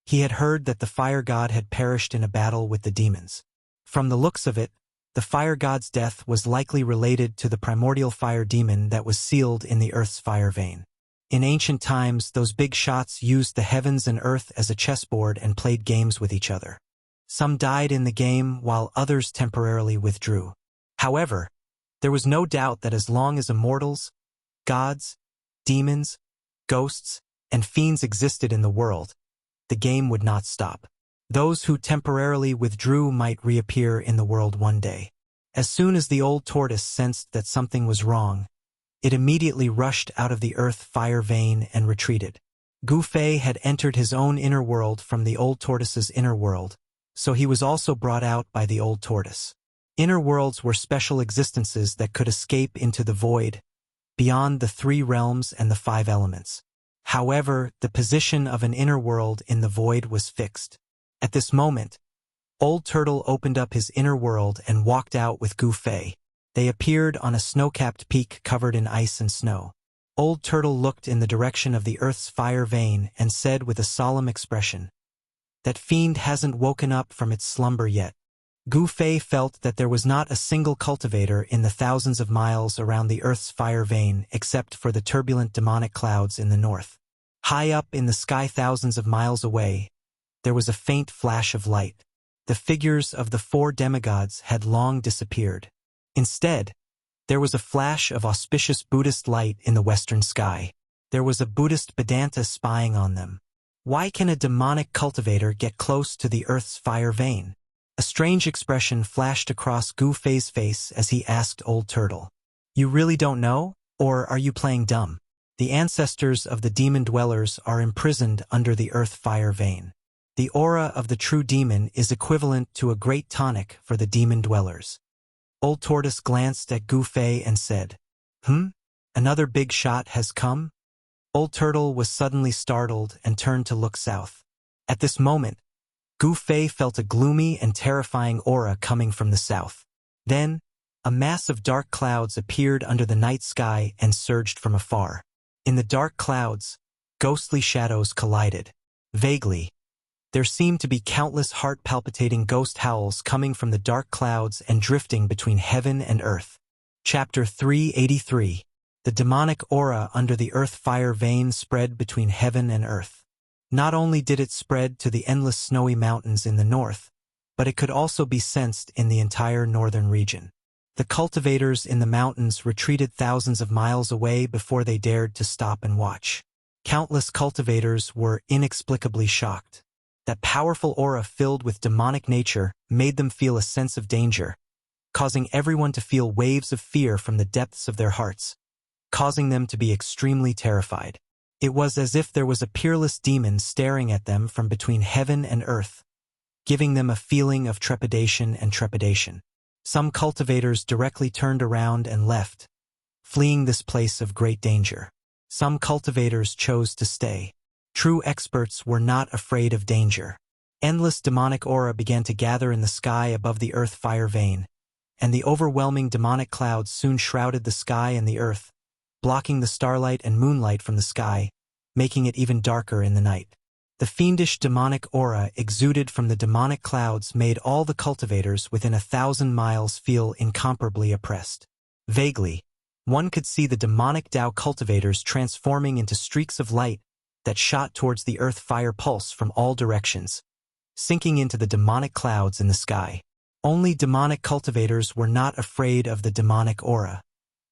he had heard that the fire god had perished in a battle with the demons. From the looks of it, the fire god's death was likely related to the primordial fire demon that was sealed in the earth's fire vein. In ancient times, those big shots used the heavens and earth as a chessboard and played games with each other. Some died in the game while others temporarily withdrew. However, there was no doubt that as long as immortals, gods, demons, ghosts, and fiends existed in the world, the game would not stop. Those who temporarily withdrew might reappear in the world one day. As soon as the old tortoise sensed that something was wrong, it immediately rushed out of the earth fire vein and retreated. Gu Fei had entered his own inner world from the old tortoise's inner world, so he was also brought out by the old tortoise. Inner worlds were special existences that could escape into the void, beyond the three realms and the five elements. However, the position of an inner world in the void was fixed. At this moment, Old Turtle opened up his inner world and walked out with Gu Fei. They appeared on a snow-capped peak covered in ice and snow. Old Turtle looked in the direction of the earth's fire vein and said with a solemn expression, "That fiend hasn't woken up from its slumber yet." Gu Fei felt that there was not a single cultivator in the thousands of miles around the earth's fire vein except for the turbulent demonic clouds in the north. High up in the sky thousands of miles away, there was a faint flash of light. The figures of the four demigods had long disappeared. Instead, there was a flash of auspicious Buddhist light in the western sky. There was a Buddhist Vedanta spying on them. Why can a demonic cultivator get close to the earth's fire vein? A strange expression flashed across Gu Fei's face as he asked Old Turtle, "You really don't know? Or are you playing dumb? The ancestors of the demon dwellers are imprisoned under the earth fire vein. The aura of the true demon is equivalent to a great tonic for the demon dwellers." Old Tortoise glanced at Gu Fei and said, Another big shot has come?" Old Turtle was suddenly startled and turned to look south. At this moment, Gu Fei felt a gloomy and terrifying aura coming from the south. Then, a mass of dark clouds appeared under the night sky and surged from afar. In the dark clouds, ghostly shadows collided. Vaguely, there seemed to be countless heart-palpitating ghost howls coming from the dark clouds and drifting between heaven and earth. Chapter 383. The demonic aura under the earth fire vein spread between heaven and earth. Not only did it spread to the endless snowy mountains in the north, but it could also be sensed in the entire northern region. The cultivators in the mountains retreated thousands of miles away before they dared to stop and watch. Countless cultivators were inexplicably shocked. That powerful aura filled with demonic nature made them feel a sense of danger, causing everyone to feel waves of fear from the depths of their hearts, causing them to be extremely terrified. It was as if there was a peerless demon staring at them from between heaven and earth, giving them a feeling of trepidation and trepidation. Some cultivators directly turned around and left, fleeing this place of great danger. Some cultivators chose to stay. True experts were not afraid of danger. Endless demonic aura began to gather in the sky above the earth fire vein, and the overwhelming demonic clouds soon shrouded the sky and the earth, blocking the starlight and moonlight from the sky, making it even darker in the night. The fiendish demonic aura exuded from the demonic clouds made all the cultivators within 1,000 miles feel incomparably oppressed. Vaguely, one could see the demonic Tao cultivators transforming into streaks of light that shot towards the earth fire pulse from all directions, sinking into the demonic clouds in the sky. Only demonic cultivators were not afraid of the demonic aura,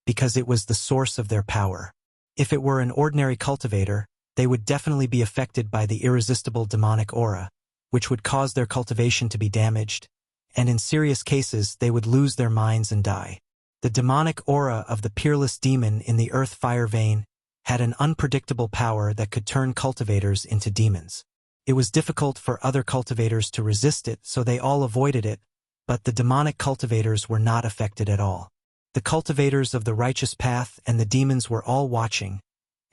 because it was the source of their power. If it were an ordinary cultivator, they would definitely be affected by the irresistible demonic aura, which would cause their cultivation to be damaged, and in serious cases they would lose their minds and die. The demonic aura of the peerless demon in the earth fire vein had an unpredictable power that could turn cultivators into demons. It was difficult for other cultivators to resist it, so they all avoided it, but the demonic cultivators were not affected at all. The cultivators of the righteous path and the demons were all watching,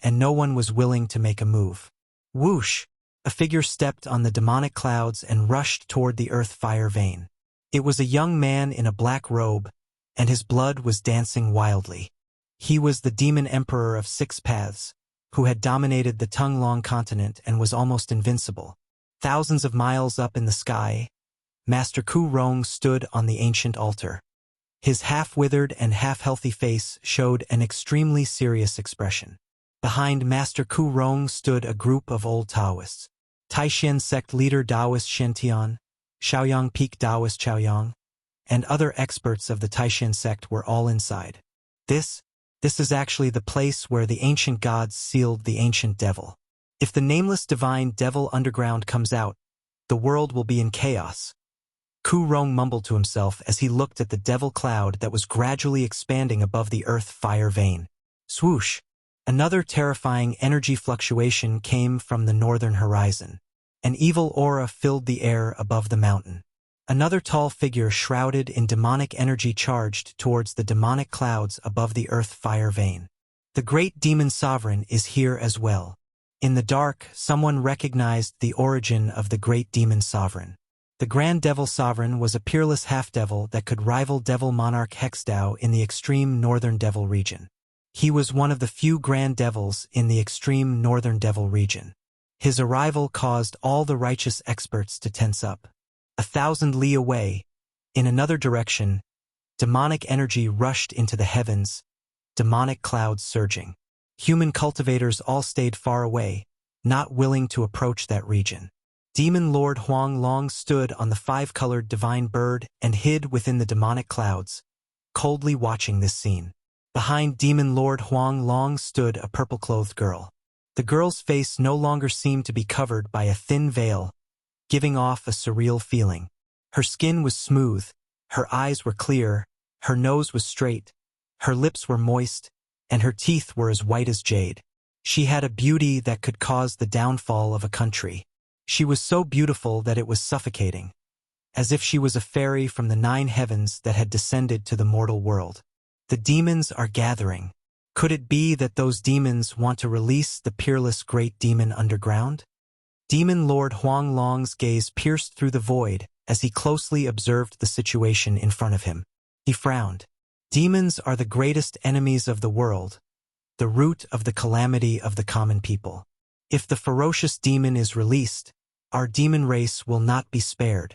and no one was willing to make a move. Whoosh! A figure stepped on the demonic clouds and rushed toward the earth fire vein. It was a young man in a black robe, and his blood was dancing wildly. He was the demon emperor of 6 paths, who had dominated the Tongue-Long continent and was almost invincible. Thousands of miles up in the sky, Master Ku Rong stood on the ancient altar. His half-withered and half-healthy face showed an extremely serious expression. Behind Master Ku Rong stood a group of old Taoists. Taishan sect leader Taoist Shen Shaoyang Peak Taoist Chaoyang, and other experts of the Taishan sect were all inside. This is actually the place where the ancient gods sealed the ancient devil. If the nameless divine devil underground comes out, the world will be in chaos. Ku Rong mumbled to himself as he looked at the devil cloud that was gradually expanding above the earth fire vein. Swoosh! Another terrifying energy fluctuation came from the northern horizon. An evil aura filled the air above the mountain. Another tall figure shrouded in demonic energy charged towards the demonic clouds above the earth fire vein. The great demon sovereign is here as well. In the dark, someone recognized the origin of the great demon sovereign. The Grand Devil Sovereign was a peerless half-devil that could rival Devil Monarch Hexdao in the extreme Northern Devil region. He was one of the few Grand Devils in the extreme Northern Devil region. His arrival caused all the righteous experts to tense up. 1,000 li away, in another direction, demonic energy rushed into the heavens, demonic clouds surging. Human cultivators all stayed far away, not willing to approach that region. Demon Lord Huang Long stood on the 5-colored divine bird and hid within the demonic clouds, coldly watching this scene. Behind Demon Lord Huang Long stood a purple-clothed girl. The girl's face no longer seemed to be covered by a thin veil, giving off a surreal feeling. Her skin was smooth, her eyes were clear, her nose was straight, her lips were moist, and her teeth were as white as jade. She had a beauty that could cause the downfall of a country. She was so beautiful that it was suffocating, as if she was a fairy from the 9 heavens that had descended to the mortal world. The demons are gathering. Could it be that those demons want to release the peerless great demon underground? Demon Lord Huang Long's gaze pierced through the void as he closely observed the situation in front of him. He frowned. Demons are the greatest enemies of the world, the root of the calamity of the common people. If the ferocious demon is released, our demon race will not be spared.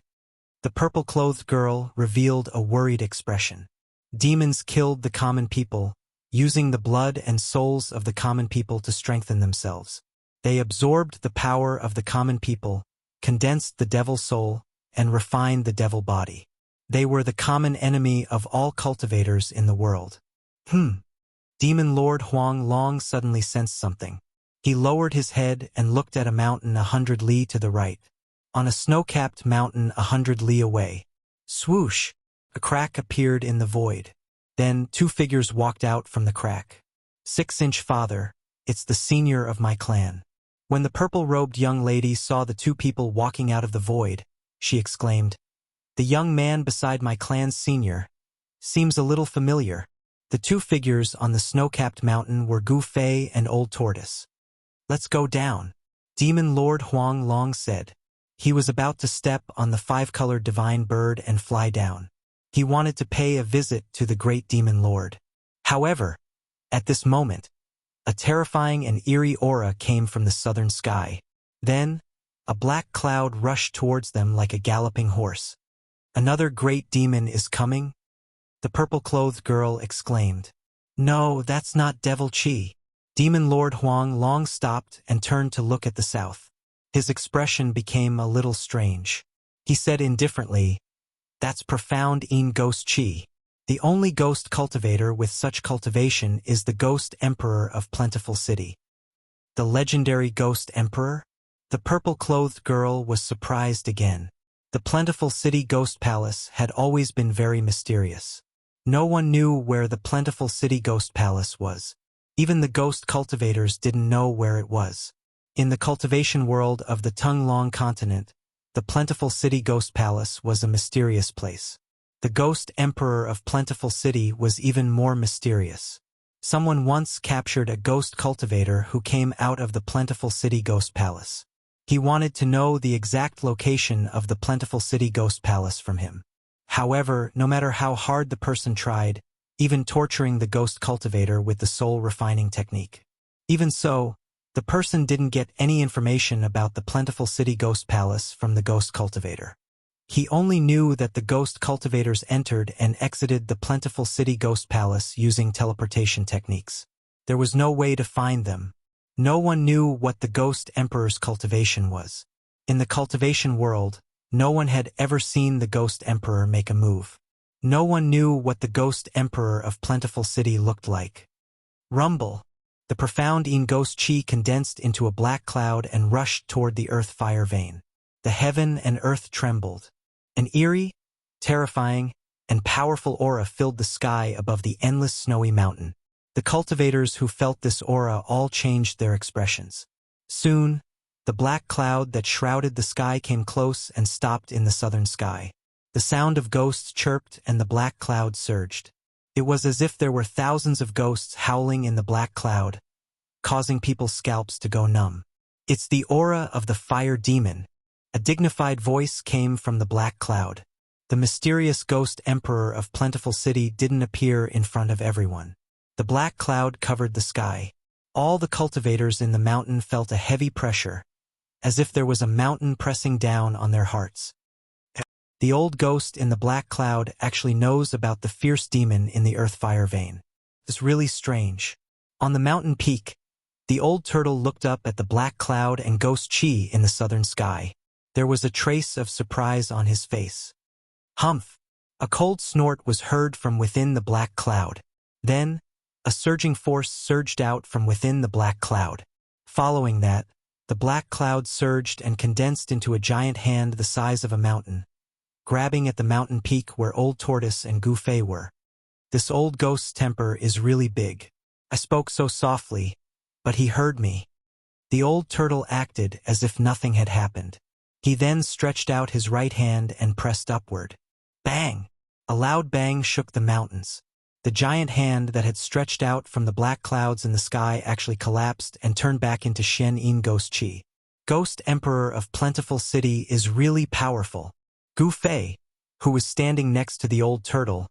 The purple-clothed girl revealed a worried expression. Demons killed the common people, using the blood and souls of the common people to strengthen themselves. They absorbed the power of the common people, condensed the devil soul, and refined the devil body. They were the common enemy of all cultivators in the world. Demon Lord Huang Long suddenly sensed something. He lowered his head and looked at a mountain 100 li to the right. On a snow-capped mountain 100 li away. Swoosh! A crack appeared in the void. Then 2 figures walked out from the crack. 6-inch father, it's the senior of my clan. When the purple-robed young lady saw the 2 people walking out of the void, she exclaimed, "The young man beside my clan's senior seems a little familiar." The 2 figures on the snow-capped mountain were Gu Fei and Old Tortoise. "Let's go down," Demon Lord Huang Long said. He was about to step on the 5-colored divine bird and fly down. He wanted to pay a visit to the great Demon Lord. However, at this moment, a terrifying and eerie aura came from the southern sky. Then, a black cloud rushed towards them like a galloping horse. "Another great demon is coming?" the purple-clothed girl exclaimed. "No, that's not Devil Chi." Demon Lord Huang Long stopped and turned to look at the south. His expression became a little strange. He said indifferently, "That's profound in Ghost Chi. The only ghost cultivator with such cultivation is the Ghost Emperor of Plentiful City." The legendary Ghost Emperor? The purple-clothed girl was surprised again. The plentiful city ghost palace had always been very mysterious. No one knew where the plentiful city ghost palace was. Even the ghost cultivators didn't know where it was. In the cultivation world of the Tung-Long continent, the plentiful city ghost palace was a mysterious place. The ghost emperor of plentiful city was even more mysterious. Someone once captured a ghost cultivator who came out of the plentiful city ghost palace. He wanted to know the exact location of the plentiful city ghost palace from him. However, no matter how hard the person tried, even torturing the ghost cultivator with the soul refining technique. Even so, the person didn't get any information about the plentiful city ghost palace from the ghost cultivator. He only knew that the ghost cultivators entered and exited the plentiful city ghost palace using teleportation techniques. There was no way to find them. No one knew what the ghost emperor's cultivation was. In the cultivation world, no one had ever seen the ghost emperor make a move. No one knew what the ghost emperor of plentiful city looked like. Rumble. The profound ghost chi condensed into a black cloud and rushed toward the earth fire vein. The heaven and earth trembled. An eerie, terrifying, and powerful aura filled the sky above the endless snowy mountain. The cultivators who felt this aura all changed their expressions. Soon, the black cloud that shrouded the sky came close and stopped in the southern sky. The sound of ghosts chirped and the black cloud surged. It was as if there were thousands of ghosts howling in the black cloud, causing people's scalps to go numb. It's the aura of the fire demon. A dignified voice came from the black cloud. The mysterious ghost emperor of plentiful city didn't appear in front of everyone. The black cloud covered the sky. All the cultivators in the mountain felt a heavy pressure, as if there was a mountain pressing down on their hearts. The old ghost in the black cloud actually knows about the fierce demon in the earth fire vein. It's really strange. On the mountain peak, the old turtle looked up at the black cloud and ghost chi in the southern sky. There was a trace of surprise on his face. Humph! A cold snort was heard from within the black cloud. Then, a surging force surged out from within the black cloud. Following that, the black cloud surged and condensed into a giant hand the size of a mountain, grabbing at the mountain peak where Old Tortoise and Gu Fei were. This old ghost's temper is really big. I spoke so softly, but he heard me. The old turtle acted as if nothing had happened. He then stretched out his right hand and pressed upward. Bang! A loud bang shook the mountains. The giant hand that had stretched out from the black clouds in the sky actually collapsed and turned back into Shen Yin Ghost Chi. Ghost Emperor of Plentiful City is really powerful. Gu Fei, who was standing next to the old turtle,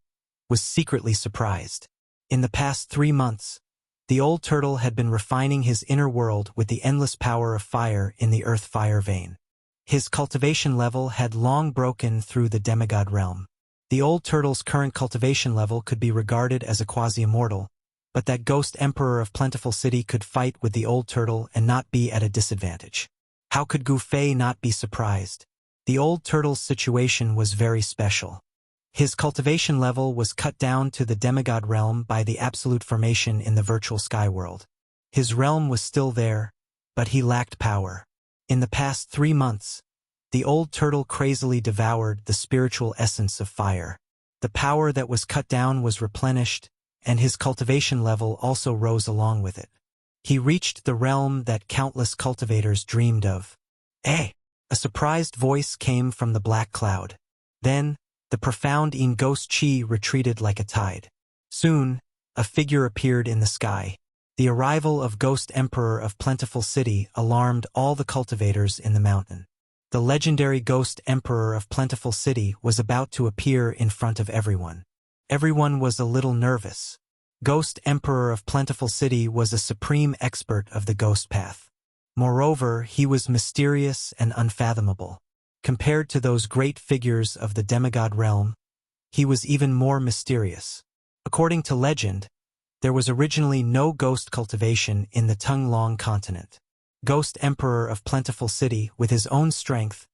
was secretly surprised. In the past 3 months, the old turtle had been refining his inner world with the endless power of fire in the earth fire vein. His cultivation level had long broken through the demigod realm. The old turtle's current cultivation level could be regarded as a quasi-immortal, but that ghost emperor of Plentiful City could fight with the old turtle and not be at a disadvantage. How could Gu Fei not be surprised? The old turtle's situation was very special. His cultivation level was cut down to the demigod realm by the absolute formation in the virtual sky world. His realm was still there, but he lacked power. In the past 3 months, the old turtle crazily devoured the spiritual essence of fire. The power that was cut down was replenished, and his cultivation level also rose along with it. He reached the realm that countless cultivators dreamed of. Eh! A surprised voice came from the black cloud. Then, the profound ghost chi retreated like a tide. Soon, a figure appeared in the sky. The arrival of Ghost Emperor of Plentiful City alarmed all the cultivators in the mountain. The legendary Ghost Emperor of Plentiful City was about to appear in front of everyone. Everyone was a little nervous. Ghost Emperor of Plentiful City was a supreme expert of the ghost path. Moreover, he was mysterious and unfathomable. Compared to those great figures of the demigod realm, he was even more mysterious. According to legend, there was originally no ghost cultivation in the Tung-Long continent. Ghost Emperor of Plentiful City, with his own strength,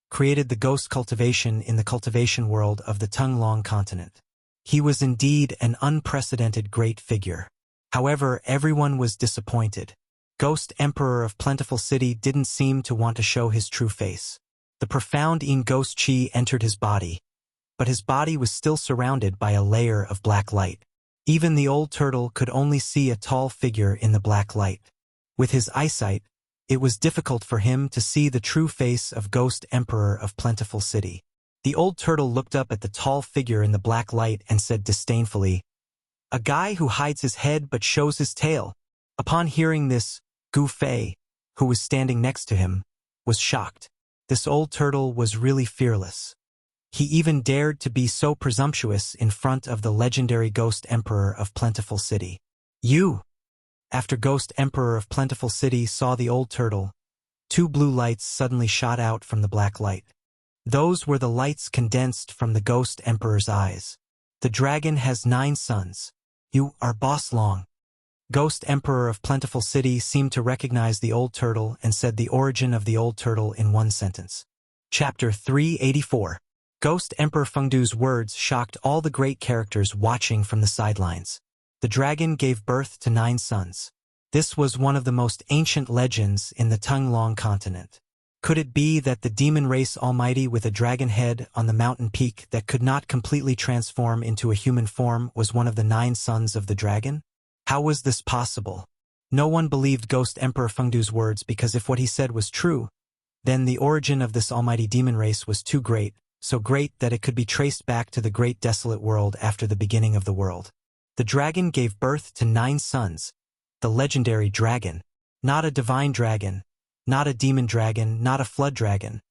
created the ghost cultivation in the cultivation world of the Tung-Long continent. He was indeed an unprecedented great figure. However, everyone was disappointed. Ghost Emperor of Plentiful City didn't seem to want to show his true face. The profound ghost chi entered his body, but his body was still surrounded by a layer of black light. Even the old turtle could only see a tall figure in the black light. With his eyesight, it was difficult for him to see the true face of Ghost Emperor of Plentiful City. The old turtle looked up at the tall figure in the black light and said disdainfully, "A guy who hides his head but shows his tail." Upon hearing this, Gu Fei, who was standing next to him, was shocked. This old turtle was really fearless. He even dared to be so presumptuous in front of the legendary Ghost Emperor of Plentiful City. "You!" After Ghost Emperor of Plentiful City saw the old turtle, two blue lights suddenly shot out from the black light. Those were the lights condensed from the Ghost Emperor's eyes. "The dragon has 9 sons. You are Boss Long." Ghost Emperor of Plentiful City seemed to recognize the old turtle and said the origin of the old turtle in one sentence. Chapter 384. Ghost Emperor Fengdu's words shocked all the great characters watching from the sidelines. The dragon gave birth to 9 sons. This was one of the most ancient legends in the Tunglong continent. Could it be that the demon race almighty with a dragon head on the mountain peak that could not completely transform into a human form was one of the 9 sons of the dragon? How was this possible? No one believed Ghost Emperor Fengdu's words because if what he said was true, then the origin of this almighty demon race was too great, so great that it could be traced back to the great desolate world after the beginning of the world. The dragon gave birth to 9 sons, the legendary dragon, not a divine dragon, not a demon dragon, not a flood dragon,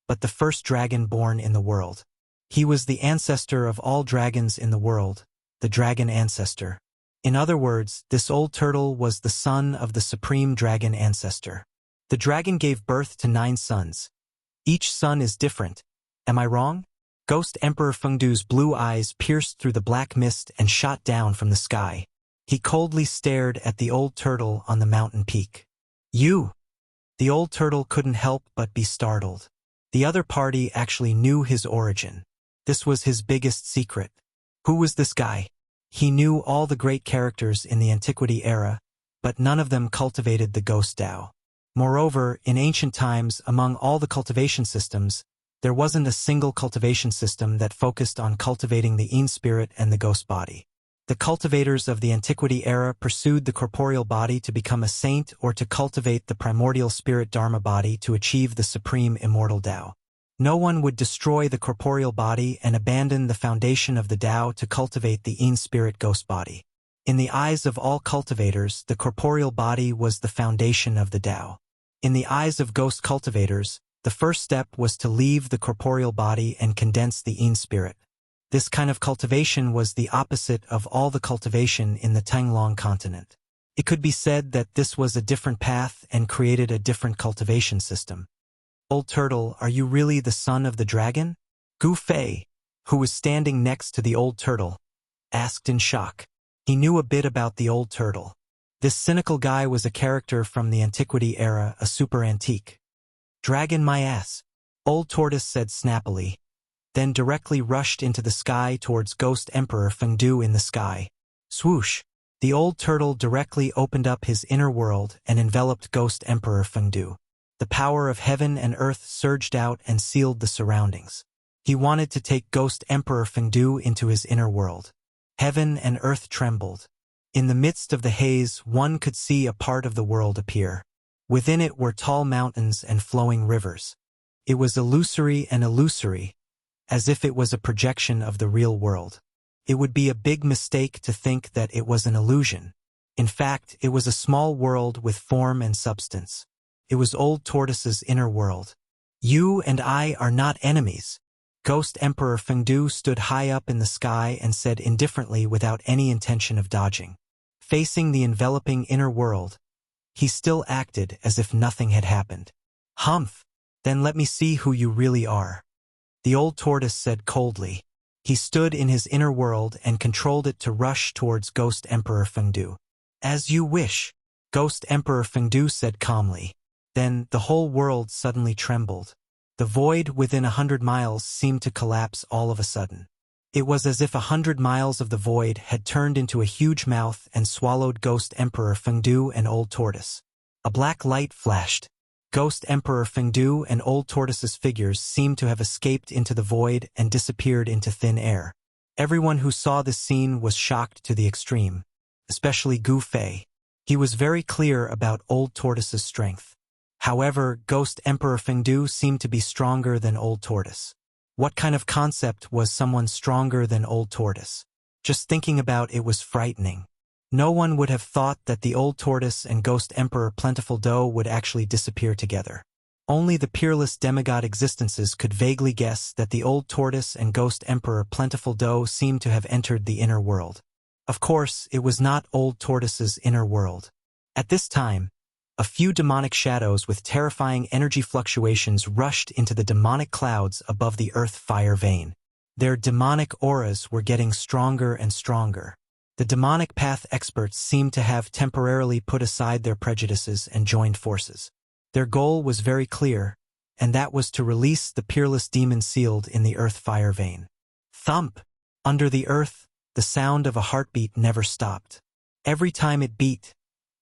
but the first dragon born in the world. He was the ancestor of all dragons in the world, the dragon ancestor. In other words, this old turtle was the son of the supreme dragon ancestor. The dragon gave birth to 9 sons. Each son is different. Am I wrong? Ghost Emperor Fengdu's blue eyes pierced through the black mist and shot down from the sky. He coldly stared at the old turtle on the mountain peak. "You!" The old turtle couldn't help but be startled. The other party actually knew his origin. This was his biggest secret. Who was this guy? He knew all the great characters in the Antiquity era, but none of them cultivated the Ghost Dao. Moreover, in ancient times, among all the cultivation systems, there wasn't a single cultivation system that focused on cultivating the Yin spirit and the ghost body. The cultivators of the Antiquity era pursued the corporeal body to become a saint or to cultivate the primordial spirit Dharma body to achieve the supreme immortal Tao. No one would destroy the corporeal body and abandon the foundation of the Tao to cultivate the Yin spirit ghost body. In the eyes of all cultivators, the corporeal body was the foundation of the Tao. In the eyes of ghost cultivators, the first step was to leave the corporeal body and condense the Yin spirit. This kind of cultivation was the opposite of all the cultivation in the Tunglong continent. It could be said that this was a different path and created a different cultivation system. "Old turtle, are you really the son of the dragon?" Gu Fei, who was standing next to the old turtle, asked in shock. He knew a bit about the old turtle. This cynical guy was a character from the Antiquity era, a super antique. "Dragon my ass," Old Tortoise said snappily, then directly rushed into the sky towards Ghost Emperor Fengdu in the sky. Swoosh! The old turtle directly opened up his inner world and enveloped Ghost Emperor Fengdu. The power of heaven and earth surged out and sealed the surroundings. He wanted to take Ghost Emperor Fengdu into his inner world. Heaven and earth trembled. In the midst of the haze, one could see a part of the world appear. Within it were tall mountains and flowing rivers. It was illusory and illusory, as if it was a projection of the real world. It would be a big mistake to think that it was an illusion. In fact, it was a small world with form and substance. It was Old Tortoise's inner world. "You and I are not enemies." Ghost Emperor Fengdu stood high up in the sky and said indifferently without any intention of dodging. Facing the enveloping inner world, he still acted as if nothing had happened. "Humph! Then let me see who you really are," the old tortoise said coldly. He stood in his inner world and controlled it to rush towards Ghost Emperor Fengdu. "As you wish," Ghost Emperor Fengdu said calmly. Then the whole world suddenly trembled. The void within 100 miles seemed to collapse all of a sudden. It was as if 100 miles of the void had turned into a huge mouth and swallowed Ghost Emperor Fengdu and Old Tortoise. A black light flashed. Ghost Emperor Fengdu and Old Tortoise's figures seemed to have escaped into the void and disappeared into thin air. Everyone who saw this scene was shocked to the extreme, especially Gu Fei. He was very clear about Old Tortoise's strength. However, Ghost Emperor Fengdu seemed to be stronger than Old Tortoise. What kind of concept was someone stronger than Old Tortoise? Just thinking about it was frightening. No one would have thought that the Old Tortoise and Ghost Emperor Plentiful Do would actually disappear together. Only the peerless demigod existences could vaguely guess that the Old Tortoise and Ghost Emperor Plentiful Do seemed to have entered the inner world. Of course, it was not Old Tortoise's inner world. At this time, a few demonic shadows with terrifying energy fluctuations rushed into the demonic clouds above the earth-fire vein. Their demonic auras were getting stronger and stronger. The demonic path experts seemed to have temporarily put aside their prejudices and joined forces. Their goal was very clear, and that was to release the peerless demon sealed in the earth-fire vein. Thump! Under the earth, the sound of a heartbeat never stopped. Every time it beat,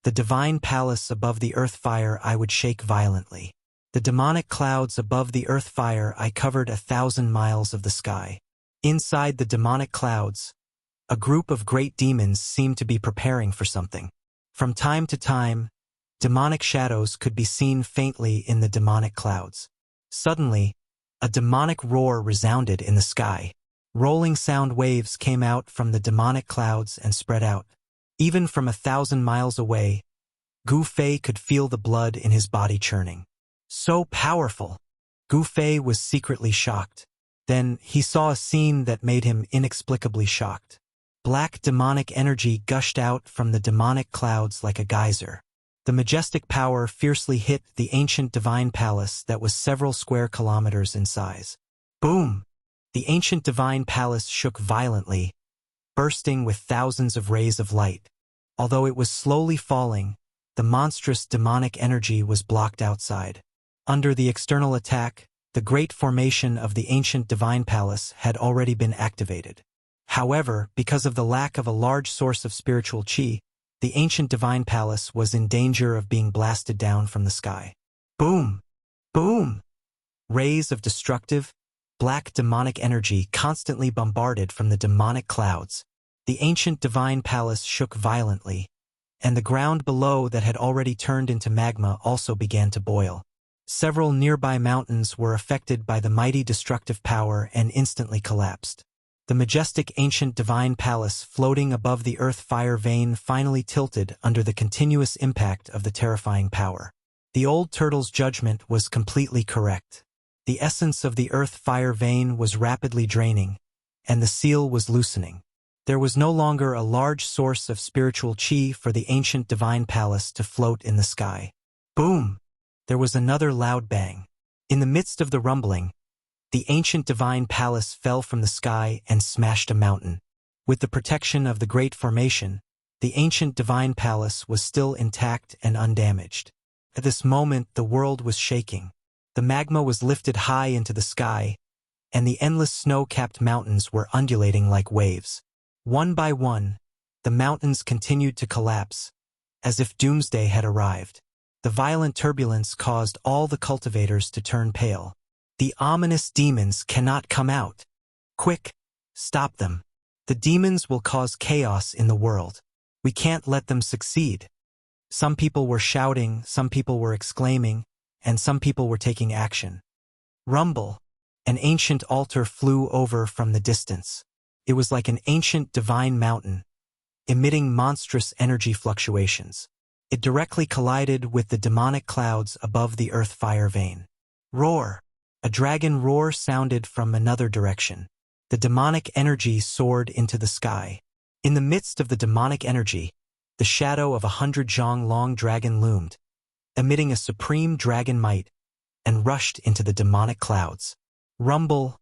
the divine palace above the earth fire I would shake violently. The demonic clouds above the earth fire I covered 1,000 miles of the sky. Inside the demonic clouds, a group of great demons seemed to be preparing for something. From time to time, demonic shadows could be seen faintly in the demonic clouds. Suddenly, a demonic roar resounded in the sky. Rolling sound waves came out from the demonic clouds and spread out. Even from 1,000 miles away, Gu Fei could feel the blood in his body churning. So powerful! Gu Fei was secretly shocked. Then he saw a scene that made him inexplicably shocked. Black demonic energy gushed out from the demonic clouds like a geyser. The majestic power fiercely hit the ancient divine palace that was several square kilometers in size. Boom! The ancient divine palace shook violently, bursting with thousands of rays of light. Although it was slowly falling, the monstrous demonic energy was blocked outside. Under the external attack, the great formation of the ancient divine palace had already been activated. However, because of the lack of a large source of spiritual qi, the ancient divine palace was in danger of being blasted down from the sky. Boom! Boom! Rays of destructive, black demonic energy constantly bombarded from the demonic clouds. The ancient divine palace shook violently, and the ground below that had already turned into magma also began to boil. Several nearby mountains were affected by the mighty destructive power and instantly collapsed. The majestic ancient divine palace floating above the earth-fire vein finally tilted under the continuous impact of the terrifying power. The old turtle's judgment was completely correct. The essence of the earth-fire vein was rapidly draining, and the seal was loosening. There was no longer a large source of spiritual qi for the ancient divine palace to float in the sky. Boom! There was another loud bang. In the midst of the rumbling, the ancient divine palace fell from the sky and smashed a mountain. With the protection of the great formation, the ancient divine palace was still intact and undamaged. At this moment, the world was shaking. The magma was lifted high into the sky, and the endless snow-capped mountains were undulating like waves. One by one, the mountains continued to collapse, as if doomsday had arrived. The violent turbulence caused all the cultivators to turn pale. The ominous demons cannot come out. Quick, stop them. The demons will cause chaos in the world. We can't let them succeed. Some people were shouting, some people were exclaiming, and some people were taking action. Rumble! An ancient altar flew over from the distance. It was like an ancient divine mountain, emitting monstrous energy fluctuations. It directly collided with the demonic clouds above the earth-fire vein. Roar! A dragon roar sounded from another direction. The demonic energy soared into the sky. In the midst of the demonic energy, the shadow of 100-zhong-long dragon loomed, emitting a supreme dragon might, and rushed into the demonic clouds. Rumble!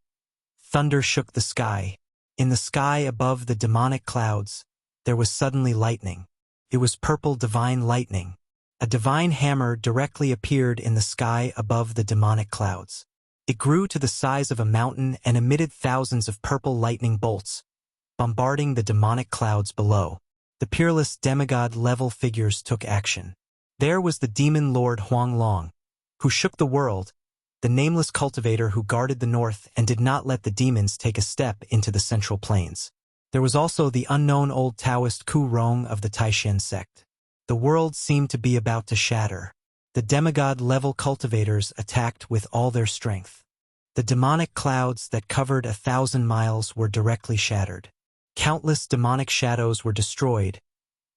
Thunder shook the sky. In the sky above the demonic clouds, there was suddenly lightning. It was purple divine lightning. A divine hammer directly appeared in the sky above the demonic clouds. It grew to the size of a mountain and emitted thousands of purple lightning bolts, bombarding the demonic clouds below. The peerless demigod-level figures took action. There was the demon lord Huang Long, who shook the world, the nameless cultivator who guarded the north and did not let the demons take a step into the central plains. There was also the unknown old Taoist Ku Rong of the Taishan sect. The world seemed to be about to shatter. The demigod-level cultivators attacked with all their strength. The demonic clouds that covered 1,000 miles were directly shattered. Countless demonic shadows were destroyed,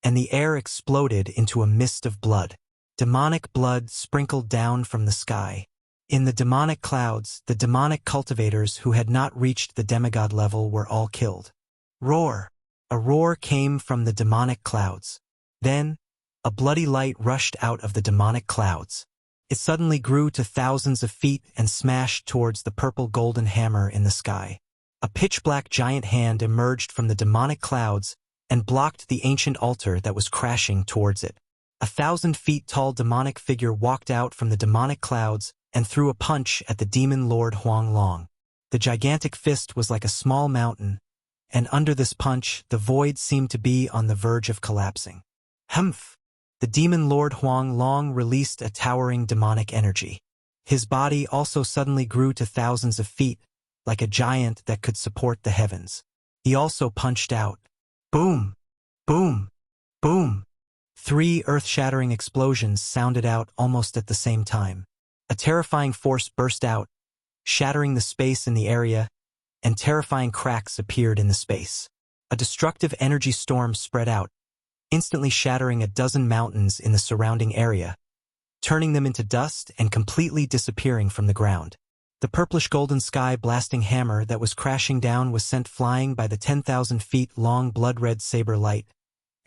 and the air exploded into a mist of blood. Demonic blood sprinkled down from the sky. In the demonic clouds, the demonic cultivators who had not reached the demigod level were all killed. Roar! A roar came from the demonic clouds. Then, a bloody light rushed out of the demonic clouds. It suddenly grew to thousands of feet and smashed towards the purple golden hammer in the sky. A pitch-black giant hand emerged from the demonic clouds and blocked the ancient altar that was crashing towards it. 1,000 feet tall demonic figure walked out from the demonic clouds and threw a punch at the demon lord Huang Long. The gigantic fist was like a small mountain, and under this punch, the void seemed to be on the verge of collapsing. Humph! The demon lord Huang Long released a towering demonic energy. His body also suddenly grew to thousands of feet, like a giant that could support the heavens. He also punched out. Boom! Boom! Boom! 3 earth-shattering explosions sounded out almost at the same time. A terrifying force burst out, shattering the space in the area, and terrifying cracks appeared in the space. A destructive energy storm spread out, instantly shattering a dozen mountains in the surrounding area, turning them into dust and completely disappearing from the ground. The purplish-golden sky-blasting hammer that was crashing down was sent flying by the 10,000 feet long blood-red saber light,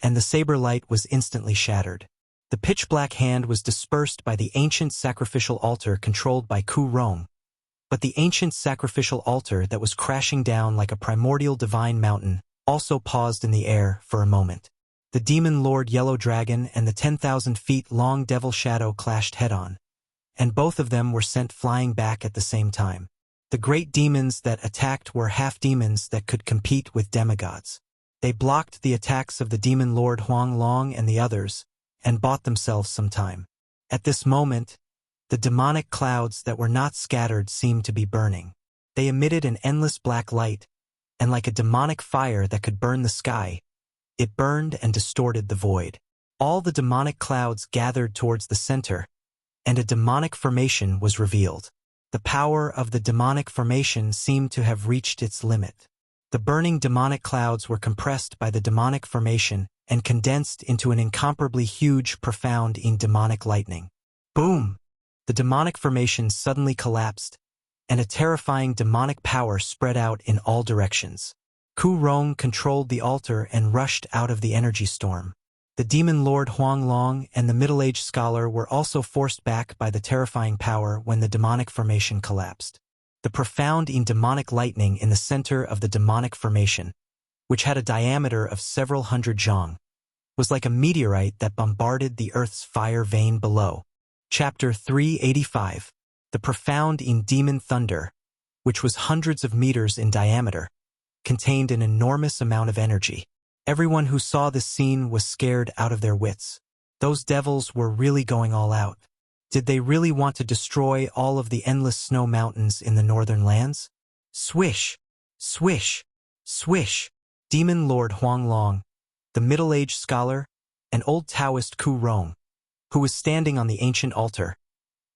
and the saber light was instantly shattered. The pitch-black hand was dispersed by the ancient sacrificial altar controlled by Ku Rong, but the ancient sacrificial altar that was crashing down like a primordial divine mountain also paused in the air for a moment. The demon lord Yellow Dragon and the 10,000 feet long devil shadow clashed head-on, and both of them were sent flying back at the same time. The great demons that attacked were half-demons that could compete with demigods. They blocked the attacks of the demon lord Huang Long and the others, and bought themselves some time. At this moment, the demonic clouds that were not scattered seemed to be burning. They emitted an endless black light, and like a demonic fire that could burn the sky, it burned and distorted the void. All the demonic clouds gathered towards the center, and a demonic formation was revealed. The power of the demonic formation seemed to have reached its limit. The burning demonic clouds were compressed by the demonic formation and condensed into an incomparably huge, profound demonic lightning. Boom! The demonic formation suddenly collapsed, and a terrifying demonic power spread out in all directions. Ku Rong controlled the altar and rushed out of the energy storm. The demon lord Huang Long and the middle-aged scholar were also forced back by the terrifying power when the demonic formation collapsed. The profound demonic lightning in the center of the demonic formation, which had a diameter of several hundred zhang, was like a meteorite that bombarded the earth's fire vein below. Chapter 385. The profound demon thunder, which was hundreds of meters in diameter, contained an enormous amount of energy. Everyone who saw this scene was scared out of their wits. Those devils were really going all out. Did they really want to destroy all of the endless snow mountains in the northern lands? Swish! Swish! Swish! Demon Lord Huang Long, the middle-aged scholar, and old Taoist Ku Rong, who was standing on the ancient altar,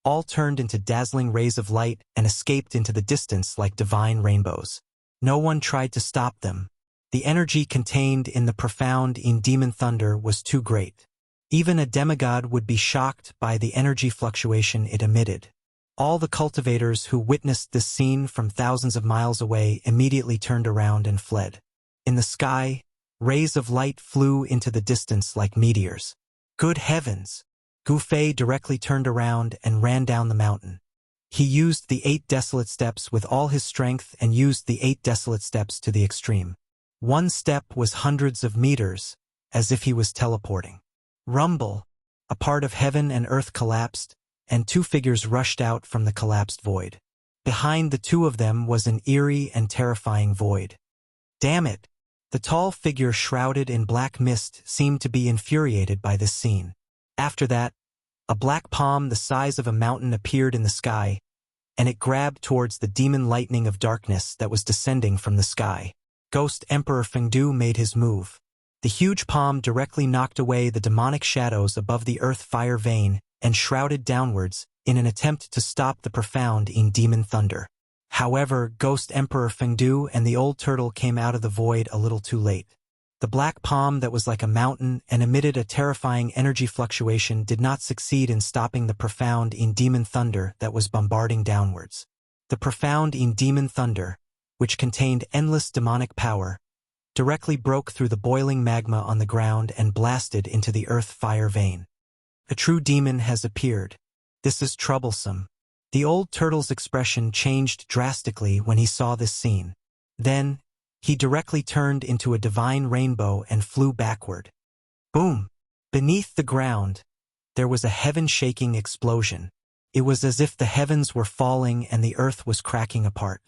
all turned into dazzling rays of light and escaped into the distance like divine rainbows. No one tried to stop them. The energy contained in the profound demon thunder was too great. Even a demigod would be shocked by the energy fluctuation it emitted. All the cultivators who witnessed this scene from thousands of miles away immediately turned around and fled. In the sky, rays of light flew into the distance like meteors. Good heavens! Gu Fei directly turned around and ran down the mountain. He used the 8 desolate steps with all his strength and used the 8 desolate steps to the extreme. One step was hundreds of meters, as if he was teleporting. Rumble! A part of heaven and earth collapsed, and 2 figures rushed out from the collapsed void. Behind the 2 of them was an eerie and terrifying void. Damn it! The tall figure shrouded in black mist seemed to be infuriated by this scene. After that, A black palm the size of a mountain appeared in the sky, and it grabbed towards the demon lightning of darkness that was descending from the sky. Ghost Emperor Fengdu made his move. The huge palm directly knocked away the demonic shadows above the earth fire vein and shrouded downwards in an attempt to stop the profound in demon thunder. However, Ghost Emperor Fengdu and the old turtle came out of the void a little too late. The black palm that was like a mountain and emitted a terrifying energy fluctuation did not succeed in stopping the profound in demon thunder that was bombarding downwards. The profound in demon thunder, which contained endless demonic power, directly broke through the boiling magma on the ground and blasted into the earth fire vein. A true demon has appeared. This is troublesome. The old turtle's expression changed drastically when he saw this scene. Then, he directly turned into a divine rainbow and flew backward. Boom! Beneath the ground, there was a heaven-shaking explosion. It was as if the heavens were falling and the earth was cracking apart.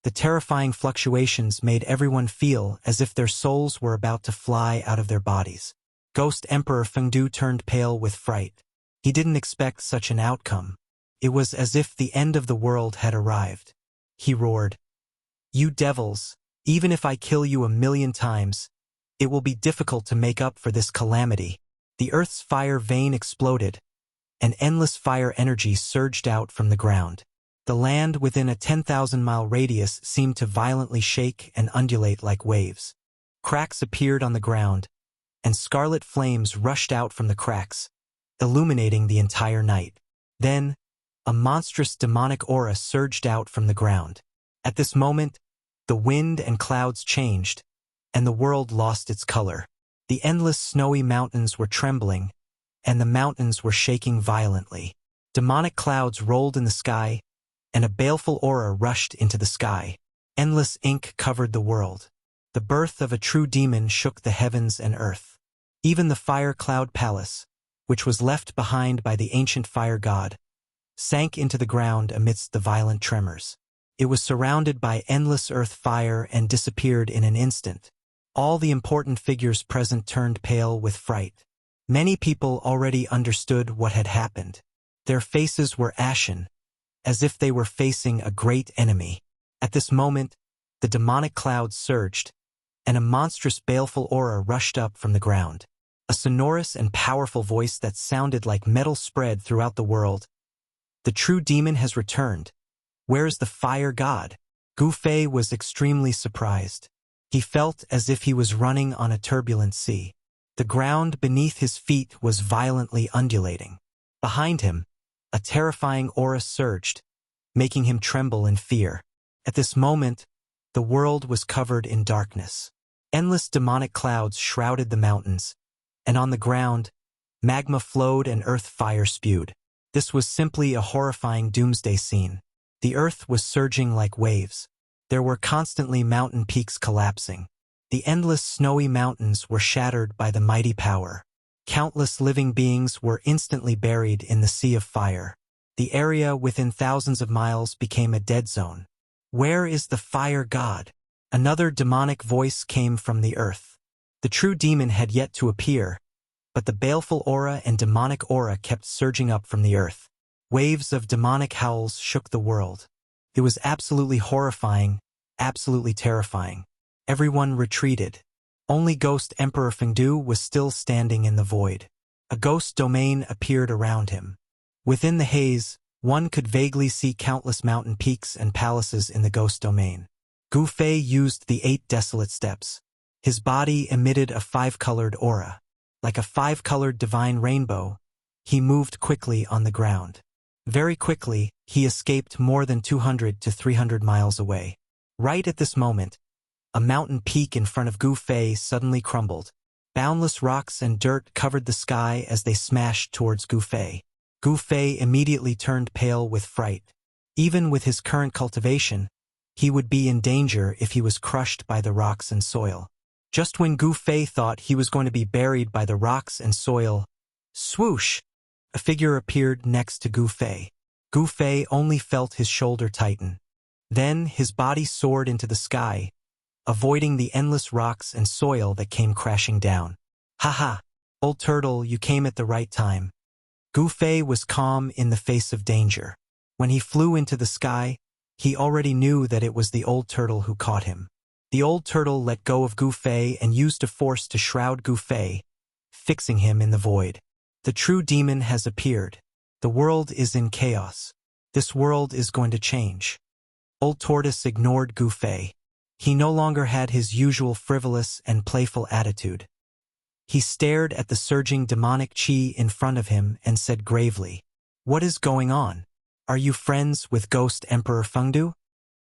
The terrifying fluctuations made everyone feel as if their souls were about to fly out of their bodies. Ghost Emperor Fengdu turned pale with fright. He didn't expect such an outcome. It was as if the end of the world had arrived. He roared, "You devils! Even if I kill you 1,000,000 times, it will be difficult to make up for this calamity." The earth's fire vein exploded, and endless fire energy surged out from the ground. The land within a 10,000-mile radius seemed to violently shake and undulate like waves. Cracks appeared on the ground, and scarlet flames rushed out from the cracks, illuminating the entire night. Then, a monstrous demonic aura surged out from the ground. At this moment, the wind and clouds changed, and the world lost its color. The endless snowy mountains were trembling, and the mountains were shaking violently. Demonic clouds rolled in the sky, and a baleful aura rushed into the sky. Endless ink covered the world. The birth of a true demon shook the heavens and earth. Even the fire cloud palace, which was left behind by the ancient fire god, sank into the ground amidst the violent tremors. It was surrounded by endless earth fire and disappeared in an instant. All the important figures present turned pale with fright. Many people already understood what had happened. Their faces were ashen, as if they were facing a great enemy. At this moment, the demonic clouds surged, and a monstrous baleful aura rushed up from the ground. A sonorous and powerful voice that sounded like metal spread throughout the world. "The true demon has returned. Where is the fire god?" Gu Fei was extremely surprised. He felt as if he was running on a turbulent sea. The ground beneath his feet was violently undulating. Behind him, a terrifying aura surged, making him tremble in fear. At this moment, the world was covered in darkness. Endless demonic clouds shrouded the mountains, and on the ground, magma flowed and earth fire spewed. This was simply a horrifying doomsday scene. The earth was surging like waves. There were constantly mountain peaks collapsing. The endless snowy mountains were shattered by the mighty power. Countless living beings were instantly buried in the sea of fire. The area within thousands of miles became a dead zone. "Where is the fire god?" Another demonic voice came from the earth. The true demon had yet to appear, but the baleful aura and demonic aura kept surging up from the earth. Waves of demonic howls shook the world. It was absolutely horrifying, absolutely terrifying. Everyone retreated. Only Ghost Emperor Fengdu was still standing in the void. A ghost domain appeared around him. Within the haze, one could vaguely see countless mountain peaks and palaces in the ghost domain. Gu Fei used the 8 desolate steps. His body emitted a 5-colored aura. Like a 5-colored divine rainbow, he moved quickly on the ground. Very quickly, he escaped more than 200 to 300 miles away. Right at this moment, a mountain peak in front of Gu Fei suddenly crumbled. Boundless rocks and dirt covered the sky as they smashed towards Gu Fei. Gu Fei immediately turned pale with fright. Even with his current cultivation, he would be in danger if he was crushed by the rocks and soil. Just when Gu Fei thought he was going to be buried by the rocks and soil, swoosh! A figure appeared next to Gu Fei. Gu Fei only felt his shoulder tighten. Then his body soared into the sky, avoiding the endless rocks and soil that came crashing down. "Haha! Old turtle, you came at the right time. Gu Fei was calm in the face of danger. When he flew into the sky, he already knew that it was the old turtle who caught him. The old turtle let go of Gu Fei and used a force to shroud Gu Fei, fixing him in the void. The true demon has appeared. The world is in chaos. This world is going to change. Old Tortoise ignored Gu Fei. He no longer had his usual frivolous and playful attitude. He stared at the surging demonic chi in front of him and said gravely, "What is going on? Are you friends with Ghost Emperor Fengdu?"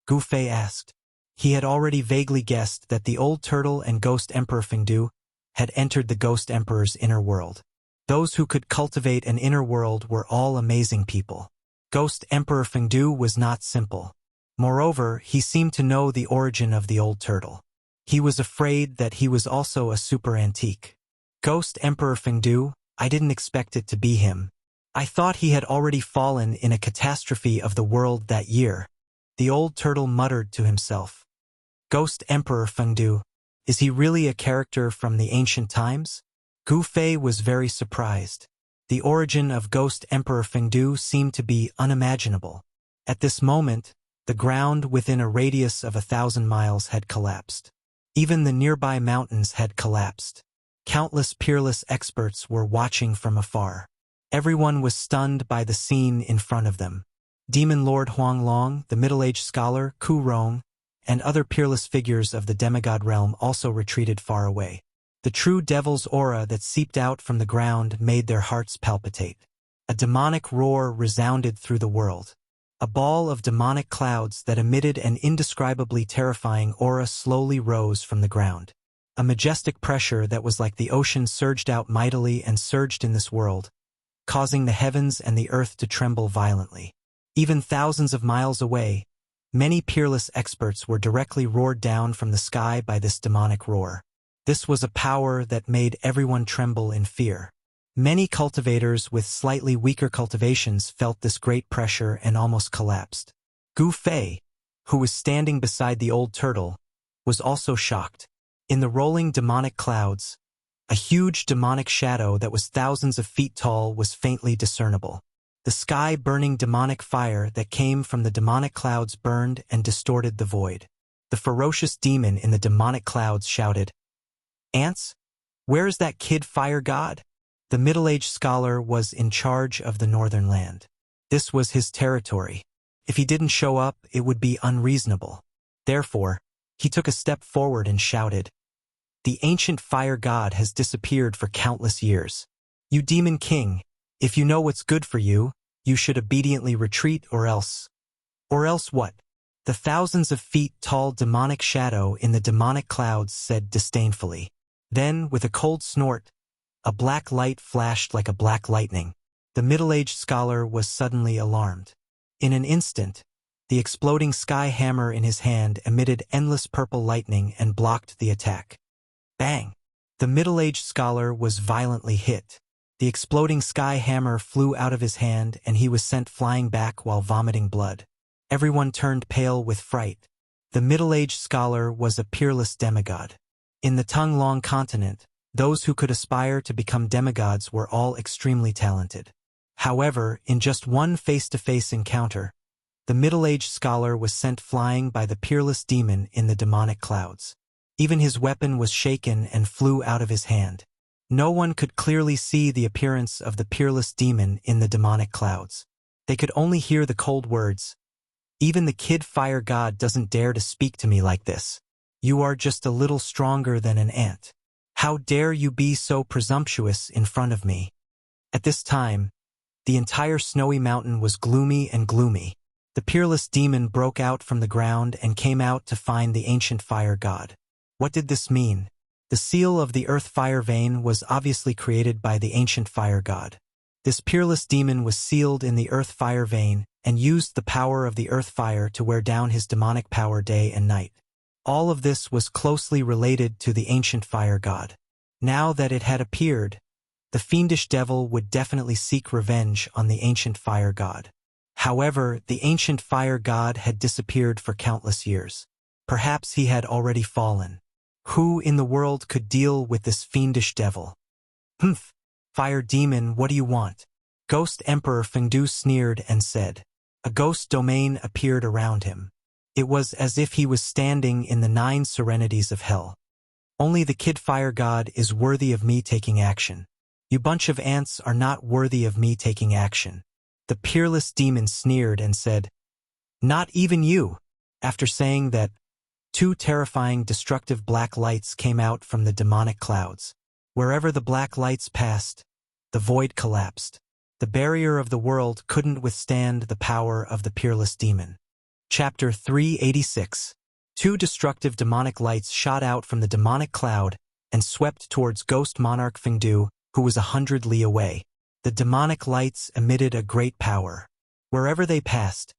Gu Fei asked. He had already vaguely guessed that the old turtle and Ghost Emperor Fengdu had entered the Ghost Emperor's inner world. Those who could cultivate an inner world were all amazing people. Ghost Emperor Fengdu was not simple. Moreover, he seemed to know the origin of the old turtle. He was afraid that he was also a super antique. Ghost Emperor Fengdu, I didn't expect it to be him. I thought he had already fallen in a catastrophe of the world that year. The old turtle muttered to himself. Ghost Emperor Fengdu, is he really a character from the ancient times? Gu Fei was very surprised. The origin of Ghost Emperor Fengdu seemed to be unimaginable. At this moment, the ground within a radius of 1,000 miles had collapsed. Even the nearby mountains had collapsed. Countless peerless experts were watching from afar. Everyone was stunned by the scene in front of them. Demon Lord Huanglong, the middle-aged scholar, Ku Rong, and other peerless figures of the demigod realm also retreated far away. The true devil's aura that seeped out from the ground made their hearts palpitate. A demonic roar resounded through the world. A ball of demonic clouds that emitted an indescribably terrifying aura slowly rose from the ground. A majestic pressure that was like the ocean surged out mightily and surged in this world, causing the heavens and the earth to tremble violently. Even thousands of miles away, many peerless experts were directly roared down from the sky by this demonic roar. This was a power that made everyone tremble in fear. Many cultivators with slightly weaker cultivations felt this great pressure and almost collapsed. Gu Fei, who was standing beside the old turtle, was also shocked. In the rolling demonic clouds, a huge demonic shadow that was thousands of feet tall was faintly discernible. The sky-burning demonic fire that came from the demonic clouds burned and distorted the void. The ferocious demon in the demonic clouds shouted, "Ants? Where is that kid fire god?" The middle-aged scholar was in charge of the northern land. This was his territory. If he didn't show up, it would be unreasonable. Therefore, he took a step forward and shouted, "The ancient fire god has disappeared for countless years. You demon king, if you know what's good for you, you should obediently retreat or else." "Or else what?" The thousands of feet tall demonic shadow in the demonic clouds said disdainfully. Then, with a cold snort, a black light flashed like a black lightning. The middle-aged scholar was suddenly alarmed. In an instant, the exploding sky hammer in his hand emitted endless purple lightning and blocked the attack. Bang! The middle-aged scholar was violently hit. The exploding sky hammer flew out of his hand and he was sent flying back while vomiting blood. Everyone turned pale with fright. The middle-aged scholar was a peerless demigod. In the Tung-Long continent, those who could aspire to become demigods were all extremely talented. However, in just one face-to-face encounter, the middle-aged scholar was sent flying by the peerless demon in the demonic clouds. Even his weapon was shaken and flew out of his hand. No one could clearly see the appearance of the peerless demon in the demonic clouds. They could only hear the cold words, "Even the kid fire god doesn't dare to speak to me like this. You are just a little stronger than an ant. How dare you be so presumptuous in front of me?" At this time, the entire snowy mountain was gloomy and gloomy. The peerless demon broke out from the ground and came out to find the ancient fire god. What did this mean? The seal of the earth fire vein was obviously created by the ancient fire god. This peerless demon was sealed in the earth fire vein and used the power of the earth fire to wear down his demonic power day and night. All of this was closely related to the ancient fire god. Now that it had appeared, the fiendish devil would definitely seek revenge on the ancient fire god. However, the ancient fire god had disappeared for countless years. Perhaps he had already fallen. Who in the world could deal with this fiendish devil? "Humph! Fire demon, what do you want?" Ghost Emperor Fengdu sneered and said. A ghost domain appeared around him. It was as if he was standing in the 9 serenities of hell. Only the Kid Fire God is worthy of me taking action. You bunch of ants are not worthy of me taking action. The peerless demon sneered and said, Not even you. After saying that, 2 terrifying destructive black lights came out from the demonic clouds. Wherever the black lights passed, the void collapsed. The barrier of the world couldn't withstand the power of the peerless demon. Chapter 386. 2 destructive demonic lights shot out from the demonic cloud and swept towards Ghost Monarch Fengdu, who was 100 li away. The demonic lights emitted a great power. Wherever they passed,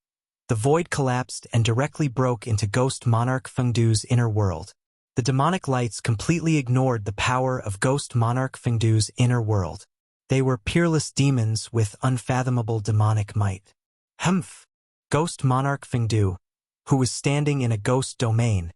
the void collapsed and directly broke into Ghost Monarch Fengdu's inner world. The demonic lights completely ignored the power of Ghost Monarch Fengdu's inner world. They were peerless demons with unfathomable demonic might. Humph! Ghost Monarch Fengdu, who was standing in a ghost domain,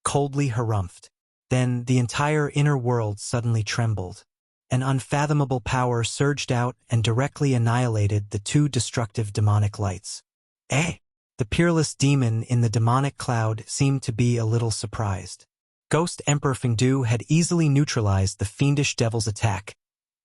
coldly harumphed. Then the entire inner world suddenly trembled. An unfathomable power surged out and directly annihilated the 2 destructive demonic lights. Eh? The peerless demon in the demonic cloud seemed to be a little surprised. Ghost Emperor Fengdu had easily neutralized the fiendish devil's attack,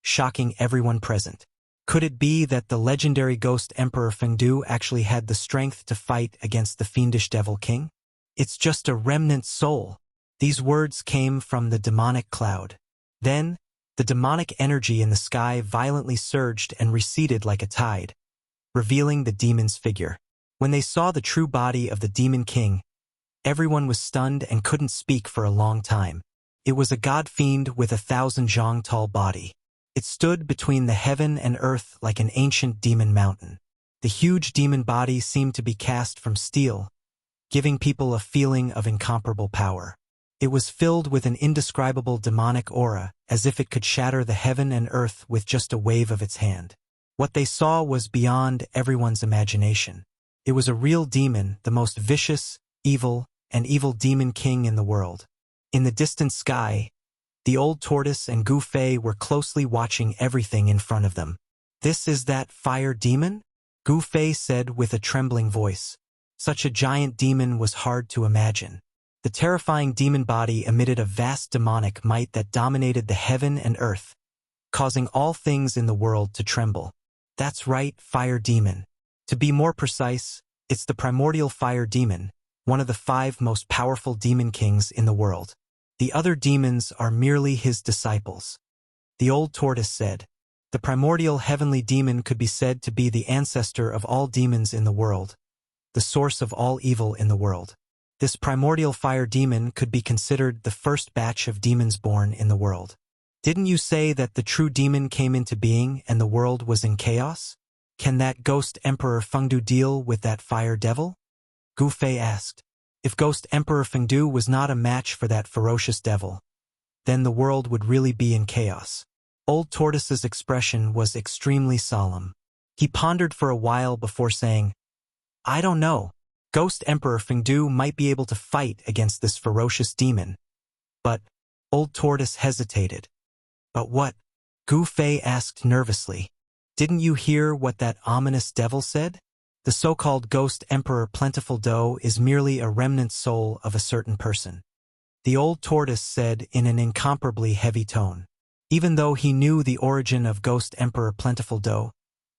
shocking everyone present. Could it be that the legendary Ghost Emperor Fengdu actually had the strength to fight against the fiendish Devil King? It's just a remnant soul. These words came from the demonic cloud. Then, the demonic energy in the sky violently surged and receded like a tide, revealing the demon's figure. When they saw the true body of the Demon King, everyone was stunned and couldn't speak for a long time. It was a god-fiend with 1,000 zhang tall body. It stood between the heaven and earth like an ancient demon mountain. The huge demon body seemed to be cast from steel, giving people a feeling of incomparable power. It was filled with an indescribable demonic aura, as if it could shatter the heaven and earth with just a wave of its hand. What they saw was beyond everyone's imagination. It was a real demon, the most vicious, evil, and evil demon king in the world. In the distant sky, the old tortoise and Gu Fei were closely watching everything in front of them. This is that fire demon? Gu Fei said with a trembling voice. Such a giant demon was hard to imagine. The terrifying demon body emitted a vast demonic might that dominated the heaven and earth, causing all things in the world to tremble. That's right, fire demon. To be more precise, it's the primordial fire demon, one of the 5 most powerful demon kings in the world. The other demons are merely his disciples. The old tortoise said. The primordial heavenly demon could be said to be the ancestor of all demons in the world, the source of all evil in the world. This primordial fire demon could be considered the first batch of demons born in the world. Didn't you say that the true demon came into being and the world was in chaos? Can that Ghost Emperor Fengdu deal with that fire devil? Gu Fei asked. If Ghost Emperor Fengdu was not a match for that ferocious devil, then the world would really be in chaos. Old Tortoise's expression was extremely solemn. He pondered for a while before saying, I don't know. Ghost Emperor Fengdu might be able to fight against this ferocious demon. But, Old Tortoise hesitated. But what? Gu Fei asked nervously. Didn't you hear what that ominous devil said? The so-called Ghost Emperor Plentiful Dough is merely a remnant soul of a certain person. The old tortoise said in an incomparably heavy tone. Even though he knew the origin of Ghost Emperor Plentiful Dough,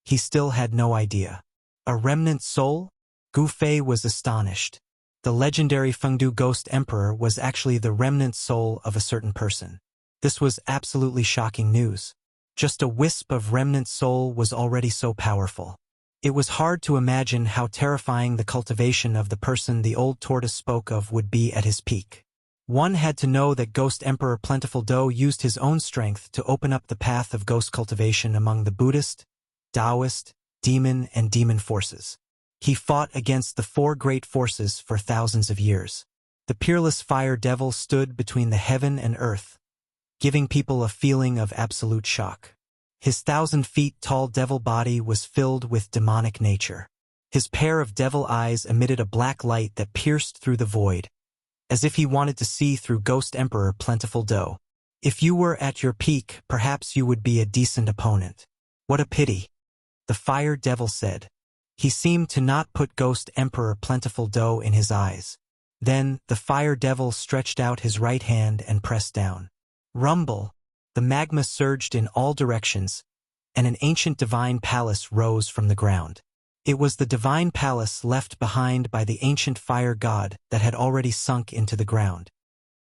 he still had no idea. A remnant soul? Gu Fei was astonished. The legendary Fengdu Ghost Emperor was actually the remnant soul of a certain person. This was absolutely shocking news. Just a wisp of remnant soul was already so powerful. It was hard to imagine how terrifying the cultivation of the person the old tortoise spoke of would be at his peak. One had to know that Ghost Emperor Plentiful Dough used his own strength to open up the path of ghost cultivation among the Buddhist, Taoist, demon and demon forces. He fought against the 4 great forces for thousands of years. The peerless fire devil stood between the heaven and earth, giving people a feeling of absolute shock. His 1,000 feet tall devil body was filled with demonic nature. His pair of devil eyes emitted a black light that pierced through the void, as if he wanted to see through Ghost Emperor Plentiful Dough. If you were at your peak, perhaps you would be a decent opponent. What a pity. the fire devil said. He seemed to not put Ghost Emperor Plentiful Dough in his eyes. Then, the fire devil stretched out his right hand and pressed down. Rumble! The magma surged in all directions, and an ancient divine palace rose from the ground. It was the divine palace left behind by the ancient fire god that had already sunk into the ground.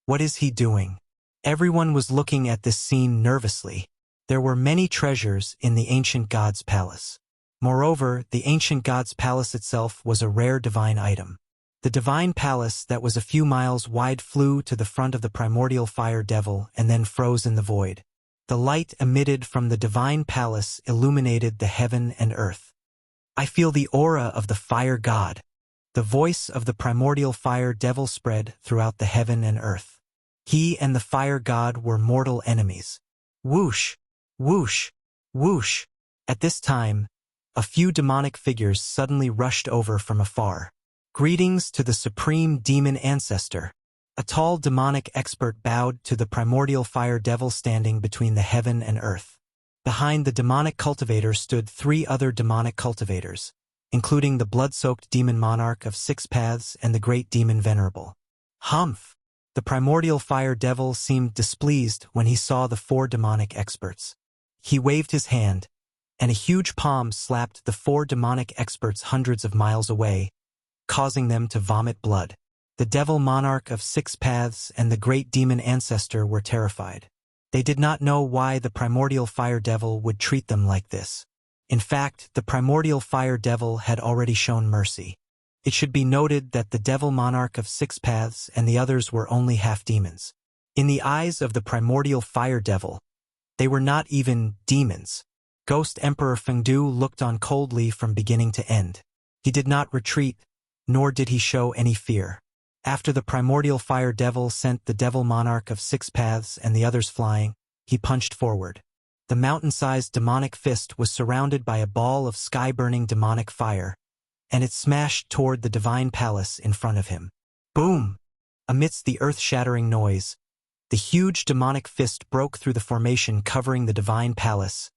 What is he doing? Everyone was looking at this scene nervously. There were many treasures in the ancient god's palace. Moreover, the ancient god's palace itself was a rare divine item. The divine palace that was a few miles wide flew to the front of the primordial fire devil and then froze in the void. The light emitted from the divine palace illuminated the heaven and earth. I feel the aura of the fire god. The voice of the primordial fire devil spread throughout the heaven and earth. He and the fire god were mortal enemies. Whoosh! Whoosh! Whoosh! At this time, a few demonic figures suddenly rushed over from afar. Greetings to the supreme demon ancestor. A tall demonic expert bowed to the primordial fire devil standing between the heaven and earth. Behind the demonic cultivator stood 3 other demonic cultivators, including the blood-soaked demon monarch of 6 paths and the great demon venerable. Humph! The primordial fire devil seemed displeased when he saw the 4 demonic experts. He waved his hand, and a huge palm slapped the 4 demonic experts hundreds of miles away, causing them to vomit blood. The devil monarch of 6 paths and the great demon ancestor were terrified. They did not know why the primordial fire devil would treat them like this. In fact, the primordial fire devil had already shown mercy. It should be noted that the devil monarch of 6 paths and the others were only half demons. In the eyes of the primordial fire devil, they were not even demons. Ghost Emperor Fengdu looked on coldly from beginning to end. He did not retreat, nor did he show any fear. After the primordial fire devil sent the devil monarch of 6 paths and the others flying, he punched forward. The mountain-sized demonic fist was surrounded by a ball of sky-burning demonic fire, and it smashed toward the divine palace in front of him. Boom! Amidst the earth-shattering noise, the huge demonic fist broke through the formation covering the divine palace,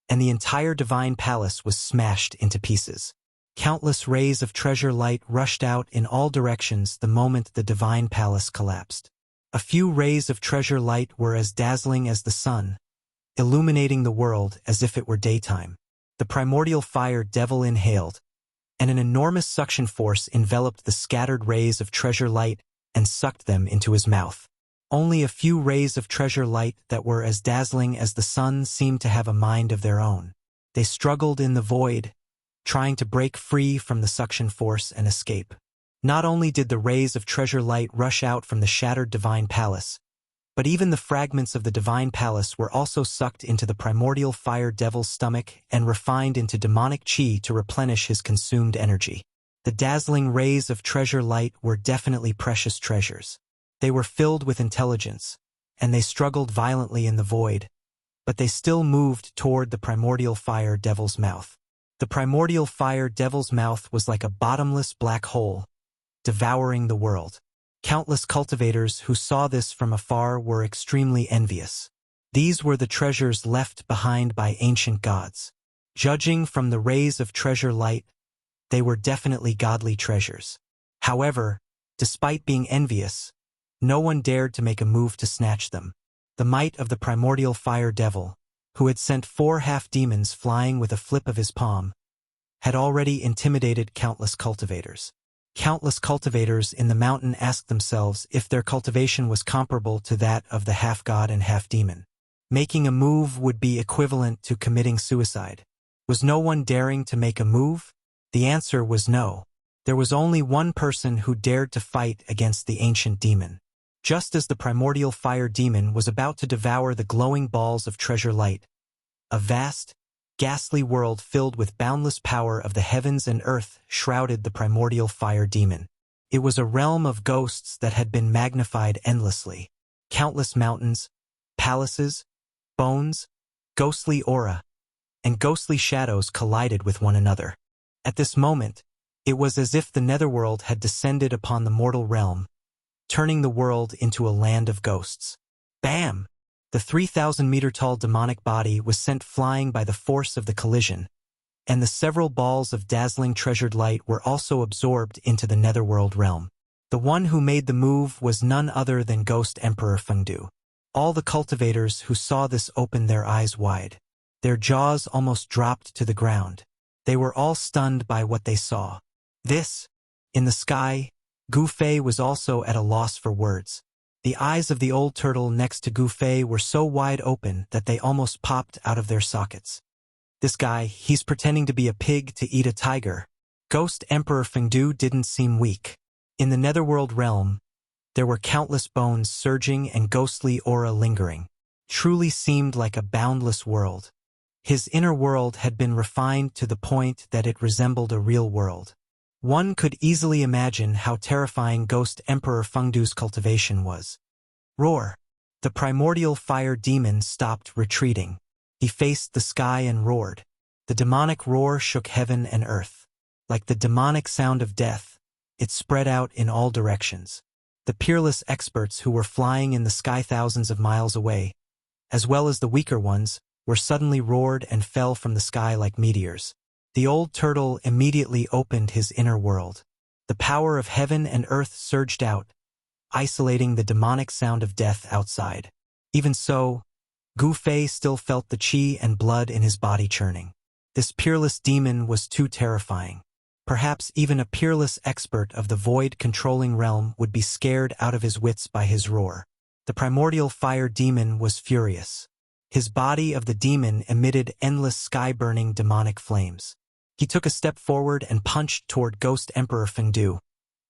and the entire divine palace was smashed into pieces. Countless rays of treasure light rushed out in all directions the moment the divine palace collapsed. A few rays of treasure light were as dazzling as the sun, illuminating the world as if it were daytime. The primordial fire devil inhaled, and an enormous suction force enveloped the scattered rays of treasure light and sucked them into his mouth. Only a few rays of treasure light that were as dazzling as the sun seemed to have a mind of their own. They struggled in the void, trying to break free from the suction force and escape. Not only did the rays of treasure light rush out from the shattered divine palace, but even the fragments of the divine palace were also sucked into the primordial fire devil's stomach and refined into demonic chi to replenish his consumed energy. The dazzling rays of treasure light were definitely precious treasures. They were filled with intelligence, and they struggled violently in the void, but they still moved toward the primordial fire devil's mouth. The primordial fire devil's mouth was like a bottomless black hole, devouring the world. Countless cultivators who saw this from afar were extremely envious. These were the treasures left behind by ancient gods. Judging from the rays of treasure light, they were definitely godly treasures. However, despite being envious, no one dared to make a move to snatch them. The might of the primordial fire devil, who had sent 4 half-demons flying with a flip of his palm, had already intimidated countless cultivators. Countless cultivators in the mountain asked themselves if their cultivation was comparable to that of the half-god and half-demon. Making a move would be equivalent to committing suicide. Was no one daring to make a move? The answer was no. There was only one person who dared to fight against the ancient demon. Just as the primordial fire demon was about to devour the glowing balls of treasure light, a vast, ghastly world filled with boundless power of the heavens and earth shrouded the primordial fire demon. It was a realm of ghosts that had been magnified endlessly. Countless mountains, palaces, bones, ghostly aura, and ghostly shadows collided with one another. At this moment, it was as if the netherworld had descended upon the mortal realm, turning the world into a land of ghosts. Bam! The 3,000-meter-tall demonic body was sent flying by the force of the collision, and the several balls of dazzling treasured light were also absorbed into the netherworld realm. The one who made the move was none other than Ghost Emperor Fengdu. All the cultivators who saw this opened their eyes wide. Their jaws almost dropped to the ground. They were all stunned by what they saw. This, in the sky, Gu Fei was also at a loss for words. The eyes of the old turtle next to Gu Fei were so wide open that they almost popped out of their sockets. This guy, he's pretending to be a pig to eat a tiger. Ghost Emperor Fengdu didn't seem weak. In the netherworld realm, there were countless bones surging and ghostly aura lingering. Truly seemed like a boundless world. His inner world had been refined to the point that it resembled a real world. One could easily imagine how terrifying Ghost Emperor Fengdu's cultivation was. Roar! The primordial fire demon stopped retreating. He faced the sky and roared. The demonic roar shook heaven and earth. Like the demonic sound of death, it spread out in all directions. The peerless experts who were flying in the sky thousands of miles away, as well as the weaker ones, were suddenly roared and fell from the sky like meteors. The old turtle immediately opened his inner world. The power of heaven and earth surged out, isolating the demonic sound of death outside. Even so, Gu Fei still felt the qi and blood in his body churning. This peerless demon was too terrifying. Perhaps even a peerless expert of the void-controlling realm would be scared out of his wits by his roar. The primordial fire demon was furious. His body of the demon emitted endless sky-burning demonic flames. He took a step forward and punched toward Ghost Emperor Fengdu,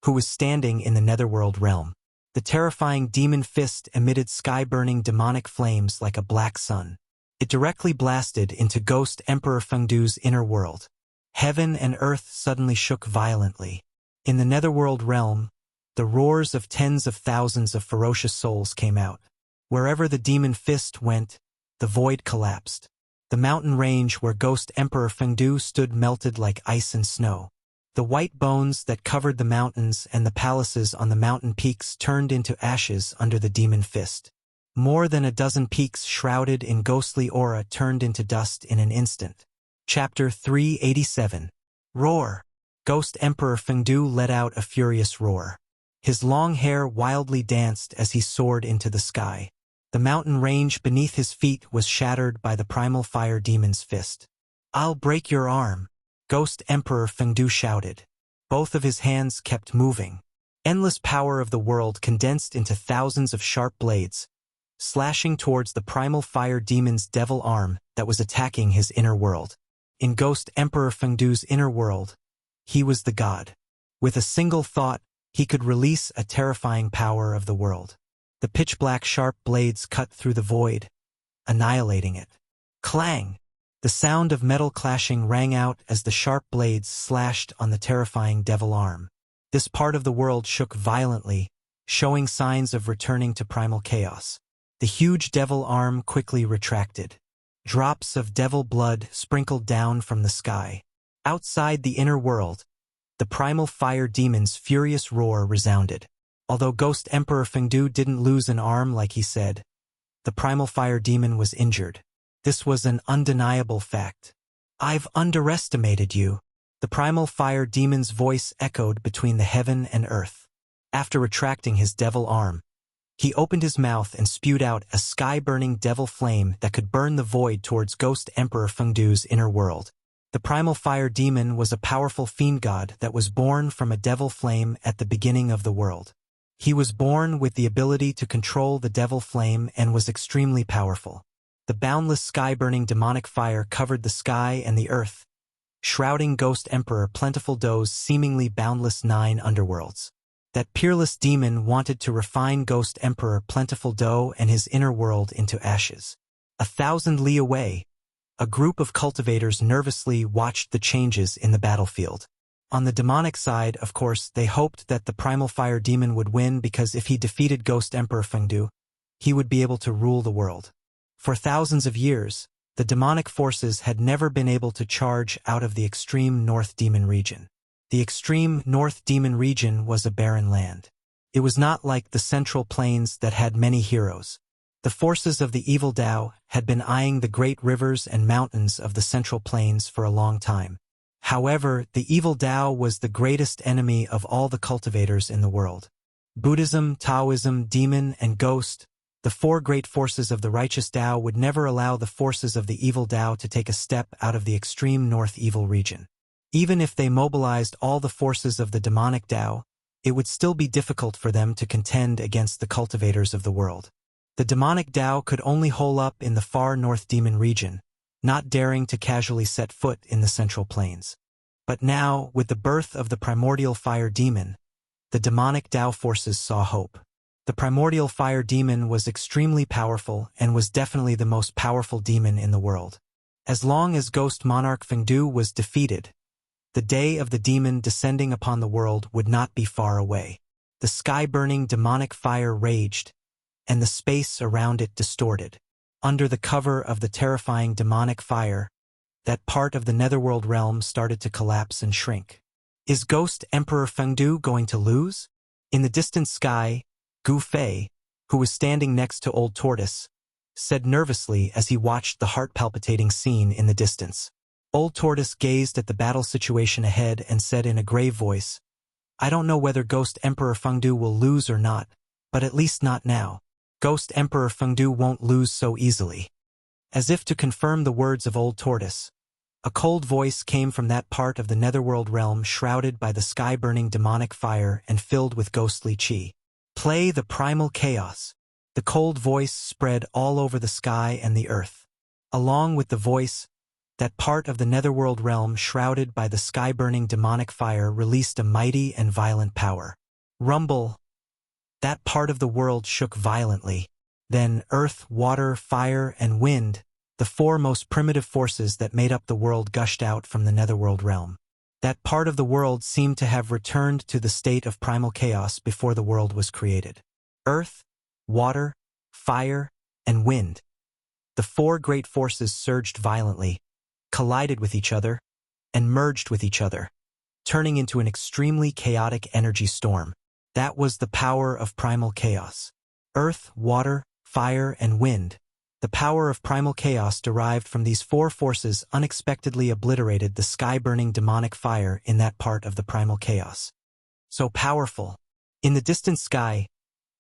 who was standing in the netherworld realm. The terrifying demon fist emitted sky-burning demonic flames like a black sun. It directly blasted into Ghost Emperor Fengdu's inner world. Heaven and earth suddenly shook violently. In the netherworld realm, the roars of tens of thousands of ferocious souls came out. Wherever the demon fist went, the void collapsed. The mountain range where Ghost Emperor Fengdu stood melted like ice and snow. The white bones that covered the mountains and the palaces on the mountain peaks turned into ashes under the demon fist. More than a dozen peaks shrouded in ghostly aura turned into dust in an instant. Chapter 387. Roar! Ghost Emperor Fengdu let out a furious roar. His long hair wildly danced as he soared into the sky. The mountain range beneath his feet was shattered by the primal fire demon's fist. "I'll break your arm," Ghost Emperor Fengdu shouted. Both of his hands kept moving. Endless power of the world condensed into thousands of sharp blades, slashing towards the primal fire demon's devil arm that was attacking his inner world. In Ghost Emperor Fengdu's inner world, he was the god. With a single thought, he could release a terrifying power of the world. The pitch-black sharp blades cut through the void, annihilating it. Clang! The sound of metal clashing rang out as the sharp blades slashed on the terrifying devil arm. This part of the world shook violently, showing signs of returning to primal chaos. The huge devil arm quickly retracted. Drops of devil blood sprinkled down from the sky. Outside the inner world, the primal fire demon's furious roar resounded. Although Ghost Emperor Fengdu didn't lose an arm like he said, the primal fire demon was injured. This was an undeniable fact. "I've underestimated you," the primal fire demon's voice echoed between the heaven and earth. After retracting his devil arm, he opened his mouth and spewed out a sky-burning devil flame that could burn the void towards Ghost Emperor Fengdu's inner world. The primal fire demon was a powerful fiend god that was born from a devil flame at the beginning of the world. He was born with the ability to control the devil flame and was extremely powerful. The boundless sky-burning demonic fire covered the sky and the earth, shrouding Ghost Emperor Plentiful Do's seemingly boundless 9 underworlds. That peerless demon wanted to refine Ghost Emperor Plentiful Do and his inner world into ashes. 1,000 li away, a group of cultivators nervously watched the changes in the battlefield. On the demonic side, of course, they hoped that the primal fire demon would win because if he defeated Ghost Emperor Fengdu, he would be able to rule the world. For thousands of years, the demonic forces had never been able to charge out of the extreme North Demon region. The extreme North Demon region was a barren land. It was not like the Central Plains that had many heroes. The The forces of the evil Tao had been eyeing the great rivers and mountains of the Central Plains for a long time. However, the evil Tao was the greatest enemy of all the cultivators in the world. Buddhism, Taoism, demon, and ghost, the four great forces of the righteous Tao would never allow the forces of the evil Tao to take a step out of the extreme north evil region. Even if they mobilized all the forces of the demonic Tao, it would still be difficult for them to contend against the cultivators of the world. The demonic Tao could only hole up in the far north demon region, not daring to casually set foot in the Central Plains. But now, with the birth of the primordial fire demon, the demonic Tao forces saw hope. The primordial fire demon was extremely powerful and was definitely the most powerful demon in the world. As long as Ghost Monarch Fengdu was defeated, the day of the demon descending upon the world would not be far away. The sky-burning demonic fire raged, and the space around it distorted. Under the cover of the terrifying demonic fire, that part of the netherworld realm started to collapse and shrink. Is Ghost Emperor Fengdu going to lose? In the distant sky, Gu Fei, who was standing next to Old Tortoise, said nervously as he watched the heart-palpitating scene in the distance. Old Tortoise gazed at the battle situation ahead and said in a grave voice, "I don't know whether Ghost Emperor Fengdu will lose or not, but at least not now. Ghost Emperor Fengdu won't lose so easily." As if to confirm the words of Old Tortoise, a cold voice came from that part of the netherworld realm shrouded by the sky-burning demonic fire and filled with ghostly chi. "Play the primal chaos." The cold voice spread all over the sky and the earth. Along with the voice, that part of the netherworld realm shrouded by the sky-burning demonic fire released a mighty and violent power. Rumble. That part of the world shook violently. Then earth, water, fire, and wind, the four most primitive forces that made up the world, gushed out from the netherworld realm. That part of the world seemed to have returned to the state of primal chaos before the world was created. Earth, water, fire, and wind. The four great forces surged violently, collided with each other, and merged with each other, turning into an extremely chaotic energy storm. That was the power of primal chaos. Earth, water, fire, and wind. The power of primal chaos derived from these four forces unexpectedly obliterated the sky-burning demonic fire in that part of the primal chaos. So powerful. In the distant sky,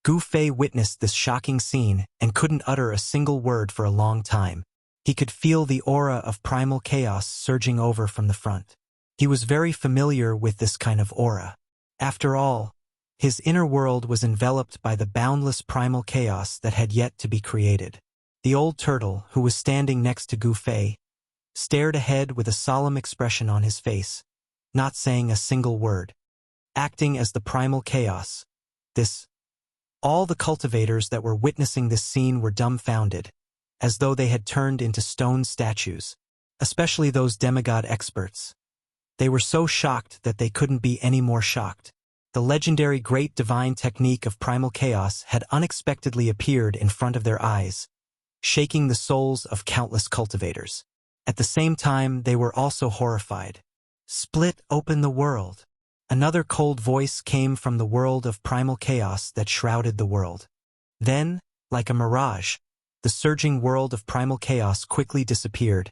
Gu Fei witnessed this shocking scene and couldn't utter a single word for a long time. He could feel the aura of primal chaos surging over from the front. He was very familiar with this kind of aura. After all, his inner world was enveloped by the boundless primal chaos that had yet to be created. The old turtle, who was standing next to Gu Fei, stared ahead with a solemn expression on his face, not saying a single word. Acting as the primal chaos, all the cultivators that were witnessing this scene were dumbfounded, as though they had turned into stone statues, especially those demigod experts. They were so shocked that they couldn't be any more shocked. The legendary great divine technique of primal chaos had unexpectedly appeared in front of their eyes, shaking the souls of countless cultivators. At the same time, they were also horrified. Split open the world. Another cold voice came from the world of primal chaos that shrouded the world. Then, like a mirage, the surging world of primal chaos quickly disappeared,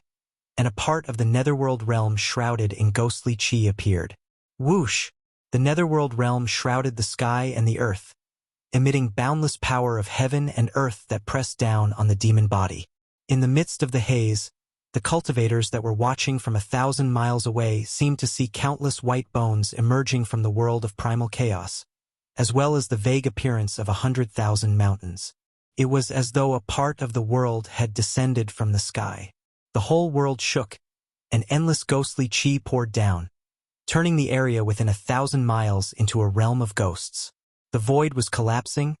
and a part of the netherworld realm shrouded in ghostly chi appeared. Whoosh! The netherworld realm shrouded the sky and the earth, emitting boundless power of heaven and earth that pressed down on the demon body. In the midst of the haze, the cultivators that were watching from 1,000 miles away seemed to see countless white bones emerging from the world of primal chaos, as well as the vague appearance of 100,000 mountains. It was as though a part of the world had descended from the sky. The whole world shook, and endless ghostly chi poured down, turning the area within 1,000 miles into a realm of ghosts. The void was collapsing,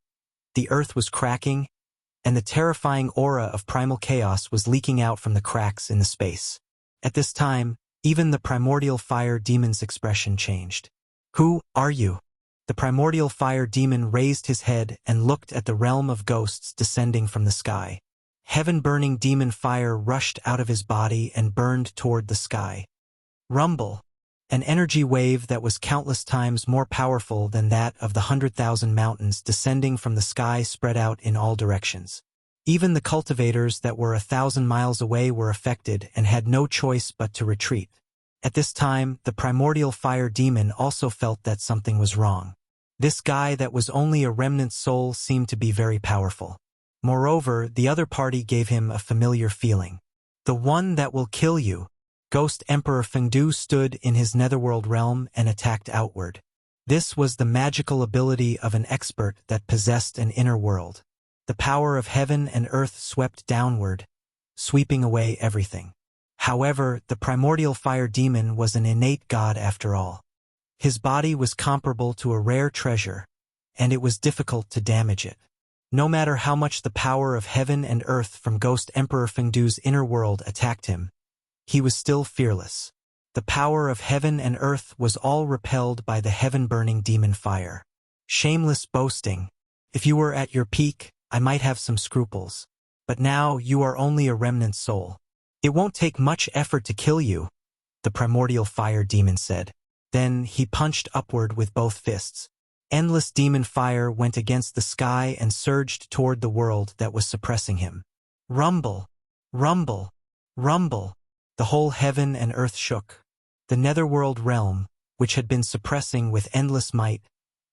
the earth was cracking, and the terrifying aura of primal chaos was leaking out from the cracks in the space. At this time, even the primordial fire demon's expression changed. "Who are you?" The primordial fire demon raised his head and looked at the realm of ghosts descending from the sky. Heaven-burning demon fire rushed out of his body and burned toward the sky. Rumble! An energy wave that was countless times more powerful than that of the 100,000 mountains descending from the sky spread out in all directions. Even the cultivators that were 1,000 miles away were affected and had no choice but to retreat. At this time, the primordial fire demon also felt that something was wrong. This guy that was only a remnant soul seemed to be very powerful. Moreover, the other party gave him a familiar feeling. The one that will kill you. Ghost Emperor Fengdu stood in his netherworld realm and attacked outward. This was the magical ability of an expert that possessed an inner world. The power of heaven and earth swept downward, sweeping away everything. However, the primordial fire demon was an innate god after all. His body was comparable to a rare treasure, and it was difficult to damage it. No matter how much the power of heaven and earth from Ghost Emperor Fengdu's inner world attacked him, he was still fearless. The power of heaven and earth was all repelled by the heaven-burning demon fire. Shameless boasting. If you were at your peak, I might have some scruples. But now you are only a remnant soul. It won't take much effort to kill you, the primordial fire demon said. Then he punched upward with both fists. Endless demon fire went against the sky and surged toward the world that was suppressing him. Rumble! Rumble! Rumble! The whole heaven and earth shook. The netherworld realm, which had been suppressing with endless might,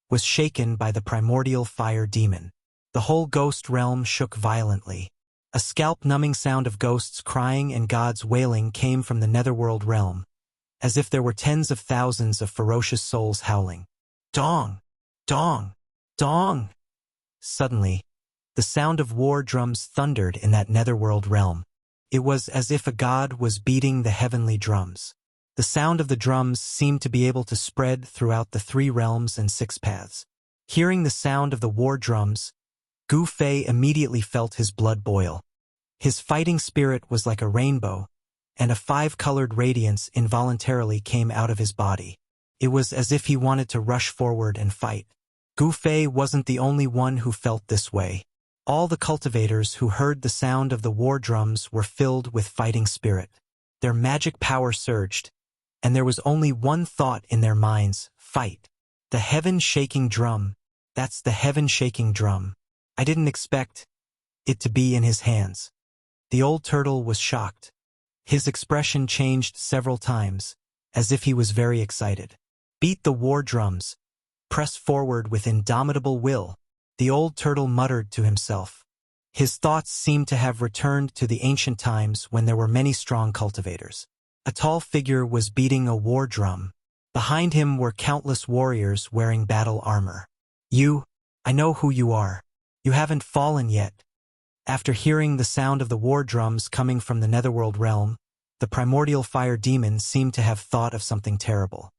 was shaken by the primordial fire demon. The whole ghost realm shook violently. A scalp-numbing sound of ghosts crying and gods wailing came from the netherworld realm, as if there were tens of thousands of ferocious souls howling. Dong! Dong! Dong! Suddenly, the sound of war drums thundered in that netherworld realm. It was as if a god was beating the heavenly drums. The sound of the drums seemed to be able to spread throughout the 3 realms and 6 paths. Hearing the sound of the war drums, Gu Fei immediately felt his blood boil. His fighting spirit was like a rainbow, and a 5-colored radiance involuntarily came out of his body. It was as if he wanted to rush forward and fight. Gu Fei wasn't the only one who felt this way. All the cultivators who heard the sound of the war drums were filled with fighting spirit. Their magic power surged, and there was only one thought in their minds: fight. The heaven-shaking drum. That's the heaven-shaking drum. I didn't expect it to be in his hands. The old turtle was shocked. His expression changed several times, as if he was very excited. Beat the war drums. Press forward with indomitable will, the old turtle muttered to himself. His thoughts seemed to have returned to the ancient times when there were many strong cultivators. A tall figure was beating a war drum. Behind him were countless warriors wearing battle armor. I know who you are. You haven't fallen yet. After hearing the sound of the war drums coming from the netherworld realm, the primordial fire demon seemed to have thought of something terrible.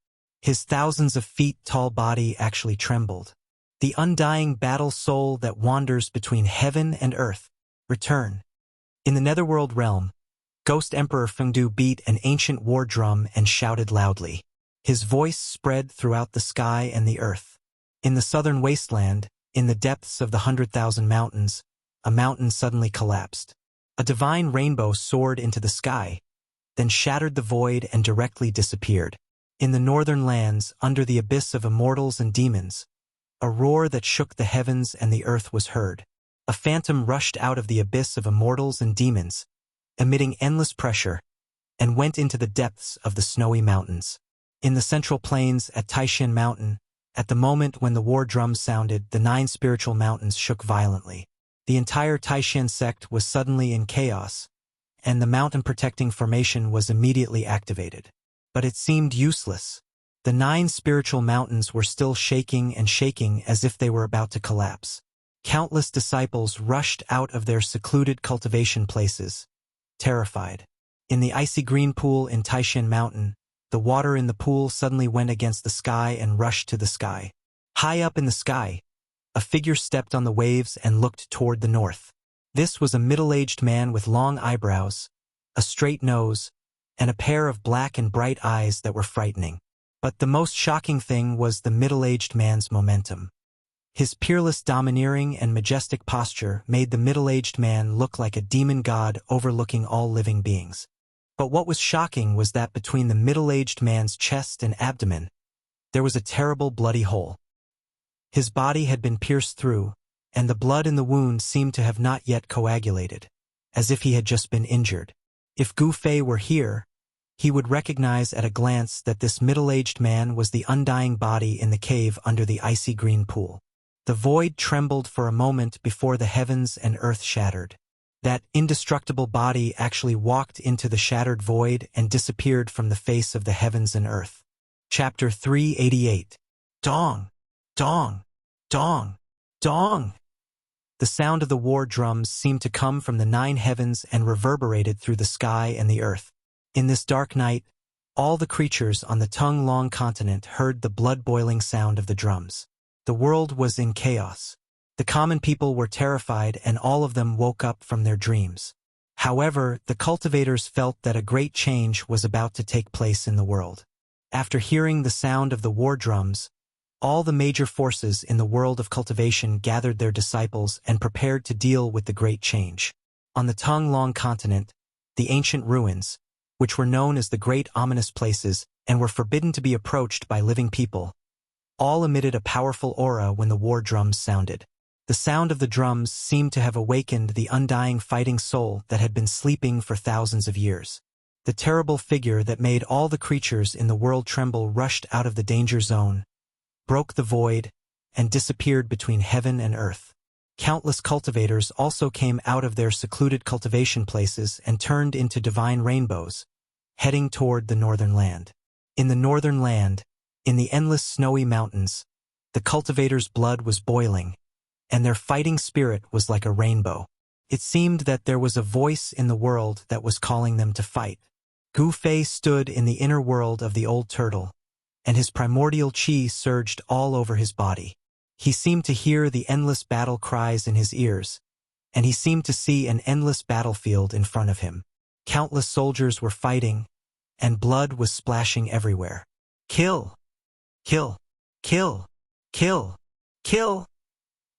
His thousands of feet tall body actually trembled. The undying battle soul that wanders between heaven and earth. Return. In the netherworld realm, Ghost Emperor Fengdu beat an ancient war drum and shouted loudly. His voice spread throughout the sky and the earth. In the southern wasteland, in the depths of the 100,000 mountains, a mountain suddenly collapsed. A divine rainbow soared into the sky, then shattered the void and directly disappeared. In the northern lands, under the abyss of immortals and demons, a roar that shook the heavens and the earth was heard. A phantom rushed out of the abyss of immortals and demons, emitting endless pressure, and went into the depths of the snowy mountains. In the central plains at Taishan Mountain, at the moment when the war drums sounded, the 9 spiritual mountains shook violently. The entire Taishan sect was suddenly in chaos, and the mountain-protecting formation was immediately activated. But it seemed useless. The 9 spiritual mountains were still shaking and shaking as if they were about to collapse. Countless disciples rushed out of their secluded cultivation places, terrified. In the icy green pool in Taishan Mountain, the water in the pool suddenly went against the sky and rushed to the sky. High up in the sky, a figure stepped on the waves and looked toward the north. This was a middle-aged man with long eyebrows, a straight nose, and a pair of black and bright eyes that were frightening. But the most shocking thing was the middle-aged man's momentum. His peerless domineering and majestic posture made the middle-aged man look like a demon god overlooking all living beings. But what was shocking was that between the middle-aged man's chest and abdomen, there was a terrible bloody hole. His body had been pierced through, and the blood in the wound seemed to have not yet coagulated, as if he had just been injured. If Gu Fei were here, he would recognize at a glance that this middle-aged man was the undying body in the cave under the icy green pool. The void trembled for a moment before the heavens and earth shattered. That indestructible body actually walked into the shattered void and disappeared from the face of the heavens and earth. Chapter 388. Dong! Dong! Dong! Dong! The sound of the war drums seemed to come from the 9 heavens and reverberated through the sky and the earth. In this dark night, all the creatures on the Tongue-Long continent heard the blood-boiling sound of the drums. The world was in chaos. The common people were terrified, and all of them woke up from their dreams. However, the cultivators felt that a great change was about to take place in the world. After hearing the sound of the war drums, all the major forces in the world of cultivation gathered their disciples and prepared to deal with the great change. On the Tongue-Long continent, the ancient ruins, which were known as the Great Ominous Places and were forbidden to be approached by living people, all emitted a powerful aura when the war drums sounded. The sound of the drums seemed to have awakened the undying fighting soul that had been sleeping for thousands of years. The terrible figure that made all the creatures in the world tremble rushed out of the danger zone, broke the void, and disappeared between heaven and earth. Countless cultivators also came out of their secluded cultivation places and turned into divine rainbows, heading toward the northern land. In the northern land, in the endless snowy mountains, the cultivators' blood was boiling, and their fighting spirit was like a rainbow. It seemed that there was a voice in the world that was calling them to fight. Gu Fei stood in the inner world of the old turtle, and his primordial qi surged all over his body. He seemed to hear the endless battle cries in his ears, and he seemed to see an endless battlefield in front of him. Countless soldiers were fighting, and blood was splashing everywhere. Kill! Kill! Kill! Kill! Kill!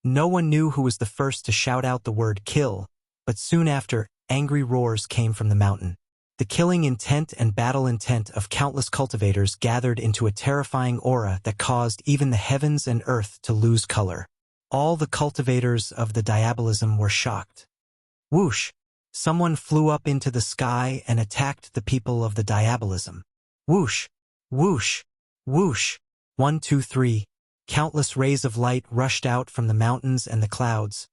No one knew who was the first to shout out the word kill, but soon after, angry roars came from the mountain. The killing intent and battle intent of countless cultivators gathered into a terrifying aura that caused even the heavens and earth to lose color. All the cultivators of the diabolism were shocked. Whoosh! Someone flew up into the sky and attacked the people of the diabolism. Whoosh! Whoosh! Whoosh! 1, 2, 3. Countless rays of light rushed out from the mountains and the clouds,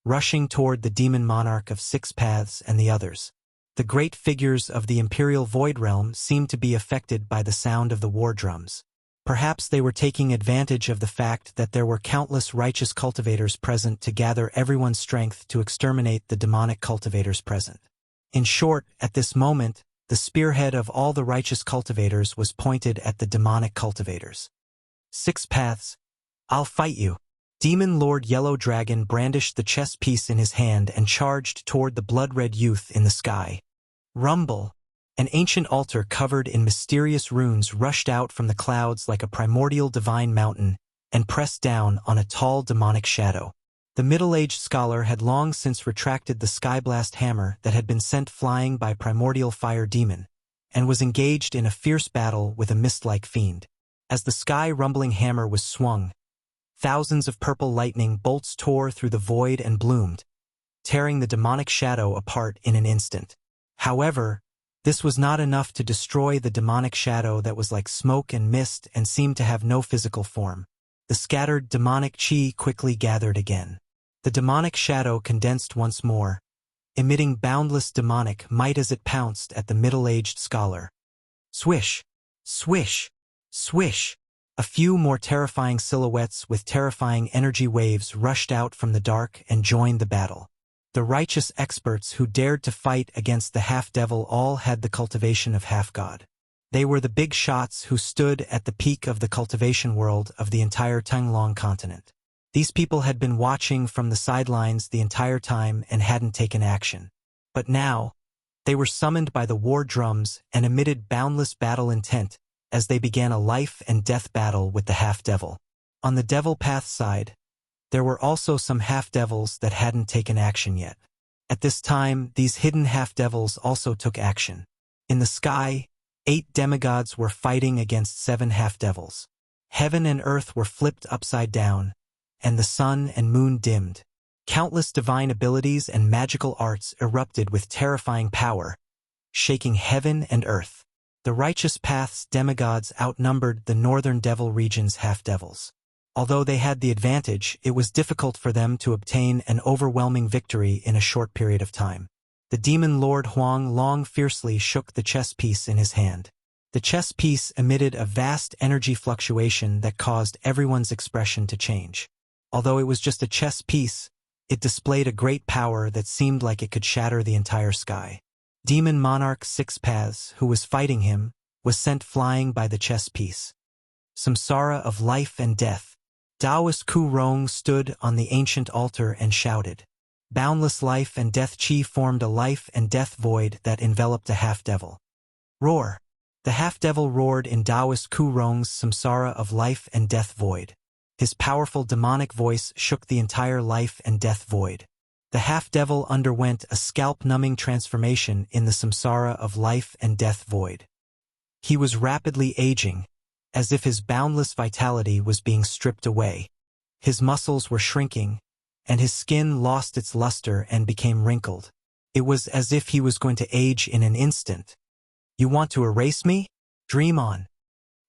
rushing toward the demon monarch of 6 paths and the others. The great figures of the imperial void realm seemed to be affected by the sound of the war drums. Perhaps they were taking advantage of the fact that there were countless righteous cultivators present to gather everyone's strength to exterminate the demonic cultivators present. In short, at this moment, the spearhead of all the righteous cultivators was pointed at the demonic cultivators. 6 paths, I'll fight you. Demon Lord Yellow Dragon brandished the chess piece in his hand and charged toward the blood-red youth in the sky. Rumble! An ancient altar covered in mysterious runes rushed out from the clouds like a primordial divine mountain and pressed down on a tall demonic shadow. The middle-aged scholar had long since retracted the Skyblast hammer that had been sent flying by primordial fire demon, and was engaged in a fierce battle with a mist-like fiend. As the sky-rumbling hammer was swung, thousands of purple lightning bolts tore through the void and bloomed, tearing the demonic shadow apart in an instant. However, this was not enough to destroy the demonic shadow that was like smoke and mist and seemed to have no physical form. The scattered demonic qi quickly gathered again. The demonic shadow condensed once more, emitting boundless demonic might as it pounced at the middle-aged scholar. Swish! Swish! Swish! A few more terrifying silhouettes with terrifying energy waves rushed out from the dark and joined the battle. The righteous experts who dared to fight against the half-devil all had the cultivation of half-god. They were the big shots who stood at the peak of the cultivation world of the entire Tongue-Long continent. These people had been watching from the sidelines the entire time and hadn't taken action. But now, they were summoned by the war drums and emitted boundless battle intent as they began a life-and-death battle with the half-devil. On the devil path side, there were also some half-devils that hadn't taken action yet. At this time, these hidden half-devils also took action. In the sky, 8 demigods were fighting against 7 half-devils. Heaven and earth were flipped upside down, and the sun and moon dimmed. Countless divine abilities and magical arts erupted with terrifying power, shaking heaven and earth. The righteous path's demigods outnumbered the northern devil region's half-devils. Although they had the advantage, it was difficult for them to obtain an overwhelming victory in a short period of time. The demon lord Huang Long fiercely shook the chess piece in his hand. The chess piece emitted a vast energy fluctuation that caused everyone's expression to change. Although it was just a chess piece, it displayed a great power that seemed like it could shatter the entire sky. Demon Monarch Six Paths, who was fighting him, was sent flying by the chess piece. Samsara of life and death. Taoist Ku Rong stood on the ancient altar and shouted. Boundless life and death chi formed a life and death void that enveloped a half-devil. Roar! The half-devil roared in Taoist Ku Rong's samsara of life and death void. His powerful demonic voice shook the entire life and death void. The half-devil underwent a scalp-numbing transformation in the samsara of life and death void. He was rapidly aging, as if his boundless vitality was being stripped away. His muscles were shrinking, and his skin lost its luster and became wrinkled. It was as if he was going to age in an instant. You want to erase me? Dream on.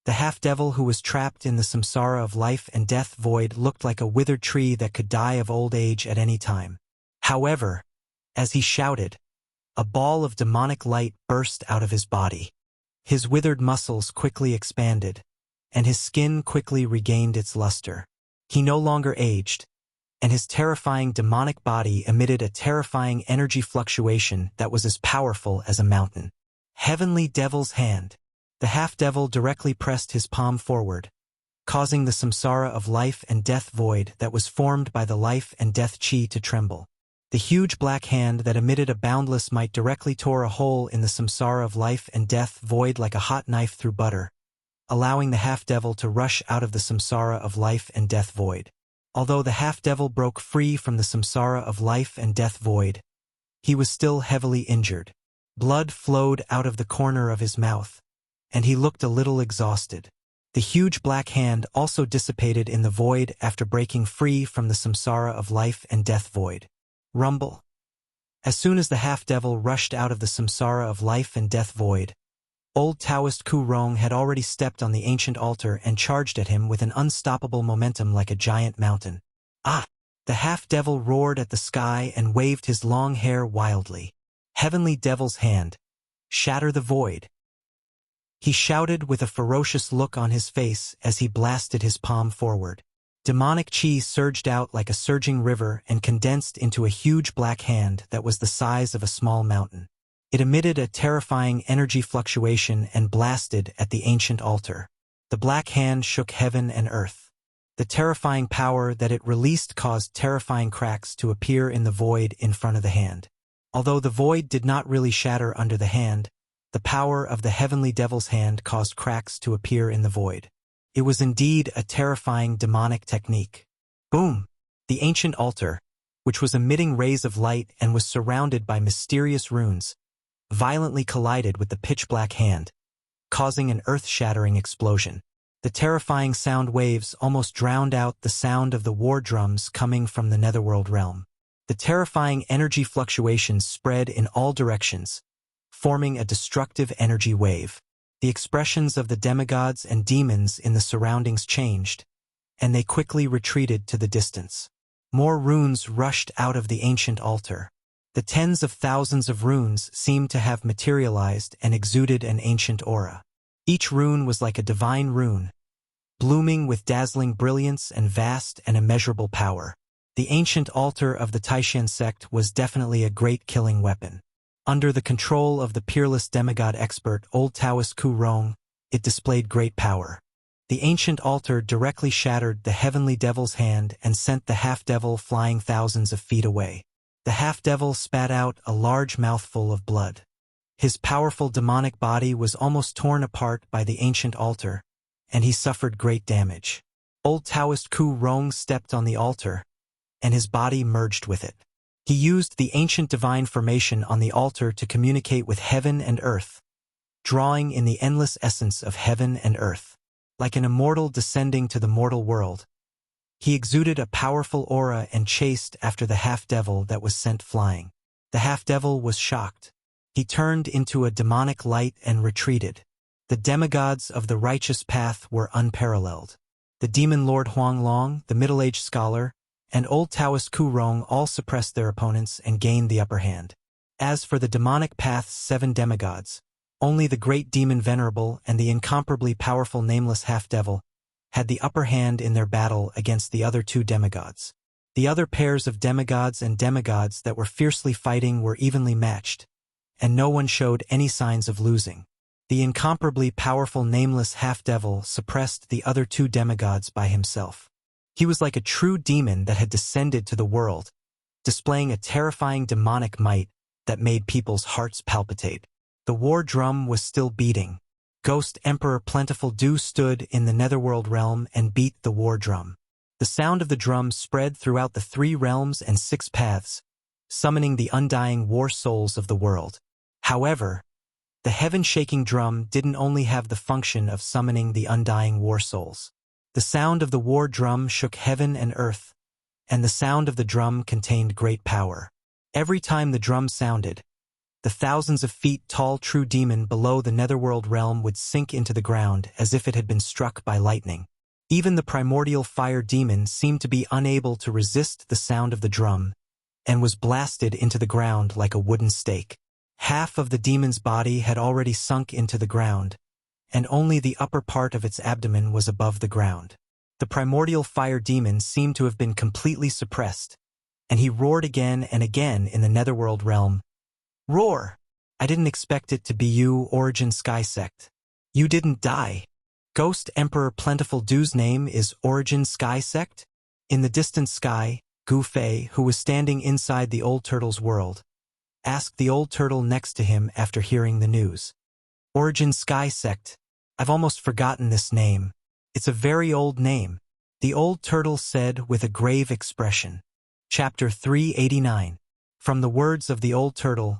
The half-devil who was trapped in the samsara of life and death void looked like a withered tree that could die of old age at any time. However, as he shouted, a ball of demonic light burst out of his body. His withered muscles quickly expanded, and his skin quickly regained its luster. He no longer aged, and his terrifying demonic body emitted a terrifying energy fluctuation that was as powerful as a mountain. Heavenly Devil's Hand. The half-devil directly pressed his palm forward, causing the samsara of life and death void that was formed by the life and death chi to tremble. The huge black hand that emitted a boundless might directly tore a hole in the samsara of life and death void like a hot knife through butter, allowing the half-devil to rush out of the samsara of life and death void. Although the half-devil broke free from the samsara of life and death void, he was still heavily injured. Blood flowed out of the corner of his mouth, and he looked a little exhausted. The huge black hand also dissipated in the void after breaking free from the samsara of life and death void. Rumble. As soon as the half-devil rushed out of the samsara of life and death void, old Taoist Ku Rong had already stepped on the ancient altar and charged at him with an unstoppable momentum like a giant mountain. Ah! The half-devil roared at the sky and waved his long hair wildly. Heavenly Devil's Hand. Shatter the void. He shouted with a ferocious look on his face as he blasted his palm forward. Demonic chi surged out like a surging river and condensed into a huge black hand that was the size of a small mountain. It emitted a terrifying energy fluctuation and blasted at the ancient altar. The black hand shook heaven and earth. The terrifying power that it released caused terrifying cracks to appear in the void in front of the hand. Although the void did not really shatter under the hand, the power of the Heavenly Devil's Hand caused cracks to appear in the void. It was indeed a terrifying demonic technique. Boom! The ancient altar, which was emitting rays of light and was surrounded by mysterious runes, violently collided with the pitch-black hand, causing an earth-shattering explosion. The terrifying sound waves almost drowned out the sound of the war drums coming from the netherworld realm. The terrifying energy fluctuations spread in all directions, forming a destructive energy wave. The expressions of the demigods and demons in the surroundings changed, and they quickly retreated to the distance. More runes rushed out of the ancient altar. The tens of thousands of runes seemed to have materialized and exuded an ancient aura. Each rune was like a divine rune, blooming with dazzling brilliance and vast and immeasurable power. The ancient altar of the Taishan sect was definitely a great killing weapon. Under the control of the peerless demigod expert Old Taoist Ku Rong, it displayed great power. The ancient altar directly shattered the Heavenly Devil's Hand and sent the half-devil flying thousands of feet away. The half-devil spat out a large mouthful of blood. His powerful demonic body was almost torn apart by the ancient altar, and he suffered great damage. Old Taoist Ku Rong stepped on the altar, and his body merged with it. He used the ancient divine formation on the altar to communicate with heaven and earth, drawing in the endless essence of heaven and earth. Like an immortal descending to the mortal world, He exuded a powerful aura and chased after the half-devil that was sent flying. The half-devil was shocked. He turned into a demonic light and retreated. The demigods of the righteous path were unparalleled. The demon lord Huang Long, the middle-aged scholar, and old Taoist Ku Rong all suppressed their opponents and gained the upper hand. As for the demonic path's 7 demigods, only the great demon Venerable and the incomparably powerful nameless half-devil had the upper hand in their battle against the other 2 demigods. The other pairs of demigods and demigods that were fiercely fighting were evenly matched, and no one showed any signs of losing. The incomparably powerful nameless half-devil suppressed the other 2 demigods by himself. He was like a true demon that had descended to the world, displaying a terrifying demonic might that made people's hearts palpitate. The war drum was still beating. Ghost Emperor Plentiful Dew stood in the netherworld realm and beat the war drum. The sound of the drum spread throughout the 3 realms and 6 paths, summoning the undying war souls of the world. However, the heaven-shaking drum didn't only have the function of summoning the undying war souls. The sound of the war drum shook heaven and earth, and the sound of the drum contained great power. Every time the drum sounded, the thousands of feet tall true demon below the netherworld realm would sink into the ground as if it had been struck by lightning. Even the primordial fire demon seemed to be unable to resist the sound of the drum, and was blasted into the ground like a wooden stake. Half of the demon's body had already sunk into the ground, and only the upper part of its abdomen was above the ground. The primordial fire demon seemed to have been completely suppressed, and he roared again and again in the netherworld realm. Roar! I didn't expect it to be you, Origin Sky Sect. You didn't die. Ghost Emperor Plentiful Dew's name is Origin Sky Sect? In the distant sky, Gu Fei, who was standing inside the old turtle's world, asked the old turtle next to him after hearing the news. Origin Sky Sect. I've almost forgotten this name. It's a very old name, the old turtle said with a grave expression. Chapter 389. From the words of the old turtle,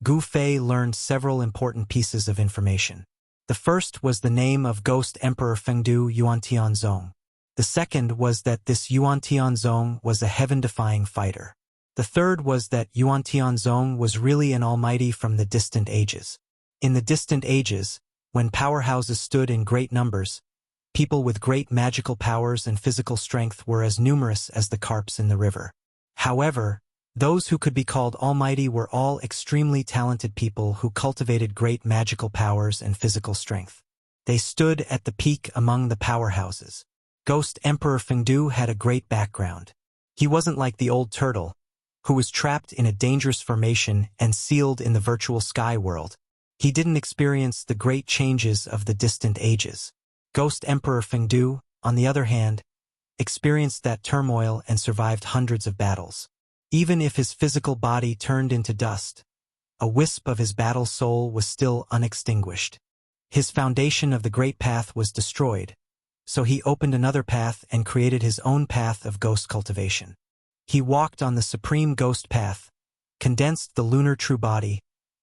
Gu Fei learned several important pieces of information. The first was the name of Ghost Emperor Fengdu Yuan Tianzong. The second was that this Yuan Tianzong was a heaven-defying fighter. The third was that Yuan Tianzong was really an almighty from the distant ages. In the distant ages, when powerhouses stood in great numbers, people with great magical powers and physical strength were as numerous as the carps in the river. However, those who could be called almighty were all extremely talented people who cultivated great magical powers and physical strength. They stood at the peak among the powerhouses. Ghost Emperor Fengdu had a great background. He wasn't like the old turtle, who was trapped in a dangerous formation and sealed in the virtual sky world. He didn't experience the great changes of the distant ages. Ghost Emperor Fengdu, on the other hand, experienced that turmoil and survived hundreds of battles. Even if his physical body turned into dust, a wisp of his battle soul was still unextinguished. His foundation of the great path was destroyed, so he opened another path and created his own path of ghost cultivation. He walked on the supreme ghost path, condensed the lunar true body,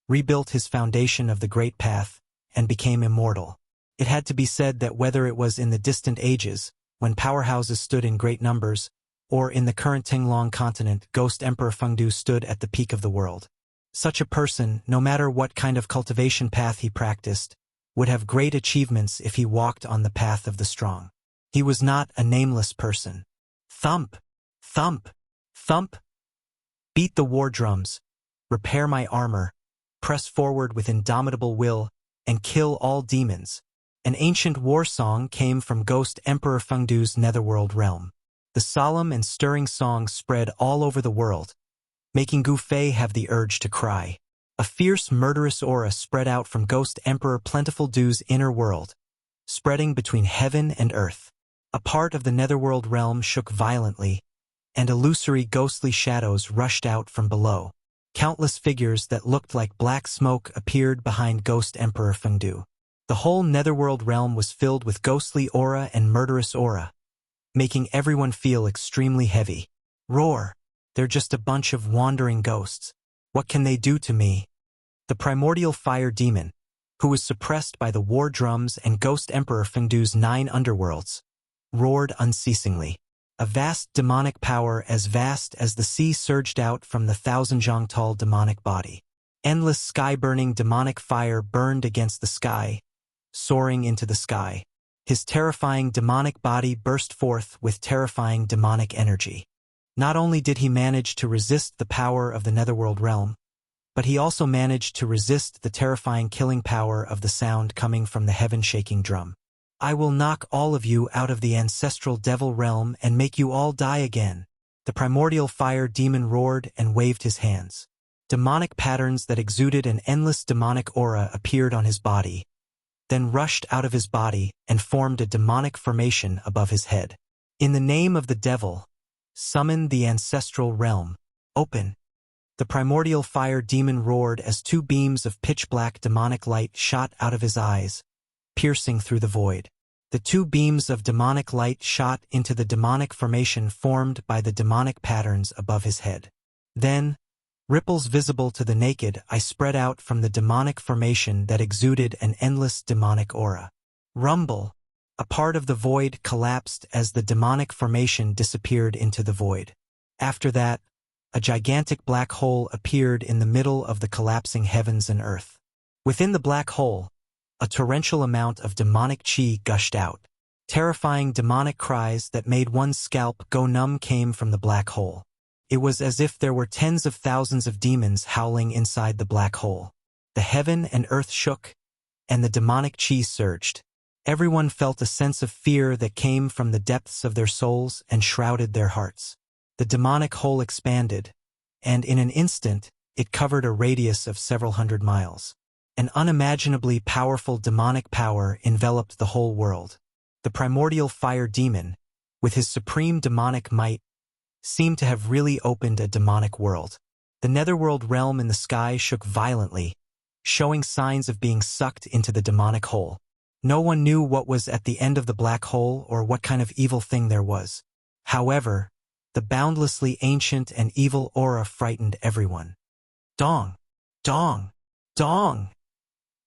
rebuilt his foundation of the great path, and became immortal. It had to be said that whether it was in the distant ages, when powerhouses stood in great numbers, or in the current Tinglong continent, Ghost Emperor Fengdu stood at the peak of the world. Such a person, no matter what kind of cultivation path he practiced, would have great achievements if he walked on the path of the strong. He was not a nameless person. Thump! Thump! Thump! Beat the war drums, repair my armor, press forward with indomitable will, and kill all demons. An ancient war song came from Ghost Emperor Fengdu's netherworld realm. The solemn and stirring song spread all over the world, making Gu Fei have the urge to cry. A fierce, murderous aura spread out from Ghost Emperor Plentiful Dew's inner world, spreading between heaven and earth. A part of the netherworld realm shook violently, and illusory ghostly shadows rushed out from below. Countless figures that looked like black smoke appeared behind Ghost Emperor Fengdu. The whole netherworld realm was filled with ghostly aura and murderous aura, making everyone feel extremely heavy. Roar! They're just a bunch of wandering ghosts. What can they do to me? The primordial fire demon, who was suppressed by the war drums and Ghost Emperor Fengdu's 9 underworlds, roared unceasingly. A vast demonic power as vast as the sea surged out from the thousand-zhang-tall demonic body. Endless sky-burning demonic fire burned against the sky, soaring into the sky. His terrifying demonic body burst forth with terrifying demonic energy. Not only did he manage to resist the power of the netherworld realm, but he also managed to resist the terrifying killing power of the sound coming from the heaven-shaking drum. I will knock all of you out of the ancestral devil realm and make you all die again. The primordial fire demon roared and waved his hands. Demonic patterns that exuded an endless demonic aura appeared on his body, then rushed out of his body and formed a demonic formation above his head. In the name of the devil, summon the ancestral realm. Open. The primordial fire demon roared as two beams of pitch-black demonic light shot out of his eyes, piercing through the void. The two beams of demonic light shot into the demonic formation formed by the demonic patterns above his head. Then, ripples visible to the naked eye spread out from the demonic formation that exuded an endless demonic aura. Rumble. A part of the void collapsed as the demonic formation disappeared into the void. After that, a gigantic black hole appeared in the middle of the collapsing heavens and earth. Within the black hole, a torrential amount of demonic chi gushed out. Terrifying demonic cries that made one's scalp go numb came from the black hole. It was as if there were tens of thousands of demons howling inside the black hole. The heaven and earth shook, and the demonic chi surged. Everyone felt a sense of fear that came from the depths of their souls and shrouded their hearts. The demonic hole expanded, and in an instant, it covered a radius of several hundred miles. An unimaginably powerful demonic power enveloped the whole world. The primordial fire demon, with his supreme demonic might, seemed to have really opened a demonic world. The netherworld realm in the sky shook violently, showing signs of being sucked into the demonic hole. No one knew what was at the end of the black hole or what kind of evil thing there was. However, the boundlessly ancient and evil aura frightened everyone. Dong! Dong! Dong!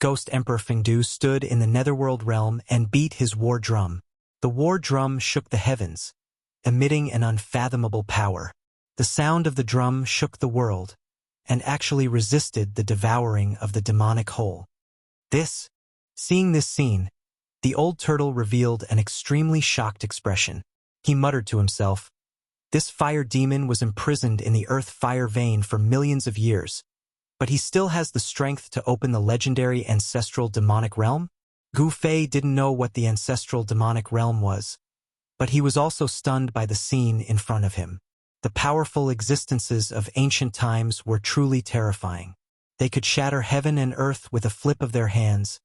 Ghost Emperor Fengdu stood in the netherworld realm and beat his war drum. The war drum shook the heavens, emitting an unfathomable power. The sound of the drum shook the world, and actually resisted the devouring of the demonic hole. Seeing this scene, the old turtle revealed an extremely shocked expression. He muttered to himself, "This fire demon was imprisoned in the earth fire vein for millions of years, but he still has the strength to open the legendary ancestral demonic realm?" Gu Fei didn't know what the ancestral demonic realm was, but he was also stunned by the scene in front of him. The powerful existences of ancient times were truly terrifying. They could shatter heaven and earth with a flip of their hands,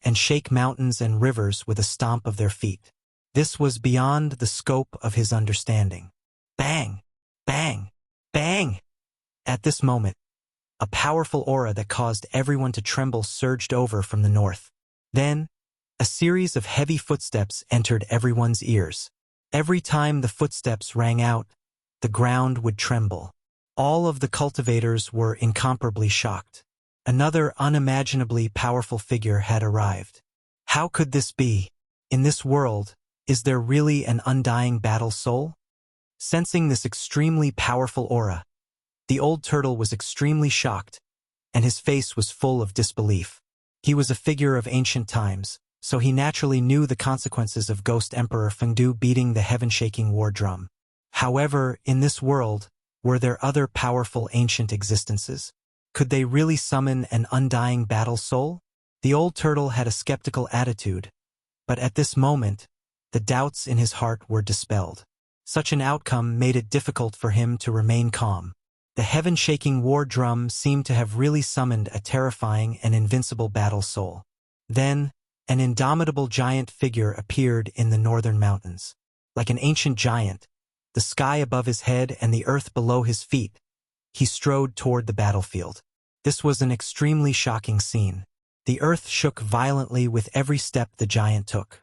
and shake mountains and rivers with a stomp of their feet. This was beyond the scope of his understanding. Bang! Bang! Bang! At this moment, a powerful aura that caused everyone to tremble surged over from the north. Then, a series of heavy footsteps entered everyone's ears. Every time the footsteps rang out, the ground would tremble. All of the cultivators were incomparably shocked. Another unimaginably powerful figure had arrived. How could this be? In this world, is there really an undying battle soul? Sensing this extremely powerful aura, the old turtle was extremely shocked, and his face was full of disbelief. He was a figure of ancient times, so he naturally knew the consequences of Ghost Emperor Fengdu beating the heaven-shaking war drum. However, in this world, were there other powerful ancient existences? Could they really summon an undying battle soul? The old turtle had a skeptical attitude, but at this moment, the doubts in his heart were dispelled. Such an outcome made it difficult for him to remain calm. The heaven-shaking war drum seemed to have really summoned a terrifying and invincible battle soul. Then, an indomitable giant figure appeared in the northern mountains. Like an ancient giant, the sky above his head and the earth below his feet, he strode toward the battlefield. This was an extremely shocking scene. The earth shook violently with every step the giant took.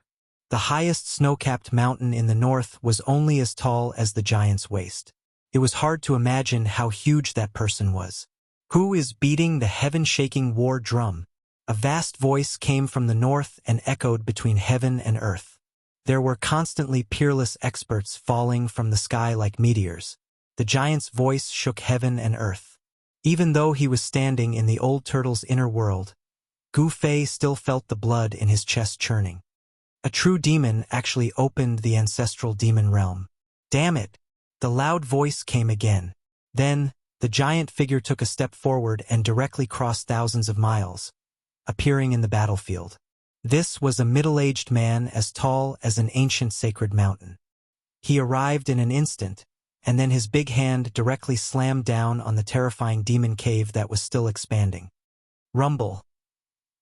The highest snow-capped mountain in the north was only as tall as the giant's waist. It was hard to imagine how huge that person was. Who is beating the heaven-shaking war drum? A vast voice came from the north and echoed between heaven and earth. There were constantly peerless experts falling from the sky like meteors. The giant's voice shook heaven and earth. Even though he was standing in the old turtle's inner world, Gu Fei still felt the blood in his chest churning. A true demon actually opened the ancestral demon realm. Damn it! The loud voice came again. Then, the giant figure took a step forward and directly crossed thousands of miles, appearing in the battlefield. This was a middle-aged man as tall as an ancient sacred mountain. He arrived in an instant, and then his big hand directly slammed down on the terrifying demon cave that was still expanding. Rumble.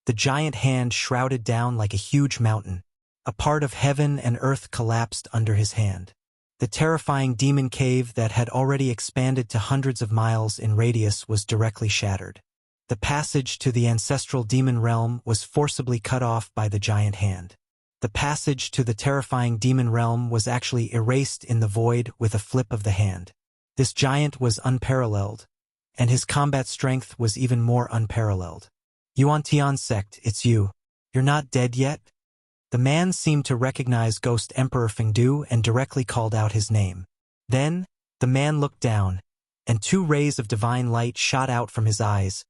The giant hand shrouded down like a huge mountain. A part of heaven and earth collapsed under his hand. The terrifying demon cave that had already expanded to hundreds of miles in radius was directly shattered. The passage to the ancestral demon realm was forcibly cut off by the giant hand. The passage to the terrifying demon realm was actually erased in the void with a flip of the hand. This giant was unparalleled, and his combat strength was even more unparalleled. Yuan-Tian sect, it's you. You're not dead yet? The man seemed to recognize Ghost Emperor Fengdu and directly called out his name. Then, the man looked down, and 2 rays of divine light shot out from his eyes,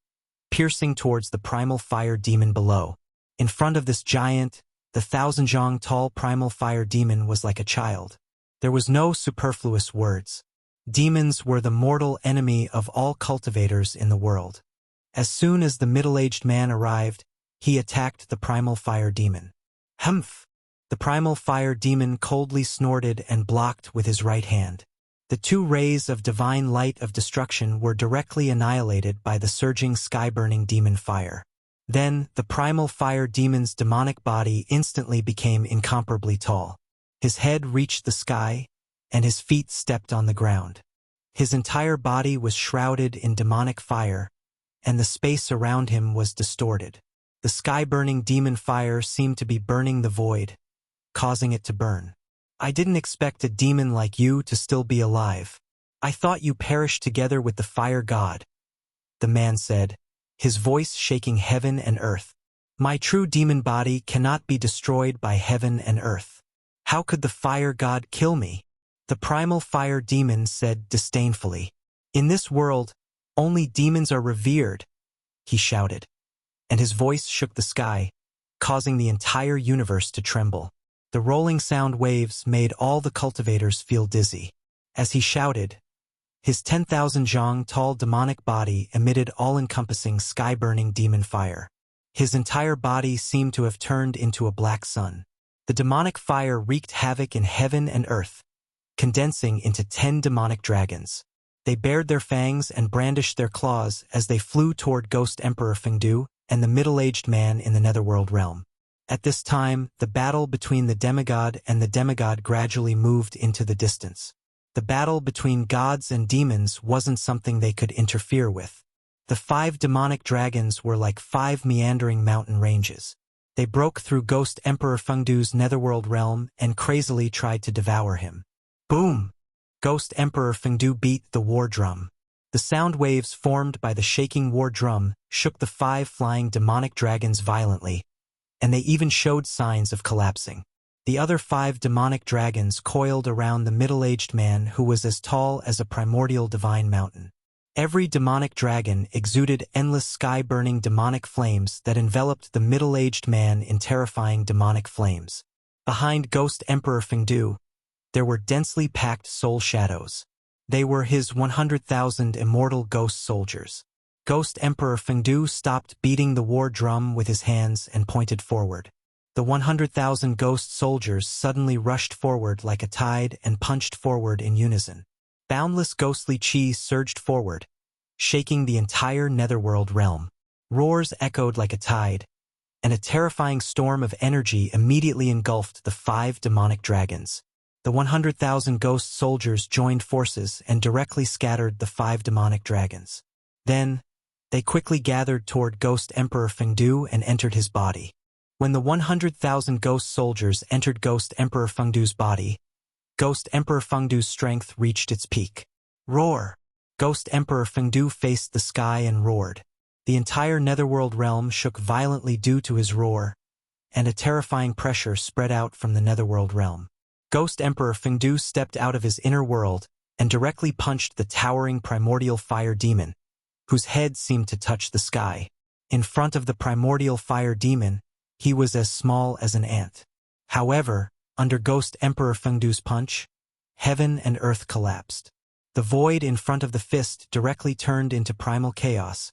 piercing towards the primal fire demon below. In front of this giant, the 1,000-zhang tall primal fire demon was like a child. There was no superfluous words. Demons were the mortal enemy of all cultivators in the world. As soon as the middle-aged man arrived, he attacked the primal fire demon. Humph! The primal fire demon coldly snorted and blocked with his right hand. The 2 rays of divine light of destruction were directly annihilated by the surging sky-burning demon fire. Then, the primal fire demon's demonic body instantly became incomparably tall. His head reached the sky, and his feet stepped on the ground. His entire body was shrouded in demonic fire, and the space around him was distorted. The sky-burning demon fire seemed to be burning the void, causing it to burn. I didn't expect a demon like you to still be alive. I thought you perished together with the fire god, the man said, his voice shaking heaven and earth. My true demon body cannot be destroyed by heaven and earth. How could the fire god kill me? The primal fire demon said disdainfully. In this world, only demons are revered, he shouted, and his voice shook the sky, causing the entire universe to tremble. The rolling sound waves made all the cultivators feel dizzy. As he shouted, his 10,000 zhang tall demonic body emitted all-encompassing sky-burning demon fire. His entire body seemed to have turned into a black sun. The demonic fire wreaked havoc in heaven and earth, condensing into 10 demonic dragons. They bared their fangs and brandished their claws as they flew toward Ghost Emperor Fengdu and the middle-aged man in the Netherworld realm. At this time, the battle between the demigod and the demigod gradually moved into the distance. The battle between gods and demons wasn't something they could interfere with. The 5 demonic dragons were like 5 meandering mountain ranges. They broke through Ghost Emperor Fengdu's netherworld realm and crazily tried to devour him. Boom! Ghost Emperor Fengdu beat the war drum. The sound waves formed by the shaking war drum shook the 5 flying demonic dragons violently, and they even showed signs of collapsing. The other 5 demonic dragons coiled around the middle-aged man who was as tall as a primordial divine mountain. Every demonic dragon exuded endless sky-burning demonic flames that enveloped the middle-aged man in terrifying demonic flames. Behind Ghost Emperor Fengdu, there were densely packed soul shadows. They were his 100,000 immortal ghost soldiers. Ghost Emperor Fengdu stopped beating the war drum with his hands and pointed forward. The 100,000 ghost soldiers suddenly rushed forward like a tide and punched forward in unison. Boundless ghostly chi surged forward, shaking the entire netherworld realm. Roars echoed like a tide, and a terrifying storm of energy immediately engulfed the 5 demonic dragons. The 100,000 ghost soldiers joined forces and directly scattered the 5 demonic dragons. Then, they quickly gathered toward Ghost Emperor Fengdu and entered his body. When the 100,000 ghost soldiers entered Ghost Emperor Fengdu's body, Ghost Emperor Fengdu's strength reached its peak. Roar! Ghost Emperor Fengdu faced the sky and roared. The entire netherworld realm shook violently due to his roar, and a terrifying pressure spread out from the netherworld realm. Ghost Emperor Fengdu stepped out of his inner world and directly punched the towering primordial fire demon, whose head seemed to touch the sky. In front of the primordial fire demon, he was as small as an ant. However, under Ghost Emperor Fengdu's punch, heaven and earth collapsed. The void in front of the fist directly turned into primal chaos,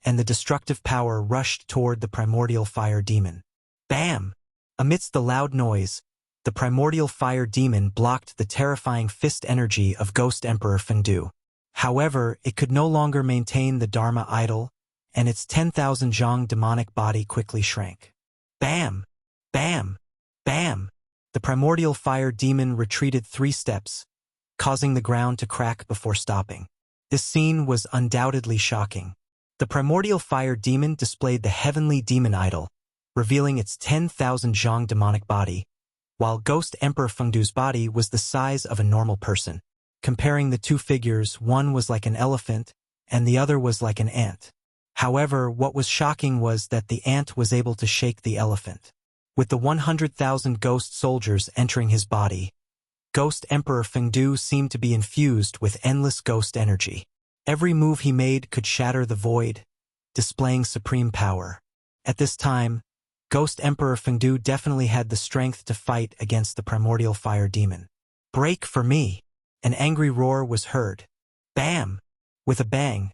and the destructive power rushed toward the primordial fire demon. Bam! Amidst the loud noise, the primordial fire demon blocked the terrifying fist energy of Ghost Emperor Fengdu. However, it could no longer maintain the Dharma idol, and its 10,000 zhang demonic body quickly shrank. Bam! Bam! Bam! The primordial fire demon retreated 3 steps, causing the ground to crack before stopping. This scene was undoubtedly shocking. The primordial fire demon displayed the heavenly demon idol, revealing its 10,000 zhang demonic body, while Ghost Emperor Fengdu's body was the size of a normal person. Comparing the two figures, one was like an elephant, and the other was like an ant. However, what was shocking was that the ant was able to shake the elephant. With the 100,000 ghost soldiers entering his body, Ghost Emperor Fengdu seemed to be infused with endless ghost energy. Every move he made could shatter the void, displaying supreme power. At this time, Ghost Emperor Fengdu definitely had the strength to fight against the primordial fire demon. "Break for me!" An angry roar was heard. Bam! With a bang,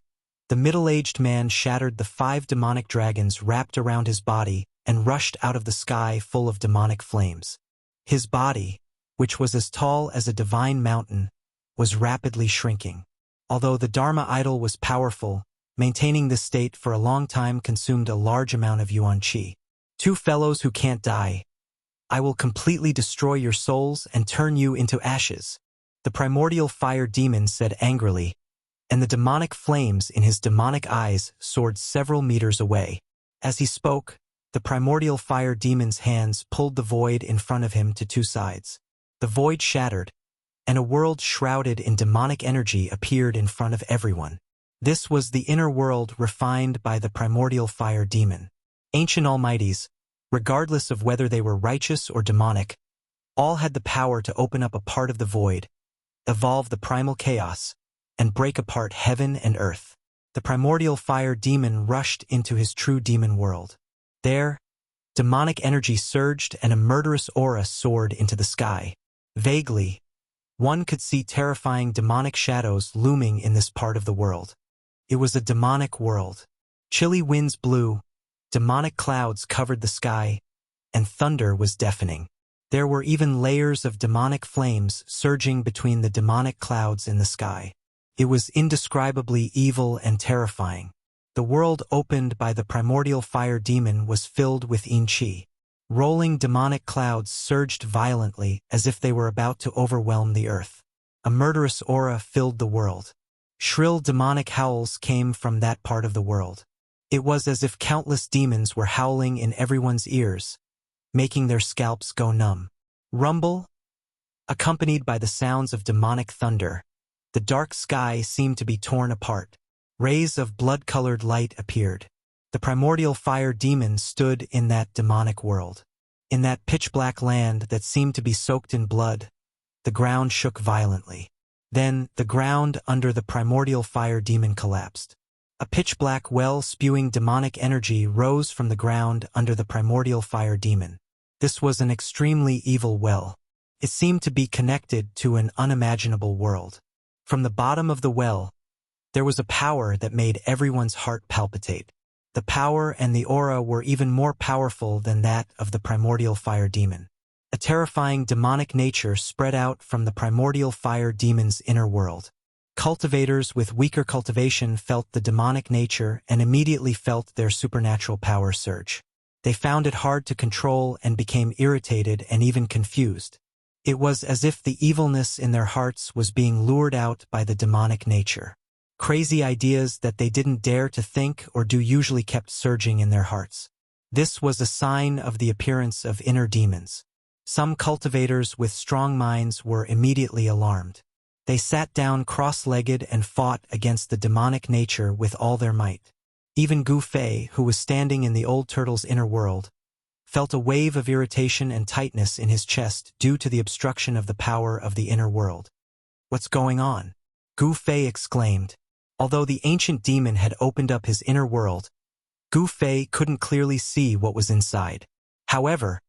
the middle-aged man shattered the 5 demonic dragons wrapped around his body and rushed out of the sky full of demonic flames. His body, which was as tall as a divine mountain, was rapidly shrinking. Although the Dharma idol was powerful, maintaining this state for a long time consumed a large amount of yuan qi. "Two fellows who can't die. I will completely destroy your souls and turn you into ashes," the primordial fire demon said angrily, and the demonic flames in his demonic eyes soared several meters away. As he spoke, the primordial fire demon's hands pulled the void in front of him to 2 sides. The void shattered, and a world shrouded in demonic energy appeared in front of everyone. This was the inner world refined by the primordial fire demon. Ancient almighties, regardless of whether they were righteous or demonic, all had the power to open up a part of the void, evolve the primal chaos, and break apart heaven and earth. The primordial fire demon rushed into his true demon world. There, demonic energy surged and a murderous aura soared into the sky. Vaguely, one could see terrifying demonic shadows looming in this part of the world. It was a demonic world. Chilly winds blew, demonic clouds covered the sky, and thunder was deafening. There were even layers of demonic flames surging between the demonic clouds in the sky. It was indescribably evil and terrifying. The world opened by the primordial fire demon was filled with yin qi. Rolling demonic clouds surged violently as if they were about to overwhelm the earth. A murderous aura filled the world. Shrill demonic howls came from that part of the world. It was as if countless demons were howling in everyone's ears, making their scalps go numb. Rumble, accompanied by the sounds of demonic thunder, the dark sky seemed to be torn apart. Rays of blood-colored light appeared. The primordial fire demon stood in that demonic world. In that pitch-black land that seemed to be soaked in blood, the ground shook violently. Then, the ground under the primordial fire demon collapsed. A pitch-black well spewing demonic energy rose from the ground under the primordial fire demon. This was an extremely evil well. It seemed to be connected to an unimaginable world. From the bottom of the well, there was a power that made everyone's heart palpitate. The power and the aura were even more powerful than that of the primordial fire demon. A terrifying demonic nature spread out from the primordial fire demon's inner world. Cultivators with weaker cultivation felt the demonic nature and immediately felt their supernatural power surge. They found it hard to control and became irritated and even confused. It was as if the evilness in their hearts was being lured out by the demonic nature. Crazy ideas that they didn't dare to think or do usually kept surging in their hearts. This was a sign of the appearance of inner demons. Some cultivators with strong minds were immediately alarmed. They sat down cross-legged and fought against the demonic nature with all their might. Even Gu Fei, who was standing in the old turtle's inner world, felt a wave of irritation and tightness in his chest due to the obstruction of the power of the inner world. "What's going on?" Gu Fei exclaimed. Although the ancient demon had opened up his inner world, Gu Fei couldn't clearly see what was inside. However,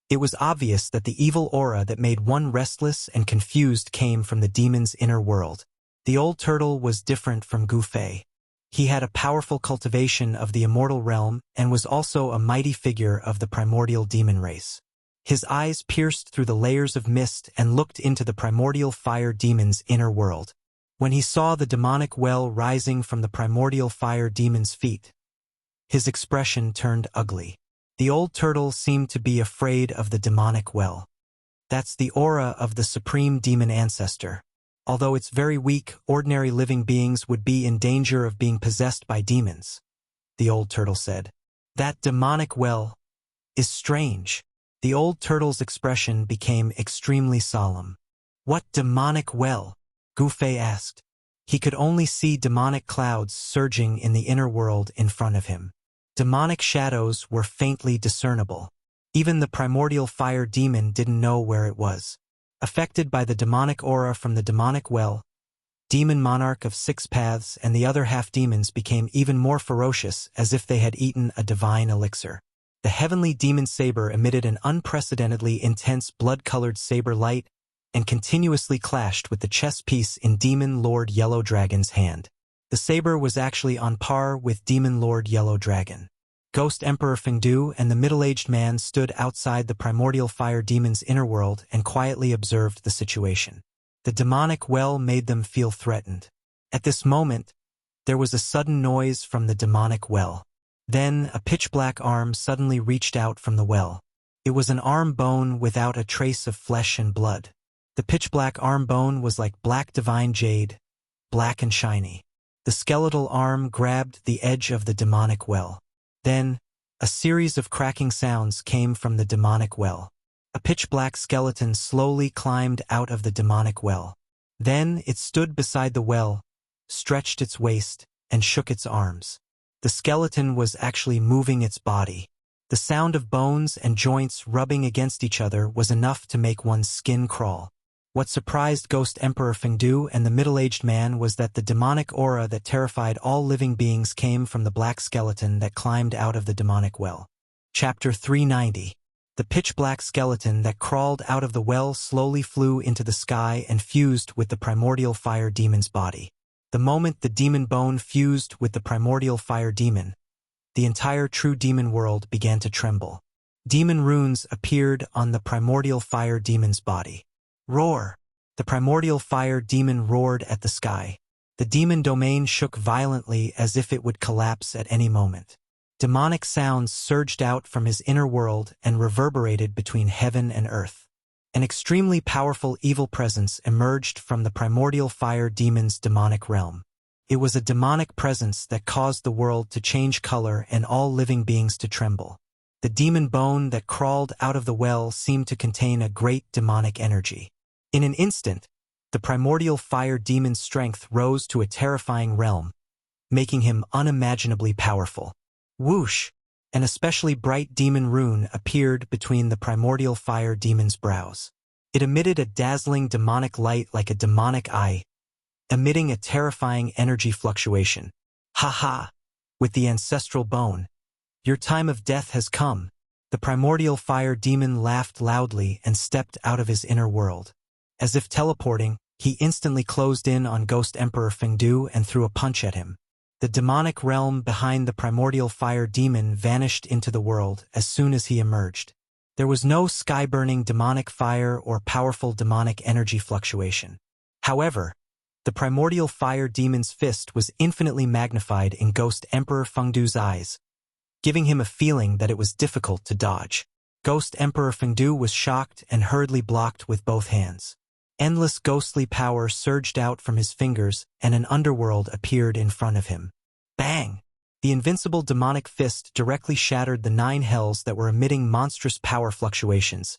it was obvious that the evil aura that made one restless and confused came from the demon's inner world. The old turtle was different from Gu Fei. He had a powerful cultivation of the immortal realm and was also a mighty figure of the primordial demon race. His eyes pierced through the layers of mist and looked into the primordial fire demon's inner world. When he saw the demonic well rising from the primordial fire demon's feet, his expression turned ugly. The old turtle seemed to be afraid of the demonic well. "That's the aura of the supreme demon ancestor. Although it's very weak, ordinary living beings would be in danger of being possessed by demons," the old turtle said. "That demonic well is strange." The old turtle's expression became extremely solemn. "What demonic well?" Gu Fei asked. He could only see demonic clouds surging in the inner world in front of him. Demonic shadows were faintly discernible. Even the primordial fire demon didn't know where it was. Affected by the demonic aura from the demonic well, Demon Monarch of Six Paths and the other half-demons became even more ferocious, as if they had eaten a divine elixir. The heavenly demon saber emitted an unprecedentedly intense blood-colored saber light and continuously clashed with the chess piece in Demon Lord Yellow Dragon's hand. The saber was actually on par with Demon Lord Yellow Dragon. Ghost Emperor Fengdu and the middle-aged man stood outside the primordial fire demon's inner world and quietly observed the situation. The demonic well made them feel threatened. At this moment, there was a sudden noise from the demonic well. Then a pitch-black arm suddenly reached out from the well. It was an arm bone without a trace of flesh and blood. The pitch-black arm bone was like black divine jade, black and shiny. The skeletal arm grabbed the edge of the demonic well. Then, a series of cracking sounds came from the demonic well. A pitch-black skeleton slowly climbed out of the demonic well. Then it stood beside the well, stretched its waist, and shook its arms. The skeleton was actually moving its body. The sound of bones and joints rubbing against each other was enough to make one's skin crawl. What surprised Ghost Emperor Fengdu and the middle-aged man was that the demonic aura that terrified all living beings came from the black skeleton that climbed out of the demonic well. Chapter 390. The pitch-black skeleton that crawled out of the well slowly flew into the sky and fused with the primordial fire demon's body. The moment the demon bone fused with the primordial fire demon, the entire true demon world began to tremble. Demon runes appeared on the primordial fire demon's body. Roar! The primordial fire demon roared at the sky. The demon domain shook violently as if it would collapse at any moment. Demonic sounds surged out from his inner world and reverberated between heaven and earth. An extremely powerful evil presence emerged from the primordial fire demon's demonic realm. It was a demonic presence that caused the world to change color and all living beings to tremble. The demon bone that crawled out of the well seemed to contain a great demonic energy. In an instant, the primordial fire demon's strength rose to a terrifying realm, making him unimaginably powerful. Whoosh! An especially bright demon rune appeared between the primordial fire demon's brows. It emitted a dazzling demonic light like a demonic eye, emitting a terrifying energy fluctuation. "Ha ha! With the ancestral bone, your time of death has come." The primordial fire demon laughed loudly and stepped out of his inner world. As if teleporting, he instantly closed in on Ghost Emperor Fengdu and threw a punch at him. The demonic realm behind the primordial fire demon vanished into the world as soon as he emerged. There was no sky-burning demonic fire or powerful demonic energy fluctuation. However, the primordial fire demon's fist was infinitely magnified in Ghost Emperor Fengdu's eyes, giving him a feeling that it was difficult to dodge. Ghost Emperor Fengdu was shocked and hurriedly blocked with both hands. Endless ghostly power surged out from his fingers, and an underworld appeared in front of him. Bang! The invincible demonic fist directly shattered the 9 hells that were emitting monstrous power fluctuations,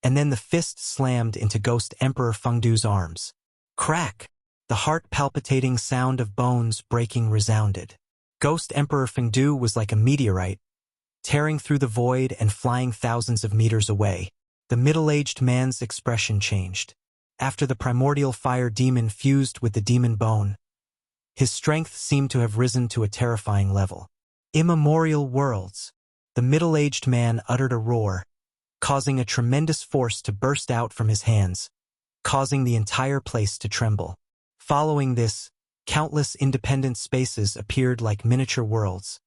and then the fist slammed into Ghost Emperor Fengdu's arms. Crack! The heart-palpitating sound of bones breaking resounded. Ghost Emperor Fengdu was like a meteorite, tearing through the void and flying thousands of meters away. The middle-aged man's expression changed. After the primordial fire demon fused with the demon bone, his strength seemed to have risen to a terrifying level. Immemorial worlds. The middle-aged man uttered a roar, causing a tremendous force to burst out from his hands, causing the entire place to tremble. Following this, countless independent spaces appeared like miniature worlds,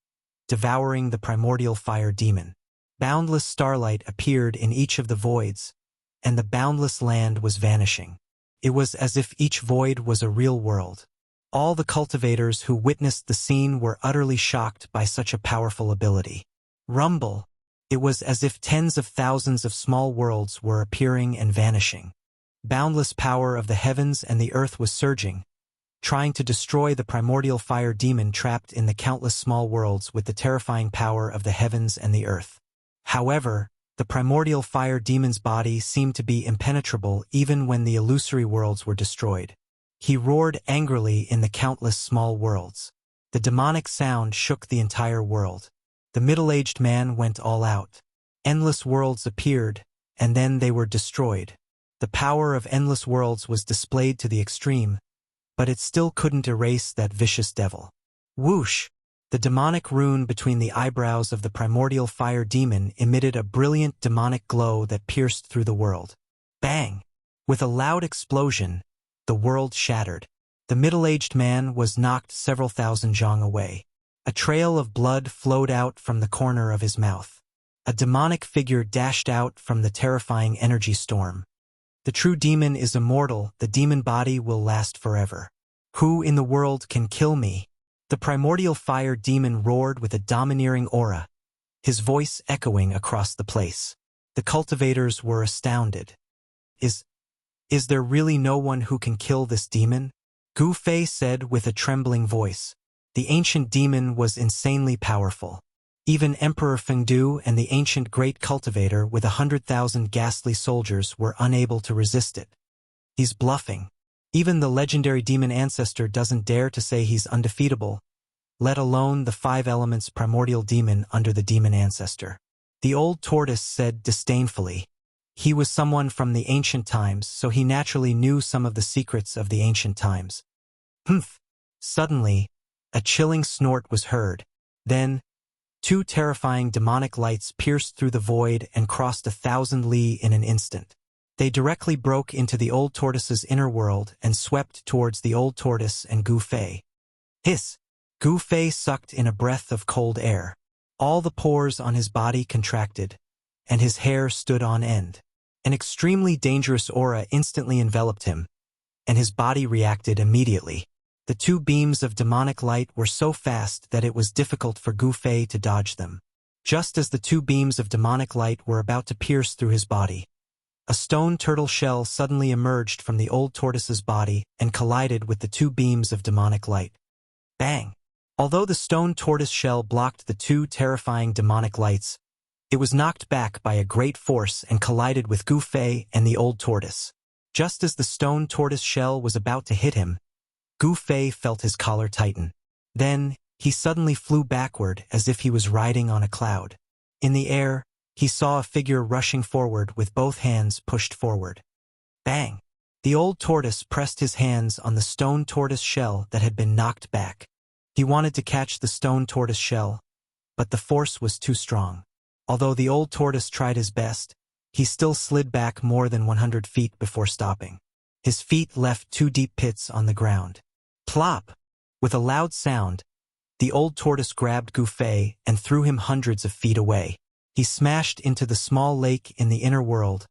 devouring the primordial fire demon. Boundless starlight appeared in each of the voids, and the boundless land was vanishing. It was as if each void was a real world. All the cultivators who witnessed the scene were utterly shocked by such a powerful ability. Rumble. It was as if tens of thousands of small worlds were appearing and vanishing. Boundless power of the heavens and the earth was surging, trying to destroy the primordial fire demon trapped in the countless small worlds with the terrifying power of the heavens and the earth. However, the primordial fire demon's body seemed to be impenetrable even when the illusory worlds were destroyed. He roared angrily in the countless small worlds. The demonic sound shook the entire world. The middle-aged man went all out. Endless worlds appeared, and then they were destroyed. The power of endless worlds was displayed to the extreme, but it still couldn't erase that vicious devil. Whoosh! The demonic rune between the eyebrows of the primordial fire demon emitted a brilliant demonic glow that pierced through the world. Bang! With a loud explosion, the world shattered. The middle-aged man was knocked several thousand zhang away. A trail of blood flowed out from the corner of his mouth. A demonic figure dashed out from the terrifying energy storm. The true demon is immortal, the demon body will last forever. Who in the world can kill me? The primordial fire demon roared with a domineering aura, his voice echoing across the place. The cultivators were astounded. Is there really no one who can kill this demon? Gu Fei said with a trembling voice. The ancient demon was insanely powerful. Even Emperor Fengdu and the ancient great cultivator with 100,000 ghastly soldiers were unable to resist it. He's bluffing. Even the legendary demon ancestor doesn't dare to say he's undefeatable, let alone the 5 elements primordial demon under the demon ancestor. The old tortoise said disdainfully. He was someone from the ancient times, so he naturally knew some of the secrets of the ancient times. Humph! Suddenly, a chilling snort was heard. Then, 2 terrifying demonic lights pierced through the void and crossed 1,000 li in an instant. They directly broke into the old tortoise's inner world and swept towards the old tortoise and Gu Fei. Hiss! Gu Fei sucked in a breath of cold air. All the pores on his body contracted, and his hair stood on end. An extremely dangerous aura instantly enveloped him, and his body reacted immediately. The 2 beams of demonic light were so fast that it was difficult for Gu Fei to dodge them. Just as the 2 beams of demonic light were about to pierce through his body, a stone turtle shell suddenly emerged from the old tortoise's body and collided with the 2 beams of demonic light. Bang! Although the stone tortoise shell blocked the 2 terrifying demonic lights, it was knocked back by a great force and collided with Gu Fei and the old tortoise. Just as the stone tortoise shell was about to hit him, Gu Fei felt his collar tighten. Then, he suddenly flew backward as if he was riding on a cloud. In the air, he saw a figure rushing forward with both hands pushed forward. Bang! The old tortoise pressed his hands on the stone tortoise shell that had been knocked back. He wanted to catch the stone tortoise shell, but the force was too strong. Although the old tortoise tried his best, he still slid back more than 100 feet before stopping. His feet left 2 deep pits on the ground. Plop! With a loud sound, the old tortoise grabbed Gu Fei and threw him hundreds of feet away. He smashed into the small lake in the inner world,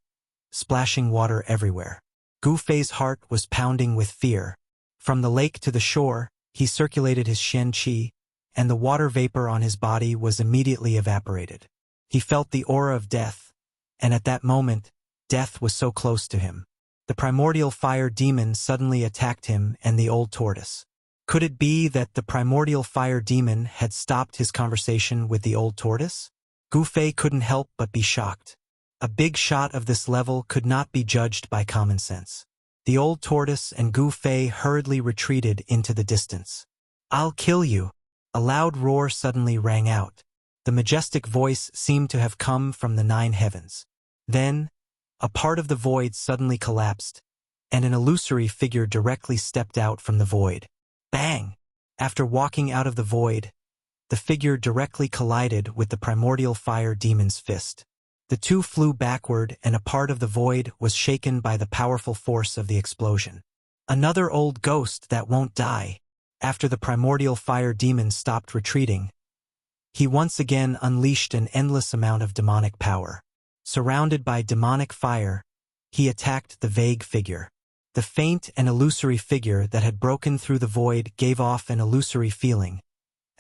splashing water everywhere. Gu Fei's heart was pounding with fear. From the lake to the shore, he circulated his Shen Qi, and the water vapor on his body was immediately evaporated. He felt the aura of death, and at that moment, death was so close to him. The primordial fire demon suddenly attacked him and the old tortoise. Could it be that the primordial fire demon had stopped his conversation with the old tortoise? Gu Fei couldn't help but be shocked. A big shot of this level could not be judged by common sense. The old tortoise and Gu Fei hurriedly retreated into the distance. I'll kill you! A loud roar suddenly rang out. The majestic voice seemed to have come from the 9 heavens. Then, a part of the void suddenly collapsed, and an illusory figure directly stepped out from the void. Bang! After walking out of the void, the figure directly collided with the primordial fire demon's fist. The two flew backward, and a part of the void was shaken by the powerful force of the explosion. Another old ghost that won't die. After the primordial fire demon stopped retreating, he once again unleashed an endless amount of demonic power. Surrounded by demonic fire, he attacked the vague figure. The faint and illusory figure that had broken through the void gave off an illusory feeling,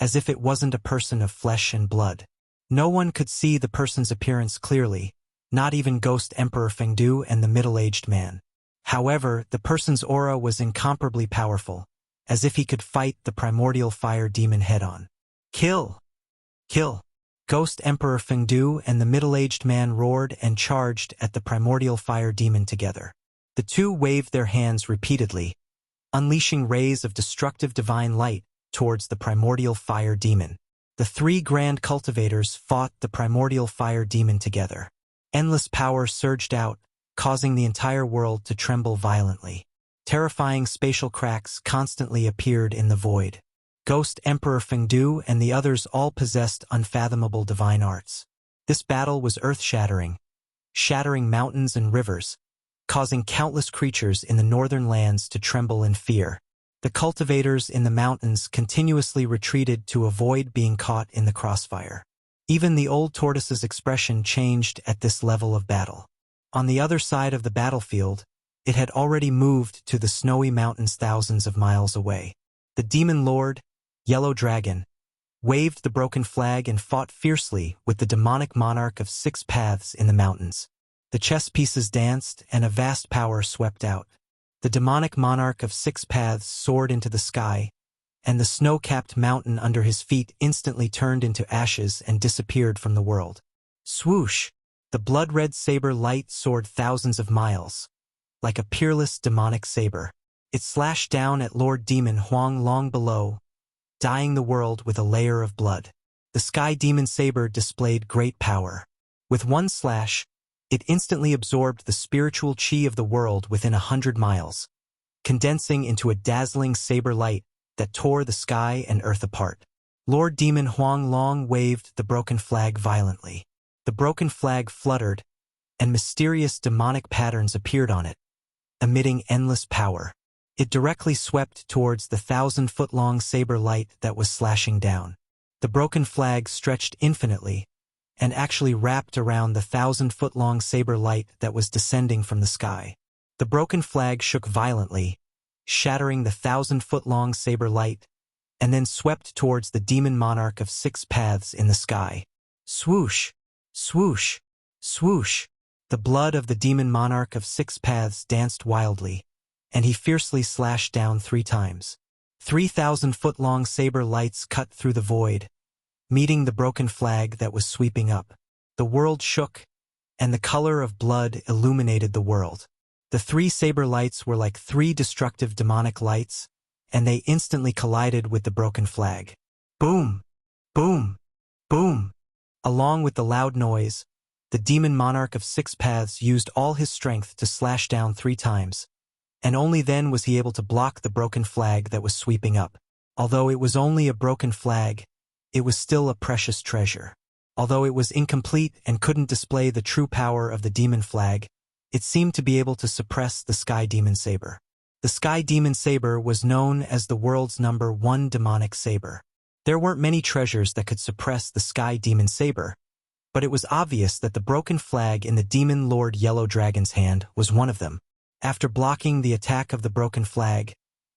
as if it wasn't a person of flesh and blood. No one could see the person's appearance clearly, not even Ghost Emperor Fengdu and the middle-aged man. However, the person's aura was incomparably powerful, as if he could fight the primordial fire demon head-on. Kill! Kill! Ghost Emperor Fengdu and the middle-aged man roared and charged at the primordial fire demon together. The two waved their hands repeatedly, unleashing rays of destructive divine light towards the primordial fire demon. The 3 grand cultivators fought the primordial fire demon together. Endless power surged out, causing the entire world to tremble violently. Terrifying spatial cracks constantly appeared in the void. Ghost Emperor Fengdu and the others all possessed unfathomable divine arts. This battle was earth-shattering, shattering mountains and rivers, causing countless creatures in the northern lands to tremble in fear. The cultivators in the mountains continuously retreated to avoid being caught in the crossfire. Even the old tortoise's expression changed at this level of battle. On the other side of the battlefield, it had already moved to the snowy mountains thousands of miles away. The demon lord, Yellow Dragon, waved the broken flag and fought fiercely with the demonic monarch of 6 paths in the mountains. The chess pieces danced and a vast power swept out. The demonic monarch of 6 paths soared into the sky, and the snow-capped mountain under his feet instantly turned into ashes and disappeared from the world. Swoosh! The blood-red saber light soared thousands of miles, like a peerless demonic saber. It slashed down at Lord Demon Huang long below, dyeing the world with a layer of blood. The sky demon saber displayed great power. With one slash, it instantly absorbed the spiritual chi of the world within 100 miles, condensing into a dazzling saber light that tore the sky and earth apart. Lord Demon Huang Long waved the broken flag violently. The broken flag fluttered, and mysterious demonic patterns appeared on it, emitting endless power. It directly swept towards the 1,000-foot-long saber light that was slashing down. The broken flag stretched infinitely, and actually wrapped around the 1,000-foot-long saber light that was descending from the sky. The broken flag shook violently, shattering the 1,000-foot-long saber light, and then swept towards the demon monarch of 6 paths in the sky. Swoosh! Swoosh! Swoosh! The blood of the demon monarch of 6 paths danced wildly, and he fiercely slashed down 3 times. 3,000-foot-long saber lights cut through the void, meeting the broken flag that was sweeping up. The world shook, and the color of blood illuminated the world. The 3 saber lights were like 3 destructive demonic lights, and they instantly collided with the broken flag. Boom! Boom! Boom! Along with the loud noise, the demon monarch of 6 paths used all his strength to slash down 3 times, and only then was he able to block the broken flag that was sweeping up. Although it was only a broken flag, it was still a precious treasure. Although it was incomplete and couldn't display the true power of the demon flag, it seemed to be able to suppress the Sky Demon Saber. The Sky Demon Saber was known as the world's #1 demonic saber. There weren't many treasures that could suppress the Sky Demon Saber, but it was obvious that the broken flag in the Demon Lord Yellow Dragon's hand was one of them. After blocking the attack of the broken flag,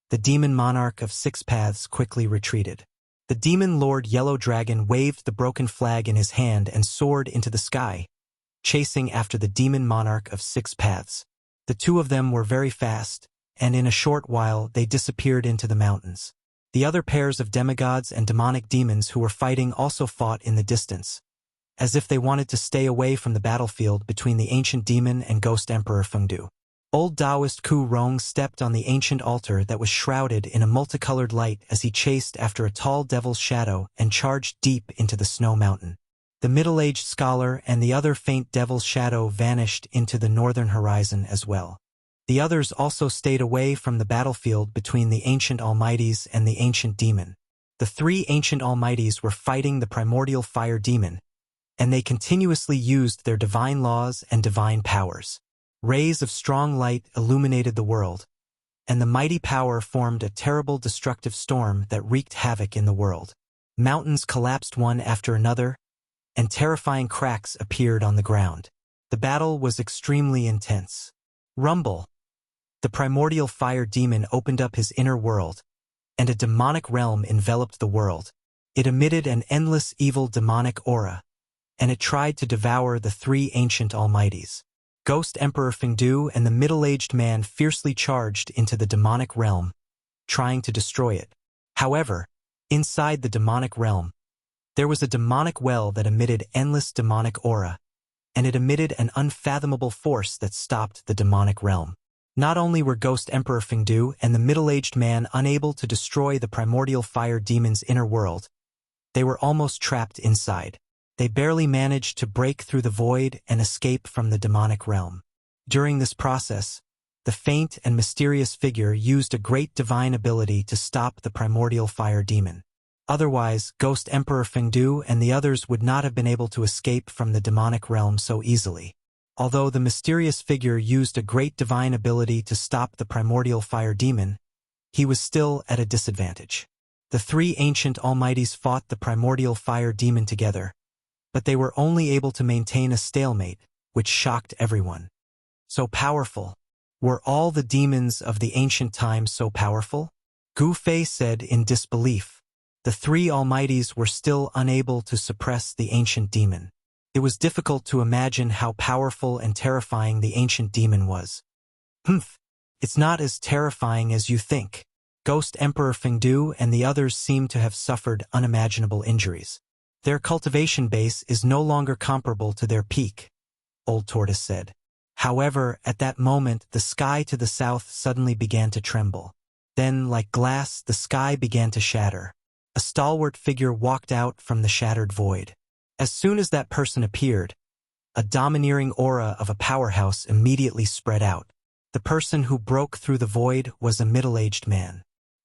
the demon monarch of 6 paths quickly retreated. The Demon Lord Yellow Dragon waved the broken flag in his hand and soared into the sky, chasing after the demon monarch of 6 paths. The two of them were very fast, and in a short while they disappeared into the mountains. The other pairs of demigods and demonic demons who were fighting also fought in the distance, as if they wanted to stay away from the battlefield between the ancient demon and Ghost Emperor Fengdu. Old Taoist Ku Rong stepped on the ancient altar that was shrouded in a multicolored light as he chased after a tall devil's shadow and charged deep into the snow mountain. The middle-aged scholar and the other faint devil's shadow vanished into the northern horizon as well. The others also stayed away from the battlefield between the ancient almighties and the ancient demon. The three ancient almighties were fighting the primordial fire demon, and they continuously used their divine laws and divine powers. Rays of strong light illuminated the world, and the mighty power formed a terrible destructive storm that wreaked havoc in the world. Mountains collapsed one after another, and terrifying cracks appeared on the ground. The battle was extremely intense. Rumble! The primordial fire demon opened up his inner world, and a demonic realm enveloped the world. It emitted an endless evil demonic aura, and it tried to devour the three ancient almighties. Ghost Emperor Fengdu and the middle-aged man fiercely charged into the demonic realm, trying to destroy it. However, inside the demonic realm, there was a demonic well that emitted endless demonic aura, and it emitted an unfathomable force that stopped the demonic realm. Not only were Ghost Emperor Fengdu and the middle-aged man unable to destroy the primordial fire demon's inner world, they were almost trapped inside. They barely managed to break through the void and escape from the demonic realm. During this process, the faint and mysterious figure used a great divine ability to stop the primordial fire demon. Otherwise, Ghost Emperor Fengdu and the others would not have been able to escape from the demonic realm so easily. Although the mysterious figure used a great divine ability to stop the primordial fire demon, he was still at a disadvantage. The three ancient almighties fought the primordial fire demon together, but they were only able to maintain a stalemate, which shocked everyone. So powerful. Were all the demons of the ancient times so powerful? Gu Fei said in disbelief. The three almighties were still unable to suppress the ancient demon. It was difficult to imagine how powerful and terrifying the ancient demon was. It's not as terrifying as you think. Ghost Emperor Fengdu and the others seemed to have suffered unimaginable injuries. Their cultivation base is no longer comparable to their peak, Old Tortoise said. However, at that moment, the sky to the south suddenly began to tremble. Then, like glass, the sky began to shatter. A stalwart figure walked out from the shattered void. As soon as that person appeared, a domineering aura of a powerhouse immediately spread out. The person who broke through the void was a middle-aged man.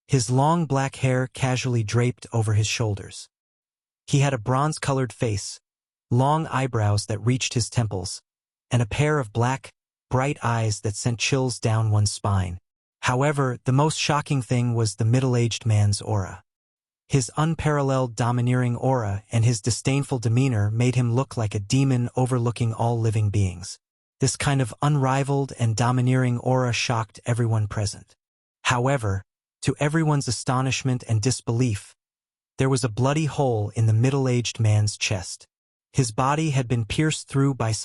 His long black hair casually draped over his shoulders. He had a bronze-colored face, long eyebrows that reached his temples, and a pair of black, bright eyes that sent chills down one's spine. However, the most shocking thing was the middle-aged man's aura. His unparalleled domineering aura and his disdainful demeanor made him look like a demon overlooking all living beings. This kind of unrivaled and domineering aura shocked everyone present. However, to everyone's astonishment and disbelief, there was a bloody hole in the middle-aged man's chest. His body had been pierced through by some